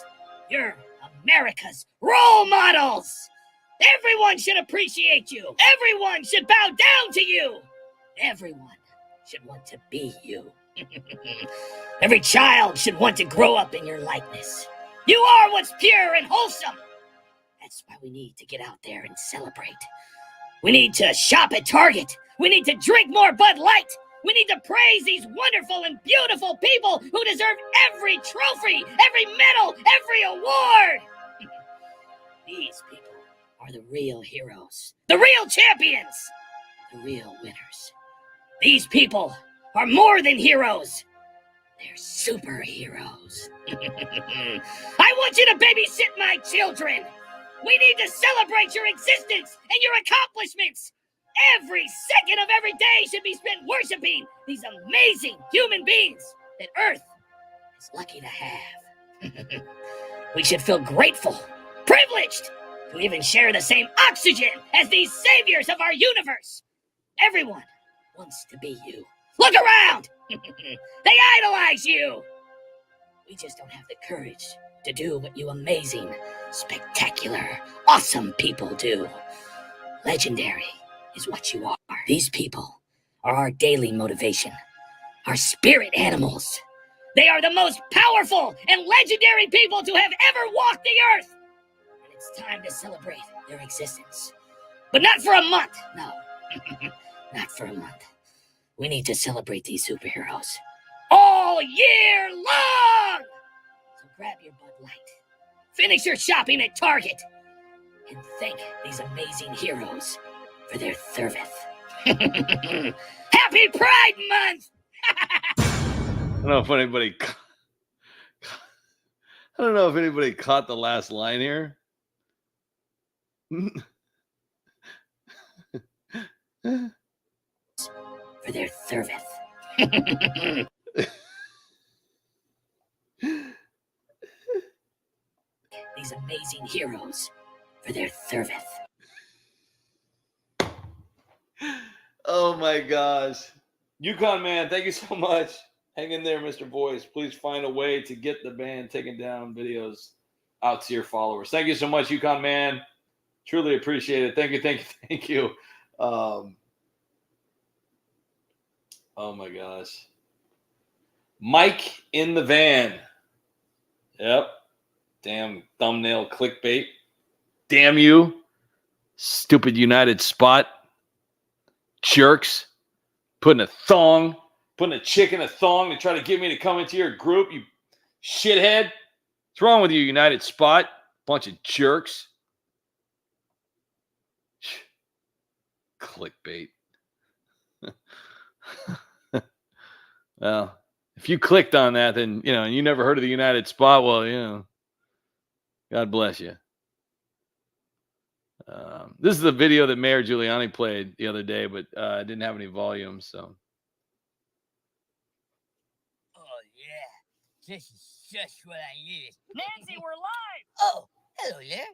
You're America's role models. Everyone should appreciate you. Everyone should bow down to you. Everyone should want to be you. Every child should want to grow up in your likeness. You are what's pure and wholesome. That's why we need to get out there and celebrate. We need to shop at Target. We need to drink more Bud Light. We need to praise these wonderful and beautiful people who deserve every trophy, every medal, every award. These people are the real heroes, the real champions, the real winners. These people are more than heroes. They're superheroes. I want you to babysit my children. We need to celebrate your existence and your accomplishments. Every second of every day should be spent worshiping these amazing human beings that Earth is lucky to have. We should feel grateful, privileged to even share the same oxygen as these saviors of our universe. Everyone wants to be you. Look around! They idolize you! We just don't have the courage to do what you amazing, spectacular, awesome people do. Legendary is what you are. These people are our daily motivation, our spirit animals. They are the most powerful and legendary people to have ever walked the earth. And it's time to celebrate their existence. But not for a month, no. Not for a month. We need to celebrate these superheroes all year long! So grab your Bud Light, finish your shopping at Target, and thank these amazing heroes for their service. Happy Happy Pride Month! I don't know if anybody. I don't know if anybody caught the last line here. For their service. These amazing heroes for their service. Oh my gosh. Yukon Man, thank you so much. Hang in there, Mr. Voice. Please find a way to get the band taking down videos out to your followers. Thank you so much, Yukon Man. Truly appreciate it. Thank you, thank you, thank you. Oh my gosh. Mike in the van. Yep. Damn thumbnail clickbait. Damn you. Stupid United Spot. Jerks. Putting a chick in a thong to try to get me to come into your group, you shithead. What's wrong with you, United Spot? Bunch of jerks. Clickbait. Well, if you clicked on that, then, and you never heard of the United Spot, well, God bless you. This is a video that Mayor Giuliani played the other day, but I didn't have any volume, so. Oh, yeah. This is just what I needed. Nancy, we're live! Oh, hello there.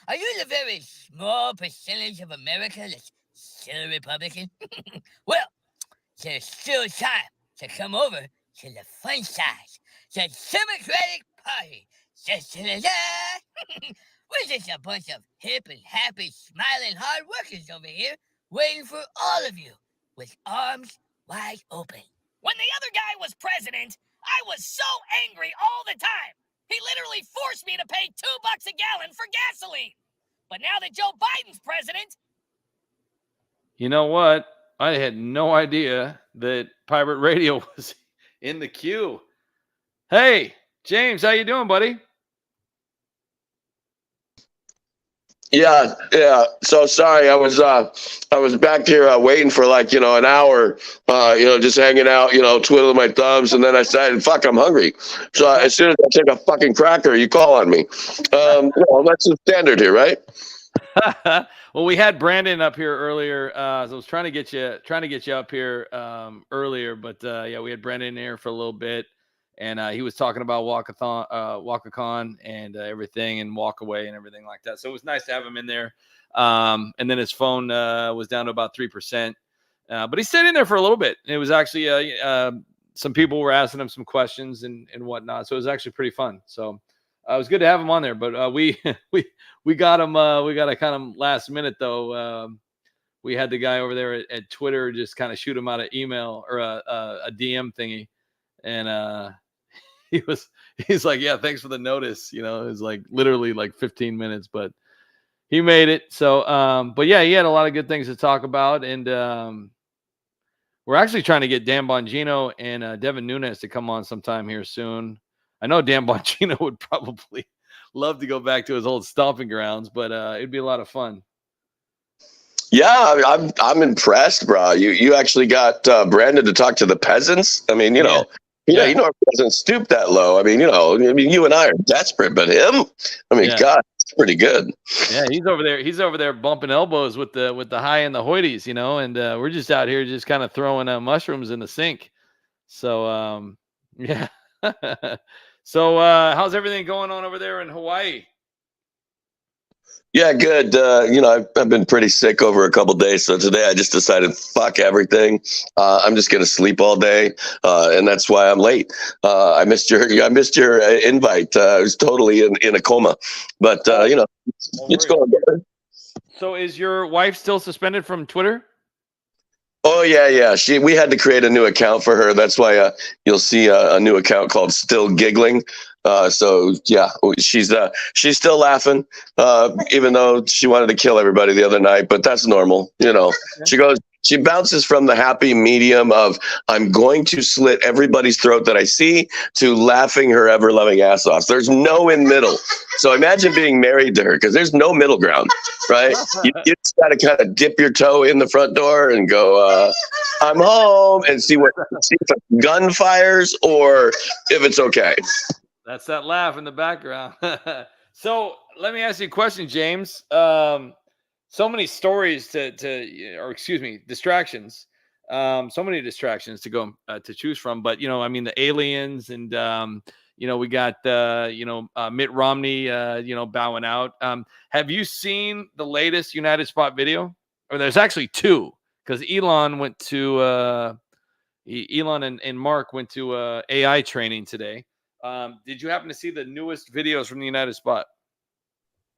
Are you the very small percentage of America that's still Republican? Well, there's still time to come over to the fun side, the Democratic Party. We're just a bunch of hip and happy, smiling hard workers over here, waiting for all of you with arms wide open. When the other guy was president, I was so angry all the time. He literally forced me to pay $2 a gallon for gasoline. But now that Joe Biden's president... You know what? I had no idea that Pirate Radio was in the queue. Hey, James, how you doing, buddy? Yeah. So sorry, I was back here waiting for an hour, just hanging out, twiddling my thumbs, and then I decided, fuck, I'm hungry. So as soon as I take a fucking cracker, you call on me. That's the standard here, right? Well, we had Brandon up here earlier. So I was trying to get you up here earlier, but we had Brandon here for a little bit. And he was talking about Walkathon and everything, and walk away and everything like that. So it was nice to have him in there. And then his phone was down to about 3%. But he stayed in there for a little bit. It was actually some people were asking him some questions and whatnot. So it was actually pretty fun. So it was good to have him on there. But we got him. We got a kind of last minute though. We had the guy over there at Twitter just kind of shoot him out an email or a DM thingy, and he's like, yeah, thanks for the notice. It was like literally like 15 minutes, but he made it. So, but yeah, he had a lot of good things to talk about. And we're actually trying to get Dan Bongino and Devin Nunes to come on sometime here soon. I know Dan Bongino would probably love to go back to his old stomping grounds, but it'd be a lot of fun. Yeah, I'm impressed, bro. You actually got Brandon to talk to the peasants. I mean, our president stooped that low. I mean, you and I are desperate, but him, God, it's pretty good. Yeah, he's over there bumping elbows with the high and the hoities, and we're just out here just kind of throwing mushrooms in the sink. So, yeah. So, how's everything going on over there in Hawaii? Yeah, good. I've been pretty sick over a couple days, so today I just decided, fuck everything. I'm just gonna sleep all day, and that's why I'm late. I missed your invite. I was totally in a coma, but it's going good. So, is your wife still suspended from Twitter? Oh yeah. We had to create a new account for her. That's why you'll see a new account called Still Giggling. So yeah, she's still laughing, even though she wanted to kill everybody the other night. But that's normal, She She bounces from the happy medium of I'm going to slit everybody's throat that I see to laughing her ever loving ass off. There's no in middle. So imagine being married to her because there's no middle ground, right? You just got to kind of dip your toe in the front door and go, I'm home, and see if a gun fires or if it's okay. That's that laugh in the background. So let me ask you a question, James. So many stories distractions. So many distractions to go to choose from. But I mean, the aliens, and we got Mitt Romney, bowing out. Have you seen the latest United Spot video? Or there's actually two, because Elon and Mark went to AI training today. Did you happen to see the newest videos from the United Spot?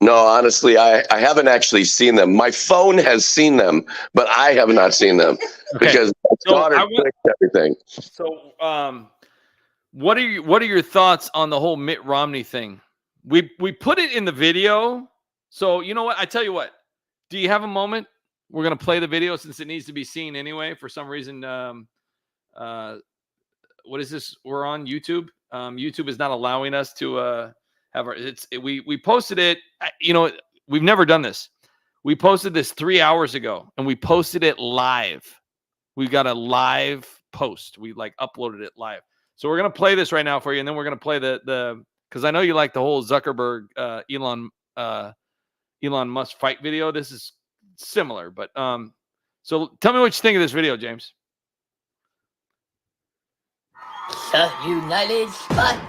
No, honestly, I haven't actually seen them. My phone has seen them, but I have not seen them because my daughter clicked everything. So, what are your thoughts on the whole Mitt Romney thing? We put it in the video. So you know what? I tell you what. Do you have a moment? We're gonna play the video since it needs to be seen anyway. For some reason, what is this? We're on YouTube. YouTube is not allowing us to have our. We posted it. We've never done this. We posted this 3 hours ago, and we posted it live. We got a live post. We uploaded it live. So we're gonna play this right now for you, and then we're gonna play the because I know you like the whole Zuckerberg Elon Musk fight video. This is similar, but so tell me what you think of this video, James. The United Spot.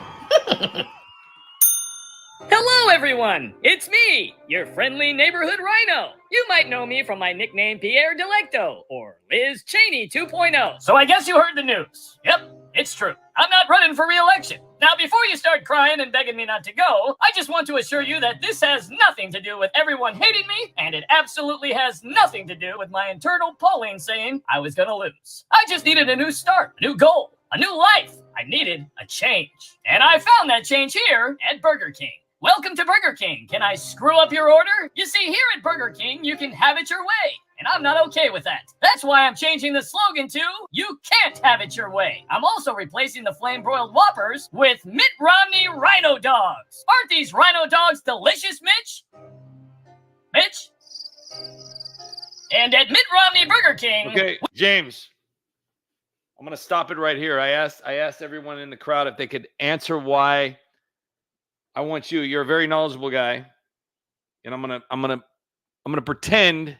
Hello, everyone! It's me, your friendly neighborhood rhino. You might know me from my nickname Pierre Delecto, or Liz Cheney 2.0. So I guess you heard the news. Yep, it's true. I'm not running for re-election. Now, before you start crying and begging me not to go, I just want to assure you that this has nothing to do with everyone hating me, and it absolutely has nothing to do with my internal polling saying I was gonna lose. I just needed a new start, a new goal, a new life. I needed a change. And I found that change here at Burger King. Welcome to Burger King. Can I screw up your order? You see, here at Burger King, you can have it your way. And I'm not okay with that. That's why I'm changing the slogan to, you can't have it your way. I'm also replacing the flame-broiled Whoppers with Mitt Romney Rhino Dogs. Aren't these Rhino Dogs delicious, Mitch? Mitch? And at Mitt Romney Burger King... Okay, James. I'm going to stop it right here. I asked everyone in the crowd if they could answer why... I want you. You're a very knowledgeable guy, and I'm gonna pretend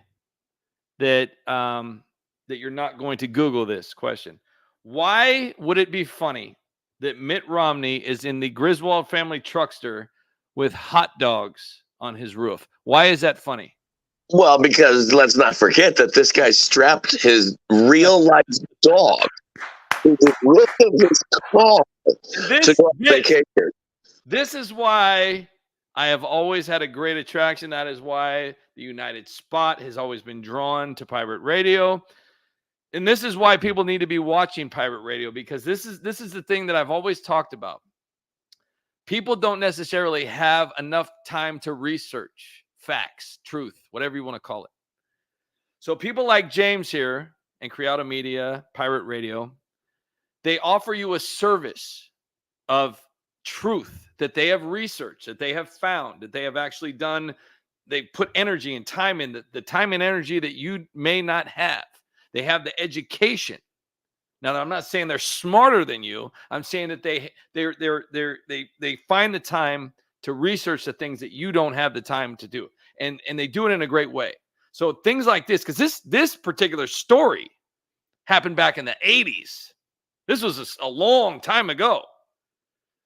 that that you're not going to Google this question. Why would it be funny that Mitt Romney is in the Griswold family truckster with hot dogs on his roof? Why is that funny? Well, because let's not forget that this guy strapped his real life dog to the roof of his car to go on vacation. This is why I have always had a great attraction. That is why the United Spot has always been drawn to pirate radio. And this is why people need to be watching pirate radio, because this is the thing that I've always talked about. People don't necessarily have enough time to research facts, truth, whatever you want to call it. So people like James here and Creato Media, Pirate Radio, they offer you a service of truth that they have researched, that they have found, that they have actually done. They put energy and time in, the time and energy that you may not have. They have the education. Now, I'm not saying they're smarter than you. I'm saying that they find the time to research the things that you don't have the time to do, and they do it in a great way. So things like this, because this particular story happened back in the 80s. This was a long time ago.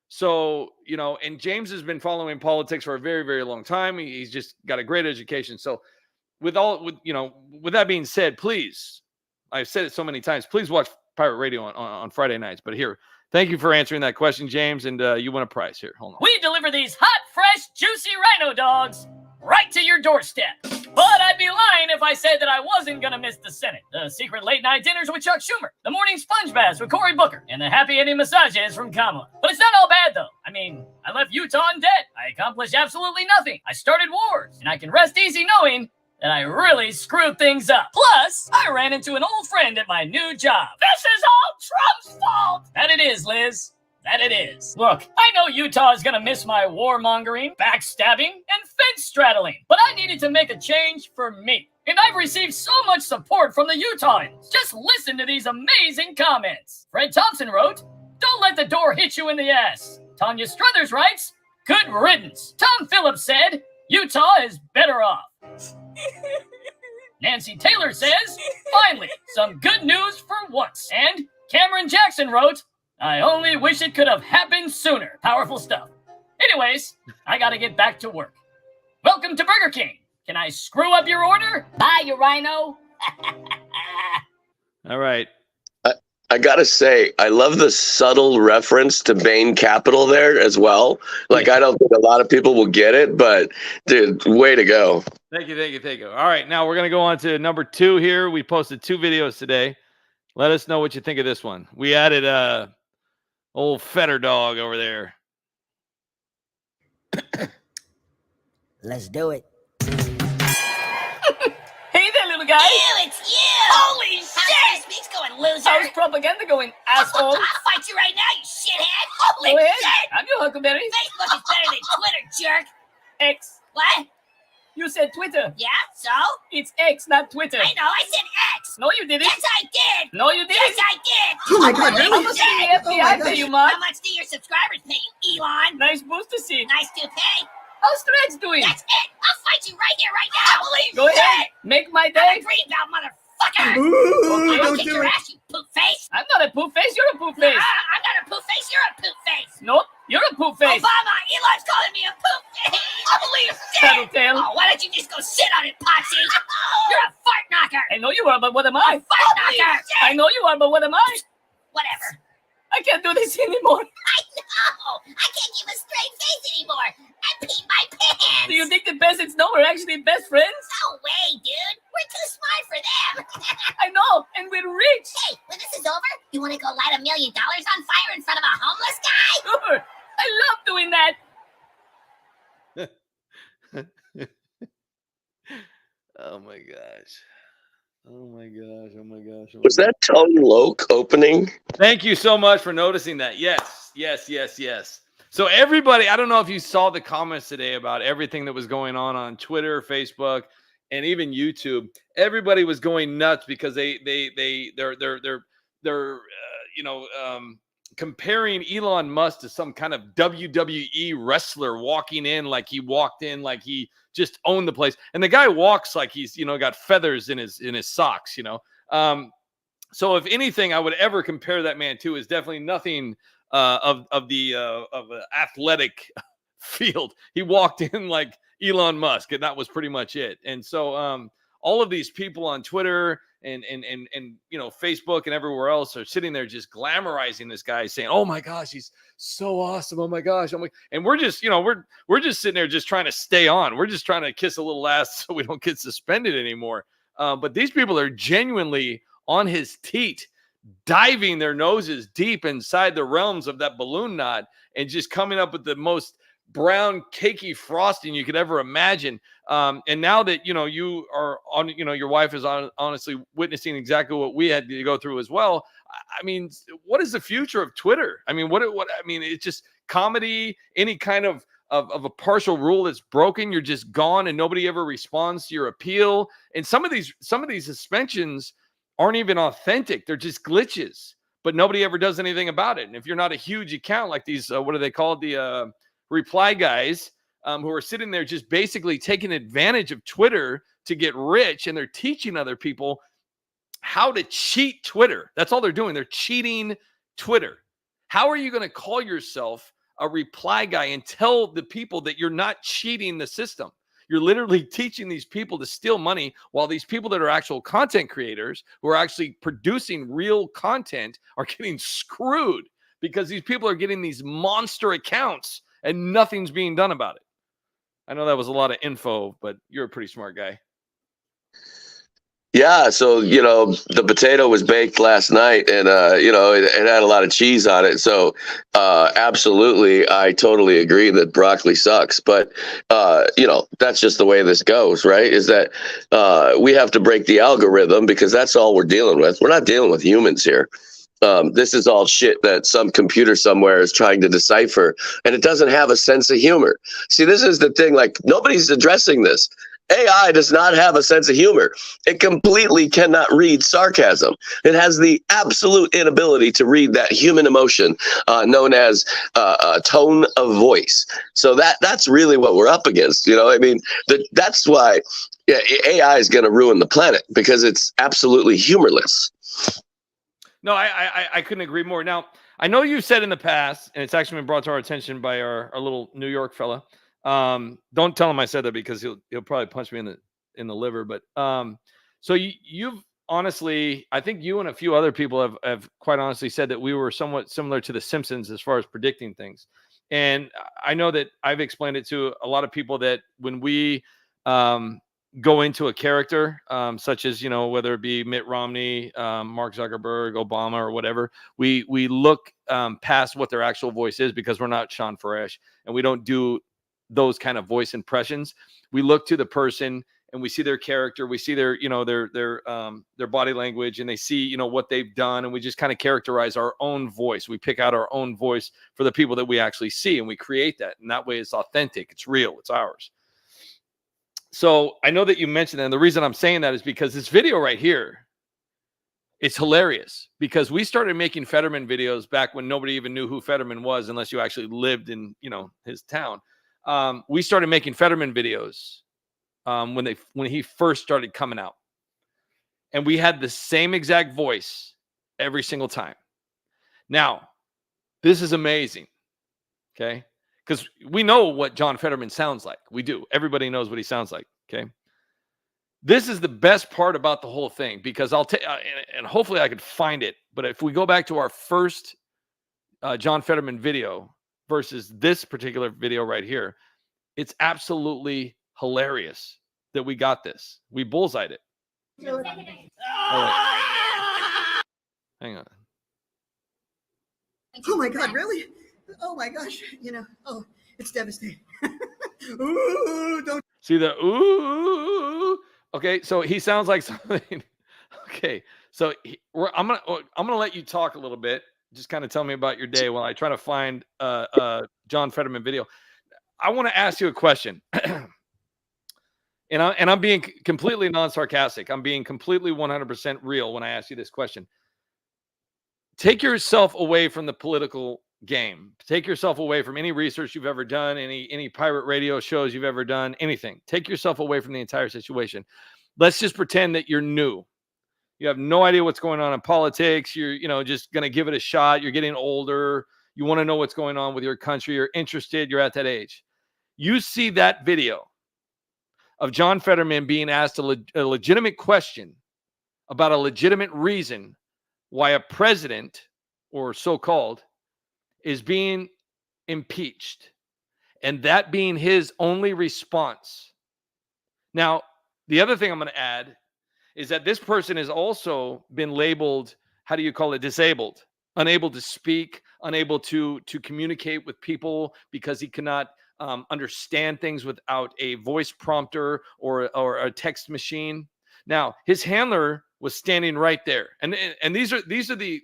So, and James has been following politics for a very, very long time. He's just got a great education. So with that being said, please, I've said it so many times, please watch Pirate Radio on Friday nights. But here, thank you for answering that question, James. And you win a prize here. Hold on. We deliver these hot, fresh, juicy Rhino Dogs right to your doorstep. But I'd be lying if I said that I wasn't going to miss the Senate, the secret late-night dinners with Chuck Schumer, the morning sponge baths with Cory Booker, and the happy ending massages from Kamala. But it's not all bad, though. I mean, I left Utah in debt. I accomplished absolutely nothing. I started wars, and I can rest easy knowing that I really screwed things up. Plus, I ran into an old friend at my new job. This is all Trump's fault! That it is, Liz. That it is. Look, I know Utah is gonna miss my warmongering, backstabbing, and fence straddling, but I needed to make a change for me. And I've received so much support from the Utahns. Just listen to these amazing comments. Fred Thompson wrote, "Don't let the door hit you in the ass." Tanya Struthers writes, "Good riddance." Tom Phillips said, "Utah is better off." Nancy Taylor says, "Finally, some good news for once." And Cameron Jackson wrote, "I only wish it could have happened sooner." Powerful stuff. Anyways, I gotta get back to work. Welcome to Burger King. Can I screw up your order? Bye, you rhino. All right. I gotta say, I love the subtle reference to Bain Capital there as well. Like, I don't think a lot of people will get it, but dude, way to go. Thank you. All right, now we're going to go on to number 2 here. We posted 2 videos today. Let us know what you think of this one. We added old Fetter Dog over there. Let's do it. Hey there, little guy. Ew, it's you! Holy shit! How's your speech going, loser? How's propaganda going, asshole? I'll fight you right now, you shithead! Holy Go ahead. shit! I'm your Huckleberry. Facebook is better than Twitter, jerk! X. What? You said Twitter. Yeah, so? It's X, not Twitter. I know, I said X! No, you didn't. Yes, I did! No, you didn't. Yes, I did! Oh my God, Holy really? How much shit! did the FBI pay you, Mark? How much do your subscribers pay you, Elon? Nice booster seat. Nice toupee. How's Threads doing? That's it! I'll fight you right here, right now! Holy Go shit! ahead. Make my I'm day. a greenbelt, motherfucker! Ooh, I'll don't kick do your it. ass, you poop face! I'm not a poof face. You're a poof face. I'm not a poop face, you're a poop face! Nope, you're a poof face. Obama, Elon's calling me a poop face! Holy shit! Tattletale. Oh, why don't you just go sit on it, Potsy? You're a fart knocker! I know you are, but what am I? Fart knocker! I know you are, but what am I? Whatever. I can't do this anymore. I know! I can't keep a straight face anymore! I peed my pants! Do you think the peasants know we're actually best friends? No way, dude! We're too smart for them! I know, and we're rich. Hey, when this is over, you want to go light $1 million on fire in front of a homeless guy? Sure. I love doing that. Oh my gosh. Oh my gosh. Oh my gosh. Oh my Was that Tone Loc opening? Thank you so much for noticing that. Yes. So everybody, I don't know if you saw the comments today about everything that was going on Twitter, Facebook, and even YouTube. Everybody was going nuts because they're comparing Elon Musk to some kind of WWE wrestler walking in like he walked in like he just owned the place, and the guy walks like he's got feathers in his socks. So if anything I would ever compare that man to is definitely nothing of the athletic field. He walked in like Elon Musk, and that was pretty much it. And so all of these people on Twitter and Facebook and everywhere else are sitting there just glamorizing this guy, saying, "Oh my gosh, he's so awesome! Oh my gosh!" And we're just we're just sitting there just trying to stay on. We're just trying to kiss a little ass so we don't get suspended anymore. But these people are genuinely on his teat, diving their noses deep inside the realms of that balloon knot and just coming up with the most brown cakey frosting you could ever imagine. And now that you are on, your wife is honestly witnessing exactly what we had to go through as well. I mean, what is the future of Twitter? I mean, it's just comedy. Any kind of a partial rule that's broken, you're just gone, and nobody ever responds to your appeal. And some of these suspensions aren't even authentic; they're just glitches. But nobody ever does anything about it. And if you're not a huge account like these, what are they called? The reply guys who are sitting there just basically taking advantage of Twitter to get rich, and they're teaching other people how to cheat Twitter. That's all they're doing. They're cheating Twitter. How are you going to call yourself a reply guy and tell the people that you're not cheating the system? You're literally teaching these people to steal money, while these people that are actual content creators who are actually producing real content are getting screwed because these people are getting these monster accounts and nothing's being done about it. I know that was a lot of info, but you're a pretty smart guy. Yeah, so the potato was baked last night, and it had a lot of cheese on it. So absolutely, I totally agree that broccoli sucks. But that's just the way this goes, right? Is that we have to break the algorithm because that's all we're dealing with. We're not dealing with humans here. This is all shit that some computer somewhere is trying to decipher, and it doesn't have a sense of humor. See, this is the thing. Like, nobody's addressing this. AI does not have a sense of humor. It completely cannot read sarcasm. It has the absolute inability to read that human emotion known as a tone of voice. So that's really what we're up against. I mean, that's why AI is going to ruin the planet, because it's absolutely humorless. No, I couldn't agree more. Now, I know you said in the past, and it's actually been brought to our attention by our little New York fella. Don't tell him I said that, because he'll probably punch me in the liver. But so you've honestly, I think you and a few other people have quite honestly said that we were somewhat similar to the Simpsons as far as predicting things. And I know that I've explained it to a lot of people that when we go into a character, such as, whether it be Mitt Romney, Mark Zuckerberg, Obama, or whatever, we look past what their actual voice is, because we're not Sean Faresh, and we don't do those kind of voice impressions. We look to the person and we see their character, we see their body language, and they see, what they've done. And we just kind of characterize our own voice. We pick out our own voice for the people that we actually see, and we create that. And that way it's authentic. It's real. It's ours. So I know that you mentioned that. And the reason I'm saying that is because this video right here, it's hilarious, because we started making Fetterman videos back when nobody even knew who Fetterman was, unless you actually lived in, his town. We started making Fetterman videos when he first started coming out, and we had the same exact voice every single time. Now, this is amazing, okay? Because we know what John Fetterman sounds like. We do. Everybody knows what he sounds like, okay? This is the best part about the whole thing, because I'll take and hopefully I could find it. But if we go back to our first John Fetterman video versus this particular video right here, it's absolutely hilarious that we got this. We bullseyed it. Oh, hang on. Oh my God, really? Oh my gosh, oh, it's devastating. Ooh, don't See the ooh. Okay, so he sounds like something. Okay, so I'm gonna let you talk a little bit. Just kind of tell me about your day while I try to find John Fetterman video. I want to ask you a question, and I'm being completely non-sarcastic. I'm being completely 100% real when I ask you this question. Take yourself away from the political game. Take yourself away from any research you've ever done, any pirate radio shows you've ever done, anything. Take yourself away from the entire situation. Let's just pretend that you're new. You have no idea what's going on in politics. You're, just going to give it a shot. You're getting older. You want to know what's going on with your country. You're interested. You're at that age. You see that video of John Fetterman being asked a legitimate question about a legitimate reason why a president, or so-called, is being impeached, and that being his only response. Now, the other thing I'm going to add is that this person has also been labeled, how do you call it, disabled, unable to speak, unable to communicate with people because he cannot understand things without a voice prompter or a text machine. Now, his handler was standing right there, and these are the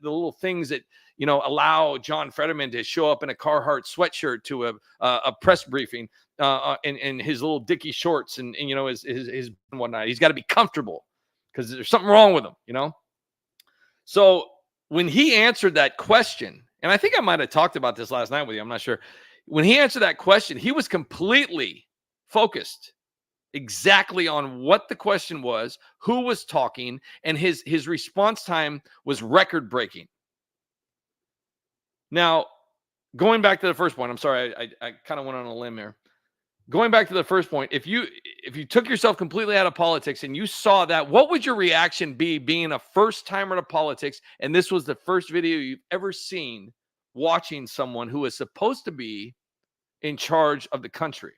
little things that allow John Fetterman to show up in a Carhartt sweatshirt to a press briefing in his little Dickie shorts and his whatnot. He's got to be comfortable because there's something wrong with him, So when he answered that question, and I think I might have talked about this last night with you, I'm not sure. When he answered that question, he was completely focused exactly on what the question was, who was talking, and his response time was record breaking. Now, going back to the first point, I'm sorry, I kind of went on a limb here. Going back to the first point, if you took yourself completely out of politics and you saw that, what would your reaction be, being a first timer to politics, and this was the first video you've ever seen watching someone who is supposed to be in charge of the country?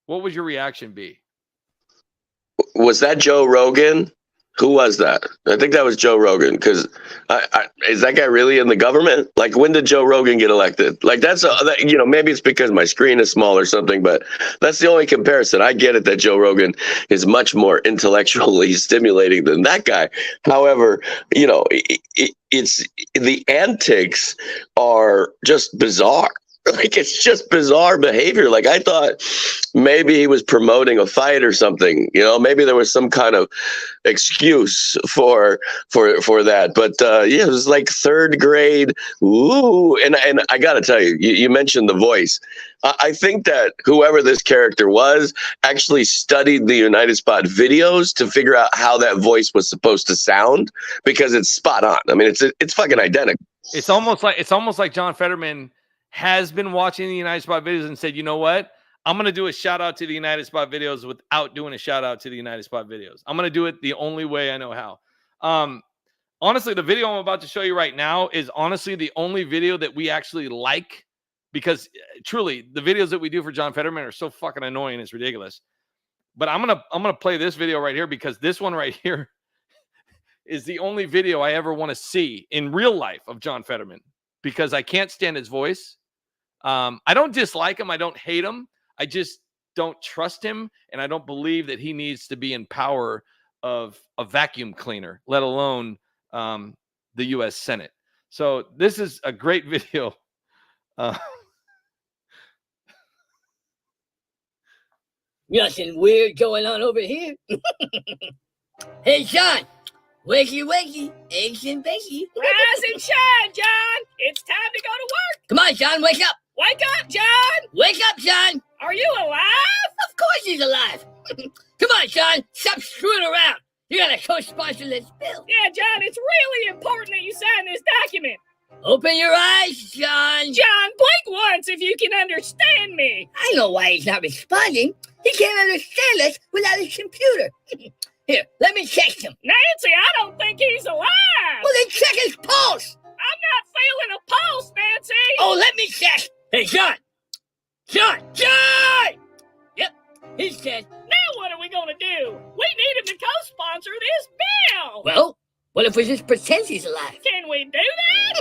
What would your reaction be? Was that Joe Rogan? Who was that? I think that was Joe Rogan. Because is that guy really in the government? Like, when did Joe Rogan get elected? Like, maybe it's because my screen is small or something, but that's the only comparison. I get it that Joe Rogan is much more intellectually stimulating than that guy. However, it's the antics are just bizarre. Like, it's just bizarre behavior. Like, I thought maybe he was promoting a fight or something. Maybe there was some kind of excuse for that. But it was like third grade. Ooh, and I gotta tell you, you mentioned the voice. I think that whoever this character was actually studied the United Spot videos to figure out how that voice was supposed to sound, because it's spot on. I mean, it's fucking identical. It's almost like John Fetterman has been watching the United Spot videos and said, you know what? I'm going to do a shout out to the United Spot videos without doing a shout out to the United Spot videos. I'm going to do it the only way I know how. Honestly, the video I'm about to show you right now is honestly the only video that we actually like, because truly the videos that we do for John Fetterman are so fucking annoying. It's ridiculous. But I'm going to play this video right here, because this one right here is the only video I ever want to see in real life of John Fetterman, because I can't stand his voice. I don't dislike him. I don't hate him. I just don't trust him. And I don't believe that he needs to be in power of a vacuum cleaner, let alone the U.S. Senate. So this is a great video. Nothing weird going on over here. Hey, Sean. Wakey, wakey, eggs and bacon. Rise and shine, John. It's time to go to work. Come on, Sean, wake up. Wake up, John. Wake up, Sean. Are you alive? Of course he's alive. Come on, Sean. Stop screwing around. You gotta co-sponsor this bill. Yeah, John, it's really important that you sign this document. Open your eyes, Sean. John, blink once if you can understand me. I know why he's not responding. He can't understand us without his computer. Here, let me check him. Nancy, I don't think he's alive. Well, then check his pulse. I'm not feeling a pulse, Nancy. Oh, let me check. Hey, John. John. Yep, he's dead. Now what are we going to do? We need him to co-sponsor this bill. Well, what if we just pretend he's alive? Can we do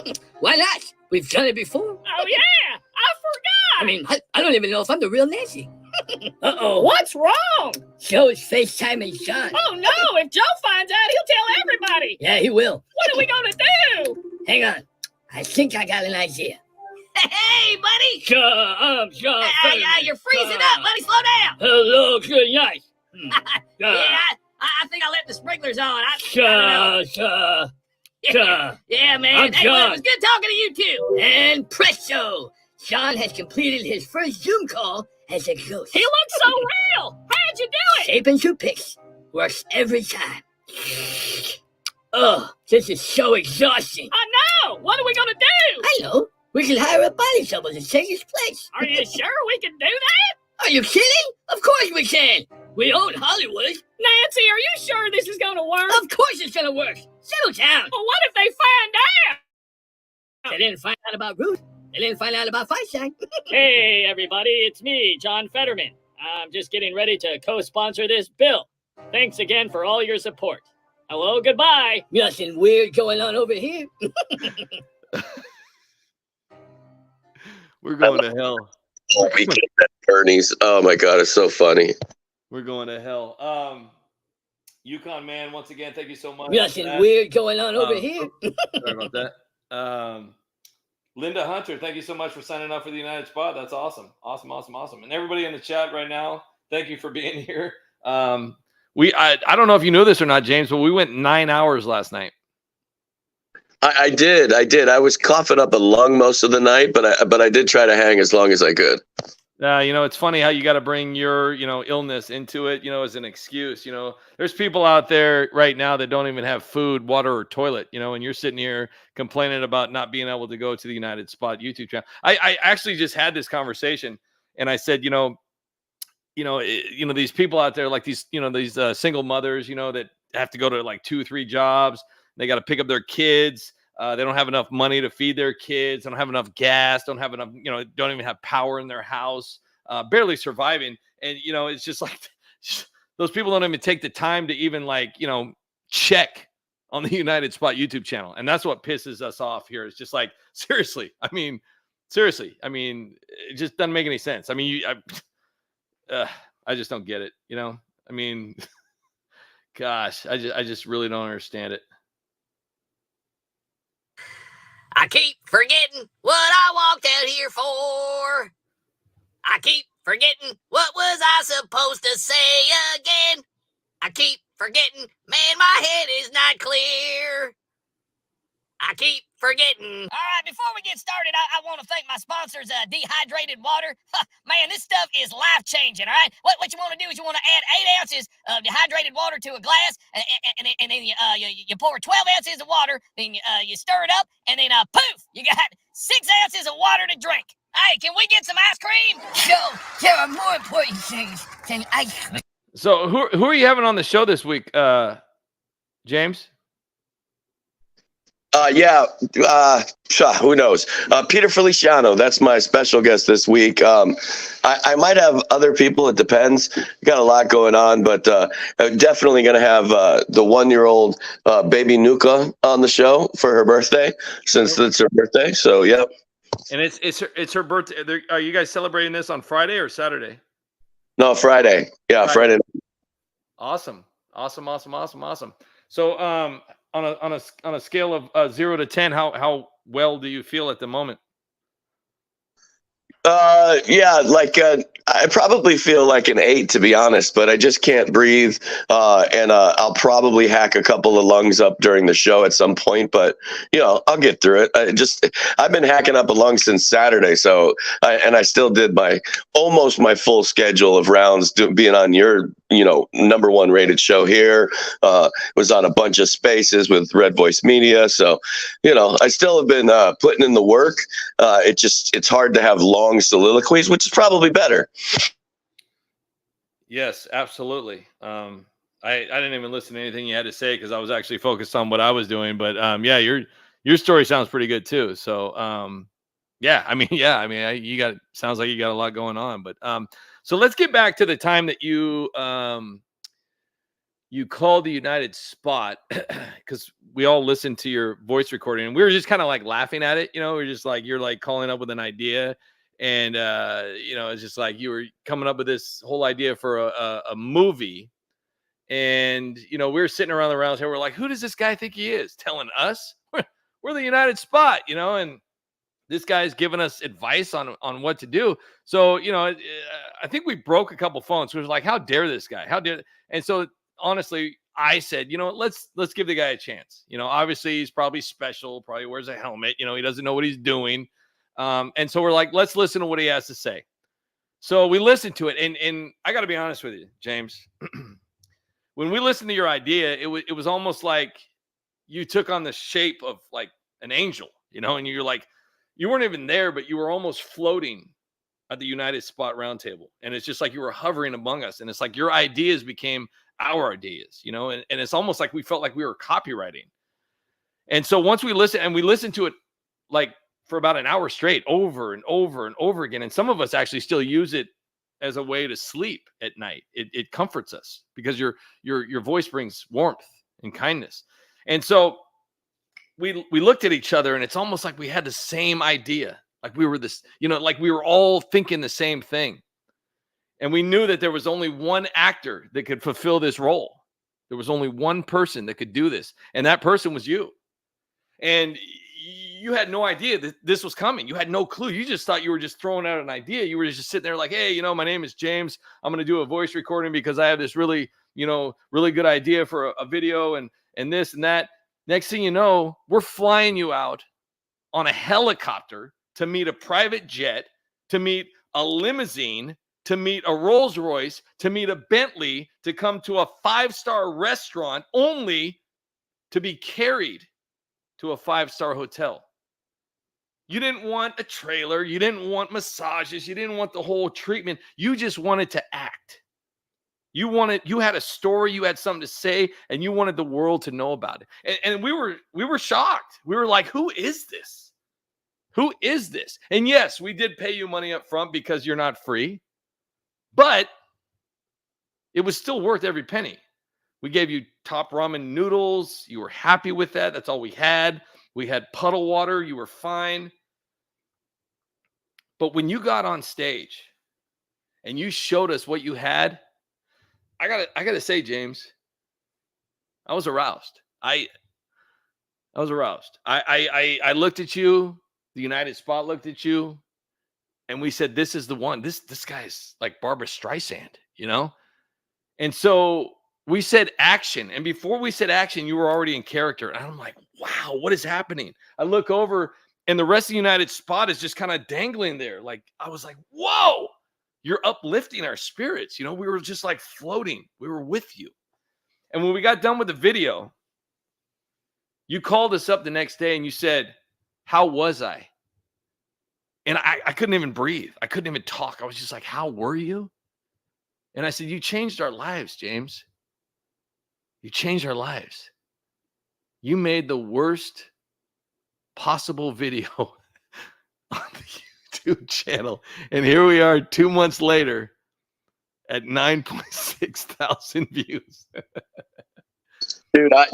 that? Why not? We've done it before. Oh, yeah. I forgot. I mean, I don't even know if I'm the real Nancy. Uh-oh. What's wrong? Joe's FaceTiming Sean. Oh, no. If Joe finds out, he'll tell everybody. Yeah, he will. What are we going to do? Hang on. I think I got an idea. Hey, buddy. John. You're freezing up, buddy. Slow down. Hello, good night. Yeah, I think I left the sprinklers on. Yeah, man. Hey, well, it was good talking to you, too. And presto! Sean has completed his first Zoom call as a ghost. He looks so real. How'd you do it? Shape and toothpicks. Works every time. Oh, this is so exhausting. I know. What are we going to do? I know. We can hire a body double to take his place. Are you sure we can do that? Are you kidding? Of course we can. We own Hollywood. Nancy, are you sure this is going to work? Of course it's going to work. Settle down. Well, what if they find out? They didn't find out about Ruth. They didn't find out about Feinstein. Hey, everybody, it's me, John Fetterman. I'm just getting ready to co-sponsor this bill. Thanks again for all your support. Hello, goodbye. Nothing weird going on over here. We're going to hell. Attorneys. Oh my God, it's so funny. We're going to hell. Yukon Man, once again, thank you so much. Nothing weird going on over here. Sorry about that. Linda Hunter, thank you so much for signing up for the United Spot. That's awesome. Awesome. And everybody in the chat right now, thank you for being here. I don't know if you knew this or not, James, but we went 9 hours last night. I did. I was coughing up a lung most of the night, but I did try to hang as long as I could. It's funny how you got to bring your, illness into it, as an excuse. There's people out there right now that don't even have food, water, or toilet, and you're sitting here complaining about not being able to go to the United Spot YouTube channel. I actually just had this conversation, and I said, these people out there, like these single mothers, that have to go to like 2-3 jobs. They got to pick up their kids. They don't have enough money to feed their kids. They don't have enough gas. Don't have enough, don't even have power in their house, barely surviving. And, it's just like those people don't even take the time to even check on the United Spot YouTube channel. And that's what pisses us off here. It's just like, seriously. I mean, it just doesn't make any sense. I mean, I just don't get it. You know, I mean, gosh, I just really don't understand it. I keep forgetting what I walked out here for. I keep forgetting what was I supposed to say again. I keep forgetting, man, my head is not clear. I keep forgetting. All right, before we get started, I want to thank my sponsors, Dehydrated Water. Man, this stuff is life-changing, all right? What you want to do is you want to add 8 ounces of dehydrated water to a glass, and then you pour 12 ounces of water, then you stir it up, and then poof, you got 6 ounces of water to drink. Hey, can we get some ice cream? So, there are more important things than ice cream. So who are you having on the show this week, James? Who knows? Peter Feliciano, that's my special guest this week. I might have other people. It depends. Got a lot going on, but definitely going to have the 1-year-old baby Nuka on the show for her birthday, since it's her birthday. So, yep. And it's her birthday. Are you guys celebrating this on Friday or Saturday? No, Friday. Yeah, Friday. Awesome. So, on a scale of 0 to 10, how well do you feel at the moment? I probably feel like an 8, to be honest, but I just can't breathe. And I'll probably hack a couple of lungs up during the show at some point, but I'll get through it. I've been hacking up a lung since Saturday. So, I still did almost my full schedule of rounds being on your, #1 rated show here. Was on a bunch of spaces with Red Voice Media. So, I still have been putting in the work. It's hard to have long soliloquies, which is probably better. Yes, absolutely. I didn't even listen to anything you had to say because I was actually focused on what I was doing. But yeah, your story sounds pretty good too. So sounds like you got a lot going on. But so let's get back to the time that you called the United Spot, because we all listened to your voice recording and we were just kind of like laughing at it. We're just like, you're like calling up with an idea. And, it's just like you were coming up with this whole idea for a movie. And, we were sitting around the round table. We're like, who does this guy think he is? Telling us? We're the United Spot, and this guy's giving us advice on what to do. So, I think we broke a couple phones. So it was like, how dare this guy? And so honestly, I said, let's give the guy a chance. Obviously he's probably special, probably wears a helmet. He doesn't know what he's doing. And so we're like, let's listen to what he has to say. So we listened to it. And I got to be honest with you, James, when we listened to your idea, it was almost like you took on the shape of like an angel, and you're like, you weren't even there, but you were almost floating at the United Spot roundtable. And it's just like you were hovering among us. And it's like your ideas became our ideas, and it's almost like we felt like we were copywriting. And so once we listened to it like for about an hour straight, over and over and over again. And some of us actually still use it as a way to sleep at night. It comforts us because your voice brings warmth and kindness. And so we looked at each other and it's almost like we had the same idea. Like we were like we were all thinking the same thing. And we knew that there was only one actor that could fulfill this role. There was only one person that could do this. And that person was you. And you had no idea that this was coming. You had no clue. You just thought you were just throwing out an idea. You were just sitting there like, hey, my name is James. I'm going to do a voice recording because I have this really good idea for a video and this and that. Next thing you know, we're flying you out on a helicopter to meet a private jet, to meet a limousine, to meet a Rolls Royce, to meet a Bentley, to come to a 5-star restaurant only to be carried to a 5-star hotel. You didn't want a trailer. You didn't want massages. You didn't want the whole treatment. You just wanted to act. You had a story. You had something to say, and you wanted the world to know about it. And we were shocked. We were like, who is this? Who is this? And yes, we did pay you money up front because you're not free, but it was still worth every penny. We gave you top ramen noodles. You were happy with that. That's all we had. We had puddle water. You were fine. But when you got on stage and you showed us what you had, I gotta say, James, I was aroused. I was aroused. I looked at you. The United Spot looked at you, and we said, "This is the one. This guy's like Barbara Streisand, you know." And so we said action, and before we said action, you were already in character. And I'm like, "Wow, what is happening?" I look over, and the rest of the United Spot is just kind of dangling there. Like I was like, "Whoa, you're uplifting our spirits." You know, we were just like floating. We were with you. And when we got done with the video, you called us up the next day and you said, "How was I?" And I couldn't even breathe. I couldn't even talk. I was just like, "How were you?" And I said, "You changed our lives, James. You changed our lives. You made the worst possible video on the YouTube channel. And here we are 2 months later at 9.6 thousand views."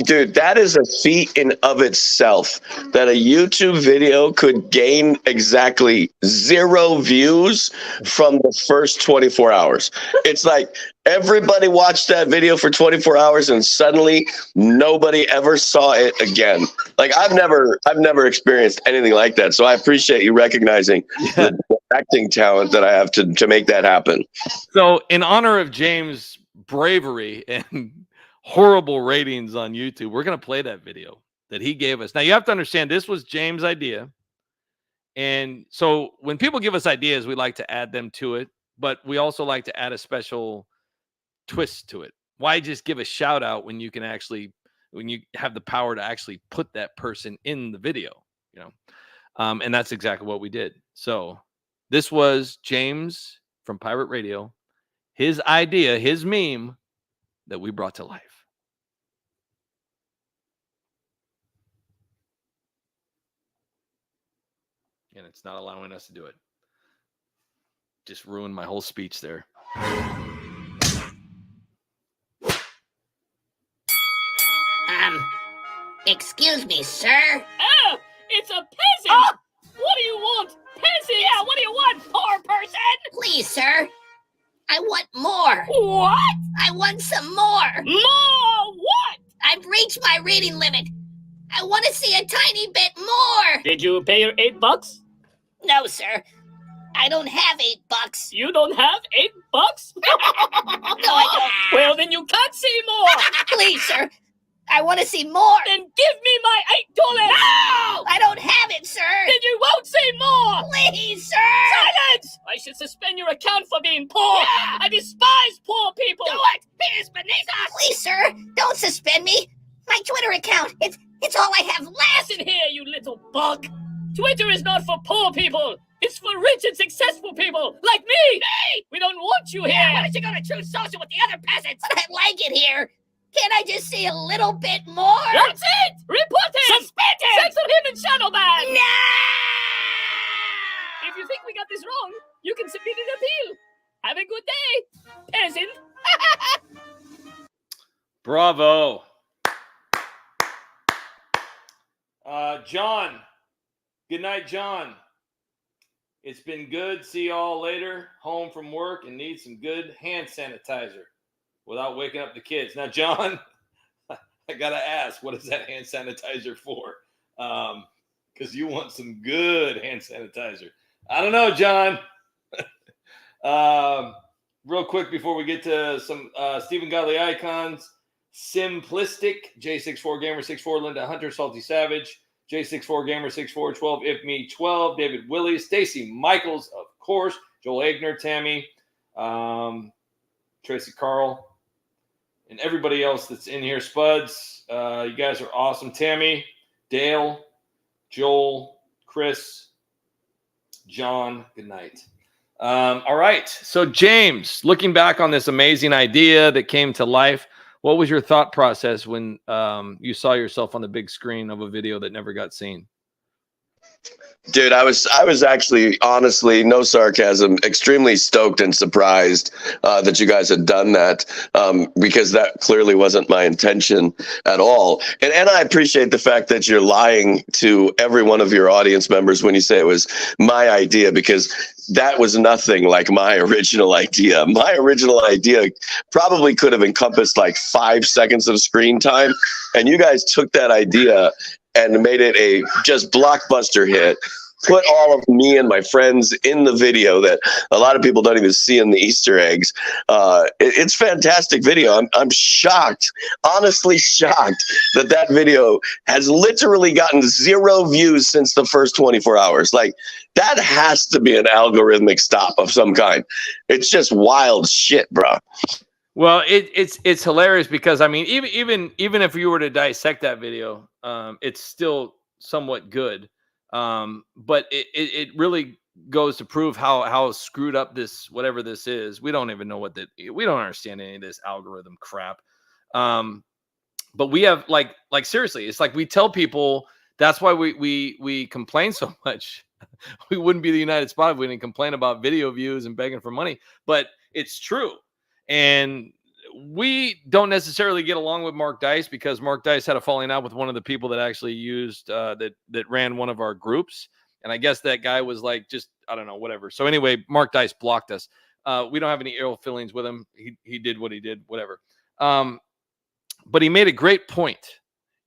Dude, that is a feat in of itself, that a YouTube video could gain exactly 0 views from the first 24 hours. It's like everybody watched that video for 24 hours and suddenly nobody ever saw it again. Like I've never experienced anything like that. So I appreciate you recognizing the acting talent that I have to make that happen. So in honor of James' bravery and horrible ratings on YouTube, we're going to play that video that he gave us. Now, you have to understand, this was James' idea. And so when people give us ideas, we like to add them to it, but we also like to add a special twist to it. Why just give a shout out when you can actually, when you have the power to actually put that person in the video, you know? And that's exactly what we did. So this was James from Pirate Radio, his idea, his meme that we brought to life. And it's not allowing us to do it. Just ruined my whole speech there. Excuse me, sir. Oh, it's a peasant! Oh! What do you want? Peasant! Yeah, what do you want, poor person? Please, sir. I want more. What? I want some more. More what? I've reached my reading limit. I want to see a tiny bit more. Did you pay your $8? No, sir. I don't have $8. You don't have $8? No, I don't. Well, then you can't see more. Please, sir. I want to see more. Then give me my $8. No! I don't have it, sir. Then you won't see more. Please, sir. Silence! I should suspend your account for being poor. Yeah. I despise poor people. Do it. It is beneath us. Please, sir. Don't suspend me. My Twitter account. It's all I have left. Listen here, you little bug. Twitter is not for poor people. It's for rich and successful people like me. Me? We don't want you here. Why don't you go to True Social with the other peasants? But I like it here. Can't I just see a little bit more? That's it! Report him! Suspend him! Censor him and shadow ban! No! If you think we got this wrong, you can submit an appeal. Have a good day, peasant. Bravo. John. Good night, John. It's been good. See y'all later. Home from work and need some good hand sanitizer without waking up the kids. Now, John, I got to ask, what is that hand sanitizer for? Because you want some good hand sanitizer. I don't know, John. Real quick before we get to some Stephen Godley icons, Simplistic, J64 Gamer 64, Linda Hunter, Salty Savage, J64 Gamer 64, 12 If Me 12, David Willie, Stacy Michaels, of course, Joel Egner, Tammy, Tracy Carl, and everybody else that's in here. Spuds, you guys are awesome. Tammy, Dale, Joel, Chris, John, good night. All right. So, James, looking back on this amazing idea that came to life, what was your thought process when you saw yourself on the big screen of a video that never got seen? Dude, I was actually, honestly, no sarcasm, extremely stoked and surprised that you guys had done that, because that clearly wasn't my intention at all. And I appreciate the fact that you're lying to every one of your audience members when you say it was my idea, because that was nothing like my original idea. My original idea probably could have encompassed like 5 seconds of screen time, and you guys took that idea and made it a just blockbuster hit. Put all of me and my friends in the video that a lot of people don't even see in the Easter eggs. It's fantastic video. I'm shocked, honestly shocked, that video has literally gotten 0 views since the first 24 hours. Like, that has to be an algorithmic stop of some kind. It's just wild shit, bro. Well, it's hilarious because, I mean, even if you were to dissect that video, it's still somewhat good. But it really goes to prove how screwed up this, whatever this is. We don't even know we don't understand any of this algorithm crap. But we have like seriously, it's like we tell people that's why we complain so much. We wouldn't be the United Spot if we didn't complain about video views and begging for money, but it's true. And we don't necessarily get along with Mark Dice because Mark Dice had a falling out with one of the people that actually used that ran one of our groups. And I guess that guy was like, just, I don't know, whatever. So anyway, Mark Dice blocked us. We don't have any ill feelings with him. He did what he did, whatever. But he made a great point.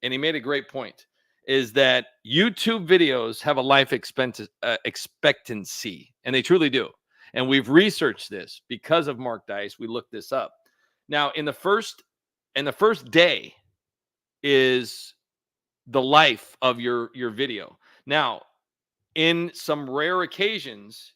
And he made a great point is that YouTube videos have a life expectancy, and they truly do. And we've researched this because of Mark Dice. We looked this up. Now, in the first day is the life of your video. Now, in some rare occasions,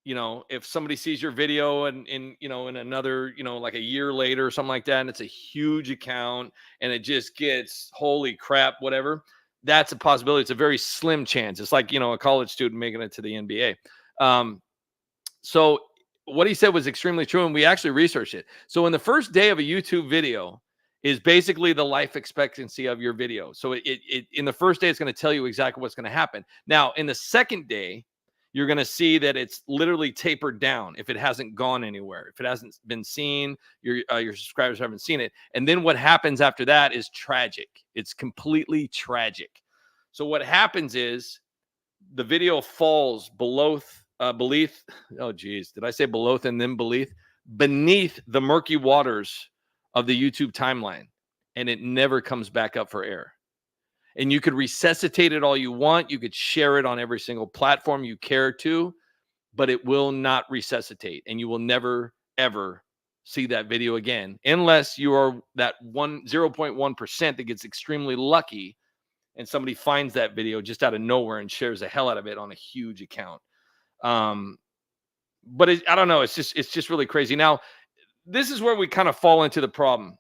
you know, if somebody sees your video and in another, like a year later or something like that, and it's a huge account and it just gets holy crap, whatever, that's a possibility. It's a very slim chance. It's like, a college student making it to the NBA. So what he said was extremely true, and we actually researched it. So in the first day of a YouTube video is basically the life expectancy of your video. So it in the first day, it's going to tell you exactly what's going to happen. Now, in the second day, you're going to see that it's literally tapered down if it hasn't gone anywhere. If it hasn't been seen, your subscribers haven't seen it. And then what happens after that is tragic. It's completely tragic. So what happens is the video falls beneath, oh geez, did I say below and then beneath the murky waters of the YouTube timeline, and it never comes back up for air. And you could resuscitate it all you want. You could share it on every single platform you care to, but it will not resuscitate, and you will never, ever see that video again unless you are that 0.1% that gets extremely lucky and somebody finds that video just out of nowhere and shares the hell out of it on a huge account. But I don't know. It's just really crazy. Now, this is where we kind of fall into the problem.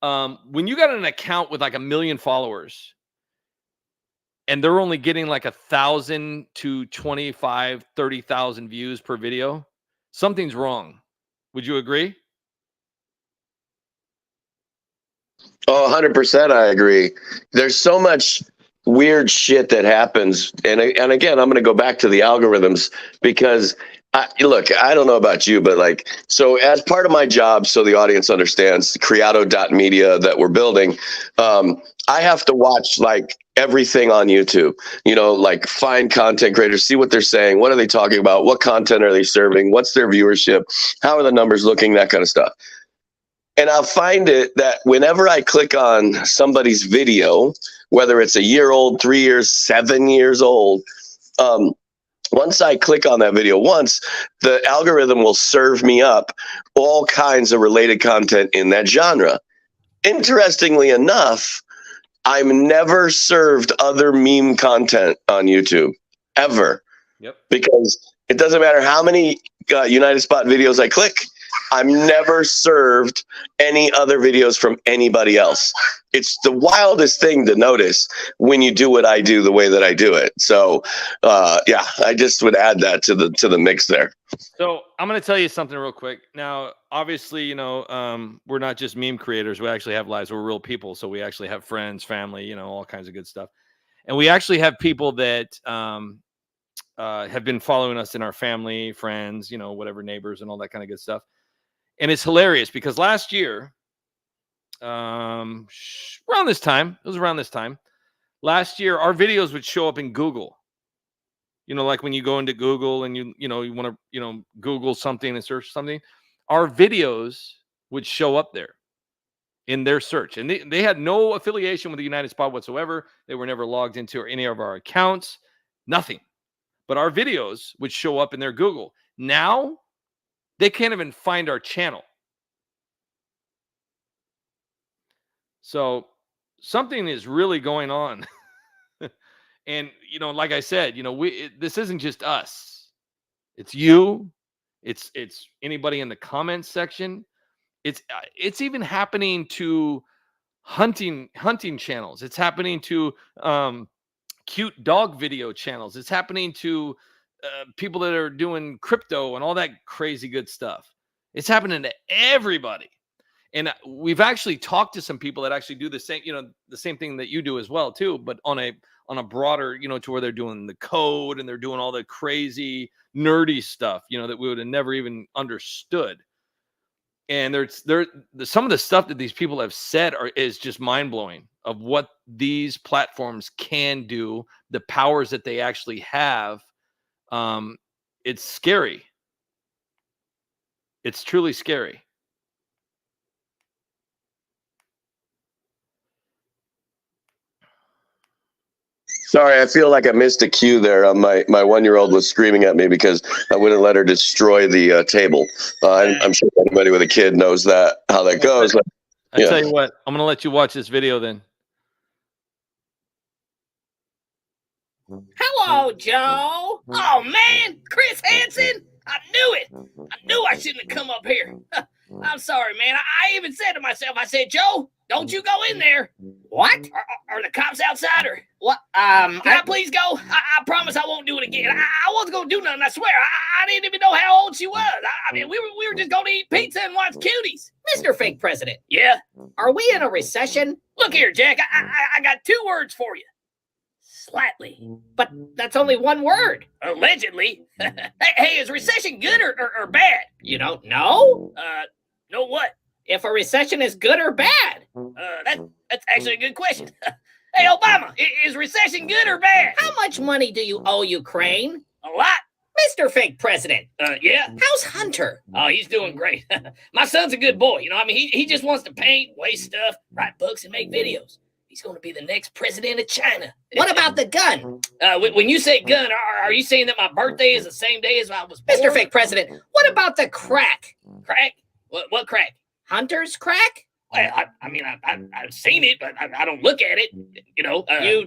When you got an account with like 1 million followers and they're only getting like 1,000 to 25, 30,000 views per video, something's wrong. Would you agree? Oh, 100%. I agree. There's so much weird shit that happens. And again, I'm going to go back to the algorithms because look, I don't know about you, but so as part of my job, so the audience understands, Creato.media that we're building, I have to watch everything on YouTube, find content creators, see what they're saying. What are they talking about? What content are they serving? What's their viewership? How are the numbers looking? That kind of stuff. And I'll find it that whenever I click on somebody's video, whether it's a year old, 3 years, 7 years old, once I click on that video once, the algorithm will serve me up all kinds of related content in that genre. Interestingly enough, I'm never served other meme content on YouTube, ever. Yep. Because it doesn't matter how many United Spot videos I click, I'm never served any other videos from anybody else. It's the wildest thing to notice when you do what I do the way that I do it. So, yeah, I just would add that to the mix there. So I'm going to tell you something real quick. Now, obviously, we're not just meme creators. We actually have lives. We're real people. So we actually have friends, family, all kinds of good stuff. And we actually have people that have been following us in our family, friends, you know, whatever, neighbors and all that kind of good stuff. And it's hilarious because last year, around this time, last year, our videos would show up in Google. You know, like when you go into Google and you want to, Google something and search something, our videos would show up there in their search. And they had no affiliation with the United Spot whatsoever. They were never logged into any of our accounts, nothing. But our videos would show up in their Google. Now, they can't even find our channel. So something is really going on. And, like I said, this isn't just us. It's you. It's anybody in the comments section. It's even happening to hunting channels. It's happening to cute dog video channels. It's happening to people that are doing crypto and all that crazy good stuff. It's happening to everybody. And we've actually talked to some people that actually do the same, the same thing that you do as well too, but on a broader, to where they're doing the code and they're doing all the crazy nerdy stuff, that we would have never even understood. And some of the stuff that these people have said is just mind blowing of what these platforms can do, the powers that they actually have. It's scary. It's truly scary. Sorry, I feel like I missed a cue there. My 1-year-old was screaming at me because I wouldn't let her destroy the table. I'm sure anybody with a kid knows how that goes. I tell you what, I'm going to let you watch this video then. Hello, Joe. Oh, man, Chris Hansen. I knew it. I knew I shouldn't have come up here. I'm sorry, man. I even said to myself, I said, Joe, don't you go in there. What? Are the cops outside or what? Can I please go? I promise I won't do it again. I wasn't going to do nothing, I swear. I didn't even know how old she was. I mean, we were just going to eat pizza and watch cuties. Mr. Fake President, Yeah? are we in a recession? Look here, Jack. I got 2 words for you. Slightly. But that's only one word. Allegedly. hey, is recession good or bad? You don't know? Know what? If a recession is good or bad? That's actually a good question. Hey, Obama, is recession good or bad? How much money do you owe Ukraine? A lot. Mr. Fake President. Yeah? How's Hunter? Oh, he's doing great. My son's a good boy. I mean, he just wants to paint, waste stuff, write books, and make videos. He's going to be the next president of China. What about the gun? When you say gun, are you saying that my birthday is the same day as I was born? Mr. Fake President, what about the crack? Crack? What crack? Hunter's crack? Well, I mean, I've seen it, but I don't look at it. You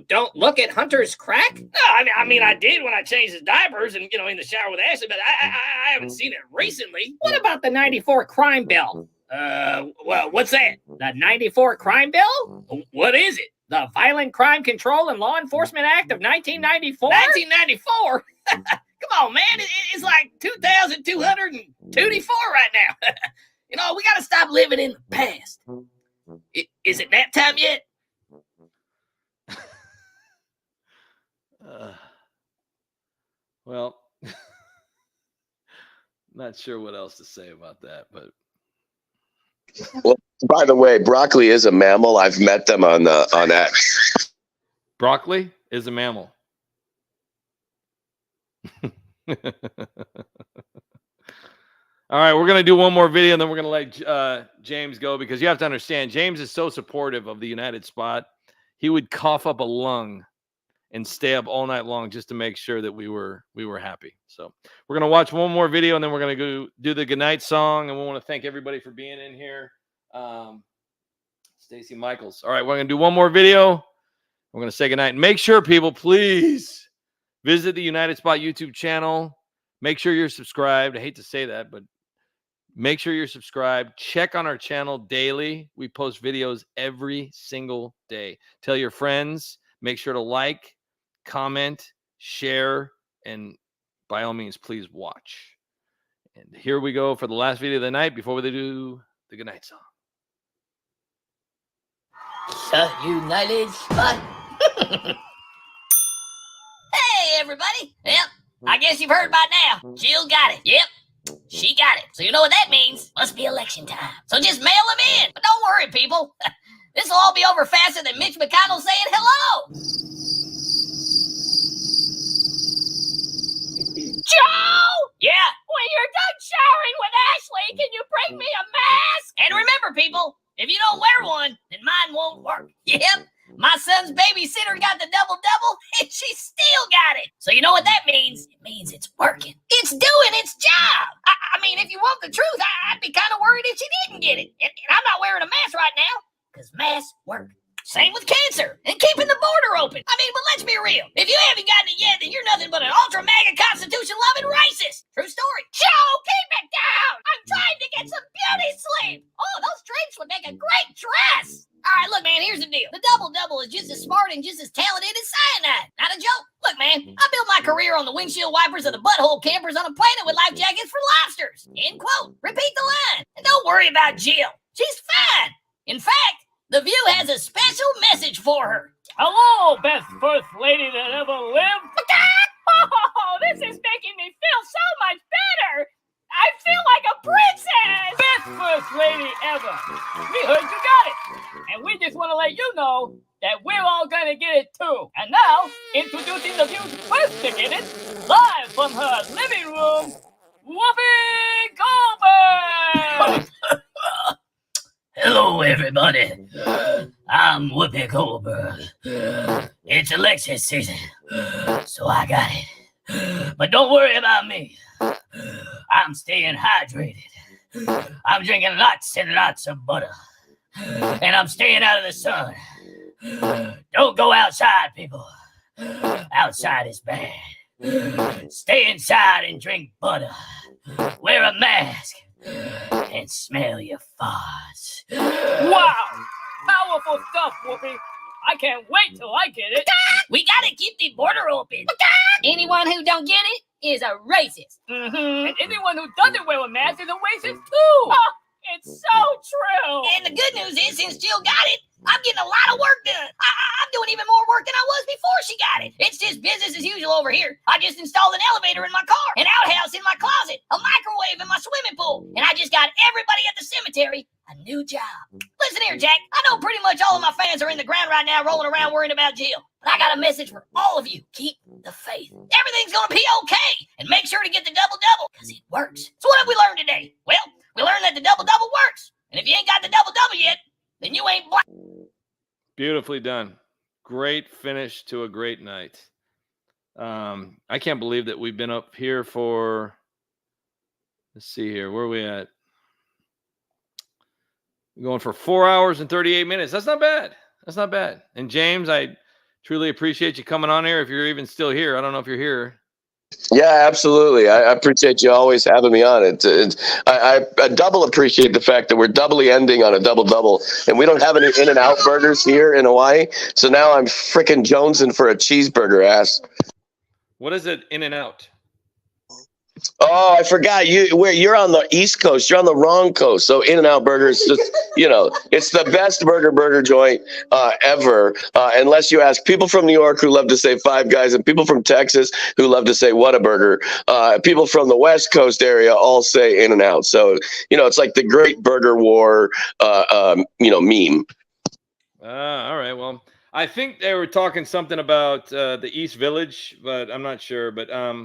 don't look at Hunter's crack? No, I mean, I did when I changed his diapers and, in the shower with Ashley, but I haven't seen it recently. What about the 94 crime bill? Well, what's that? The 94 crime bill? What is it? The Violent Crime Control and Law Enforcement Act of 1994? 1994? Come on, man. It's like 2,224 right now. We got to stop living in the past. Is it that time yet? Well, not sure what else to say about that, but. Well, by the way, broccoli is a mammal. I've met them on X. Broccoli is a mammal. All right, we're going to do one more video, and then we're going to let James go, because you have to understand, James is so supportive of the United Spot. He would cough up a lung and stay up all night long just to make sure that we were happy. So we're going to watch one more video, and then we're going to go do the goodnight song, and we want to thank everybody for being in here. Stacy Michaels. All right, we're going to do one more video. We're going to say goodnight. Make sure, people, please visit the United Spot YouTube channel. Make sure you're subscribed. I hate to say that, but make sure you're subscribed. Check on our channel daily. We post videos every single day. Tell your friends. Make sure to like, comment, share, and by all means, please watch. And here we go for the last video of the night before we do the goodnight song. The United Spot. everybody. Yep, I guess you've heard by now. Jill got it. Yep, she got it. So you know what that means. Must be election time. So just mail them in. But don't worry, people. This will all be over faster than Mitch McConnell saying hello. Joe! Yeah? When you're done showering with Ashley, can you bring me a mask? And remember, people, if you don't wear one, then mine won't work. Yep. My son's babysitter got the double-double, and she still got it. So you know what that means? It means it's working. It's doing its job. I mean, if you want the truth, I'd be kind of worried if she didn't get it. And I'm not wearing a mask right now, because masks work. Same with cancer and keeping the border open. I mean, but let's be real. If you haven't gotten it yet, then you're nothing but an ultra-mega constitution-loving racist. True story. Joe, keep it down. I'm trying to get some beauty sleep. Oh, those drapes would make a great dress. All right, look, man, here's the deal. The double-double is just as smart and just as talented as cyanide. Not a joke. Look, man, I built my career on the windshield wipers of the butthole campers on a planet with life jackets for lobsters. End quote. Repeat the line. And don't worry about Jill. She's fine. In fact, The View has a special message for her. Hello, best first lady that ever lived. Oh, this is making me feel so much better. I feel like a princess. Best first lady ever. We heard you got it. And we just want to let you know that we're all going to get it too. And now, introducing The View's first to get it, live from her living room, Whoopi Goldberg. Hello, everybody. I'm Whoopi Goldberg. It's election season, so I got it. But don't worry about me. I'm staying hydrated. I'm drinking lots and lots of butter. And I'm staying out of the sun. Don't go outside, people. Outside is bad. Stay inside and drink butter. Wear a mask. And smell your farts. Wow! Powerful stuff, Whoopi. I can't wait till I get it. We gotta keep the border open. Anyone who don't get it is a racist. And anyone who doesn't wear a mask is a racist too. Oh, it's so true. And the good news is, since Jill got it, I'm getting a lot of work done. I'm doing even more work than I was before she got it. It's just business as usual over here. I just installed an elevator in my car, an outhouse in my closet, a microwave in my swimming pool, and I just got everybody at the cemetery a new job. Listen here, Jack. I know pretty much all of my fans are in the ground right now rolling around worrying about Jill. But I got a message for all of you. Keep the faith. Everything's going to be okay. And make sure to get the double-double, because it works. So what have we learned today? Well, we learned that the double-double works. And if you ain't got the double-double yet, then you ain't black. Beautifully done. Great finish to a great night. I can't believe that we've been up here for, let's see here. Where are we at? We're going for 4 hours and 38 minutes. That's not bad. That's not bad. And James, I truly appreciate you coming on here. If you're even still here, I don't know if you're here. Yeah, absolutely. I appreciate you always having me on it. I double appreciate the fact that we're doubly ending on a double-double, and we don't have any In-N-Out burgers here in Hawaii, so now I'm freaking jonesing for a cheeseburger ass. What is it, In-N-Out? Oh, I forgot. You're on the East Coast. You're on the wrong coast. So In-N-Out Burger is just, it's the best burger joint ever. Unless you ask people from New York who love to say Five Guys, and people from Texas who love to say Whataburger. People from the West Coast area all say In-N-Out. So it's like the great burger war, meme. All right. Well, I think they were talking something about the East Village, but I'm not sure. But I've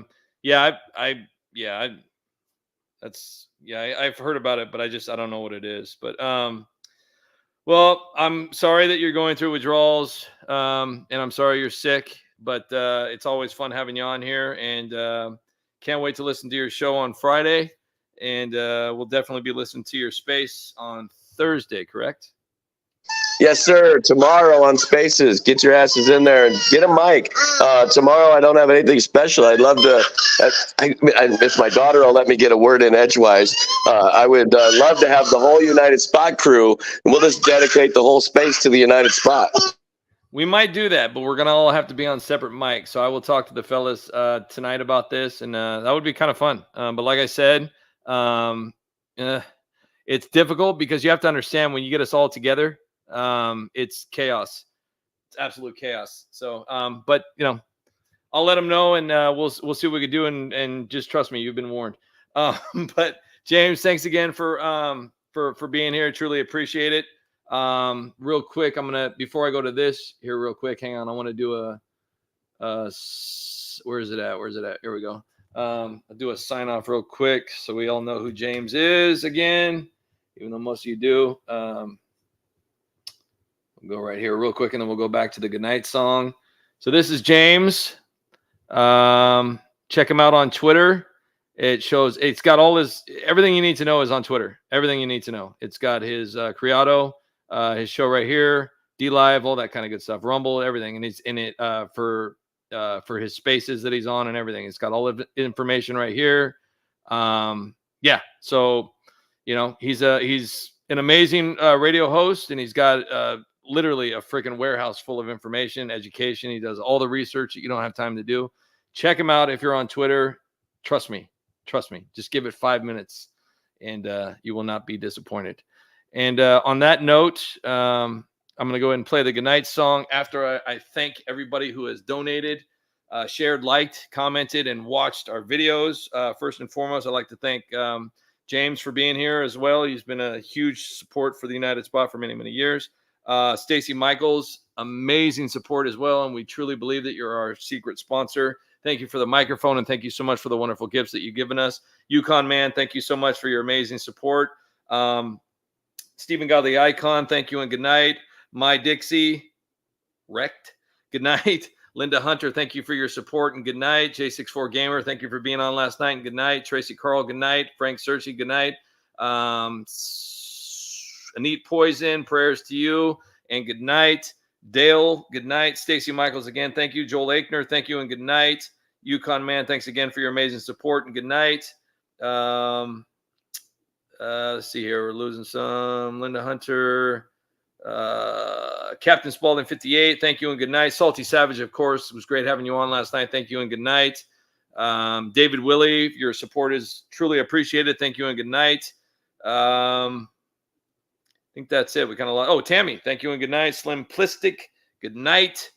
heard about it, but I don't know what it is. But well, I'm sorry that you're going through withdrawals, and I'm sorry you're sick. But it's always fun having you on here, and can't wait to listen to your show on Friday. And we'll definitely be listening to your space on Thursday, correct? Yes, sir. Tomorrow on Spaces, get your asses in there and get a mic. Tomorrow, I don't have anything special. I'd love to, if my daughter will let me get a word in edgewise, I would love to have the whole United Spot crew, and we'll just dedicate the whole space to the United Spot. We might do that, but we're going to all have to be on separate mics. So I will talk to the fellas tonight about this, and that would be kind of fun. But like I said, it's difficult because you have to understand when you get us all together, it's chaos. It's absolute chaos. So, but I'll let him know, and we'll see what we can do. And just trust me, you've been warned. But James, thanks again for being here. Truly appreciate it. Real quick, before I go to this here, real quick. Hang on, I want to do where is it at? Here we go. I'll do a sign off real quick so we all know who James is again, even though most of you do. We'll go right here real quick, and then we'll go back to the goodnight song. So this is James. Check him out on Twitter. It's got everything you need to know is on Twitter. Everything you need to know. It's got his Criado, his show right here, D-Live, all that kind of good stuff, Rumble, everything. And he's in it for his spaces that he's on and everything. It's got all of the information right here. Yeah. So, he's an amazing radio host, and he's got literally a freaking warehouse full of information, education. He does all the research that you don't have time to do. Check him out if you're on Twitter. Trust me. Just give it 5 minutes, and you will not be disappointed. And on that note, I'm going to go ahead and play the goodnight song after I thank everybody who has donated, shared, liked, commented, and watched our videos. First and foremost, I'd like to thank James for being here as well. He's been a huge support for the United Spot for many, many years. Stacy Michaels, amazing support as well, and we truly believe that you're our secret sponsor. Thank you for the microphone, and thank you so much for the wonderful gifts that you've given us. Yukon Man, thank you so much for your amazing support. Stephen Godly Icon, thank you and good night. My Dixie, wrecked, good night. Linda Hunter, thank you for your support and good night. J64 Gamer, thank you for being on last night and good night. Tracy Carl, good night. Frank Searchy, good night. Anit Poison, prayers to you and good night. Dale, good night. Stacy Michaels, again, thank you. Joel Aikner, thank you and good night. Yukon Man, thanks again for your amazing support and good night. Let's see here. We're losing some. Linda Hunter. Captain Spalding 58, thank you and good night. Salty Savage, of course. It was great having you on last night. Thank you and good night. David Willie, your support is truly appreciated. Thank you and good night. I think that's it. We kind of Tammy, thank you and good night. Slimplistic, good night.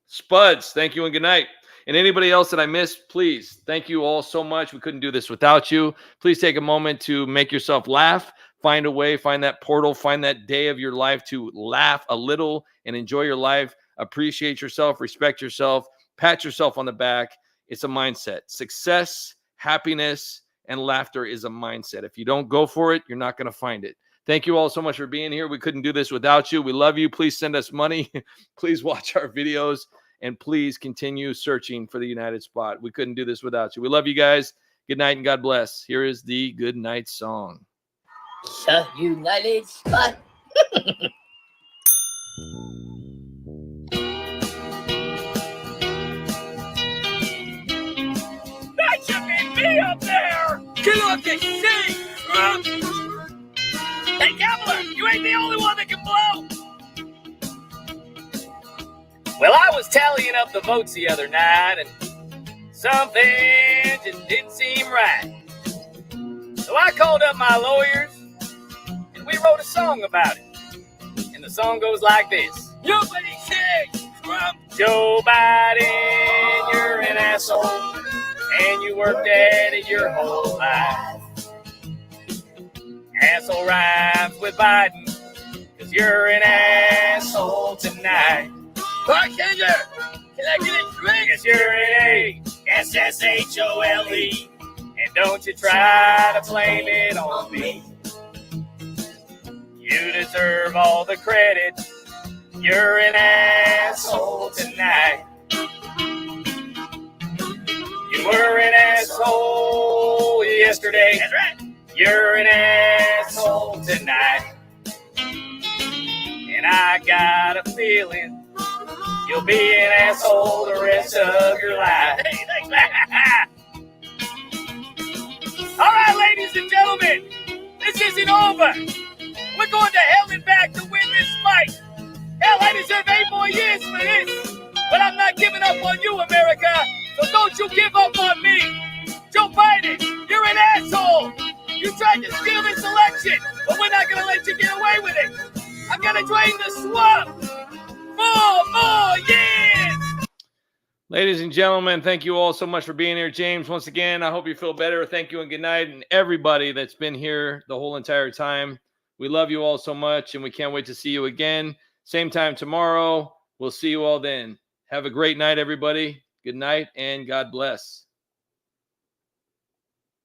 Spuds, thank you and good night. And anybody else that I missed, please, thank you all so much. We couldn't do this without you. Please take a moment to make yourself laugh. Find a way, find that portal, find that day of your life to laugh a little and enjoy your life. Appreciate yourself, respect yourself, pat yourself on the back. It's a mindset. Success, happiness, and laughter is a mindset. If you don't go for it, you're not going to find it. Thank you all so much for being here. We couldn't do this without you. We love you. Please send us money. Please watch our videos. And please continue searching for the United Spot. We couldn't do this without you. We love you guys. Good night and God bless. Here is the good night song. The United Spot. That should be me up there! Get off the seat! Hey, Gambler, you ain't the only one that can blow! Well, I was tallying up the votes the other night, and something just didn't seem right. So I called up my lawyers, and we wrote a song about it. And the song goes like this. Nobody says Trump. Joe Biden, you're an asshole, and you worked at it your whole life. Asshole rhymes with Biden, 'cause you're an asshole tonight. Bartender, can I get a drink? Yes, you're an ASSHOLE, and don't you try to blame it on me. You deserve all the credit. You're an asshole tonight. You were an asshole yesterday. That's right. You're an asshole tonight. And I got a feeling you'll be an asshole the rest of your life. Hey, thanks. All right, ladies and gentlemen, this isn't over. We're going to hell and back to win this fight. Hell, I deserve 8 more years for this. But I'm not giving up on you, America. So don't you give up on me. Joe Biden, you're an asshole. You tried to steal this election, but we're not going to let you get away with it. I'm going to drain the swamp. more, yeah! Ladies and gentlemen, thank you all so much for being here. James, once again, I hope you feel better. Thank you and good night. And everybody that's been here the whole entire time, we love you all so much, and we can't wait to see you again. Same time tomorrow. We'll see you all then. Have a great night, everybody. Good night, and God bless.